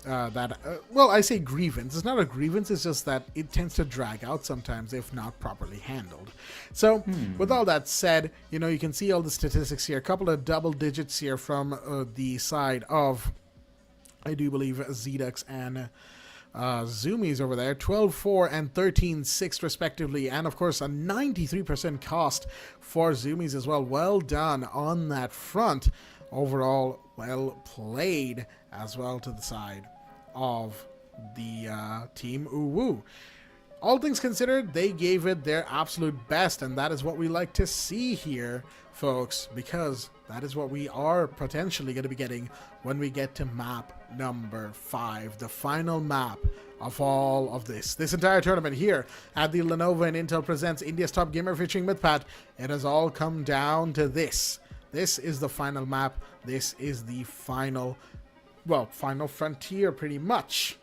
I say grievance. It's not a grievance, it's just that it tends to drag out sometimes if not properly handled. So, with all that said, you can see all the statistics here. A couple of double digits here from the side of, I do believe, Zedux and Zoomies over there, 12-4 and 13-6 respectively, and of course a 93% cost for Zoomies as well. Well done on that front. Overall, well played as well to the side of the Team UWU. All things considered, they gave it their absolute best, and that is what we like to see here, folks, because that is what we are potentially going to be getting when we get to map number 5, the final map of all of this entire tournament here at the Lenovo and Intel Presents India's Top Gamer featuring Mythpat. It has all come down to this. This is the final map. This is the final frontier, pretty much,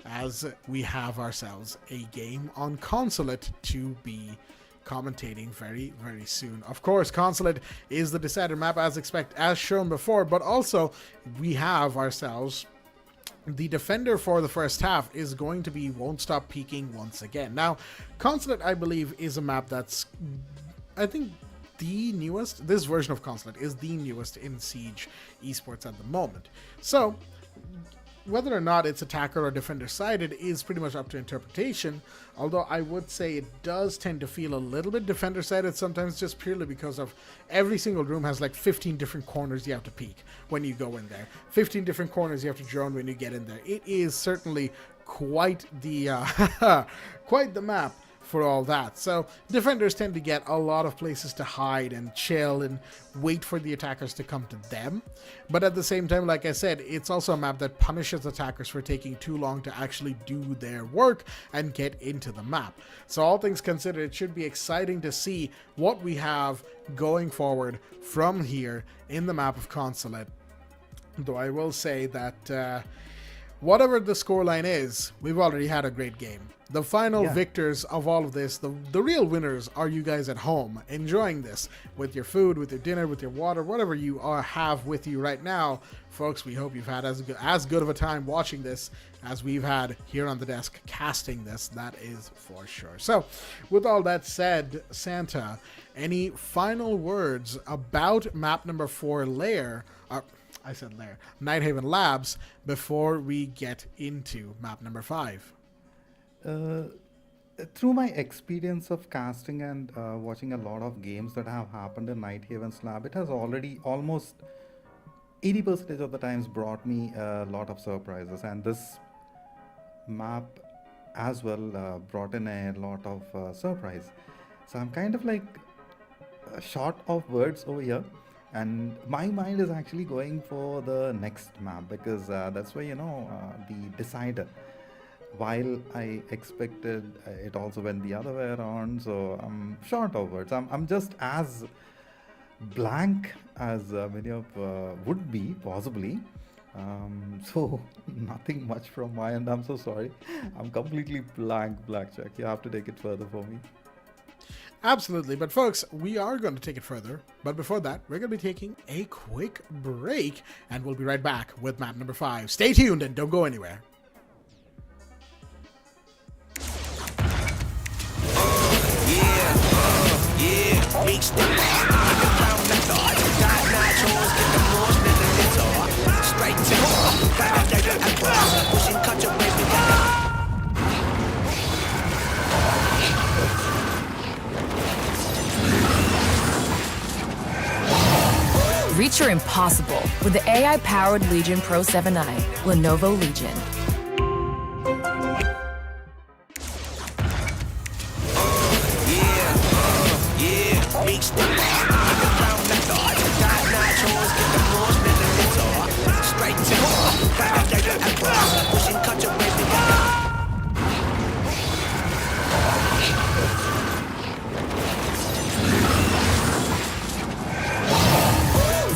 as we have ourselves a game on Consulate to be commentating very, very soon. Of course, Consulate is the decider map as shown before, but also we have ourselves the defender for the first half is going to be Won't Stop Peeking once again. Now, Consulate, I believe, is a map that's, I think, the newest. This version of Consulate is the newest in Siege Esports at the moment. So, whether or not it's attacker or defender sided is pretty much up to interpretation, although I would say it does tend to feel a little bit defender sided sometimes, just purely because of every single room has like 15 different corners you have to peek when you go in there, 15 different corners you have to drone when you get in there. It is certainly quite the quite the map for all that. So defenders tend to get a lot of places to hide and chill and wait for the attackers to come to them. But at the same time, like I said, it's also a map that punishes attackers for taking too long to actually do their work and get into the map. So all things considered, it should be exciting to see what we have going forward from here in the map of Consulate. Though I will say that whatever the scoreline is, we've already had a great game. The final victors of all of this, the real winners, are you guys at home enjoying this with your food, with your dinner, with your water, whatever you have with you right now. Folks, we hope you've had as good of a time watching this as we've had here on the desk casting this. That is for sure. So, with all that said, Santa, any final words about map number 4 lair? I said lair. Nighthaven Labs before we get into map number 5. Through my experience of casting and watching a lot of games that have happened in Nighthaven's lab, it has already almost 80% of the times brought me a lot of surprises, and this map as well brought in a lot of surprise. So I'm kind of like short of words over here, and my mind is actually going for the next map because that's where the decider. While I expected it also went the other way around, so I'm short of words. I'm just as blank as many of would be possibly. So nothing much from my end. I'm so sorry. I'm completely blank, Blackjack. You have to take it further for me. Absolutely. But folks, we are going to take it further. But before that, we're going to be taking a quick break, and we'll be right back with map number 5. Stay tuned and don't go anywhere. Reach your impossible with the AI-powered Legion Pro 7i, Lenovo Legion.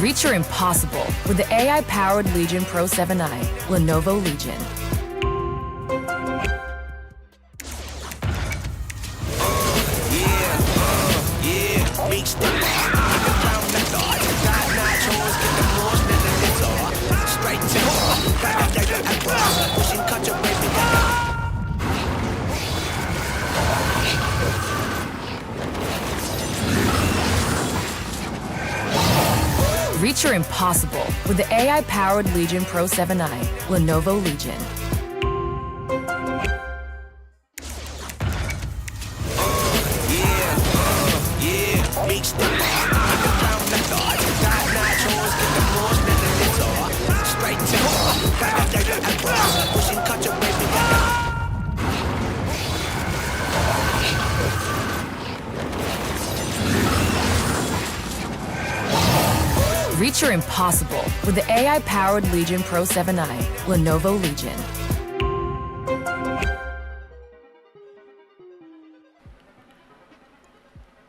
Reach your impossible with the AI-powered Legion Pro 7i, Lenovo Legion. Reach your impossible with the AI-powered Legion Pro 7i, Lenovo Legion. Reach your impossible with the AI-powered Legion Pro 7i, Lenovo Legion.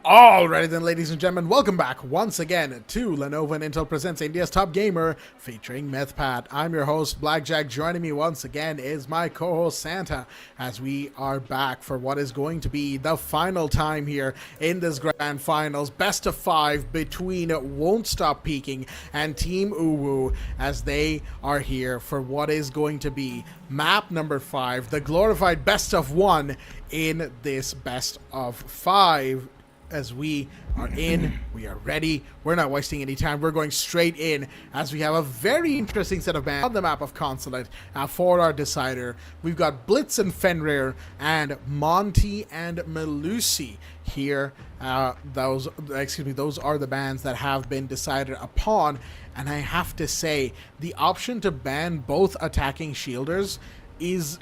Alrighty then, ladies and gentlemen, welcome back once again to Lenovo and Intel Presents India's Top Gamer featuring Mythpat. I'm your host, Blackjack. Joining me once again is my co-host, Santa, as we are back for what is going to be the final time here in this grand finals. Best of 5 between Won't Stop Peeking and Team UWU, as they are here for what is going to be map number 5, the glorified best of 1 in this best of 5. As we are in, we are ready. We're not wasting any time. We're going straight in as we have a very interesting set of bands on the map of Consulate for our decider. We've got Blitz and Fenrir and Monty and Melusi here. Those are the bans that have been decided upon. And I have to say, the option to ban both attacking shielders is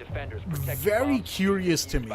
very curious to me,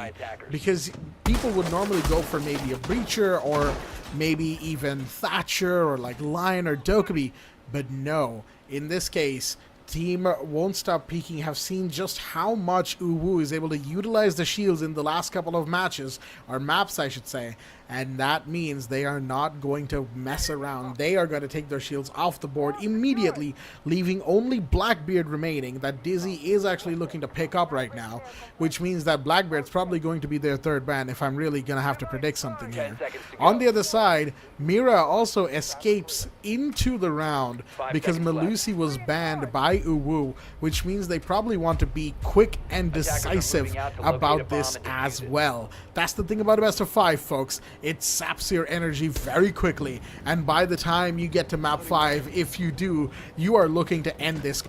because people would normally go for maybe a Breacher or maybe even Thatcher or like Lion or Dokkaebi, but no, in this case, Team Won't Stop Peeking have seen just how much UWU is able to utilize the shields in the last couple of matches, or maps I should say, and that means they are not going to mess around. They are going to take their shields off the board immediately, leaving only Blackbeard remaining, that Dizzy is actually looking to pick up right now, which means that Blackbeard's probably going to be their third ban if I'm really going to have to predict something here. On the other side, Mira also escapes into the round because Melusi was banned by UWU, which means they probably want to be quick and decisive about this as well. That's the thing about a best of 5, folks. It saps your energy very quickly, and by the time you get to map 5, if you do, you are looking to end this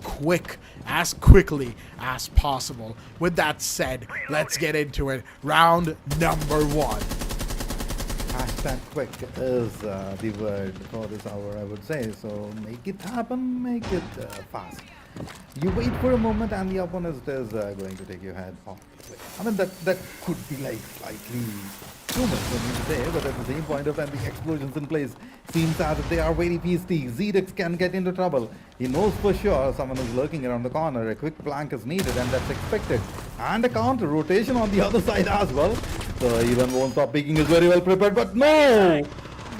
as quickly as possible. With that said, let's get into it. Round number 1. Hashtag quick is the word for this hour, I would say. So make it happen, make it fast. You wait for a moment and the opponent is going to take your head off the plate. I mean, that could be like slightly too much for me to say, but at the same point of time, the explosions in place seems as if they are very feisty. ZDX can get into trouble. He knows for sure someone is lurking around the corner. A quick flank is needed, and that's expected. And a counter rotation on the other side as well. So even Won't Stop Peeking is very well prepared, but no!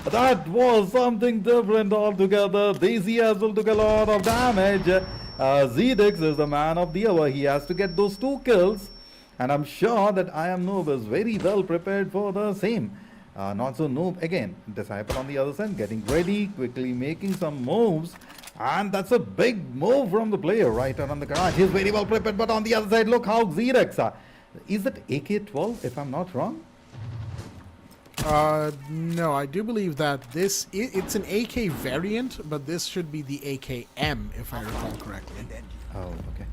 That was something different altogether. Daisy as well took a lot of damage. ZDX is the man of the hour. He has to get those 2 kills. And I'm sure that I Am Noob is very well prepared for the same. Not so Noob again. Disciple on the other side getting ready, quickly making some moves. And that's a big move from the player right around the garage. He's very well prepared, but on the other side, look how ZDX. Is it AK-12 if I'm not wrong? No, I do believe that it's an AK variant, but this should be the AKM, if I recall correctly. Oh, okay.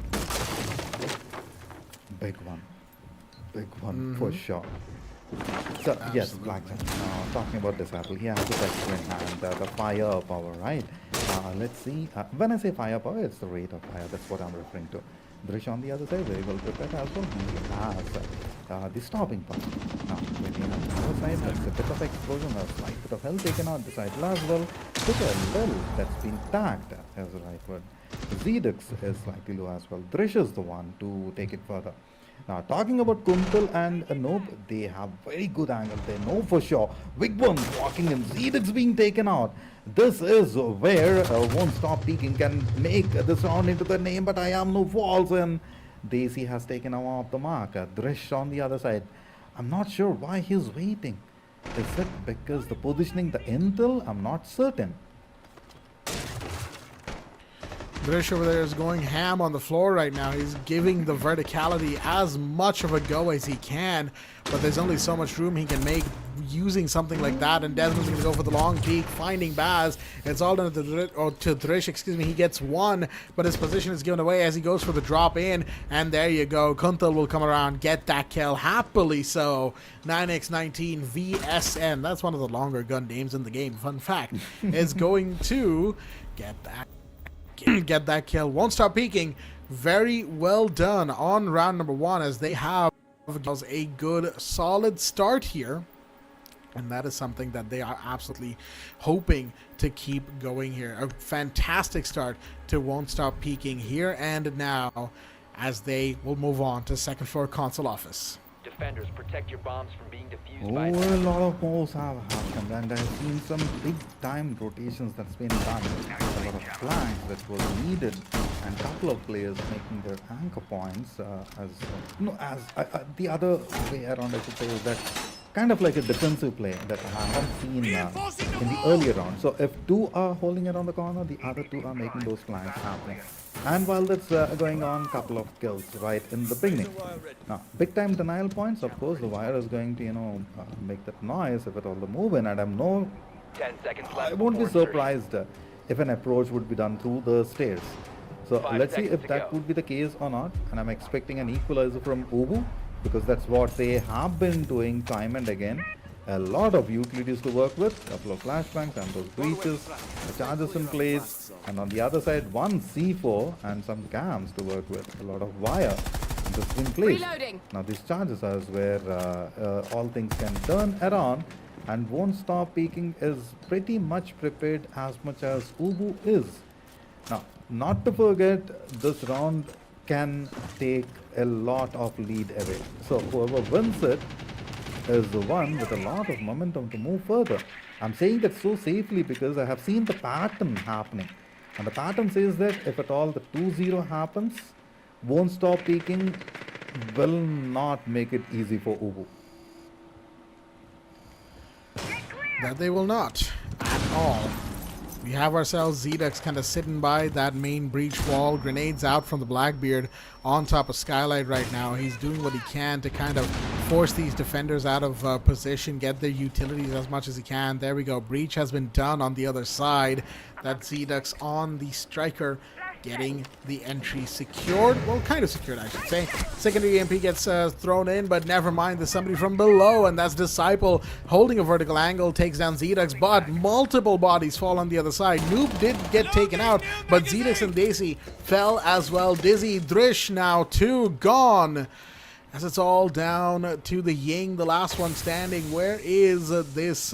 Big one for sure. So yes, Blackjack. Talking about Disciple, he has the pistol in hand, the firepower, right? Let's see. When I say firepower, it's the rate of fire. That's what I'm referring to. Drish on the other side, very well prepared as well. He has the stopping point. Now, waiting on the other side, that's a bit of explosion, a slight bit of health taken out. Disciple as well. Took a little that's been tagged, as the right word. ZDX is slightly low as well. Drish is the one to take it further. Now, talking about Kuntal and Noob, they have very good angle. They know for sure. Big one walking in, ZDX being taken out. This is where Won't Stop Peeking can make this round into the name, but I Am Noob falls in. Daisy has taken him off the mark. Drish on the other side. I'm not sure why he's waiting. Is it because the positioning, the intel? I'm not certain. Drish over there is going ham on the floor right now. He's giving the verticality as much of a go as he can, but there's only so much room he can make using something like that, and Desmond's going to go for the long peek, finding Baz. It's all done to Drish, excuse me. He gets one, but his position is given away as he goes for the drop in, and there you go. Kuntal will come around, get that kill, happily so. 9x19 VSN, that's one of the longer gun names in the game, fun fact, is going to get that kill. Won't Stop Peeking. Very well done on round number 1, as they have a good solid start here, and that is something that they are absolutely hoping to keep going here. A fantastic start to Won't Stop Peeking here and now, as they will move on to second floor console office. Defenders, protect your bombs from being defused Oh, by... a lot of moves have happened, and I've seen some big time rotations that's been done. A lot of flanks that was needed, and a couple of players making their anchor points. The other way around, I should say, is that kind of like a defensive play that I haven't seen in the earlier round. So if 2 are holding around the corner, the other 2 are making those flanks happen. And while that's going on, couple of kills right in the beginning. Now, big time denial points, of course, the wire is going to, make that noise if at all the move in, and 10 seconds left. I won't be surprised if an approach would be done through the stairs. So let's see if that would be the case or not, and I'm expecting an equalizer from UWU, because that's what they have been doing time and again. A lot of utilities to work with, a couple of flashbangs and those breaches, the charges in place, and on the other side, one C4 and some cams to work with, a lot of wire just in place. Reloading. Now these charges are where all things can turn around, and Won't Stop Peeking is pretty much prepared as much as UWU is. Now, not to forget, this round can take a lot of lead away. So whoever wins it is the one with a lot of momentum to move further. I'm saying that so safely because I have seen the pattern happening. And the pattern says that if at all the 2-0 happens, Won't Stop Peeking will not make it easy for UWU. That they will not at all. We have ourselves ZDX kind of sitting by that main breach wall. Grenades out from the Blackbeard on top of Skylight right now. He's doing what he can to kind of force these defenders out of position, get their utilities as much as he can. There we go. Breach has been done on the other side. That ZDX on the striker getting the entry secured. Well, kind of secured, I should say. Secondary EMP gets thrown in, but never mind. There's somebody from below, and that's Disciple holding a vertical angle, takes down Zedex, but multiple bodies fall on the other side. Noob did get taken out, but Zedex and Daisy fell as well. Dizzy, Drish now 2 gone. As it's all down to the Ying, the last one standing. Where is this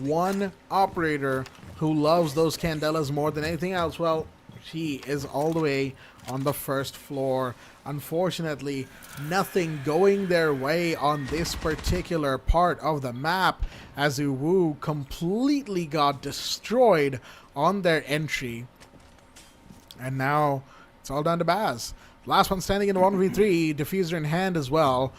one operator who loves those candelas more than anything else? Well, she is all the way on the first floor. Unfortunately, nothing going their way on this particular part of the map, as UWU completely got destroyed on their entry. And now it's all down to Baz. Last one standing in the 1v3, diffuser in hand as well.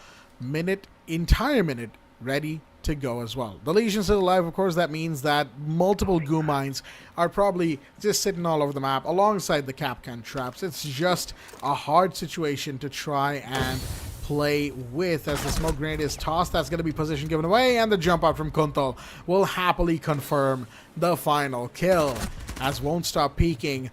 Entire minute ready to go as well. The Legion's still alive, of course. That means that multiple goo mines are probably just sitting all over the map alongside the Kapkan traps. It's just a hard situation to try and play with, as the smoke grenade is tossed. That's going to be position given away, and the jump out from Kuntal will happily confirm the final kill, as Won't Stop Peeking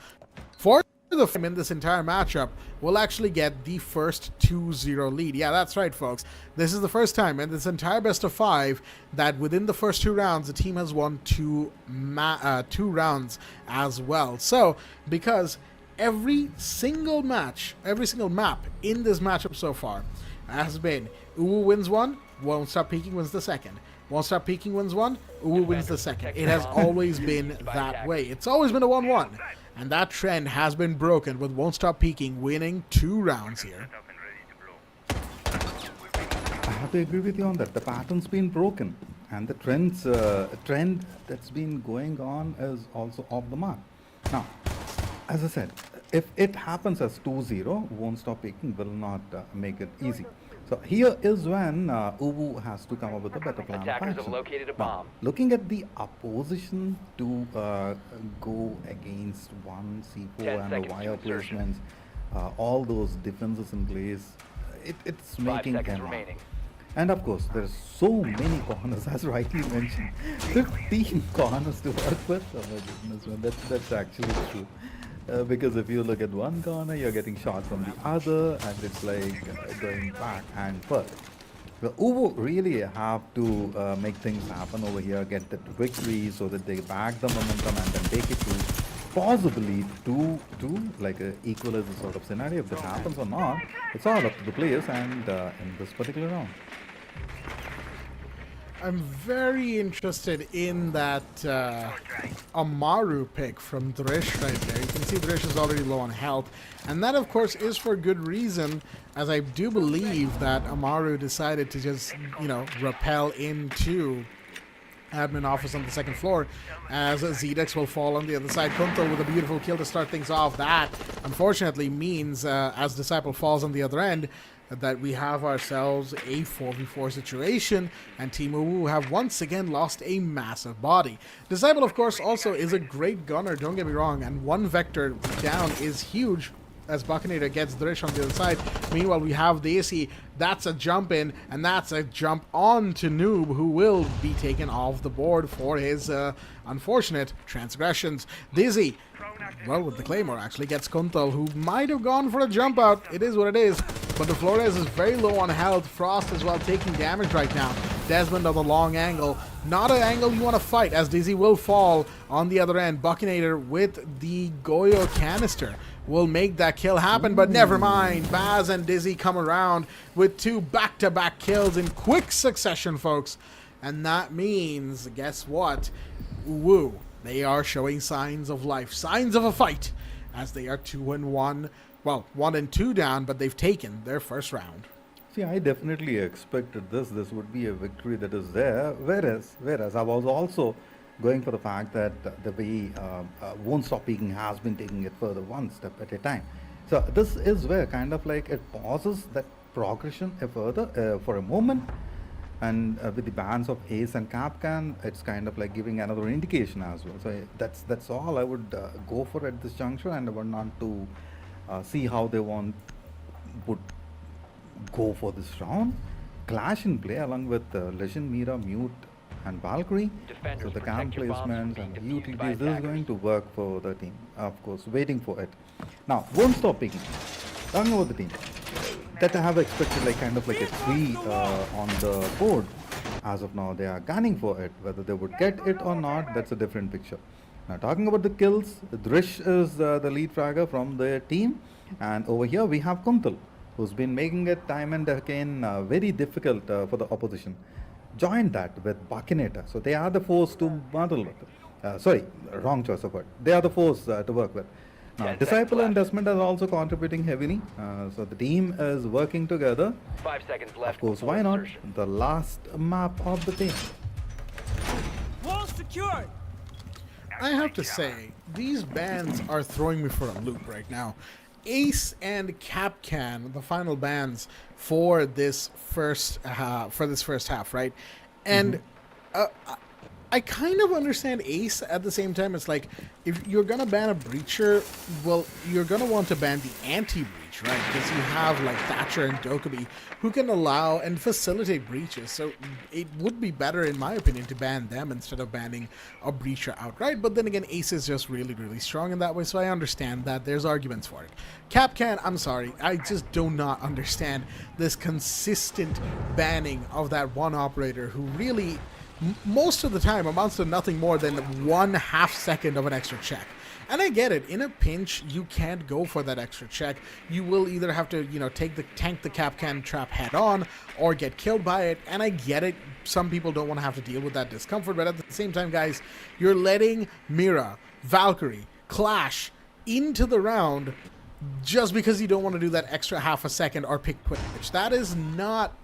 for the in this entire matchup will actually get the first 2-0 lead. Yeah, that's right, folks. This is the first time in this entire best of 5 that within the first 2 rounds, the team has won 2 rounds as well. So, because every single map in this matchup so far has been UWU wins 1, Won't Stop Peeking wins the second. Won't Stop Peeking wins 1, UWU wins the second. It has always been that way. It's always been a 1-1. And that trend has been broken with Won't Stop Peeking winning 2 rounds here. I have to agree with you on that. The pattern's been broken, and the trend that's been going on is also off the mark. Now, as I said, if it happens as 2-0, Won't Stop Peeking will not make it easy. So here is when UWU has to come up with a better plan of Attackers have action. located a Now, bomb. looking at the opposition to go against one C4 10 and the seconds to wire insertion. placements, all those defenses in place, it's 5 making seconds them hard. remaining. And of course, there's so many corners, as rightly mentioned. 15 corners to work with. Oh my goodness, man, that's actually true. Because if you look at one corner, you're getting shot from the other, and it's like going back and forth. The UWU really have to make things happen over here, get that victory so that they back the momentum and then take it to possibly to like a equalizer sort of scenario. If that happens or not, it's all up to the players, and in this particular round. I'm very interested in that Amaru pick from Drish right there. You can see Drish is already low on health. And that, of course, is for good reason, as I do believe that Amaru decided to just, rappel into admin office on the second floor, as Zedex will fall on the other side. Kuntal with a beautiful kill to start things off. That, unfortunately, means, as Disciple falls on the other end, that we have ourselves a 4v4 situation, and Team UWU have once again lost a massive body. Disciple, of course, also is a great gunner, don't get me wrong, and one vector down is huge as Buckinator gets Drish on the other side. Meanwhile, we have Daisy. That's a jump in, and that's a jump on to Noob, who will be taken off the board for his unfortunate transgressions. Dizzy, well, with the Claymore, actually gets Kuntal, who might have gone for a jump out. It is what it is. But the Flores is very low on health. Frost as well taking damage right now. Desmond on the long angle. Not an angle you want to fight, as Dizzy will fall on the other end. Buckinator with the Goyo canister will make that kill happen, but never mind. Baz and Dizzy come around with 2 back-to-back kills in quick succession, folks. And that means, guess what? UWU, they are showing signs of life, signs of a fight, as they are 2-1. Well, 1-2 down, but they've taken their first round. See, I definitely expected this. This would be a victory that is there. Whereas I was also going for the fact that the way Won't Stop Peeking has been taking it further one step at a time. So this is where kind of like it pauses that progression further for a moment. And with the bans of Ace and Kapkan, it's kind of like giving another indication as well. So that's all I would go for at this juncture, and I would not to see how they would go for this round. Clash in play along with Legend, Mira, Mute, and Valkyrie. So Defenders, the camp protect your bombs from placements being and the defused by utilities, this is going attackers. to work for the team. Of course, waiting for it. Now, won't stop picking. Talking about the team, that I have expected like kind of like a 3 on the board. As of now, they are gunning for it. Whether they would get it or not, that's a different picture. Now, talking about the kills, Drish is the lead fragger from their team. And over here, we have Kuntal, who's been making it time and again very difficult for the opposition. Joined that with Bakinator. So they are the force to battle with. Sorry, wrong choice of word. They are the force to work with. Now, 10 Disciple seconds and left. Desmond are also contributing heavily. So the team is working together. 5 seconds left. Of course, before why not? insertion. The last map of the team. Wall secured. I have to say, these bans are throwing me for a loop right now. Ace and Capcan, the final bans for this first half, right? And I kind of understand Ace at the same time. It's like, if you're gonna ban a breacher, well, you're gonna want to ban the anti-breach, right? Because you have like Thatcher and Dokkaebi who can allow and facilitate breaches. So it would be better, in my opinion, to ban them instead of banning a breacher outright. But then again, Ace is just really, really strong in that way, so I understand that. There's arguments for it. Capcan, I'm sorry, I just do not understand this consistent banning of that one operator who really, most of the time, amounts to nothing more than 1/2 second of an extra check. And I get it. In a pinch, you can't go for that extra check. You will either have to, tank the Capcan trap head on or get killed by it. And I get it. Some people don't want to have to deal with that discomfort. But at the same time, guys, you're letting Mira, Valkyrie, Clash into the round just because you don't want to do that extra 1/2 second or pick Twitch. That is not...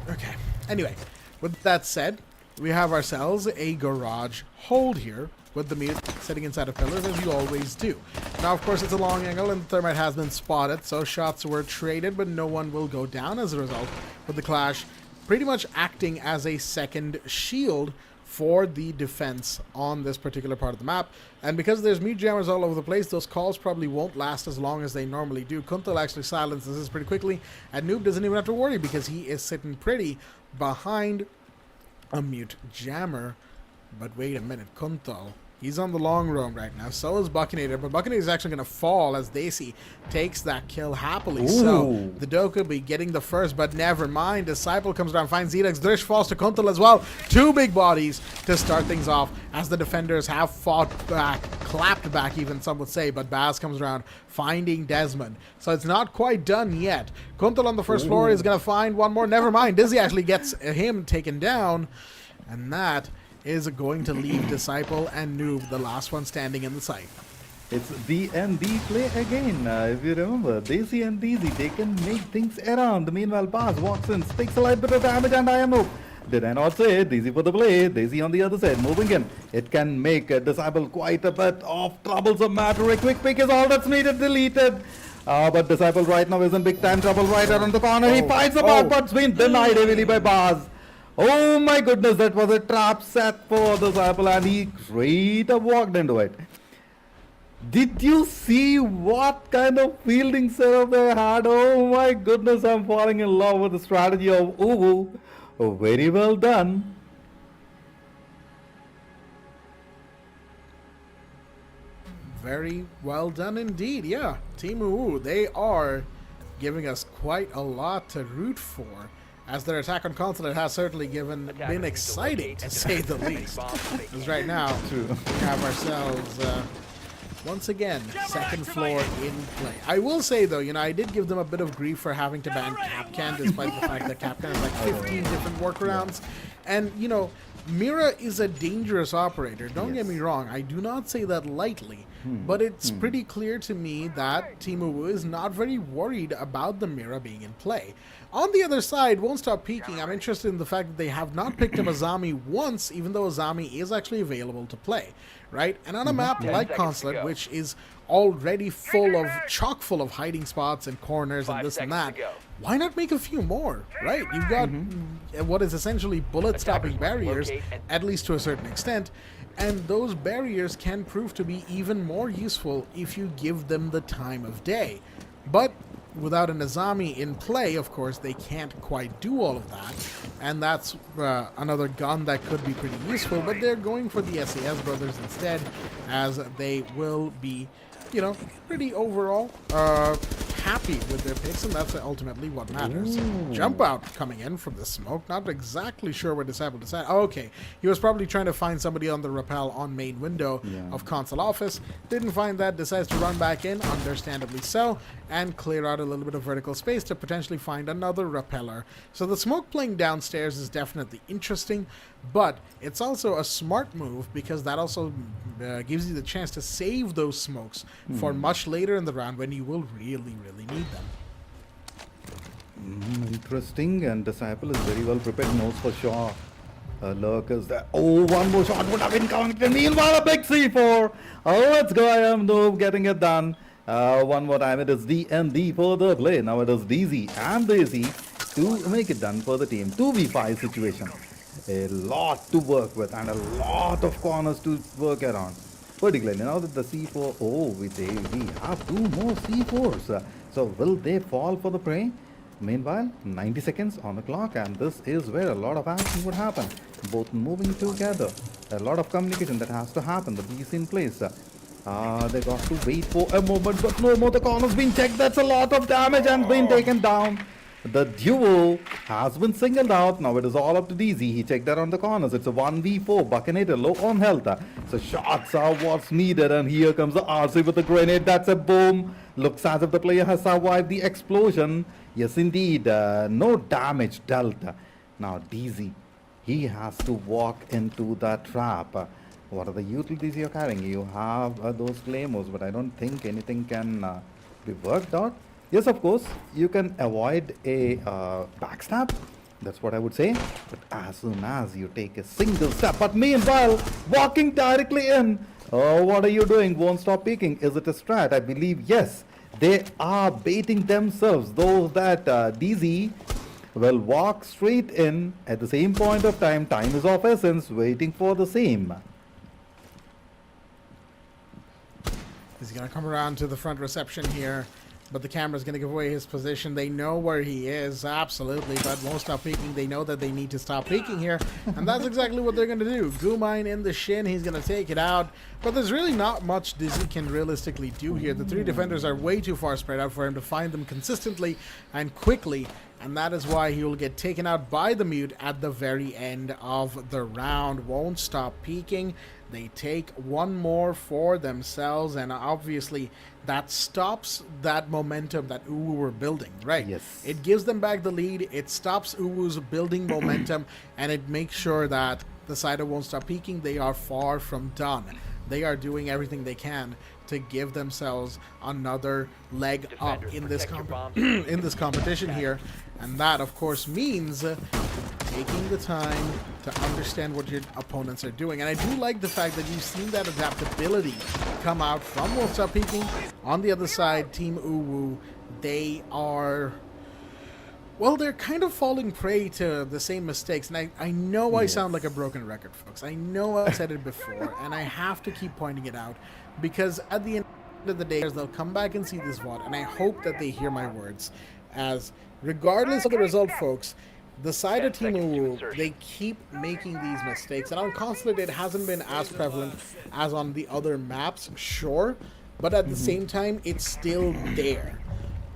Okay. Anyway, with that said, we have ourselves a garage hold here with the meat sitting inside of pillars, as you always do. Now, of course, it's a long angle, and the thermite has been spotted, so shots were traded, but no one will go down as a result, with the Clash pretty much acting as a second shield for the defense on this particular part of the map. And because there's mute jammers all over the place, those calls probably won't last as long as they normally do. Kuntal actually silences this pretty quickly, and Noob doesn't even have to worry because he is sitting pretty behind a mute jammer. But wait a minute, Kuntal, he's on the long roam right now. So is Buckinator, but Buckinator is actually going to fall as Daisy takes that kill happily. So the Dokkaebi getting the first, but never mind. Disciple comes down, finds Zedex. Drish falls to Kuntal as well. 2 big bodies to start things off as the defenders have fought back, clapped back even, some would say, but Baz comes around, finding Desmond. So it's not quite done yet. Kuntal on the first floor is going to find one more. Never mind. Dizzy actually gets him taken down, and that is going to leave Disciple and Noob, the last one standing in the site. It's D&D play again. If you remember, Daisy and Daisy, they can make things around. Meanwhile, Baz walks in, takes a light bit of damage, and I am Noob. Did I not say Daisy for the play? Daisy on the other side, moving in. It can make Disciple quite a bit of troublesome matter. A quick pick is all that's needed, deleted. But Disciple right now is in big time trouble right around the corner. He fights about, but it's been denied heavily by Baz. Oh my goodness, that was a trap set for Disciple, and he straight up walked into it. Did you see what kind of fielding setup they had? Oh my goodness, I'm falling in love with the strategy of UWU. Oh, very well done. Very well done indeed. Yeah, Team UWU, they are giving us quite a lot to root for, as their attack on Consulate has certainly been exciting, to say the least. Because right now, we have ourselves, once again, second floor in play. I will say, though, I did give them a bit of grief for having to ban Capcan, despite the fact that Capcan has like 15 different workarounds. And, Mira is a dangerous operator. Don't get me wrong. I do not say that lightly. But it's pretty clear to me that Team UWU is not very worried about the Mira being in play. On the other side, Won't Stop Peeking, I'm interested in the fact that they have not picked up Azami once, even though Azami is actually available to play, right? And on a map like Consulate, which is already chock full of hiding spots and corners and this and that, why not make a few more, right? You've got what is essentially bullet-stopping barriers, at least to a certain extent, and those barriers can prove to be even more useful if you give them the time of day. But without an Azami in play, of course, they can't quite do all of that. And that's another gun that could be pretty useful, but they're going for the SAS brothers instead, as they will be, you know, pretty overall happy with their picks, and that's ultimately what matters. Jump out coming in from the smoke. Not exactly sure what Disciple decided. Oh, okay, he was probably trying to find somebody on the rappel on main window of console office. Didn't find that, decides to run back in, understandably so, and clear out a little bit of vertical space to potentially find another repeller. So the smoke playing downstairs is definitely interesting, but it's also a smart move because that also gives you the chance to save those smokes for much later in the round when you will really need them. Interesting, and Disciple is very well prepared, knows for sure. Lurkers there. Oh, one more shot would have been counted. Meanwhile, a big C4. Oh, let's go. I am Noob getting it done. One more time, it is D&D for the play. Now it is DZ and Daisy to make it done for the team. 2v5 situation. A lot to work with and a lot of corners to work around. Particularly now that the C4, we have 2 more C4s. So will they fall for the prey? Meanwhile, 90 seconds on the clock, and this is where a lot of action would happen. Both moving together. A lot of communication that has to happen. The piece in place. They got to wait for a moment, but no more. The corner's been checked. That's a lot of damage and been taken down. The duo has been singled out. Now it is all up to DZ. He checked that on the corners. It's a 1v4. Buckinator low on health. So shots are what's needed. And here comes the RC with the grenade. That's a boom. Looks as if the player has survived the explosion. Yes, indeed. No damage dealt. Now DZ, he has to walk into the trap. What are the utilities you're carrying? You have those claymores, but I don't think anything can be worked out. Yes, of course, you can avoid a backstab. That's what I would say. But as soon as you take a single step, but meanwhile, walking directly in. Oh, what are you doing? Won't stop peeking. Is it a strat? I believe yes. They are baiting themselves. Those that DZ will walk straight in at the same point of time. Time is of essence, waiting for the same. He's going to come around to the front reception here, but the camera's going to give away his position. They know where he is, absolutely, but won't stop peeking. They know that they need to stop peeking here, and that's exactly what they're going to do. Goomine in the shin, he's going to take it out, but there's really not much Dizzy can realistically do here. The 3 defenders are way too far spread out for him to find them consistently and quickly, and that is why he will get taken out by the mute at the very end of the round. Won't stop peeking. They take one more for themselves, and obviously that stops that momentum that UWU were building, right? Yes. It gives them back the lead, it stops UWU's building momentum, and it makes sure that the side of Won't Stop Peeking, they are far from done. They are doing everything they can to give themselves another leg up in this in this competition here, and that of course means taking the time to understand what your opponents are doing. And I do like the fact that you've seen that adaptability come out from Won't Stop Peeking. On the other side, Team UWU, they are, well, they're kind of falling prey to the same mistakes. And I know I sound like a broken record, folks. I know I've said it before, and I have to keep pointing it out, because at the end of the day, they'll come back and see this VOD, and I hope that they hear my words, as regardless of the result, folks, the side of Team UWU, they keep making these mistakes. And on Consulate, it hasn't been as prevalent as on the other maps, sure, but at the same time, it's still there.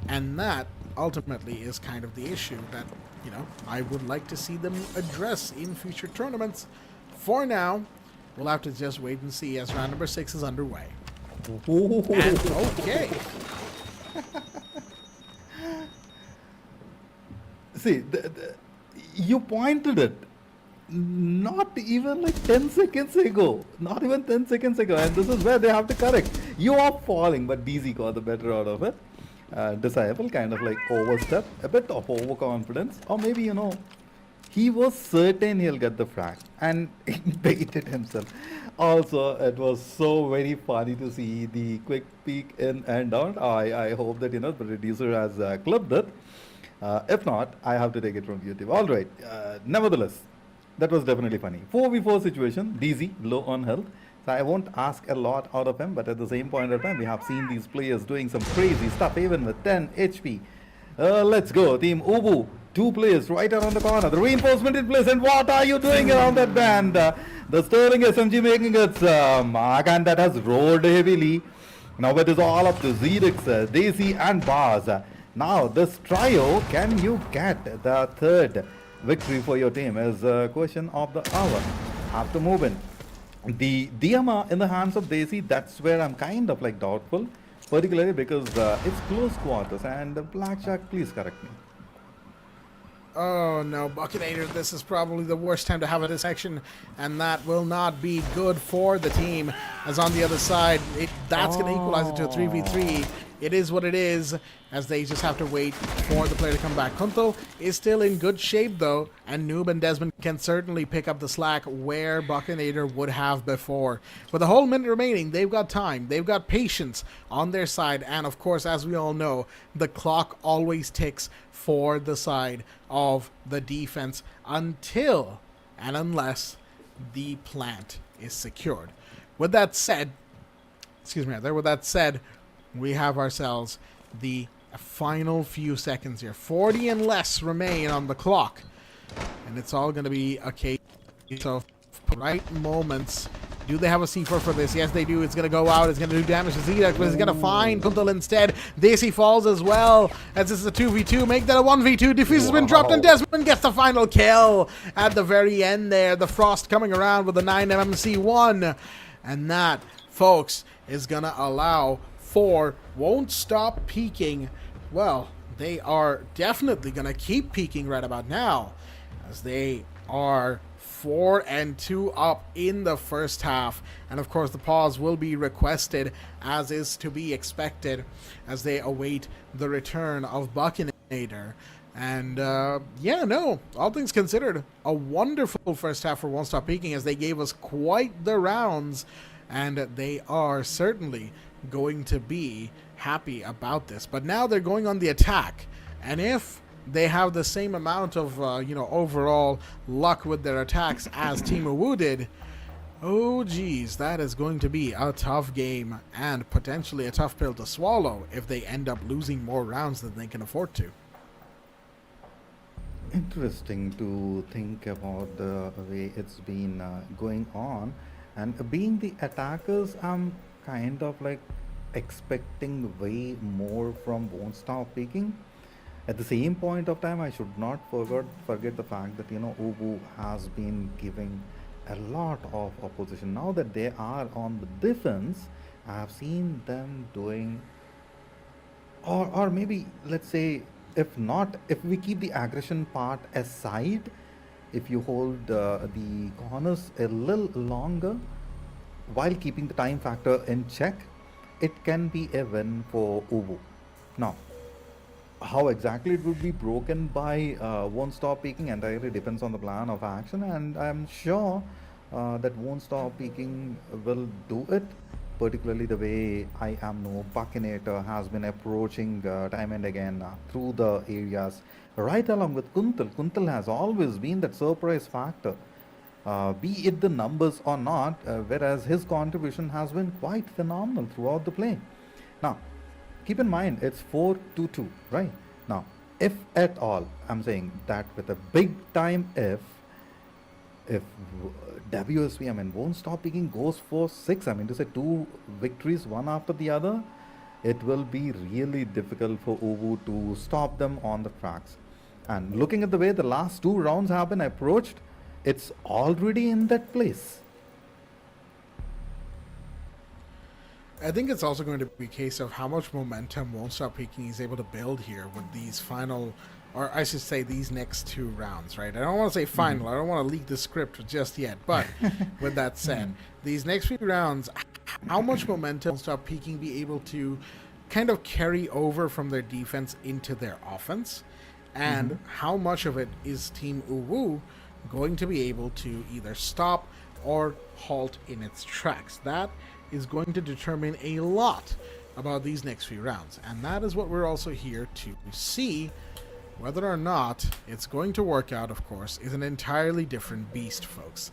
And that ultimately is kind of the issue that, you know, I would like to see them address in future tournaments. For now, we'll have to just wait and see as round number 6 is underway. And okay. See, you pointed it not even like 10 seconds ago. Not even 10 seconds ago. And this is where they have to correct. You are falling, but DZ got the better out of it. Disciple kind of like overstep, a bit of overconfidence, or maybe, you know, he was certain he'll get the frag and baited himself. Also, it was so very funny to see the quick peek in and out. I hope that, you know, the producer has clipped it. If not, I have to take it from YouTube. All right. Nevertheless, that was definitely funny. 4v4 situation. DZ low on health. So I won't ask a lot out of him, but at the same point of time, we have seen these players doing some crazy stuff, even with 10 HP. Let's go, Team UWU. 2 players right around the corner. The reinforcement in place, and what are you doing around that band? The Sterling SMG making its mark, and that has rolled heavily. Now it is all up to Zedix, Daisy, and Baz. Now this trio, can you get the 3rd victory for your team? Is a question of the hour. Have to move in. The DMR in the hands of Daisy, that's where I'm kind of like doubtful, particularly because it's close quarters. And Blackjack, please correct me. Oh no, Buckinator, this is probably the worst time to have a dissection, and that will not be good for the team. As on the other side, that's going to equalize it to a 3v3. It is what it is, as they just have to wait for the player to come back. Kuntal is still in good shape though, and Noob and Desmond can certainly pick up the slack where Buckinator would have before. With a whole minute remaining, they've got time, they've got patience on their side, and of course, as we all know, the clock always ticks for the side of the defense until and unless the plant is secured. With that said, we have ourselves the final few seconds here. 40 and less remain on the clock, and it's all going to be a case of right moments. Do they have a C4 for this? Yes, they do. It's going to go out. It's going to do damage to Zedek, but it's going to find Kuntal instead. Daisy falls as well, as this is a 2v2. Make that a 1v2. Defuse has been dropped, and Desmond gets the final kill at the very end there. The Frost coming around with the 9mm1. And that, folks, is going to allow for Won't Stop Peeking. Well, they are definitely going to keep peeking right about now, as they are 4-2 up in the first half. And of course the pause will be requested, as is to be expected, as they await the return of Buckinator. And yeah, no, all things considered, a wonderful first half for Won't Stop Peeking, as they gave us quite the rounds, and they are certainly going to be happy about this. But now they're going on the attack, and if they have the same amount of, overall luck with their attacks as Team UWU did, oh geez, that is going to be a tough game, and potentially a tough pill to swallow if they end up losing more rounds than they can afford to. Interesting to think about the way it's been going on, and being the attackers, I'm kind of like expecting way more from Won't Stop Peeking. At the same point of time, I should not forget the fact that, UWU has been giving a lot of opposition. Now that they are on the defense, I have seen them doing, or maybe let's say, if we keep the aggression part aside, if you hold the corners a little longer while keeping the time factor in check, it can be a win for UWU. Now, how exactly it would be broken by Won't Stop Peeking entirely depends on the plan of action, and I'm sure that Won't Stop Peeking will do it, particularly the way I am no Buckinator has been approaching time and again through the areas, right along with Kuntal. Kuntal has always been that surprise factor, be it the numbers or not, whereas his contribution has been quite phenomenal throughout the play. Now, keep in mind, it's 4-2, right? Now, if at all, I'm saying that with a big time if WSP, Won't Stop Peeking goes for 6, to say 2 victories, one after the other, it will be really difficult for UWU to stop them on the tracks. And looking at the way the last 2 rounds have been approached, it's already in that place. I think it's also going to be a case of how much momentum Won't Stop Peeking is able to build here with these final, or I should say these next 2 rounds, right? I don't want to say final, I don't want to leak the script just yet, but with that said, these next few rounds, how much momentum Won't Stop Peeking be able to kind of carry over from their defense into their offense, and how much of it is Team UWU going to be able to either stop or halt in its tracks? That is going to determine a lot about these next few rounds, and that is what we're also here to see. Whether or not it's going to work out, of course, is an entirely different beast, folks.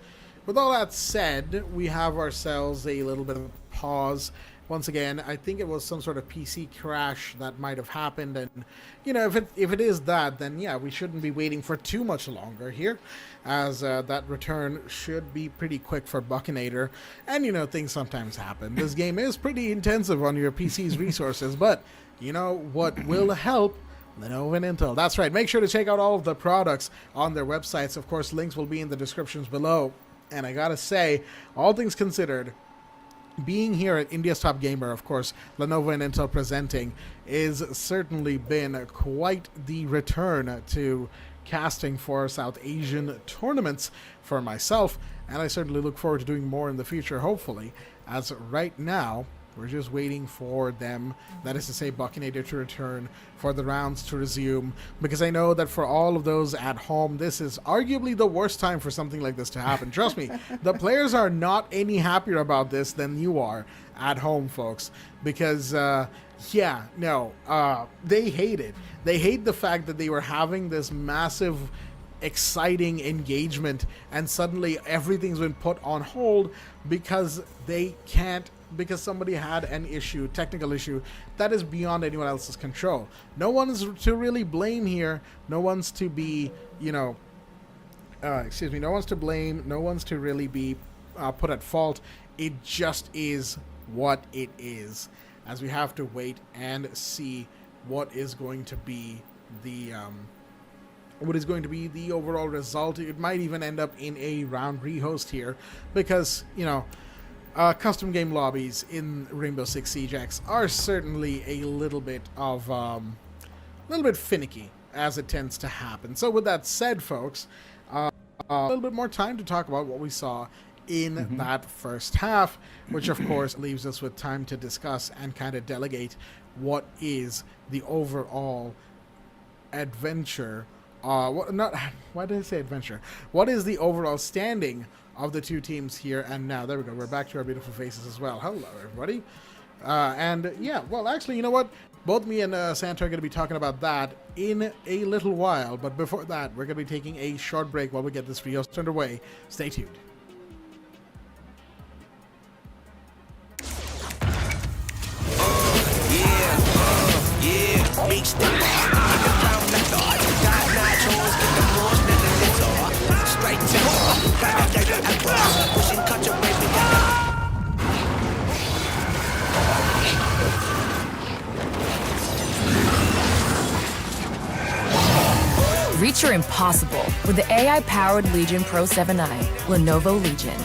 with all that said, we have ourselves a little bit of a pause. Once again, I think it was some sort of PC crash that might have happened, and if it is that, then yeah, we shouldn't be waiting for too much longer here, as that return should be pretty quick for Buckinator. And things sometimes happen. This game is pretty intensive on your PC's resources, but what will help? Lenovo and Intel. That's right. Make sure to check out all of the products on their websites. Of course, links will be in the descriptions below. And I gotta say, all things considered, being here at India's Top Gamer, of course, Lenovo and Intel presenting, is certainly been quite the return to casting for South Asian tournaments for myself, and I certainly look forward to doing more in the future, hopefully, as right now, we're just waiting for them, that is to say Buckinator, to return, for the rounds to resume, because I know that for all of those at home, this is arguably the worst time for something like this to happen. Trust me, the players are not any happier about this than you are at home, folks, because they hate it. They hate the fact that they were having this massive, exciting engagement, and suddenly everything's been put on hold because because somebody had an issue, technical issue, that is beyond anyone else's control. No one is to really blame here. No one's to be, no one's to blame. No one's to really be put at fault. It just is what it is, as we have to wait and see what is going to be the overall result. It might even end up in a round rehost here, because custom game lobbies in Rainbow Six Siege X are certainly a little bit finicky, as it tends to happen. So with that said, folks, a little bit more time to talk about what we saw in that first half, which of course leaves us with time to discuss and kind of delegate what is the overall adventure. Why did I say adventure? What is the overall standing of the two teams here? And now, there we go. We're back to our beautiful faces as well. Hello, everybody. And yeah, well, actually, you know what? Both me and Santa are going to be talking about that in a little while. But before that, we're going to be taking a short break while we get this video underway. Stay tuned. Reach your impossible with the AI-powered Legion Pro 7i, Lenovo Legion.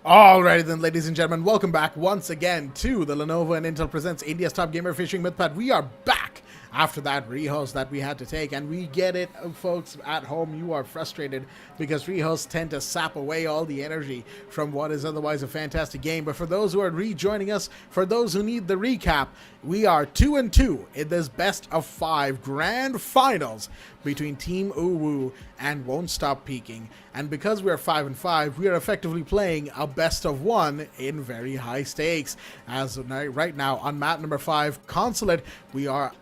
Alrighty then, ladies and gentlemen, welcome back once again to the Lenovo and Intel presents India's top gamer fishing Mythpat. We are back after that rehost that we had to take, and we get it, folks at home. You are frustrated because rehosts tend to sap away all the energy from what is otherwise a fantastic game. But for those who are rejoining us, for those who need the recap, we are 2-2 in this best of 5 grand finals between Team UWU and Won't Stop Peeking. And because we are 5-5, we are effectively playing a best of 1 in very high stakes. As right now on map number 5, Consulate, we are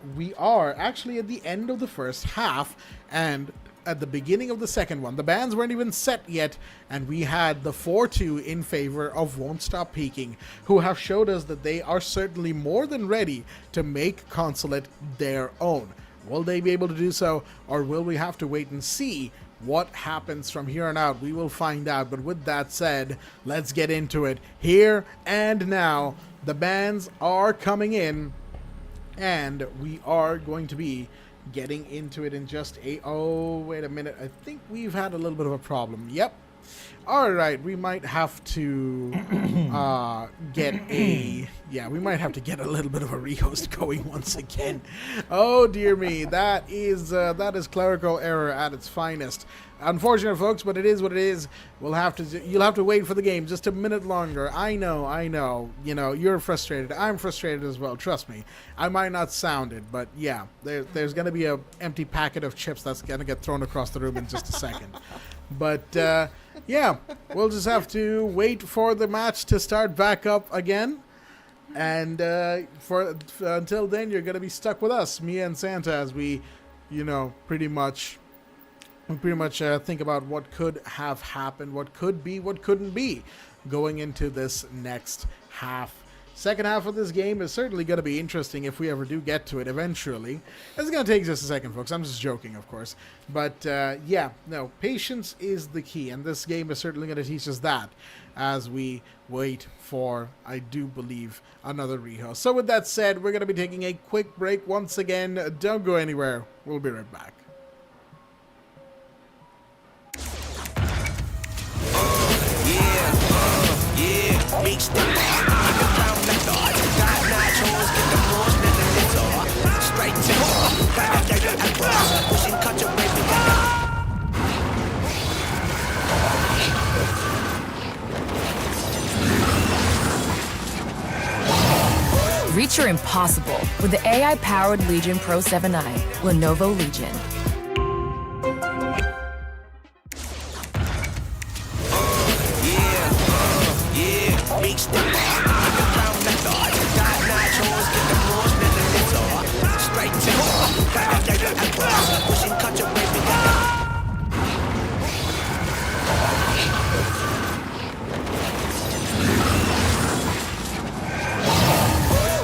actually at the end of the first half and at the beginning of the second one. The bans weren't even set yet, and we had the 4-2 in favor of Won't Stop Peeking, who have showed us that they are certainly more than ready to make Consulate their own. Will they be able to do so, or will we have to wait and see what happens from here on out? We will find out. But with that said, let's get into it here and now. The bans are coming in, and we are going to be getting into it in just wait a minute. I think we've had a little bit of a problem. Yep. All right, we might have to we might have to get a little bit of a rehost going once again. Oh dear me, that is clerical error at its finest. Unfortunate, folks, but it is what it is. You'll have to wait for the game just a minute longer. I know. You know, you're frustrated. I'm frustrated as well. Trust me. I might not sound it, but yeah, there's gonna be a empty packet of chips that's gonna get thrown across the room in just a second. But yeah, we'll just have to wait for the match to start back up again. And until then, you're going to be stuck with us, me and Santa, as we, pretty much think about what could have happened, what could be, what couldn't be going into this next half. Second half of this game is certainly going to be interesting if we ever do get to it eventually. It's going to take just a second, folks. I'm just joking, of course. But, patience is the key, and this game is certainly going to teach us that as we wait for, I do believe, another rehost. So with that said, we're going to be taking a quick break once again. Don't go anywhere. We'll be right back. Reach your impossible with the AI-powered Legion Pro 7i, Lenovo Legion.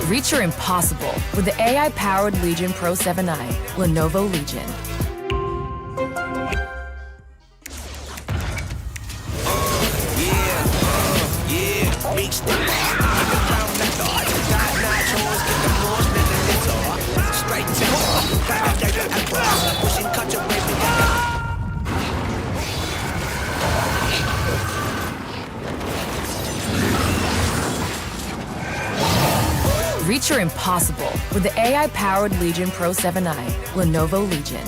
Reach your impossible with the AI-powered Legion Pro 7i, Lenovo Legion. Reach your impossible with the AI-powered Legion Pro 7i, Lenovo Legion.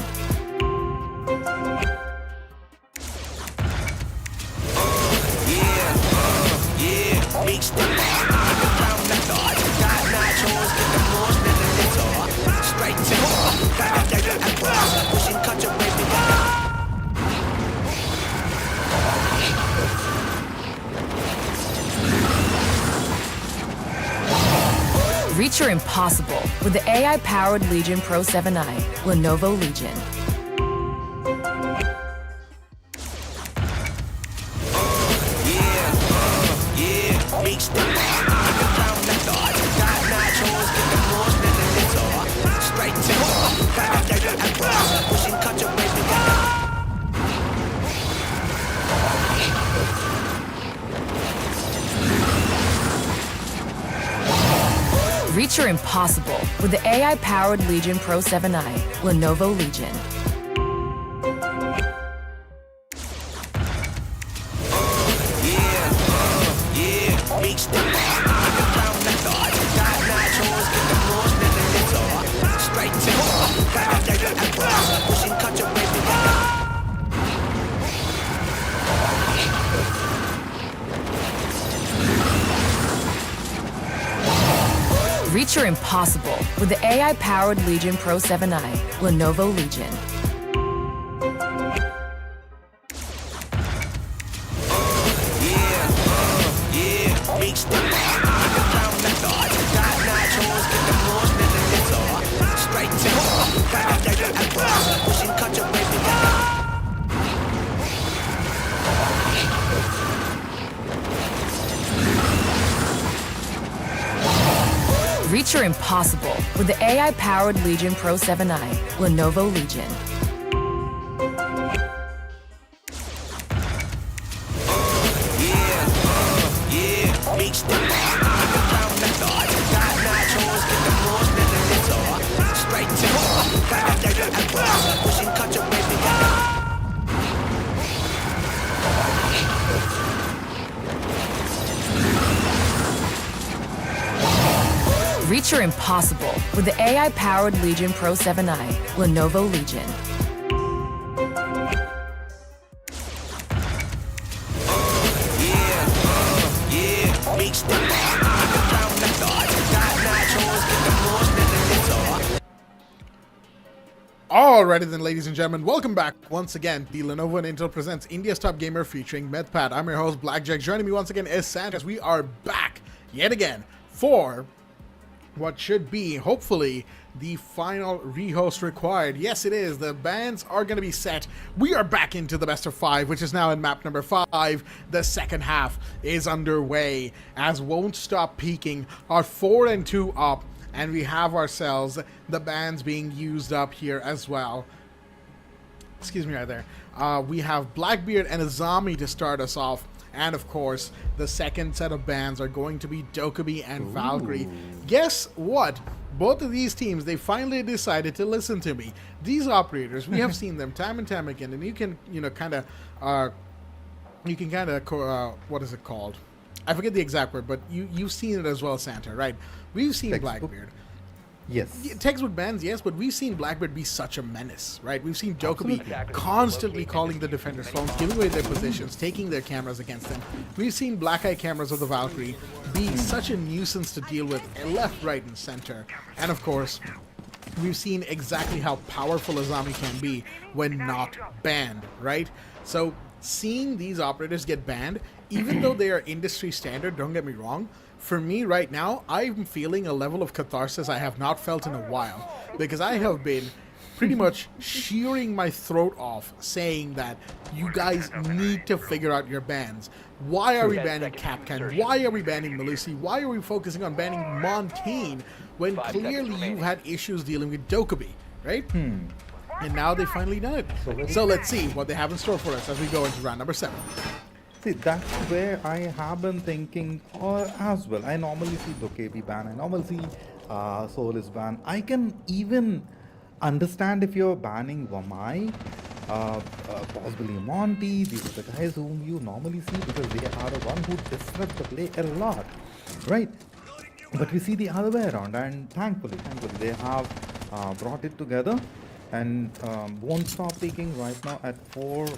Reach your impossible with the AI-powered Legion Pro 7i, Lenovo Legion. Reach your impossible with the AI-powered Legion Pro 7i, Lenovo Legion. Reach your impossible with the AI-powered Legion Pro 7i, Lenovo Legion. Reach your impossible with the AI-powered Legion Pro 7i, Lenovo Legion. Reach your impossible with the AI-powered Legion Pro 7i, Lenovo Legion. Alrighty then, ladies and gentlemen, welcome back once again. The Lenovo and Intel presents India's Top Gamer featuring Mythpat. I'm your host, Blackjack. Joining me once again is Sanchez. We are back yet again for what should be, hopefully, the final rehost required. Yes, it is. The bans are going to be set. We are back into the best of 5, which is now in map number 5. The second half is underway as Won't Stop Peeking are 4-2 up, and we have ourselves the bans being used up here as well. Excuse me right there. We have Blackbeard and Azami to start us off. And of course, the second set of bans are going to be Dokkaebi and Valkyrie. Guess what? Both of these teams, they finally decided to listen to me. These operators, we have seen them time and time again, and you can, what is it called? I forget the exact word, but you've seen it as well, Santa, right? We've seen Blackbeard. Yes. Textbook bans, yes, but we've seen Blackbeard be such a menace, right? We've seen Dokkaebi constantly calling the defenders phones, giving away their positions, taking their cameras against them. We've seen black eye cameras of the Valkyrie be such a nuisance to deal with left, right, and center. And of course, we've seen exactly how powerful Azami can be when not banned, right? So seeing these operators get banned, even though they are industry standard, don't get me wrong, for me right now, I'm feeling a level of catharsis I have not felt in a while, because I have been pretty much shearing my throat off saying that you guys need to figure out your bans. Why are we banning Capcan? Why are we banning Melusi? Why are we focusing on banning Montaigne when clearly you've had issues dealing with Dokkaebi, right? And now they finally done it. So let's see what they have in store for us as we go into round number 7. See, that's where I have been thinking as well. I normally see Dokkaebi ban, I normally see Solis ban. I can even understand if you're banning Wamai, possibly Monty. These are the guys whom you normally see because they are the one who disrupt the play a lot, right? But we see the other way around, and thankfully they have brought it together and won't stop peaking right now at 4-2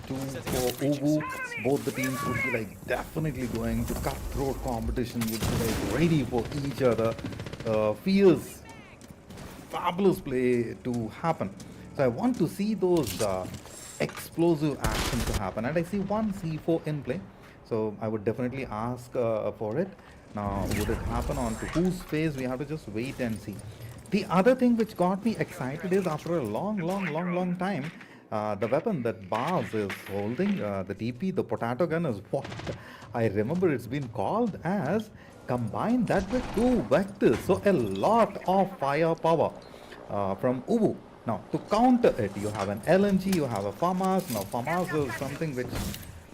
for UWU. Both the teams would be like definitely going to cutthroat competition, would be like ready for each other. Feels fabulous play to happen. So I want to see those explosive actions to happen, and I see one C4 in play. So I would definitely ask for it. Now, would it happen on to whose phase? We have to just wait and see. The other thing which got me excited is after a long time, the weapon that Baz is holding, the TP, the potato gun, is what I remember it's been called as. Combine that with 2 vectors, so a lot of firepower from UWU. Now, to counter it, you have an LMG, you have a FAMAS. Now, FAMAS is something which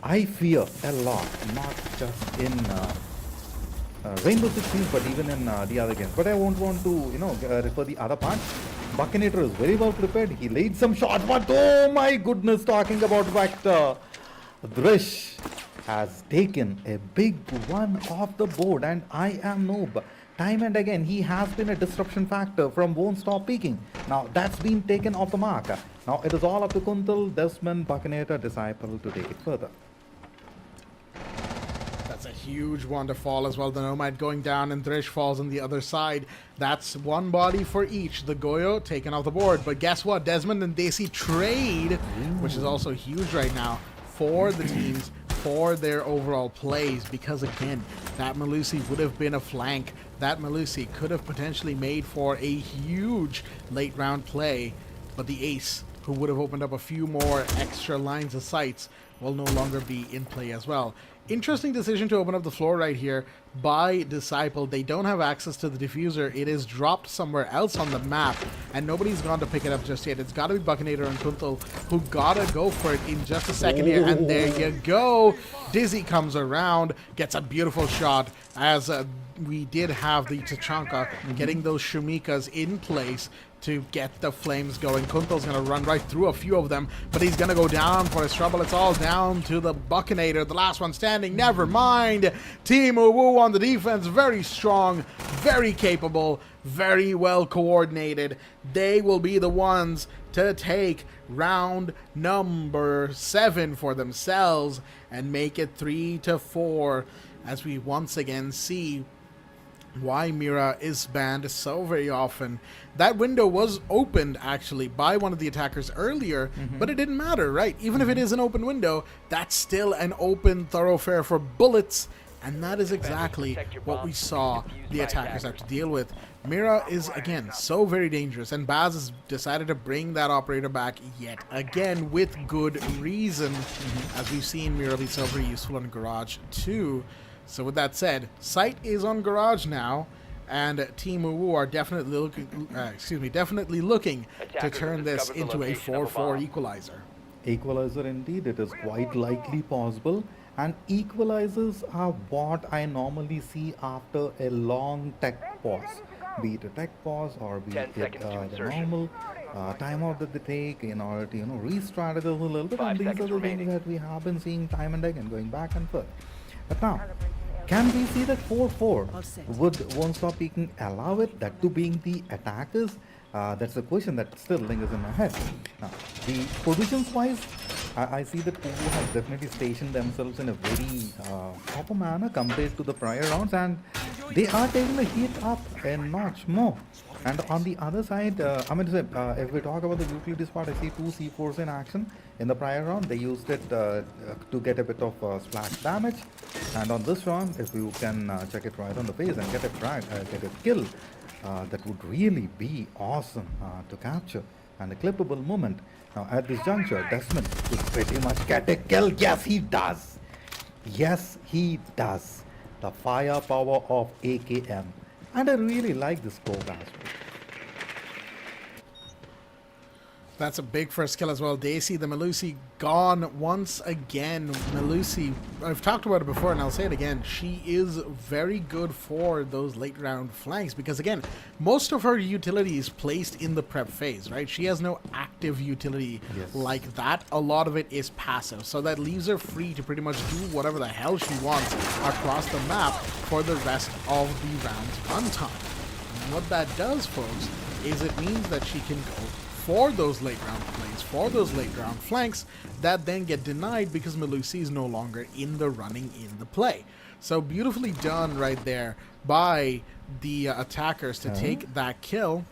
I fear a lot, not just in Rainbow Six Siege, but even in the other games. But I won't want to, refer the other part. Buckinator is very well prepared. He laid some shots, but oh my goodness, talking about Vector. Drish has taken a big one off the board, and I am noob. Time and again, he has been a disruption factor from Won't Stop Peeking. Now, that's been taken off the mark. Now, it is all up to Kuntal, Desmond, Buccinator, Disciple to take it further. That's a huge one to fall as well. The Nomad going down and Thrish falls on the other side. That's one body for each. The Goyo taken off the board. But guess what? Desmond and Desi trade, which is also huge right now for the teams, for their overall plays. Because again, that Melusi would have been a flank. That Melusi could have potentially made for a huge late round play. But the ace, who would have opened up a few more extra lines of sights, will no longer be in play as well. Interesting decision to open up the floor right here by Disciple. They don't have access to the diffuser. It is dropped somewhere else on the map, and nobody's gone to pick it up just yet. It's got to be Buccinator and Kuntal, who gotta go for it in just a second here, and there you go. Dizzy comes around, gets a beautiful shot, as we did have the Tachanka getting those Shumikas in place to get the flames going. Kuntal's going to run right through a few of them, but he's going to go down for his trouble. It's all down to the Buccinator, the last one standing. Never mind. Team UWU on the defense, very strong, very capable, very well coordinated. They will be the ones to take round number 7 for themselves and make it 3-4, as we once again see why Mira is banned so very often. That window was opened actually by one of the attackers earlier, but it didn't matter, right? Even if it is an open window, that's still an open thoroughfare for bullets, and that is exactly what we saw the attackers have to deal with. Mira is, again, so very dangerous, and Baz has decided to bring that operator back yet again with good reason, as we've seen Mira be so very useful in Garage too. So with that said, Sight is on Garage now, and Team UWU are definitely looking to turn this into a 4-4 equalizer. Equalizer indeed, it is quite likely possible, and equalizers are what I normally see after a long tech pause, be it a tech pause or be it the normal timeout that they take in order to re-strategize a little bit, and these are the things that we have been seeing time and again, going back and forth. But now, can we see that 4-4? Would Won't Stop Peeking allow it, that too being the attackers? That's a question that still lingers in my head. Now, the positions-wise, I see that UWU has definitely stationed themselves in a very proper manner compared to the prior rounds, and they are taking the heat up a notch more. And on the other side, if we talk about the utilities part, I see 2 C4s in action. In the prior round, they used it to get a bit of splash damage. And on this round, if you can check it right on the face and get a kill, that would really be awesome to capture, and a clippable moment. Now, at this juncture, Desmond could pretty much get a kill. Yes, he does. Yes, he does. The firepower of AKM. And I really like this scope as well. That's a big first kill as well. Daisy, the Melusi, gone once again. Melusi, I've talked about it before and I'll say it again. She is very good for those late round flanks because, again, most of her utility is placed in the prep phase, right? She has no active utility like that. A lot of it is passive. So that leaves her free to pretty much do whatever the hell she wants across the map for the rest of the round's runtime. And what that does, folks, is it means that she can go for those late round plays, for those late round flanks that then get denied because Melusi is no longer in the running in the play. So beautifully done right there by the attackers to take that kill.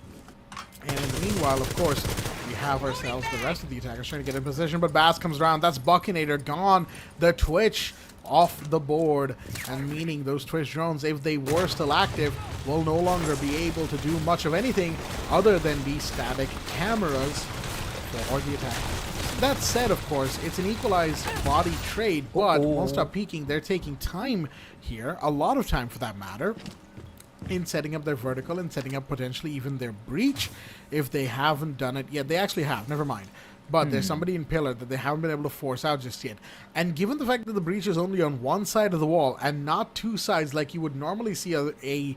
And in the meanwhile, of course, we have ourselves the rest of the attackers trying to get in position, but Bass comes around. That's Buccinator gone. The Twitch off the board, and meaning those Twitch drones, if they were still active, will no longer be able to do much of anything other than be static cameras for the attack. That said, of course, it's an equalized body trade, but Won't Stop Peeking, they're taking time here, a lot of time for that matter, in setting up their vertical and setting up potentially even their breach if they haven't done it yet. They actually have, never mind. But there's somebody in pillar that they haven't been able to force out just yet. And given the fact that the breach is only on one side of the wall and not two sides like you would normally see a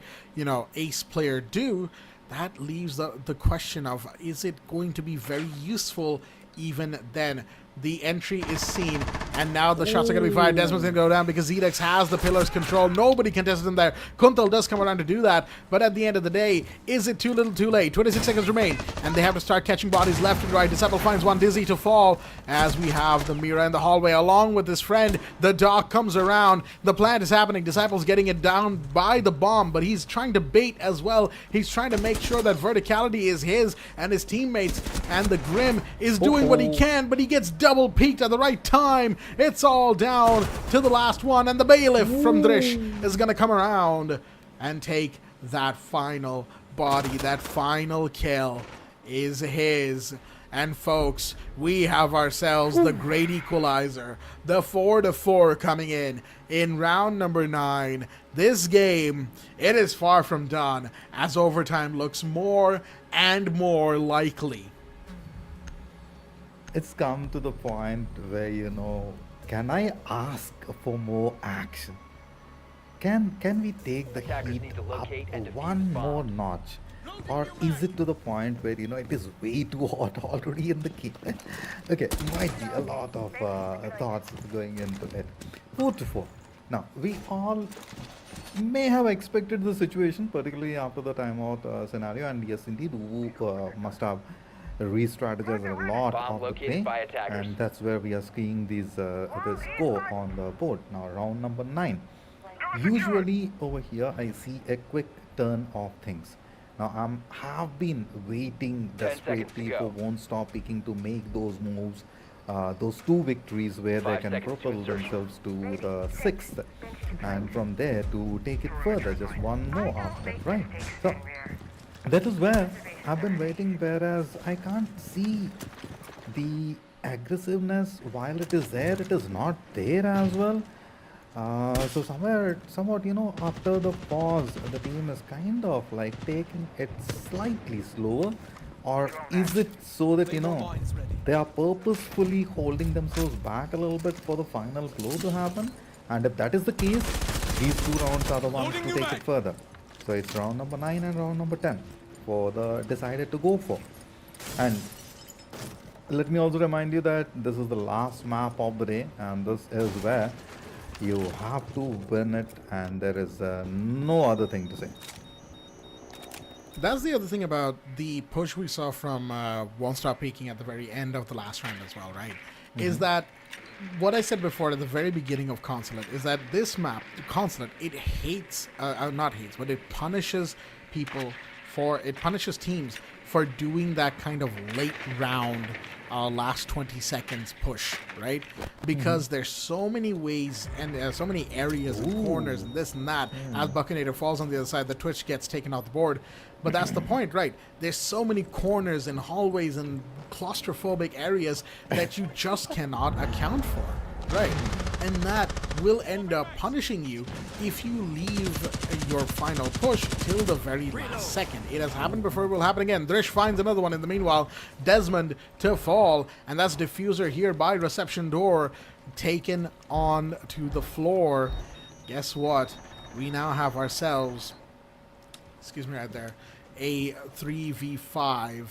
ace player do, that leaves the question of, is it going to be very useful even then? The entry is seen And now the shots are going to be fired. Desmond's going to go down because Zedex has the pillars control. Nobody contested him there. Kuntal does come around to do that. But at the end of the day, is it too little too late? 26 seconds remain. And they have to start catching bodies left and right. Disciple finds one Dizzy to fall as we have the Mira in the hallway along with his friend. The Doc comes around. The plant is happening. Disciple's getting it down by the bomb, but he's trying to bait as well. He's trying to make sure that verticality is his and his teammates. And the Grim is doing what he can, but he gets double peaked at the right time. It's all down to the last one, and the Bailiff from Drish is going to come around and take that final body. That final kill is his. And folks, we have ourselves the great equalizer, the 4-4 coming in round number 9. This game, it is far from done as overtime looks more and more likely. It's come to the point where, can I ask for more action? Can we take the Attackers heat need to up locate and defuse one the bomb. more notch? Or is it to the point where, it is way too hot already in the game? Okay, might be a lot of thoughts going into it. 4-4. Now, we all may have expected the situation, particularly after the timeout scenario. And yes, indeed, UWU must have re-strategized a lot Bomb of the located play. by attackers. And that's where we are seeing this score on the board. Now, round number 9. Usually over here, I see a quick turn of things. Now, have been waiting 10 seconds to desperately go. for Won't Stop Peeking to make those moves, those 2 victories where they 5 can seconds to propel insertion. themselves to the 6th, and from there to take it further, just one more after, right? So, that is where I've been waiting, whereas I can't see the aggressiveness. While it is there, it is not there as well. So somewhat, after the pause, the team is kind of like taking it slightly slower, or is it so that, they are purposefully holding themselves back a little bit for the final blow to happen? And if that is the case, these 2 rounds are the ones to take it further. So it's round number 9 and round number 10 for the decided to go for. And let me also remind you that this is the last map of the day, and this is where you have to win it, and there is no other thing to say. That's the other thing about the push we saw from Won't Stop Peeking at the very end of the last round as well, right? Is that what I said before at the very beginning of Consulate, is that this map, Consulate, it hates, not hates, but it punishes people it punishes teams for doing that kind of late round last 20 seconds push, right? Because there's so many ways and so many areas and corners and this and that. As Buckinator falls on the other side, the Twitch gets taken off the board. But that's the point, right? There's so many corners and hallways and claustrophobic areas that you just cannot account for, right? And that will end up punishing you if you leave your final push till the very last second. It has happened before, it will happen again. Drish finds another one in the meanwhile. Desmond to fall, and that's Diffuser here by Reception Door, taken on to the floor. Guess what? We now have ourselves, excuse me right there, a 3v5.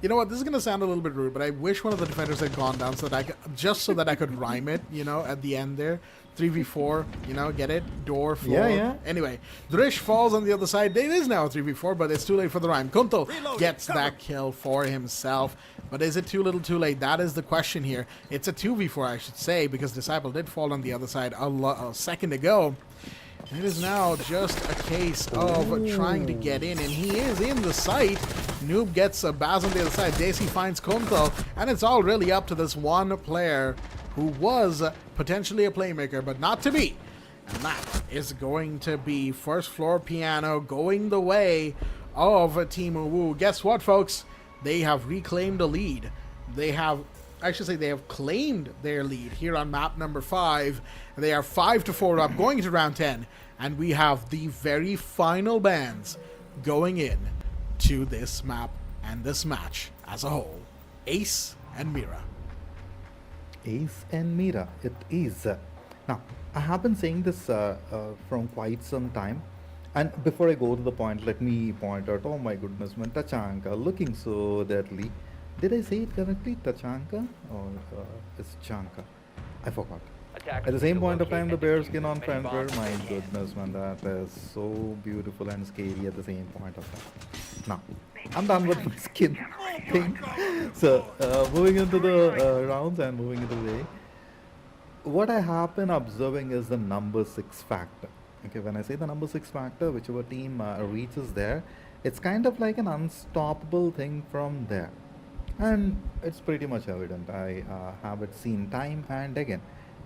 You know what? This is gonna sound a little bit rude, but I wish one of the defenders had gone down so that I could rhyme it. At the end there, 3v4. Get it? Door, floor. Yeah. Anyway, Drish falls on the other side. It is now a 3v4, but it's too late for the rhyme. Kuntal gets that kill for himself, but is it too little, too late? That is the question here. It's a 2v4, I should say, because Disciple did fall on the other side a second ago. It is now just a case of trying to get in, and he is in the site. Noob gets a Baz on the other side. Daisy finds Kuntal, and it's all really up to this one player who was potentially a playmaker, but not to be. And that is going to be First Floor Piano going the way of Team UWU. Guess what, folks? They have reclaimed a lead. They have claimed their lead here on map number 5. They are 5-4 up, going into round 10, and we have the very final bands going in to this map and this match as a whole. Ace and Mira. Ace and Mira, it is. Now, I have been saying this from quite some time, and before I go to the point, let me point out, oh my goodness, man, Tachanka looking so deadly. Did I say it correctly? Tachanka or it's Chanka? I forgot. At the same point of time, the bear skin on Fenrir, my goodness, man, that is so beautiful and scary at the same point of time. Now, I'm done with my skin thing. So, moving into the rounds and moving into the way. What I have been observing is the number 6 factor. Okay, when I say the number 6 factor, whichever team reaches there, it's kind of like an unstoppable thing from there. And it's pretty much evident. I have it seen time and again.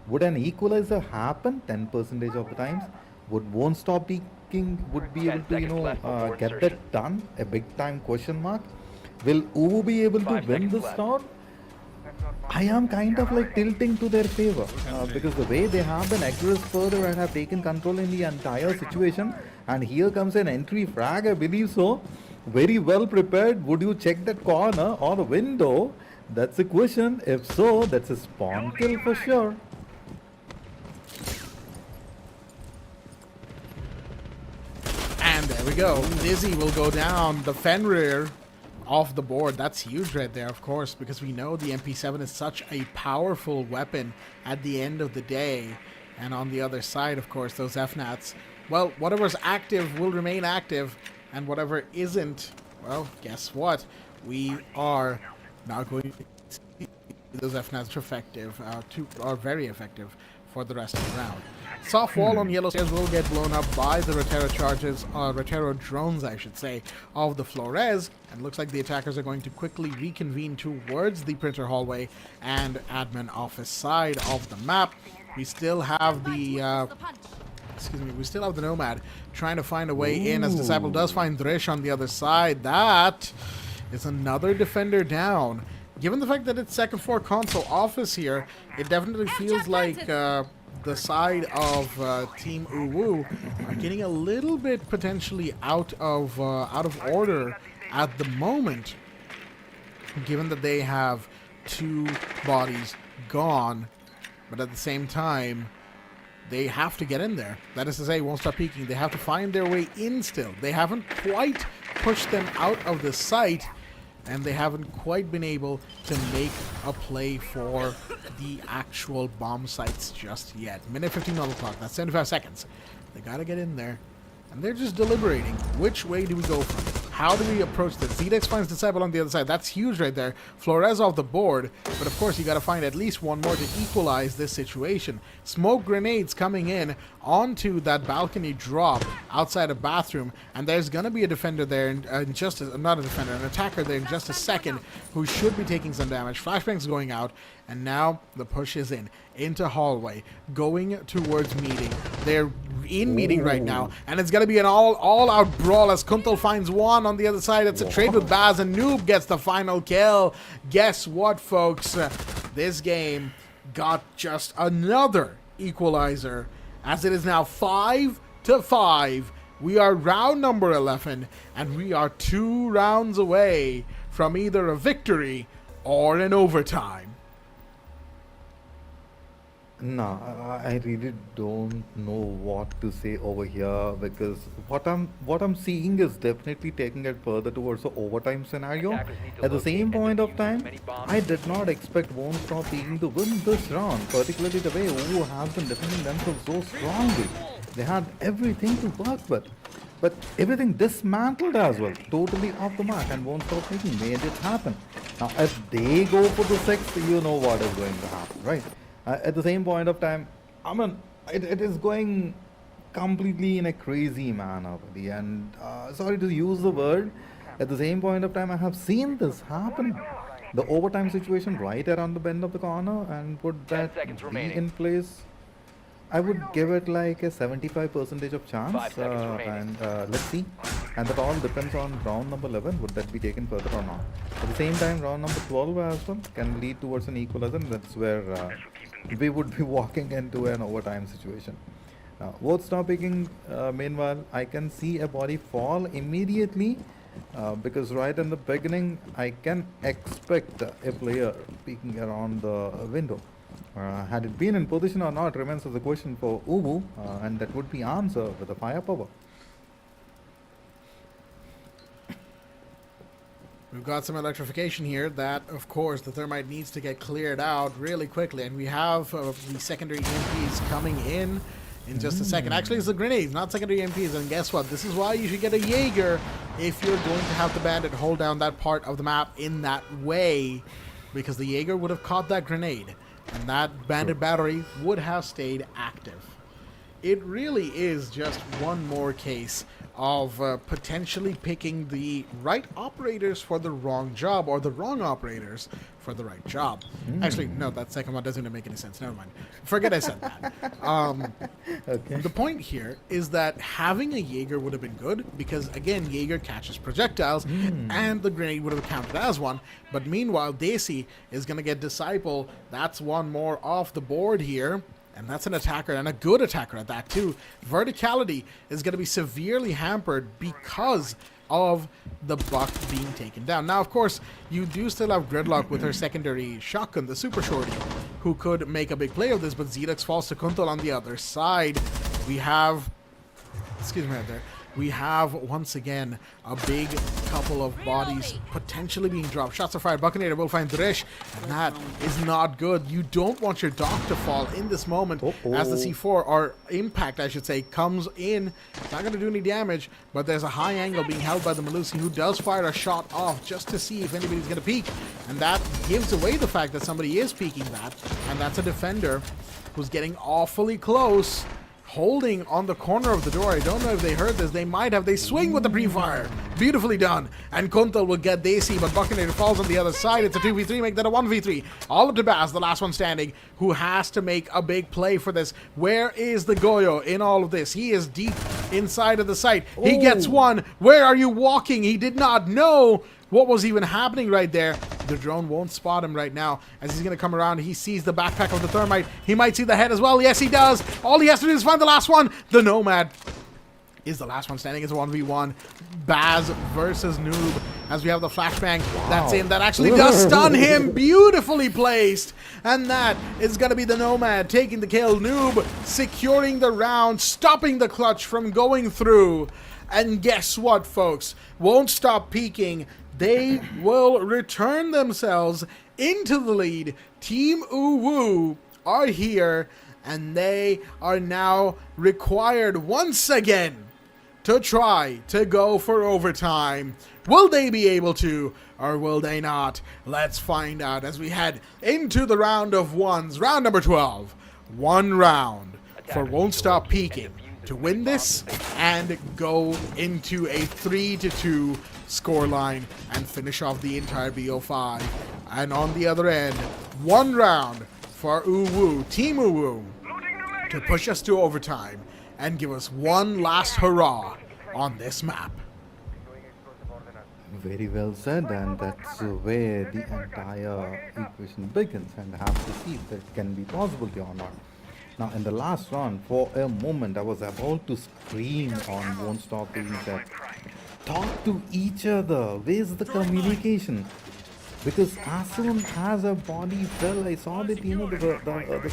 Would an equalizer happen 10% of the times? Would Won't Stop Peaking would be able to, get that done? A big time question mark. Will UWU be able to win this round? I am kind of like tilting to their favor because the way they have been aggressive further and have taken control in the entire situation, and here comes an entry frag, I believe so. Very well prepared. Would you check that corner or the window? That's the question. If so, that's a spawn kill for sure. And there we go. Dizzy will go down. The Fenrir off the board. That's huge right there, of course, because we know the MP7 is such a powerful weapon at the end of the day. And on the other side, of course, those FNATs, well, whatever's active will remain active, and whatever isn't, well, guess what? We are not going to see those FNATs effective, are very effective for the rest of the round. Soft wall on yellow stairs will get blown up by the Rotero charges, Rotero drones, I should say, of the Flores. And looks like the attackers are going to quickly reconvene towards the printer hallway and admin office side of the map. We still have the, we still have the Nomad trying to find a way in, as Disciple does find Drish on the other side. That is another defender down. Given the fact that it's second floor console office here, it definitely feels like the side of Team UWU are getting a little bit potentially out of order at the moment, given that they have 2 bodies gone, but at the same time they have to get in there. That is to say, Won't Stop Peaking. They have to find their way in still. They haven't quite pushed them out of the site, and they haven't quite been able to make a play for the actual bomb sites just yet. Minute 15 on the clock. That's 75 seconds. They gotta get in there. And they're just deliberating. Which way do we go from it? How do we approach this? ZDX finds Disciple on the other side. That's huge right there. Flores off the board. But of course, you got to find at least one more to equalize this situation. Smoke grenades coming in onto that balcony drop outside a bathroom. And there's going to be a defender there, not a defender, an attacker there in just a second who should be taking some damage. Flashbang's going out. And now the push is into hallway, going towards meeting. They're in meeting right now, and it's gonna be an all-out brawl as Kuntal finds one on the other side. It's a trade with Baz, and Noob gets the final kill. Guess what, folks? This game got just another equalizer, as it is now 5-5. We are round number 11, and we are 2 rounds away from either a victory or an overtime. No, I really don't know what to say over here, because what I'm seeing is definitely taking it further towards the overtime scenario. At the same point of time, I did not expect Won't Stop Peaking to win this round, particularly the way UWU has been defending themselves so strongly. They had everything to work with, but everything dismantled as well, totally off the mark, and Won't Stop Peaking made it happen. Now, if they go for the 6th, you know what is going to happen, right? At the same point of time, I mean, it is going completely in a crazy manner, buddy. And sorry to use the word, at the same point of time, I have seen this happen. The overtime situation right around the bend of the corner, and would that be in place? I would give it like a 75% of chance, and let's see. And that all depends on round number 11, would that be taken further or not. At the same time, round number 12 as well can lead towards an equalizer, and that's where we would be walking into an overtime situation. Won't Stop Peaking, meanwhile, I can see a body fall immediately, because right in the beginning, I can expect a player peeking around the window. Had it been in position or not remains as a question for UWU, and that would be answered with the firepower. We've got some electrification here that, of course, the thermite needs to get cleared out really quickly. And we have the secondary EMPs coming in just a second. Actually, it's the grenades, not secondary EMPs. And guess what? This is why you should get a Jaeger if you're going to have the bandit hold down that part of the map in that way. Because the Jaeger would have caught that grenade. And that bandit battery would have stayed active. It really is just one more case of potentially picking the right operators for the wrong job or the wrong operators for the right job. Actually, no, that second one doesn't even make any sense. Never mind. Forget I said that. Okay. The point here is that having a Jaeger would have been good because, again, Jaeger catches projectiles and the grenade would have counted as one. But meanwhile, Desi is going to get Disciple. That's one more off the board here. And that's an attacker, and a good attacker at that, too. Verticality is going to be severely hampered because of the buck being taken down. Now, of course, you do still have Gridlock with her secondary shotgun, the Super Shorty, who could make a big play of this, but Zedux falls to Kuntal on the other side. We have... Excuse me right there. We have, once again, a big couple of bodies potentially being dropped. Shots are fired. Buccinator will find Drish, and that is not good. You don't want your dock to fall in this moment as the C4, or Impact, I should say, comes in. It's not going to do any damage, but there's a high angle being held by the Malusi, who does fire a shot off just to see if anybody's going to peek. And that gives away the fact that somebody is peeking that, and that's a defender who's getting awfully close, holding on the corner of the door. I don't know if they heard this. They might have. They swing with the pre-fire. Beautifully done. And Kuntal will get Desi, but Buccinator falls on the other side. It's a 2v3. Make that a 1v3. All up to Baz, the last one standing, who has to make a big play for this. Where is the Goyo in all of this? He is deep inside of the site. He gets one. Where are you walking? He did not know what was even happening right there. The drone won't spot him right now as he's going to come around. He sees the backpack of the thermite. He might see the head as well. Yes, he does. All he has to do is find the last one. The Nomad is the last one standing. It's a 1v1. Baz versus Noob as we have the flashbang. That's in. That actually does stun him. Beautifully placed. And that is going to be the Nomad taking the kill. Noob securing the round, stopping the clutch from going through. And guess what, folks? Won't stop peeking. They will return themselves into the lead. Team UWU are here, and they are now required once again to try to go for overtime. Will they be able to, or will they not? Let's find out as we head into the round of ones. Round number 12. One round for Won't Stop Peeking to win this and go into a 3-2 scoreline and finish off the entire BO5. And on the other end, one round for UWU, Team UWU, to push us to overtime and give us one last hurrah on this map. Very well said, and that's where the entire equation begins, and have to see if that can be possibility or not. Now, in the last round, for a moment, I was about to scream on Won't Stop Peeking that talk to each other. Where's the communication? Because as soon as a body fell, I saw that, you know, the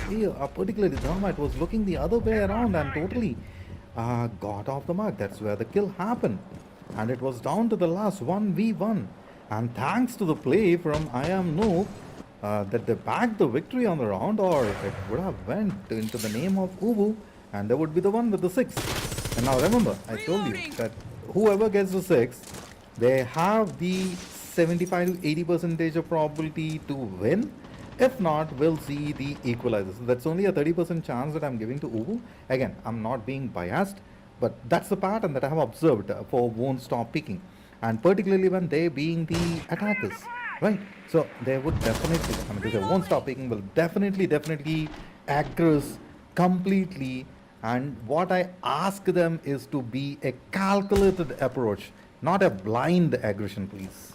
player, particularly the Thermite, was looking the other way around and totally got off the mark. That's where the kill happened. And it was down to the last 1v1. And thanks to the play from I Am Noob, that they backed the victory on the round, or it would have went into the name of UWU, and they would be the one with the 6. And now remember, I told you that whoever gets the 6, they have the 75 to 80% of probability to win. If not, we'll see the equalizer. So that's only a 30% chance that I'm giving to UWU. Again, I'm not being biased, but that's the pattern that I have observed for Won't Stop Peeking, and particularly when they being the attackers. Right, so they would definitely, I mean, they Won't Stop Peeking will definitely aggress completely, and what I ask them is to be a calculated approach, not a blind aggression, please.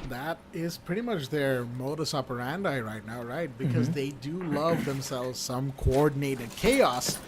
That is pretty much their modus operandi right now, right? Because they do love themselves some coordinated chaos,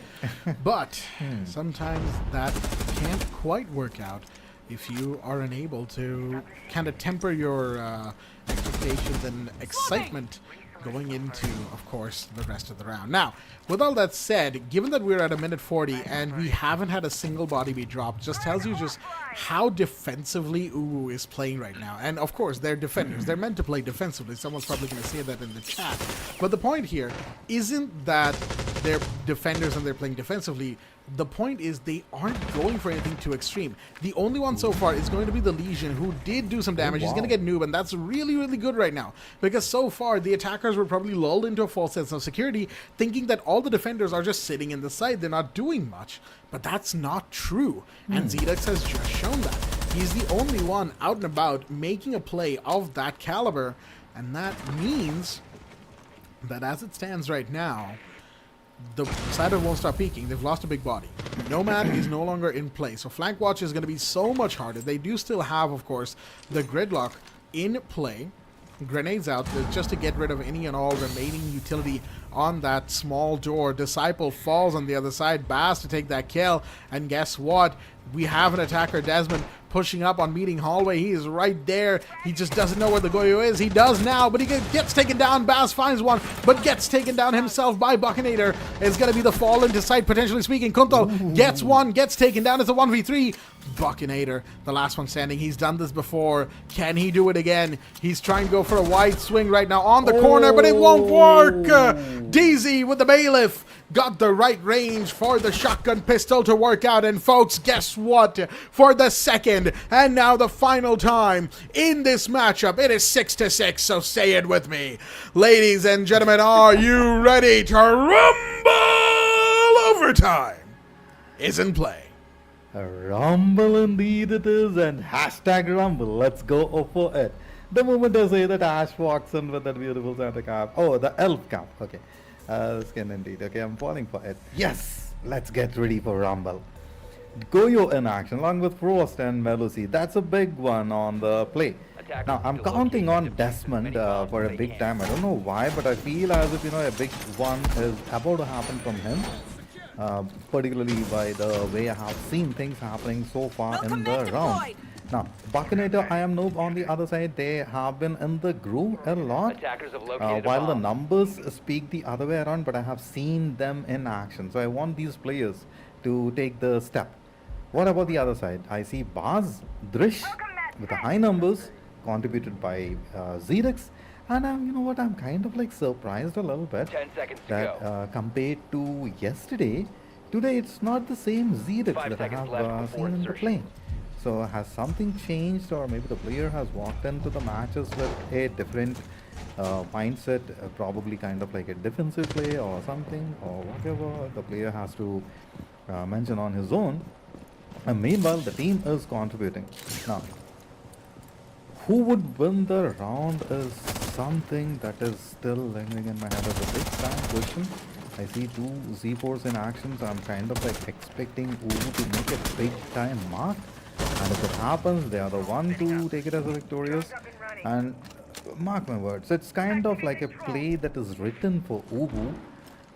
but sometimes that can't quite work out if you are unable to kind of temper your expectations and excitement going into, of course, the rest of the round. Now, with all that said, given that we're at a minute 40 and we haven't had a single body be dropped, just tells you just how defensively UWU is playing right now. And of course, they're defenders. They're meant to play defensively. Someone's probably going to say that in the chat. But the point here isn't that they're defenders and they're playing defensively. The point is they aren't going for anything too extreme. The only one so far is going to be the Legion, who did do some damage. He's going to get noob, and that's really, really good right now. Because so far, the attackers were probably lulled into a false sense of security, thinking that all the defenders are just sitting in the side. They're not doing much. But that's not true. And Zedex has just shown that. He's the only one out and about making a play of that caliber. And that means that as it stands right now, the side of won't stop peeking. They've lost a big body. Nomad is no longer in play, so flank watch is going to be so much harder. They do still have, of course, the gridlock in play. Grenades out just to get rid of any and all remaining utility on that small door. Disciple falls on the other side. Baz to take that kill. And guess what? We have an attacker, Desmond, pushing up on meeting hallway. He is right there. He just doesn't know where the Goyo is. He does now, but he gets taken down. Baz finds one, but gets taken down himself by Buckinator. It's going to be the fall into sight, potentially speaking. Kuntal gets one, gets taken down. It's a 1v3. Buckinator, the last one standing. He's done this before. Can he do it again? He's trying to go for a wide swing right now on the corner, but it won't work. DZ with the bailiff got the right range for the shotgun pistol to work out. And folks, guess what? For the second and now the final time in this matchup, it is 6-6. So say it with me. Ladies and gentlemen, are you ready to rumble? Overtime is in play. A rumble indeed it is, and hashtag rumble. Let's go for it. The moment I say that Ash walks in with that beautiful Santa cap. Oh, the elf cap. Okay. Skin indeed. Okay, I'm falling for it. Yes! Let's get ready for rumble. Goyo in action along with Frost and Melusi. That's a big one on the play. Now, I'm counting on Desmond for a big time. I don't know why, but I feel as if, a big one is about to happen from him. Particularly by the way I have seen things happening so far in the round. Now, Buckinator, I am noob on the other side. They have been in the groove a lot. While the numbers speak the other way around, but I have seen them in action. So I want these players to take the step. What about the other side? I see Baz, Drish with the high numbers contributed by Zedex. And you know what, I'm kind of like surprised a little bit 10 seconds to that compared to yesterday, today it's not the same Zedex that I have seen in the play. So has something changed, or maybe the player has walked into the matches with a different mindset, probably kind of like a defensive play or something, or whatever the player has to mention on his own. And meanwhile, the team is contributing. Now, who would win the round is something that is still lingering in my head as a big time question. I see two Z4s in action, so I'm kind of like expecting UWU to make a big time mark. And if it happens, they are the one to take it as a victorious. And mark my words, it's kind of like a play that is written for UWU.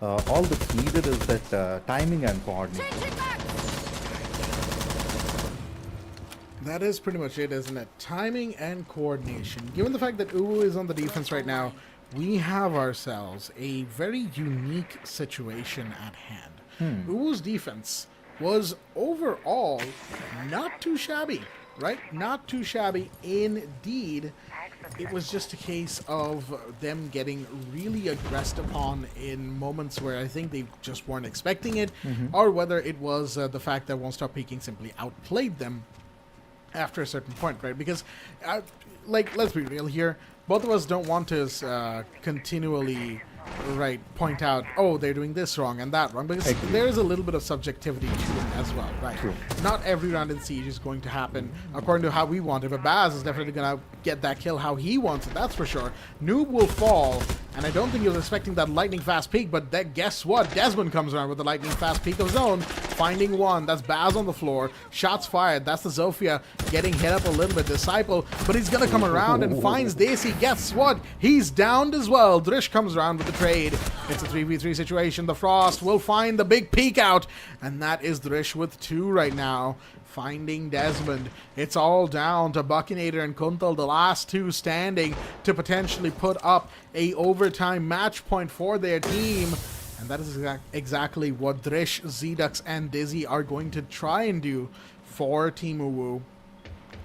All that's needed is that timing and coordination. That is pretty much it, isn't it? Timing and coordination. Given the fact that UWU is on the defense right now, we have ourselves a very unique situation at hand. UWU's defense was overall not too shabby, right? Not too shabby indeed. It was just a case of them getting really aggressed upon in moments where I think they just weren't expecting it, or whether it was the fact that Won't Stop Peeking simply outplayed them after a certain point, right? Because, let's be real here, both of us don't want to continually, point out, oh, they're doing this wrong and that wrong, because there is a little bit of subjectivity to it as well, right? True. Not every round in Siege is going to happen according to how we want it, but Baz is definitely going to get that kill how he wants it, that's for sure. Noob will fall, and I don't think he was expecting that lightning fast peek, but guess what? Desmond comes around with the lightning fast peek of his own, finding one. That's Baz on the floor. Shots fired. That's the Zofia getting hit up a little bit. Disciple, but he's going to come around and finds Daisy. Guess what? He's downed as well. Drish comes around with the trade. It's a 3v3 situation. The Frost will find the big peek out, and that is Drish with 2 right now. Finding Desmond. It's all down to Buckinator and Kuntal, the last 2 standing to potentially put up a overtime match point for their team. And that is exactly what Drish, Zedex, and Dizzy are going to try and do for Team UWU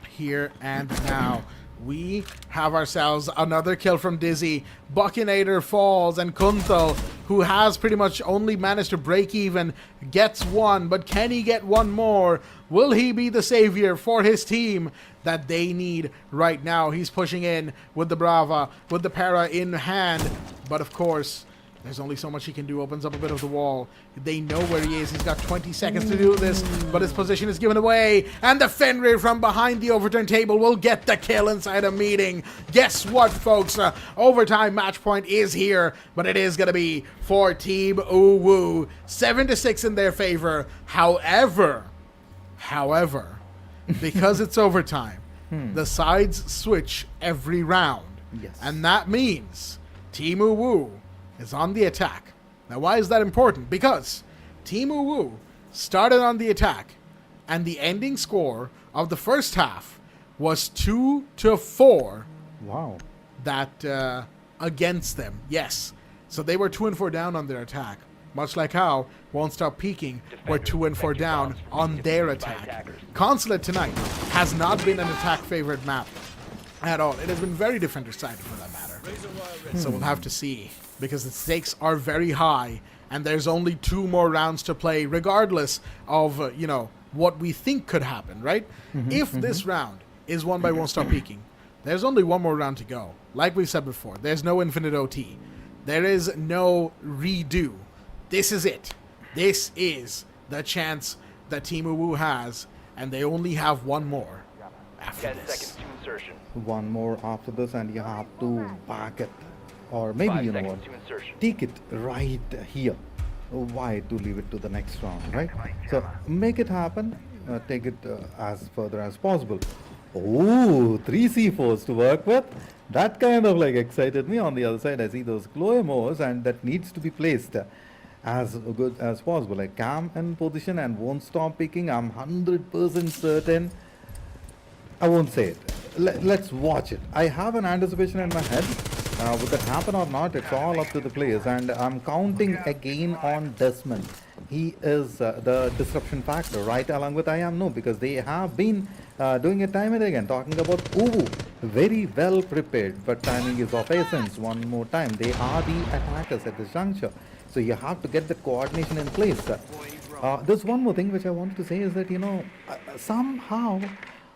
here and now. We have ourselves another kill from Dizzy. Buckinator falls, and Kunthal, who has pretty much only managed to break even, gets one. But can he get one more? Will he be the savior for his team that they need right now? He's pushing in with the Brava, with the Para in hand. But of course, there's only so much he can do. Opens up a bit of the wall. They know where he is. He's got 20 seconds to do this, but his position is given away. And the Fenrir from behind the overturned table will get the kill inside a meeting. Guess what, folks? Overtime match point is here, but it is going to be for Team UWU. 7-6 in their favor. However, because it's overtime, the sides switch every round. Yes. And that means Team UWU is on the attack. Now, why is that important? Because Team UWU started on the attack, and the ending score of the first half was 2-4. Wow. That against them. Yes. So they were 2-4 down on their attack. Much like how Won't Stop Peeking were 2-4 down on their attack. Consulate tonight has not been an attack-favored map at all. It has been very defender-sided for that matter. So we'll have to see, because the stakes are very high, and there's only 2 more rounds to play, regardless of, what we think could happen, right? If this round is won by Won't Stop Peeking, there's only 1 more round to go. Like we've said before, there's no infinite OT. There is no redo. This is it. This is the chance that Team UWU has, and they only have 1 more after 10 this. seconds to insertion. 1 more after this, and you have to back it. Or maybe, 5 you know seconds what, to insertion. take it right here. Why to leave it to the next round, right? So make it happen. Take it as further as possible. Oh, 3 C4s to work with. That kind of like excited me. On the other side, I see those glow emos, and that needs to be placed as good as possible. Like Cam in position and Won't Stop Peeking. I'm 100% certain. I won't say it. Let's watch it. I have an anticipation in my head. Would that happen or not? It's all up to the players. And I'm counting again on Desmond. He is the disruption factor, right along with I am. No, because they have been doing it time and again. Talking about UWU, very well prepared, but timing is of essence. One more time, they are the attackers at this juncture. So you have to get the coordination in place. There's one more thing which I wanted to say is that, somehow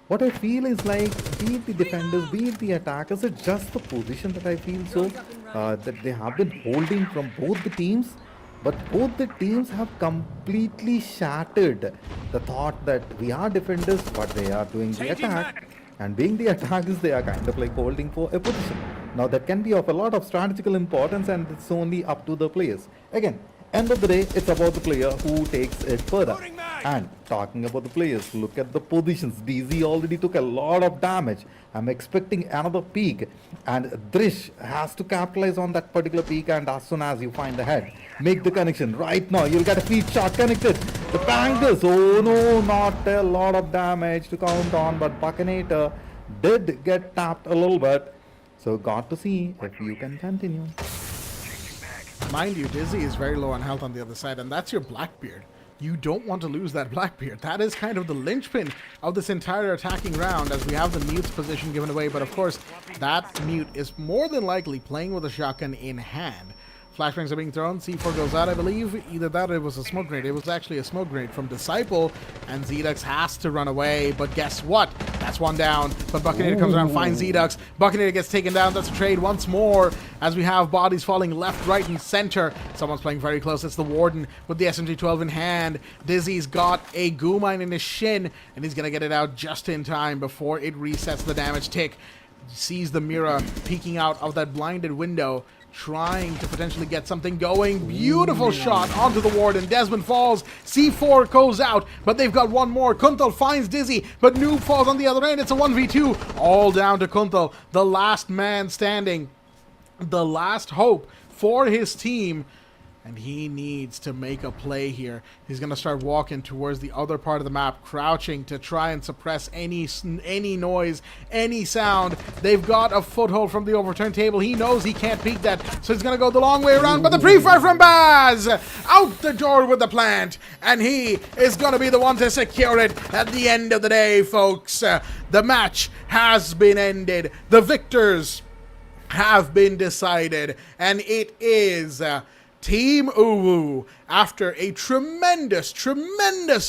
what I feel is like, be it the defenders, be it the attackers, it's just the position that I feel so that they have been holding from both the teams. But both the teams have completely shattered the thought that we are defenders, but they are doing the attack. And being the attackers, they are kind of like holding for a position. Now that can be of a lot of strategical importance, and it's only up to the players. Again, end of the day, it's about the player who takes it further. And talking about the players, look at the positions. DZ already took a lot of damage. I'm expecting another peak, and Drish has to capitalize on that particular peak, and as soon as you find the head, make the connection. Right now, you'll get a feed shot connected. The bangers, oh no, not a lot of damage to count on, but Buckinator did get tapped a little bit. So got to see if you can continue. Mind you, Dizzy is very low on health on the other side, and that's your Blackbeard. You don't want to lose that Blackbeard. That is kind of the linchpin of this entire attacking round, as we have the mute's position given away. But of course, that mute is more than likely playing with a shotgun in hand. Flashbangs are being thrown. C4 goes out, I believe. Either that or it was a smoke grenade. It was actually a smoke grenade from Disciple, and Zedux has to run away. But guess what? That's 1 down. But Buckinator comes around, finds Zedux. Buckinator gets taken down. That's a trade once more, as we have bodies falling left, right, and center. Someone's playing very close. It's the Warden with the SMG-12 in hand. Dizzy's got a goo mine in his shin, and he's going to get it out just in time before it resets the damage tick. Sees the mirror peeking out of that blinded window, trying to potentially get something going. Beautiful shot onto the Warden. Desmond falls. C4 goes out, but they've got 1 more. Kunthal finds Dizzy, but Noob falls on the other end. It's a 1v2. All down to Kunthal, the last man standing, the last hope for his team. and he needs to make a play here. He's going to start walking towards the other part of the map, crouching to try and suppress any noise, any sound. They've got a foothold from the overturned table. He knows he can't peek that, so he's going to go the long way around. But the pre-fire from Baz! Out the door with the plant, and he is going to be the one to secure it at the end of the day, folks. The match has been ended. The victors have been decided, and it is Team UWU, after a tremendous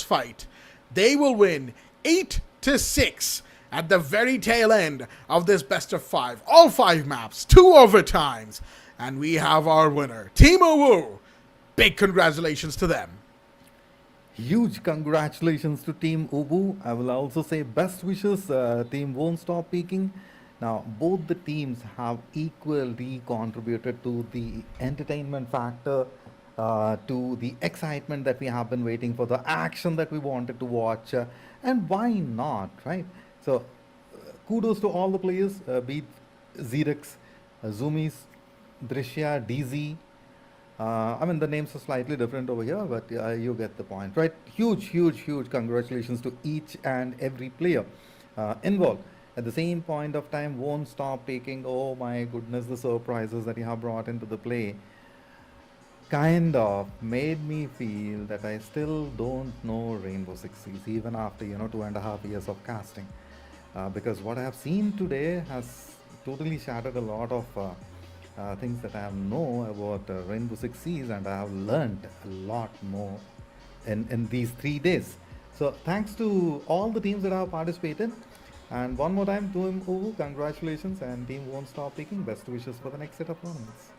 fight. They will win 8-6 at the very tail end of this best of 5. All 5 maps, 2 overtimes, and we have our winner, Team UWU. Big congratulations to them. Huge congratulations to Team UWU. I will also say best wishes, Team Won't Stop Peeking. Now, both the teams have equally contributed to the entertainment factor, to the excitement that we have been waiting for, the action that we wanted to watch, and why not, right? So, kudos to all the players, be it Xerix, Zoomies, Drishya, DZ. I mean, the names are slightly different over here, but you get the point, right? Huge congratulations to each and every player involved. At the same point of time, Won't Stop Peeking. Oh my goodness, the surprises that you have brought into the play kind of made me feel that I still don't know Rainbow Six Siege, even after 2.5 years of casting, because what I have seen today has totally shattered a lot of things that I know about Rainbow Six Siege, and I have learned a lot more in these 3 days. So thanks to all the teams that have participated. And one more time, Team UWU, congratulations, and Team Won't Stop Peeking, best wishes for the next set of tournaments.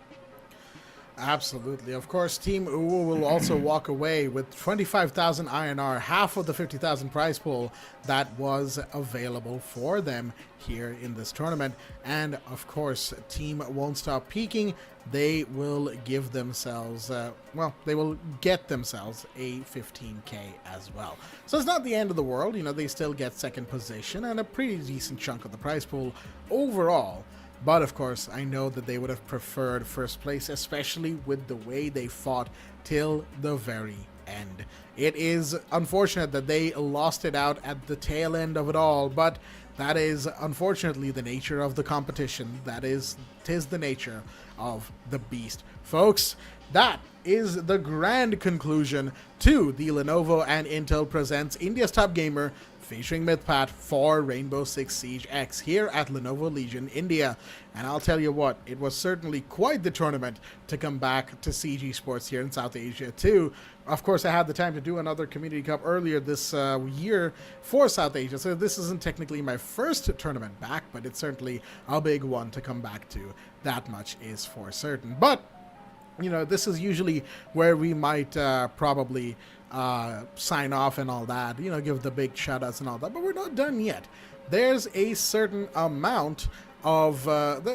Absolutely. Of course, Team UWU will also walk away with 25,000 INR, half of the 50,000 prize pool that was available for them here in this tournament. And of course, Team Won't Stop Peeking, they will give themselves, they will get themselves a 15K as well. So it's not the end of the world. They still get second position and a pretty decent chunk of the prize pool overall. But of course, I know that they would have preferred first place, especially with the way they fought till the very end. It is unfortunate that they lost it out at the tail end of it all, but that is unfortunately the nature of the competition. Tis the nature of the beast. Folks, that is the grand conclusion to the Lenovo and Intel presents India's Top Gamer featuring Mythpat for Rainbow Six Siege X here at Lenovo Legion, India. And I'll tell you what, it was certainly quite the tournament to come back to Siege Esports here in South Asia too. Of course, I had the time to do another Community Cup earlier this year for South Asia, so this isn't technically my first tournament back, but it's certainly a big one to come back to. That much is for certain. But this is usually where we might probably sign off and all that, give the big shout outs and all that, but we're not done yet. There's a certain amount of,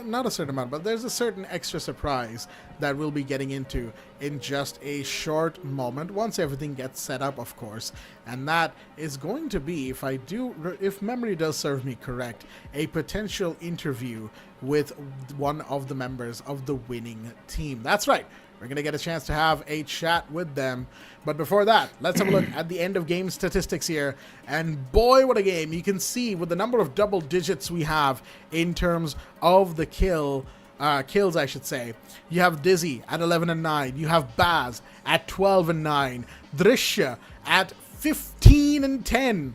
not a certain amount, but there's a certain extra surprise that we'll be getting into in just a short moment, once everything gets set up, of course, and that is going to be, if memory does serve me correct, a potential interview with one of the members of the winning team. That's right. We're going to get a chance to have a chat with them. But before that, let's have a look at the end of game statistics here. And boy, what a game. You can see with the number of double digits we have in terms of the kills, I should say. You have Dizzy at 11 and 9. You have Baz at 12 and 9. Drishya at 15 and 10.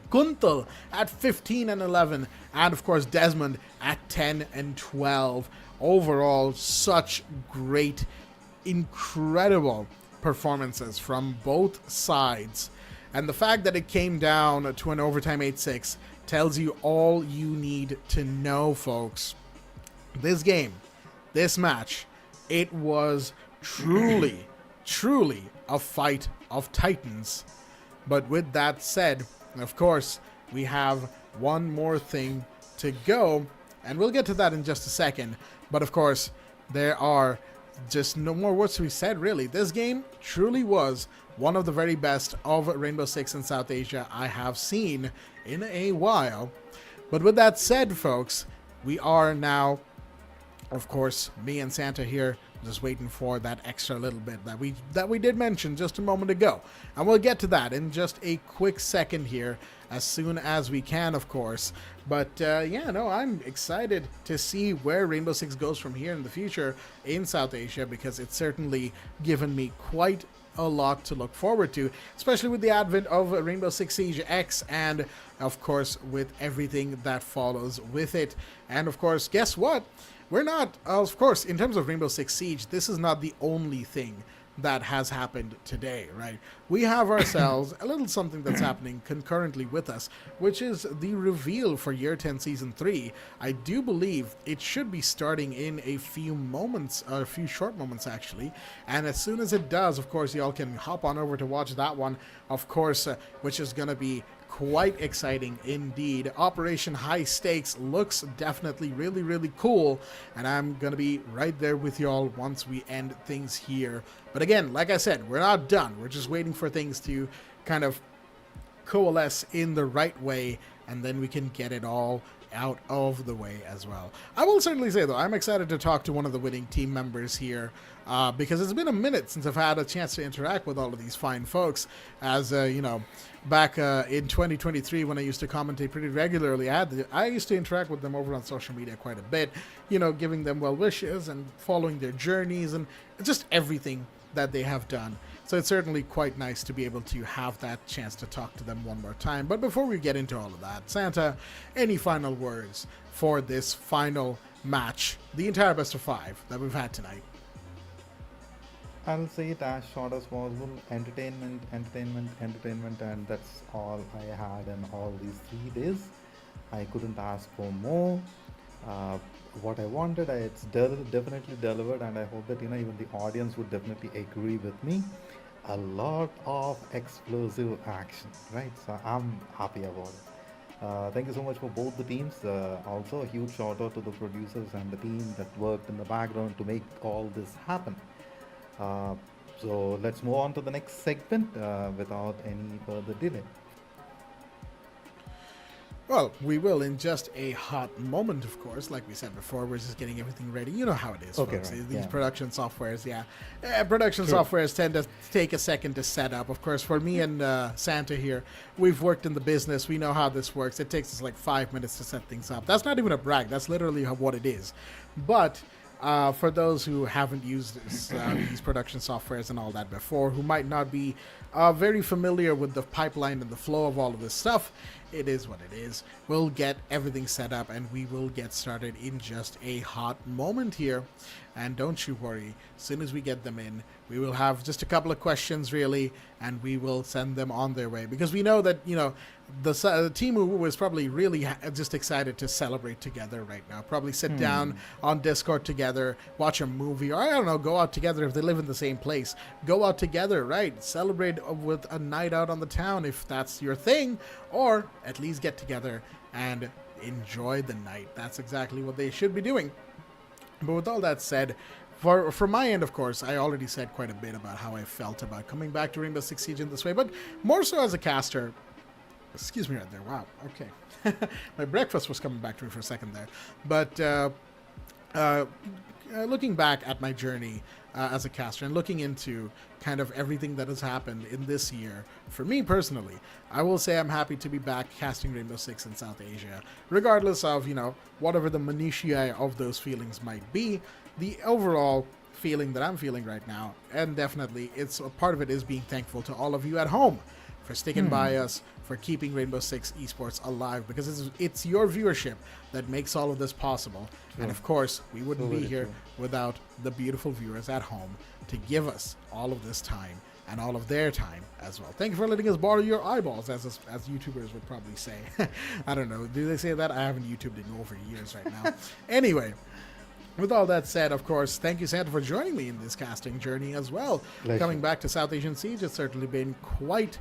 Kuntal at 15 and 11. And of course, Desmond at 10 and 12. Overall, such great, incredible performances from both sides. And the fact that it came down to an overtime 8-6 tells you all you need to know, folks. This game, this match, it was truly a fight of titans. But with that said, of course, we have one more thing to go, and we'll get to that in just a second. But of course, there are just no more words to be said, really. This game truly was one of the very best of Rainbow Six in South Asia I have seen in a while. But with that said, folks, we are now, of course, me and Santa here, Just waiting for that extra little bit that we did mention just a moment ago. And we'll get to that in just a quick second here, as soon as we can, of course. But yeah, no, I'm excited to see where Rainbow Six goes from here in the future in South Asia, because it's certainly given me quite a lot to look forward to, especially with the advent of Rainbow Six Siege X, and of course with everything that follows with it. And of course, guess what? We're not, of course, in terms of Rainbow Six Siege, this is not the only thing that has happened today, right? We have ourselves a little something that's happening concurrently with us, which is the reveal for Year 10 Season 3. I do believe it should be starting in a few moments, a few short moments actually, and as soon as it does, of course, y'all can hop on over to watch that one, of course, which is going to be quite exciting indeed. Operation High Stakes looks definitely really, really cool, and I'm gonna be right there with y'all once we end things here. But again, like I said, we're not done. We're just waiting for things to kind of coalesce in the right way, and then we can get it all out of the way as well. I will certainly say, though, I'm excited to talk to one of the winning team members here, because it's been a minute since I've had a chance to interact with all of these fine folks. As you know, back in 2023, when I used to commentate pretty regularly, I used to interact with them over on social media quite a bit, you know, giving them well wishes and following their journeys and just everything that they have done. So it's certainly quite nice to be able to have that chance to talk to them one more time. But before we get into all of that, Santa, any final words for this final match, the entire best of 5 that we've had tonight? I'll say it as short as possible. Entertainment, and that's all I had in all these 3 days. I couldn't ask for more. What I wanted, it's definitely delivered, and I hope that even the audience would definitely agree with me. A lot of explosive action, right? So I'm happy about it. Thank you so much for both the teams. Also, a huge shout out to the producers and the team that worked in the background to make all this happen. So let's move on to the next segment without any further delay. Well, we will in just a hot moment, of course. Like we said before, we're just getting everything ready. You know how it is, Okay, folks. right, These yeah. production softwares, production softwares tend to take a second to set up. Of course, for me and Santa here, we've worked in the business. We know how this works. It takes us like 5 minutes to set things up. That's not even a brag. That's literally what it is. But for those who haven't used these production softwares and all that before, who might not be very familiar with the pipeline and the flow of all of this stuff, it is what it is. We'll get everything set up and we will get started in just a hot moment here. And don't you worry, as soon as we get them in, we will have just a couple of questions really, and we will send them on their way, because we know that, the team who is probably really just excited to celebrate together right now. Probably sit down on Discord together, watch a movie, or I don't know, go out together if they live in the same place. Go out together, right? Celebrate with a night out on the town if that's your thing, or at least get together and enjoy the night. That's exactly what they should be doing. But with all that said, from my end, of course, I already said quite a bit about how I felt about coming back to Rainbow Six Siege in this way, but more so as a caster. Excuse me right there. Wow. Okay. My breakfast was coming back to me for a second there. But looking back at my journey as a caster and looking into kind of everything that has happened in this year, for me personally, I will say I'm happy to be back casting Rainbow Six in South Asia, regardless of, whatever the minutiae of those feelings might be. The overall feeling that I'm feeling right now, and definitely it's a part of it, is being thankful to all of you at home for sticking by us, for keeping Rainbow Six Esports alive, because it's your viewership that makes all of this possible. And of course, we wouldn't be here without the beautiful viewers at home to give us all of this time and all of their time as well. Thank you for letting us borrow your eyeballs, as YouTubers would probably say. I don't know. Do they say that? I haven't YouTubed in over years right now. Anyway, with all that said, of course, thank you, Santa, for joining me in this casting journey as well. Pleasure. Coming back to South Asian Siege, it's certainly been quite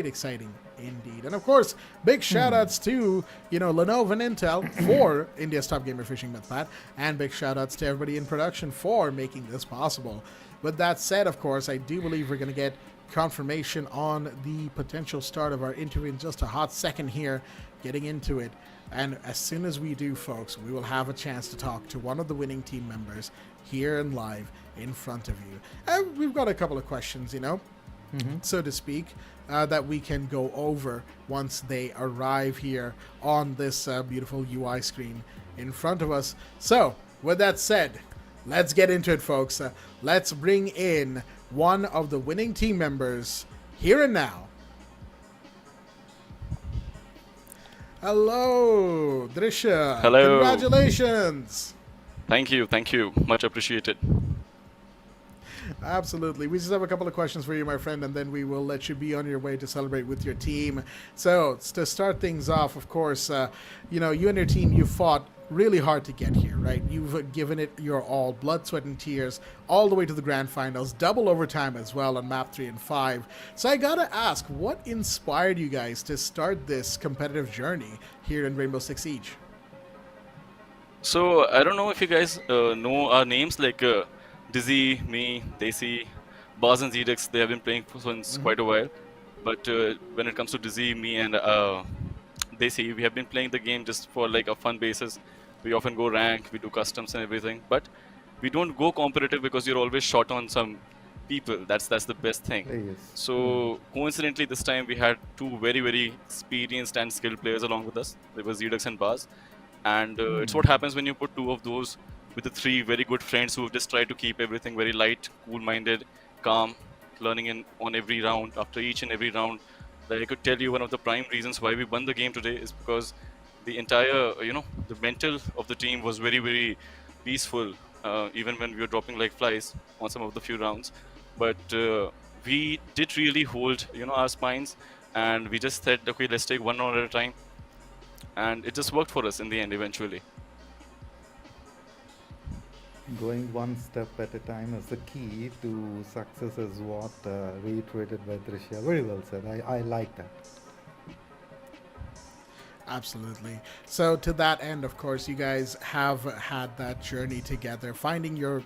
exciting indeed. And of course, big shout outs to, Lenovo and Intel for India's top gamer fishing Mythpat, and big shout outs to everybody in production for making this possible. With that said, of course, I do believe we're going to get confirmation on the potential start of our interview in just a hot second here, getting into it. And as soon as we do, folks, we will have a chance to talk to one of the winning team members here and live in front of you. And we've got a couple of questions, so to speak, that we can go over once they arrive here on this beautiful UI screen in front of us. So, with that said, let's get into it, folks. Let's bring in one of the winning team members here and now. Hello, Drisha. Hello. Congratulations. Thank you. Much appreciated. Absolutely. We just have a couple of questions for you, my friend, and then we will let you be on your way to celebrate with your team. So, to start things off, of course, you and your team, you fought really hard to get here, right? You've given it your all, blood, sweat, and tears, all the way to the grand finals, double overtime as well on map 3 and 5. So I gotta ask, what inspired you guys to start this competitive journey here in Rainbow Six Siege? So, I don't know if you guys know our names, like Dizzy, me, Desi, Baz and Zedix. They have been playing since quite a while. But when it comes to Dizzy, me, and Desi, we have been playing the game just for like a fun basis. We often go rank, we do customs and everything, but we don't go competitive because you're always short on some people. That's the best thing. Yes. So coincidentally, this time we had two very, very experienced and skilled players along with us. There was Zedux and Baz. And it's what happens when you put two of those with the three very good friends who just try to keep everything very light, cool-minded, calm, learning on every round, after each and every round. Like I could tell you one of the prime reasons why we won the game today is because the entire, the mental of the team was very, very peaceful, even when we were dropping like flies on some of the few rounds. But we did really hold, our spines, and we just said, okay, let's take one round at a time. And it just worked for us in the end, eventually. Going one step at a time is the key to success, is what reiterated by Drisha. Very well said. I like that. Absolutely. So to that end, of course, you guys have had that journey together, finding your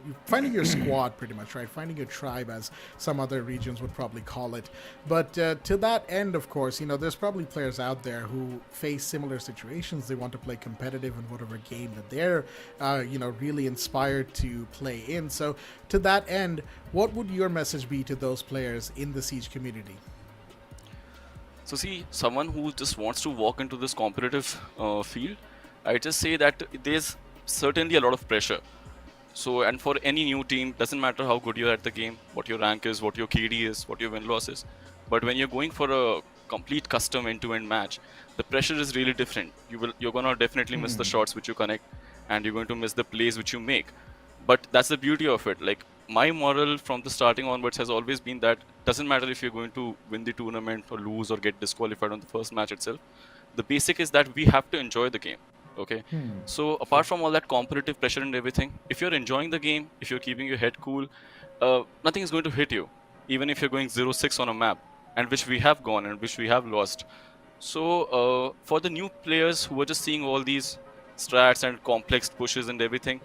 squad, pretty much, right? Finding your tribe, as some other regions would probably call it. But to that end, of course, there's probably players out there who face similar situations. They want to play competitive in whatever game that they're, really inspired to play in. So to that end, what would your message be to those players in the Siege community? So see, someone who just wants to walk into this competitive field, I just say that there's certainly a lot of pressure. So, and for any new team, doesn't matter how good you're at the game, what your rank is, what your KD is, what your win-loss is. But when you're going for a complete custom end-to-end match, the pressure is really different. You're gonna definitely miss the shots which you connect, and you're going to miss the plays which you make. But that's the beauty of it. Like, my moral from the starting onwards has always been that doesn't matter if you're going to win the tournament or lose or get disqualified on the first match itself. The basic is that we have to enjoy the game. Okay. So apart from all that competitive pressure and everything, if you're enjoying the game, if you're keeping your head cool, nothing is going to hit you, even if you're going 0-6 on a map, and which we have gone and which we have lost. So for the new players who are just seeing all these strats and complex pushes and everything,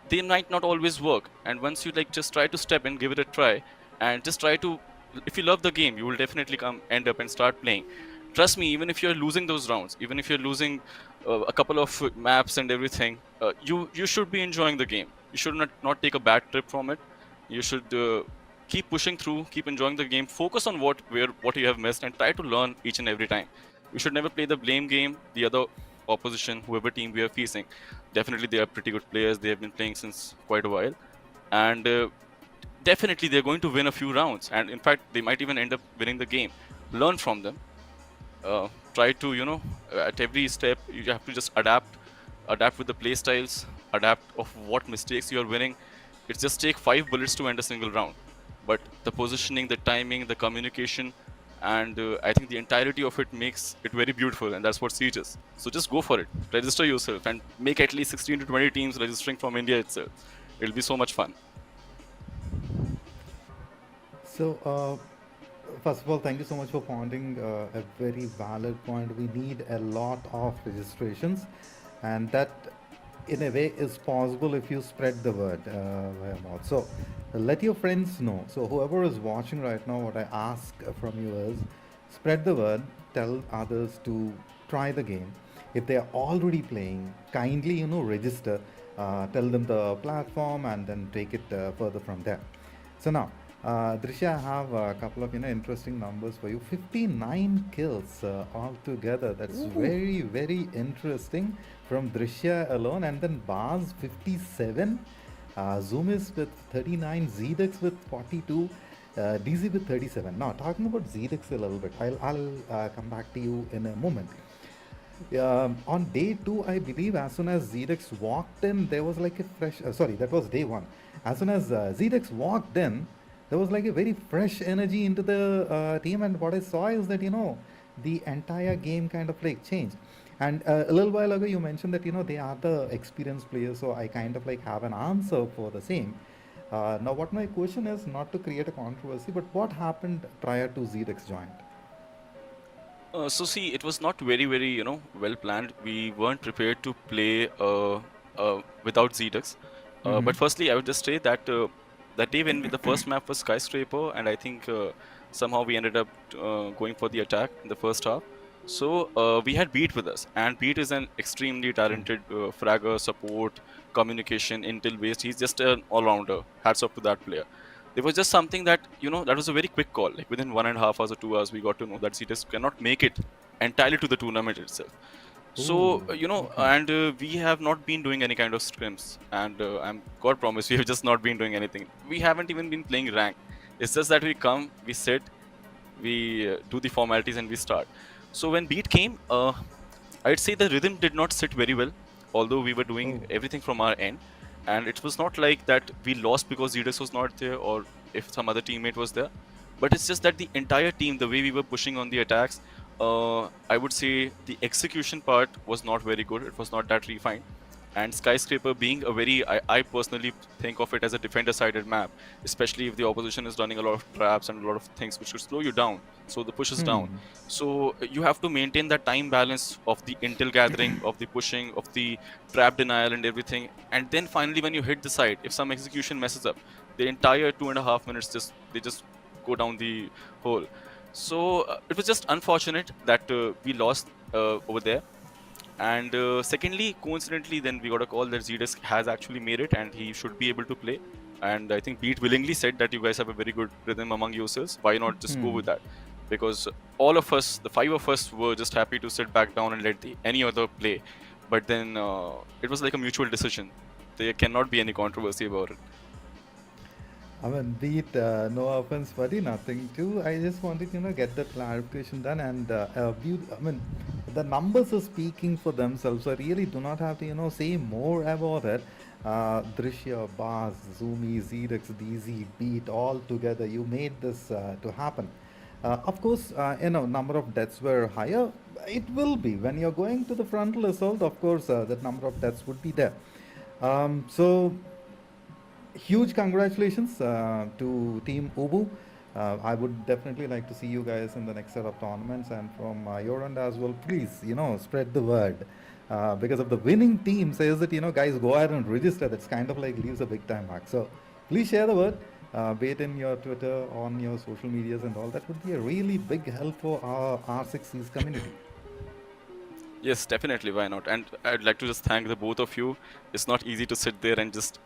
they might not always work. And once you just try to step in, give it a try, and just try to, if you love the game, you will definitely end up and start playing. Trust me, even if you're losing those rounds, even if you're losing a couple of maps and everything, you should be enjoying the game. You should not take a bad trip from it. You should keep pushing through, keep enjoying the game, focus on what you have missed, and try to learn each and every time. You should never play the blame game. The other opposition, whoever team we are facing, definitely they are pretty good players. They have been playing since quite a while, and definitely they're going to win a few rounds, and in fact they might even end up winning the game. Learn from them. Try to, at every step you have to just adapt with the play styles, adapt of what mistakes you are winning. It's just take 5 bullets to end a single round, but the positioning, the timing, the communication, and I think the entirety of it makes it very beautiful, and that's what Siege is. So just go for it, register yourself, and make at least 16 to 20 teams registering from India itself. It'll be so much fun. So, first of all, thank you so much for pointing a very valid point. We need a lot of registrations, and that in a way is possible if you spread the word. So let your friends know. So whoever is watching right now, what I ask from you is spread the word, tell others to try the game. If they are already playing, kindly register, tell them the platform, and then take it further from there. So now, Drisha, I have a couple of interesting numbers for you. 59 kills altogether. That's very, very interesting from Drisha alone. And then Baz 57, Zoomis with 39, Zedex with 42, DZ with 37. Now talking about Zedex a little bit, I'll come back to you in a moment. On day 2, I believe, as soon as Zedex walked in, there was like a fresh. Sorry, that was day 1. As soon as Zedex walked in, there was like a very fresh energy into the team, and what I saw is that the entire game kind of like changed. And a little while ago, you mentioned that they are the experienced players, so I kind of like have an answer for the same. Now, what my question is, not to create a controversy, but what happened prior to Zedex joined? So see, it was not very, very, well planned. We weren't prepared to play without Zedex. But firstly, I would just say that that day when the first map was Skyscraper, and I think somehow we ended up going for the attack in the first half. So we had Beat with us, and Beat is an extremely talented fragger, support, communication, intel based. He's just an all-rounder. Hats off to that player. There was just something that, that was a very quick call. Like within 1.5 hours or 2 hours, we got to know that Zedex cannot make it entirely to the tournament itself. So, and we have not been doing any kind of scrims. And I'm God promise, we have just not been doing anything. We haven't even been playing rank. It's just that we come, we sit, we do the formalities, and we start. So when Beat came, I'd say the rhythm did not sit very well, although we were doing everything from our end. And it was not like that we lost because Zedex was not there or if some other teammate was there. But it's just that the entire team, the way we were pushing on the attacks, I would say the execution part was not very good. It was not that refined. And Skyscraper being a very, I personally think of it as a defender-sided map, especially if the opposition is running a lot of traps and a lot of things which could slow you down. So the push is down. So you have to maintain that time balance of the intel gathering, of the pushing, of the trap denial and everything. And then finally when you hit the site, if some execution messes up, the entire 2.5 minutes they just go down the hole. So it was just unfortunate that we lost over there. And secondly, coincidentally, then we got a call that Zedex has actually made it and he should be able to play. And I think Beat willingly said that you guys have a very good rhythm among yourselves. Why not just go with that? Because all of us, the 5 of us, were just happy to sit back down and let any other play. But then it was like a mutual decision. There cannot be any controversy about it. I mean, be it no offense, buddy, nothing too. I just wanted to get that clarification done, and the numbers are speaking for themselves. So I really do not have to say more about it. Drishya, Baz, Zoomy, Zedex, DZ, Beat, all together, you made this to happen. Of course, number of deaths were higher. It will be when you're going to the frontal assault. Of course, that number of deaths would be there. So. Huge congratulations to Team UWU. I would definitely like to see you guys in the next set of tournaments, and from your end as well, please, spread the word. Because of the winning team says that, guys, go ahead and register. That's kind of like leaves a big time mark. So please share the word, be it in your Twitter, on your social medias and all. That would be a really big help for our R6C's community. Yes, definitely. Why not? And I'd like to just thank the both of you. It's not easy to sit there and just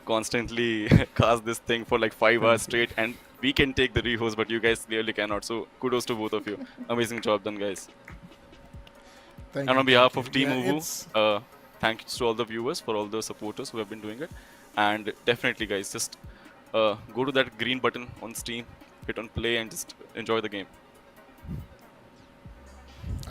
constantly cast this thing for like 5 hours straight, and we can take the rehost, but you guys clearly cannot. So kudos to both of you. Amazing job done, guys. And on behalf of Team UWU, thanks to all the viewers, for all the supporters who have been doing it. And definitely, guys, just go to that green button on Steam, hit on play, and just enjoy the game.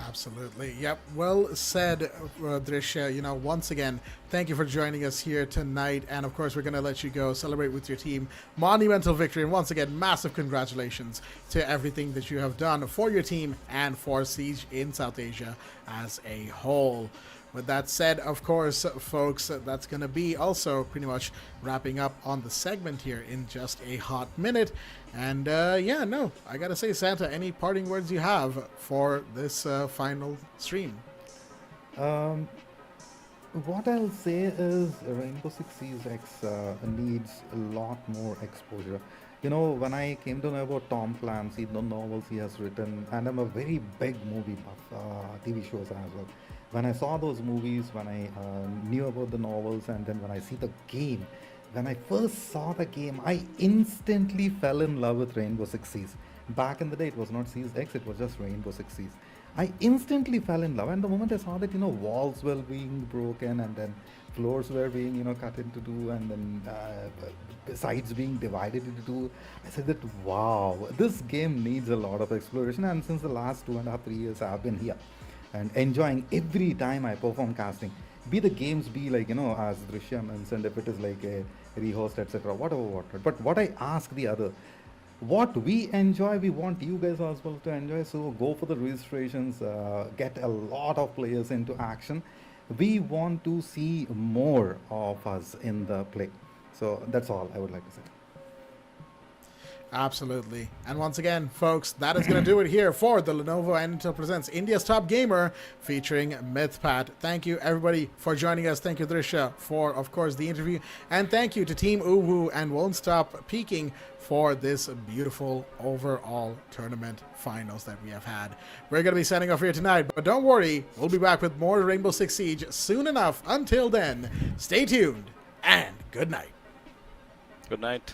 Absolutely. Yep. Well said, Drishya. Once again, thank you for joining us here tonight. And of course, we're going to let you go celebrate with your team. Monumental victory. And once again, massive congratulations to everything that you have done for your team and for Siege in South Asia as a whole. With that said, of course, folks, that's going to be also pretty much wrapping up on the segment here in just a hot minute. And I got to say, Santa, any parting words you have for this final stream? What I'll say is Rainbow Six Siege X needs a lot more exposure. You know, when I came to know about Tom Clancy, the novels he has written, and I'm a very big movie buff, TV shows as well. When I saw those movies, when I knew about the novels, and then when I see the game, when I first saw the game, I instantly fell in love with Rainbow Six Siege. Back in the day, it was not Siege X, it was just Rainbow Six Siege. I instantly fell in love, and the moment I saw that, walls were being broken, and then floors were being, cut into two, and then sides being divided into two, I said that, wow, this game needs a lot of exploration. And since the last 2.5-3 years, I've been here and enjoying every time I perform casting. Be the games be like, as Drishya mentioned, if it is like a rehost, etc., whatever. But what I ask the other, what we enjoy, we want you guys as well to enjoy. So go for the registrations, get a lot of players into action. We want to see more of us in the play. So that's all I would like to say. Absolutely. And once again, folks, that is going to do it here for the Lenovo and Intel Presents India's Top Gamer featuring Mythpat. Thank you, everybody, for joining us. Thank you, Drisha, for, of course, the interview. And thank you to Team UWU and Won't Stop Peeking for this beautiful overall tournament finals that we have had. We're going to be signing off here tonight, but don't worry, we'll be back with more Rainbow Six Siege soon enough. Until then, stay tuned and good night. Good night.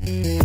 Bye.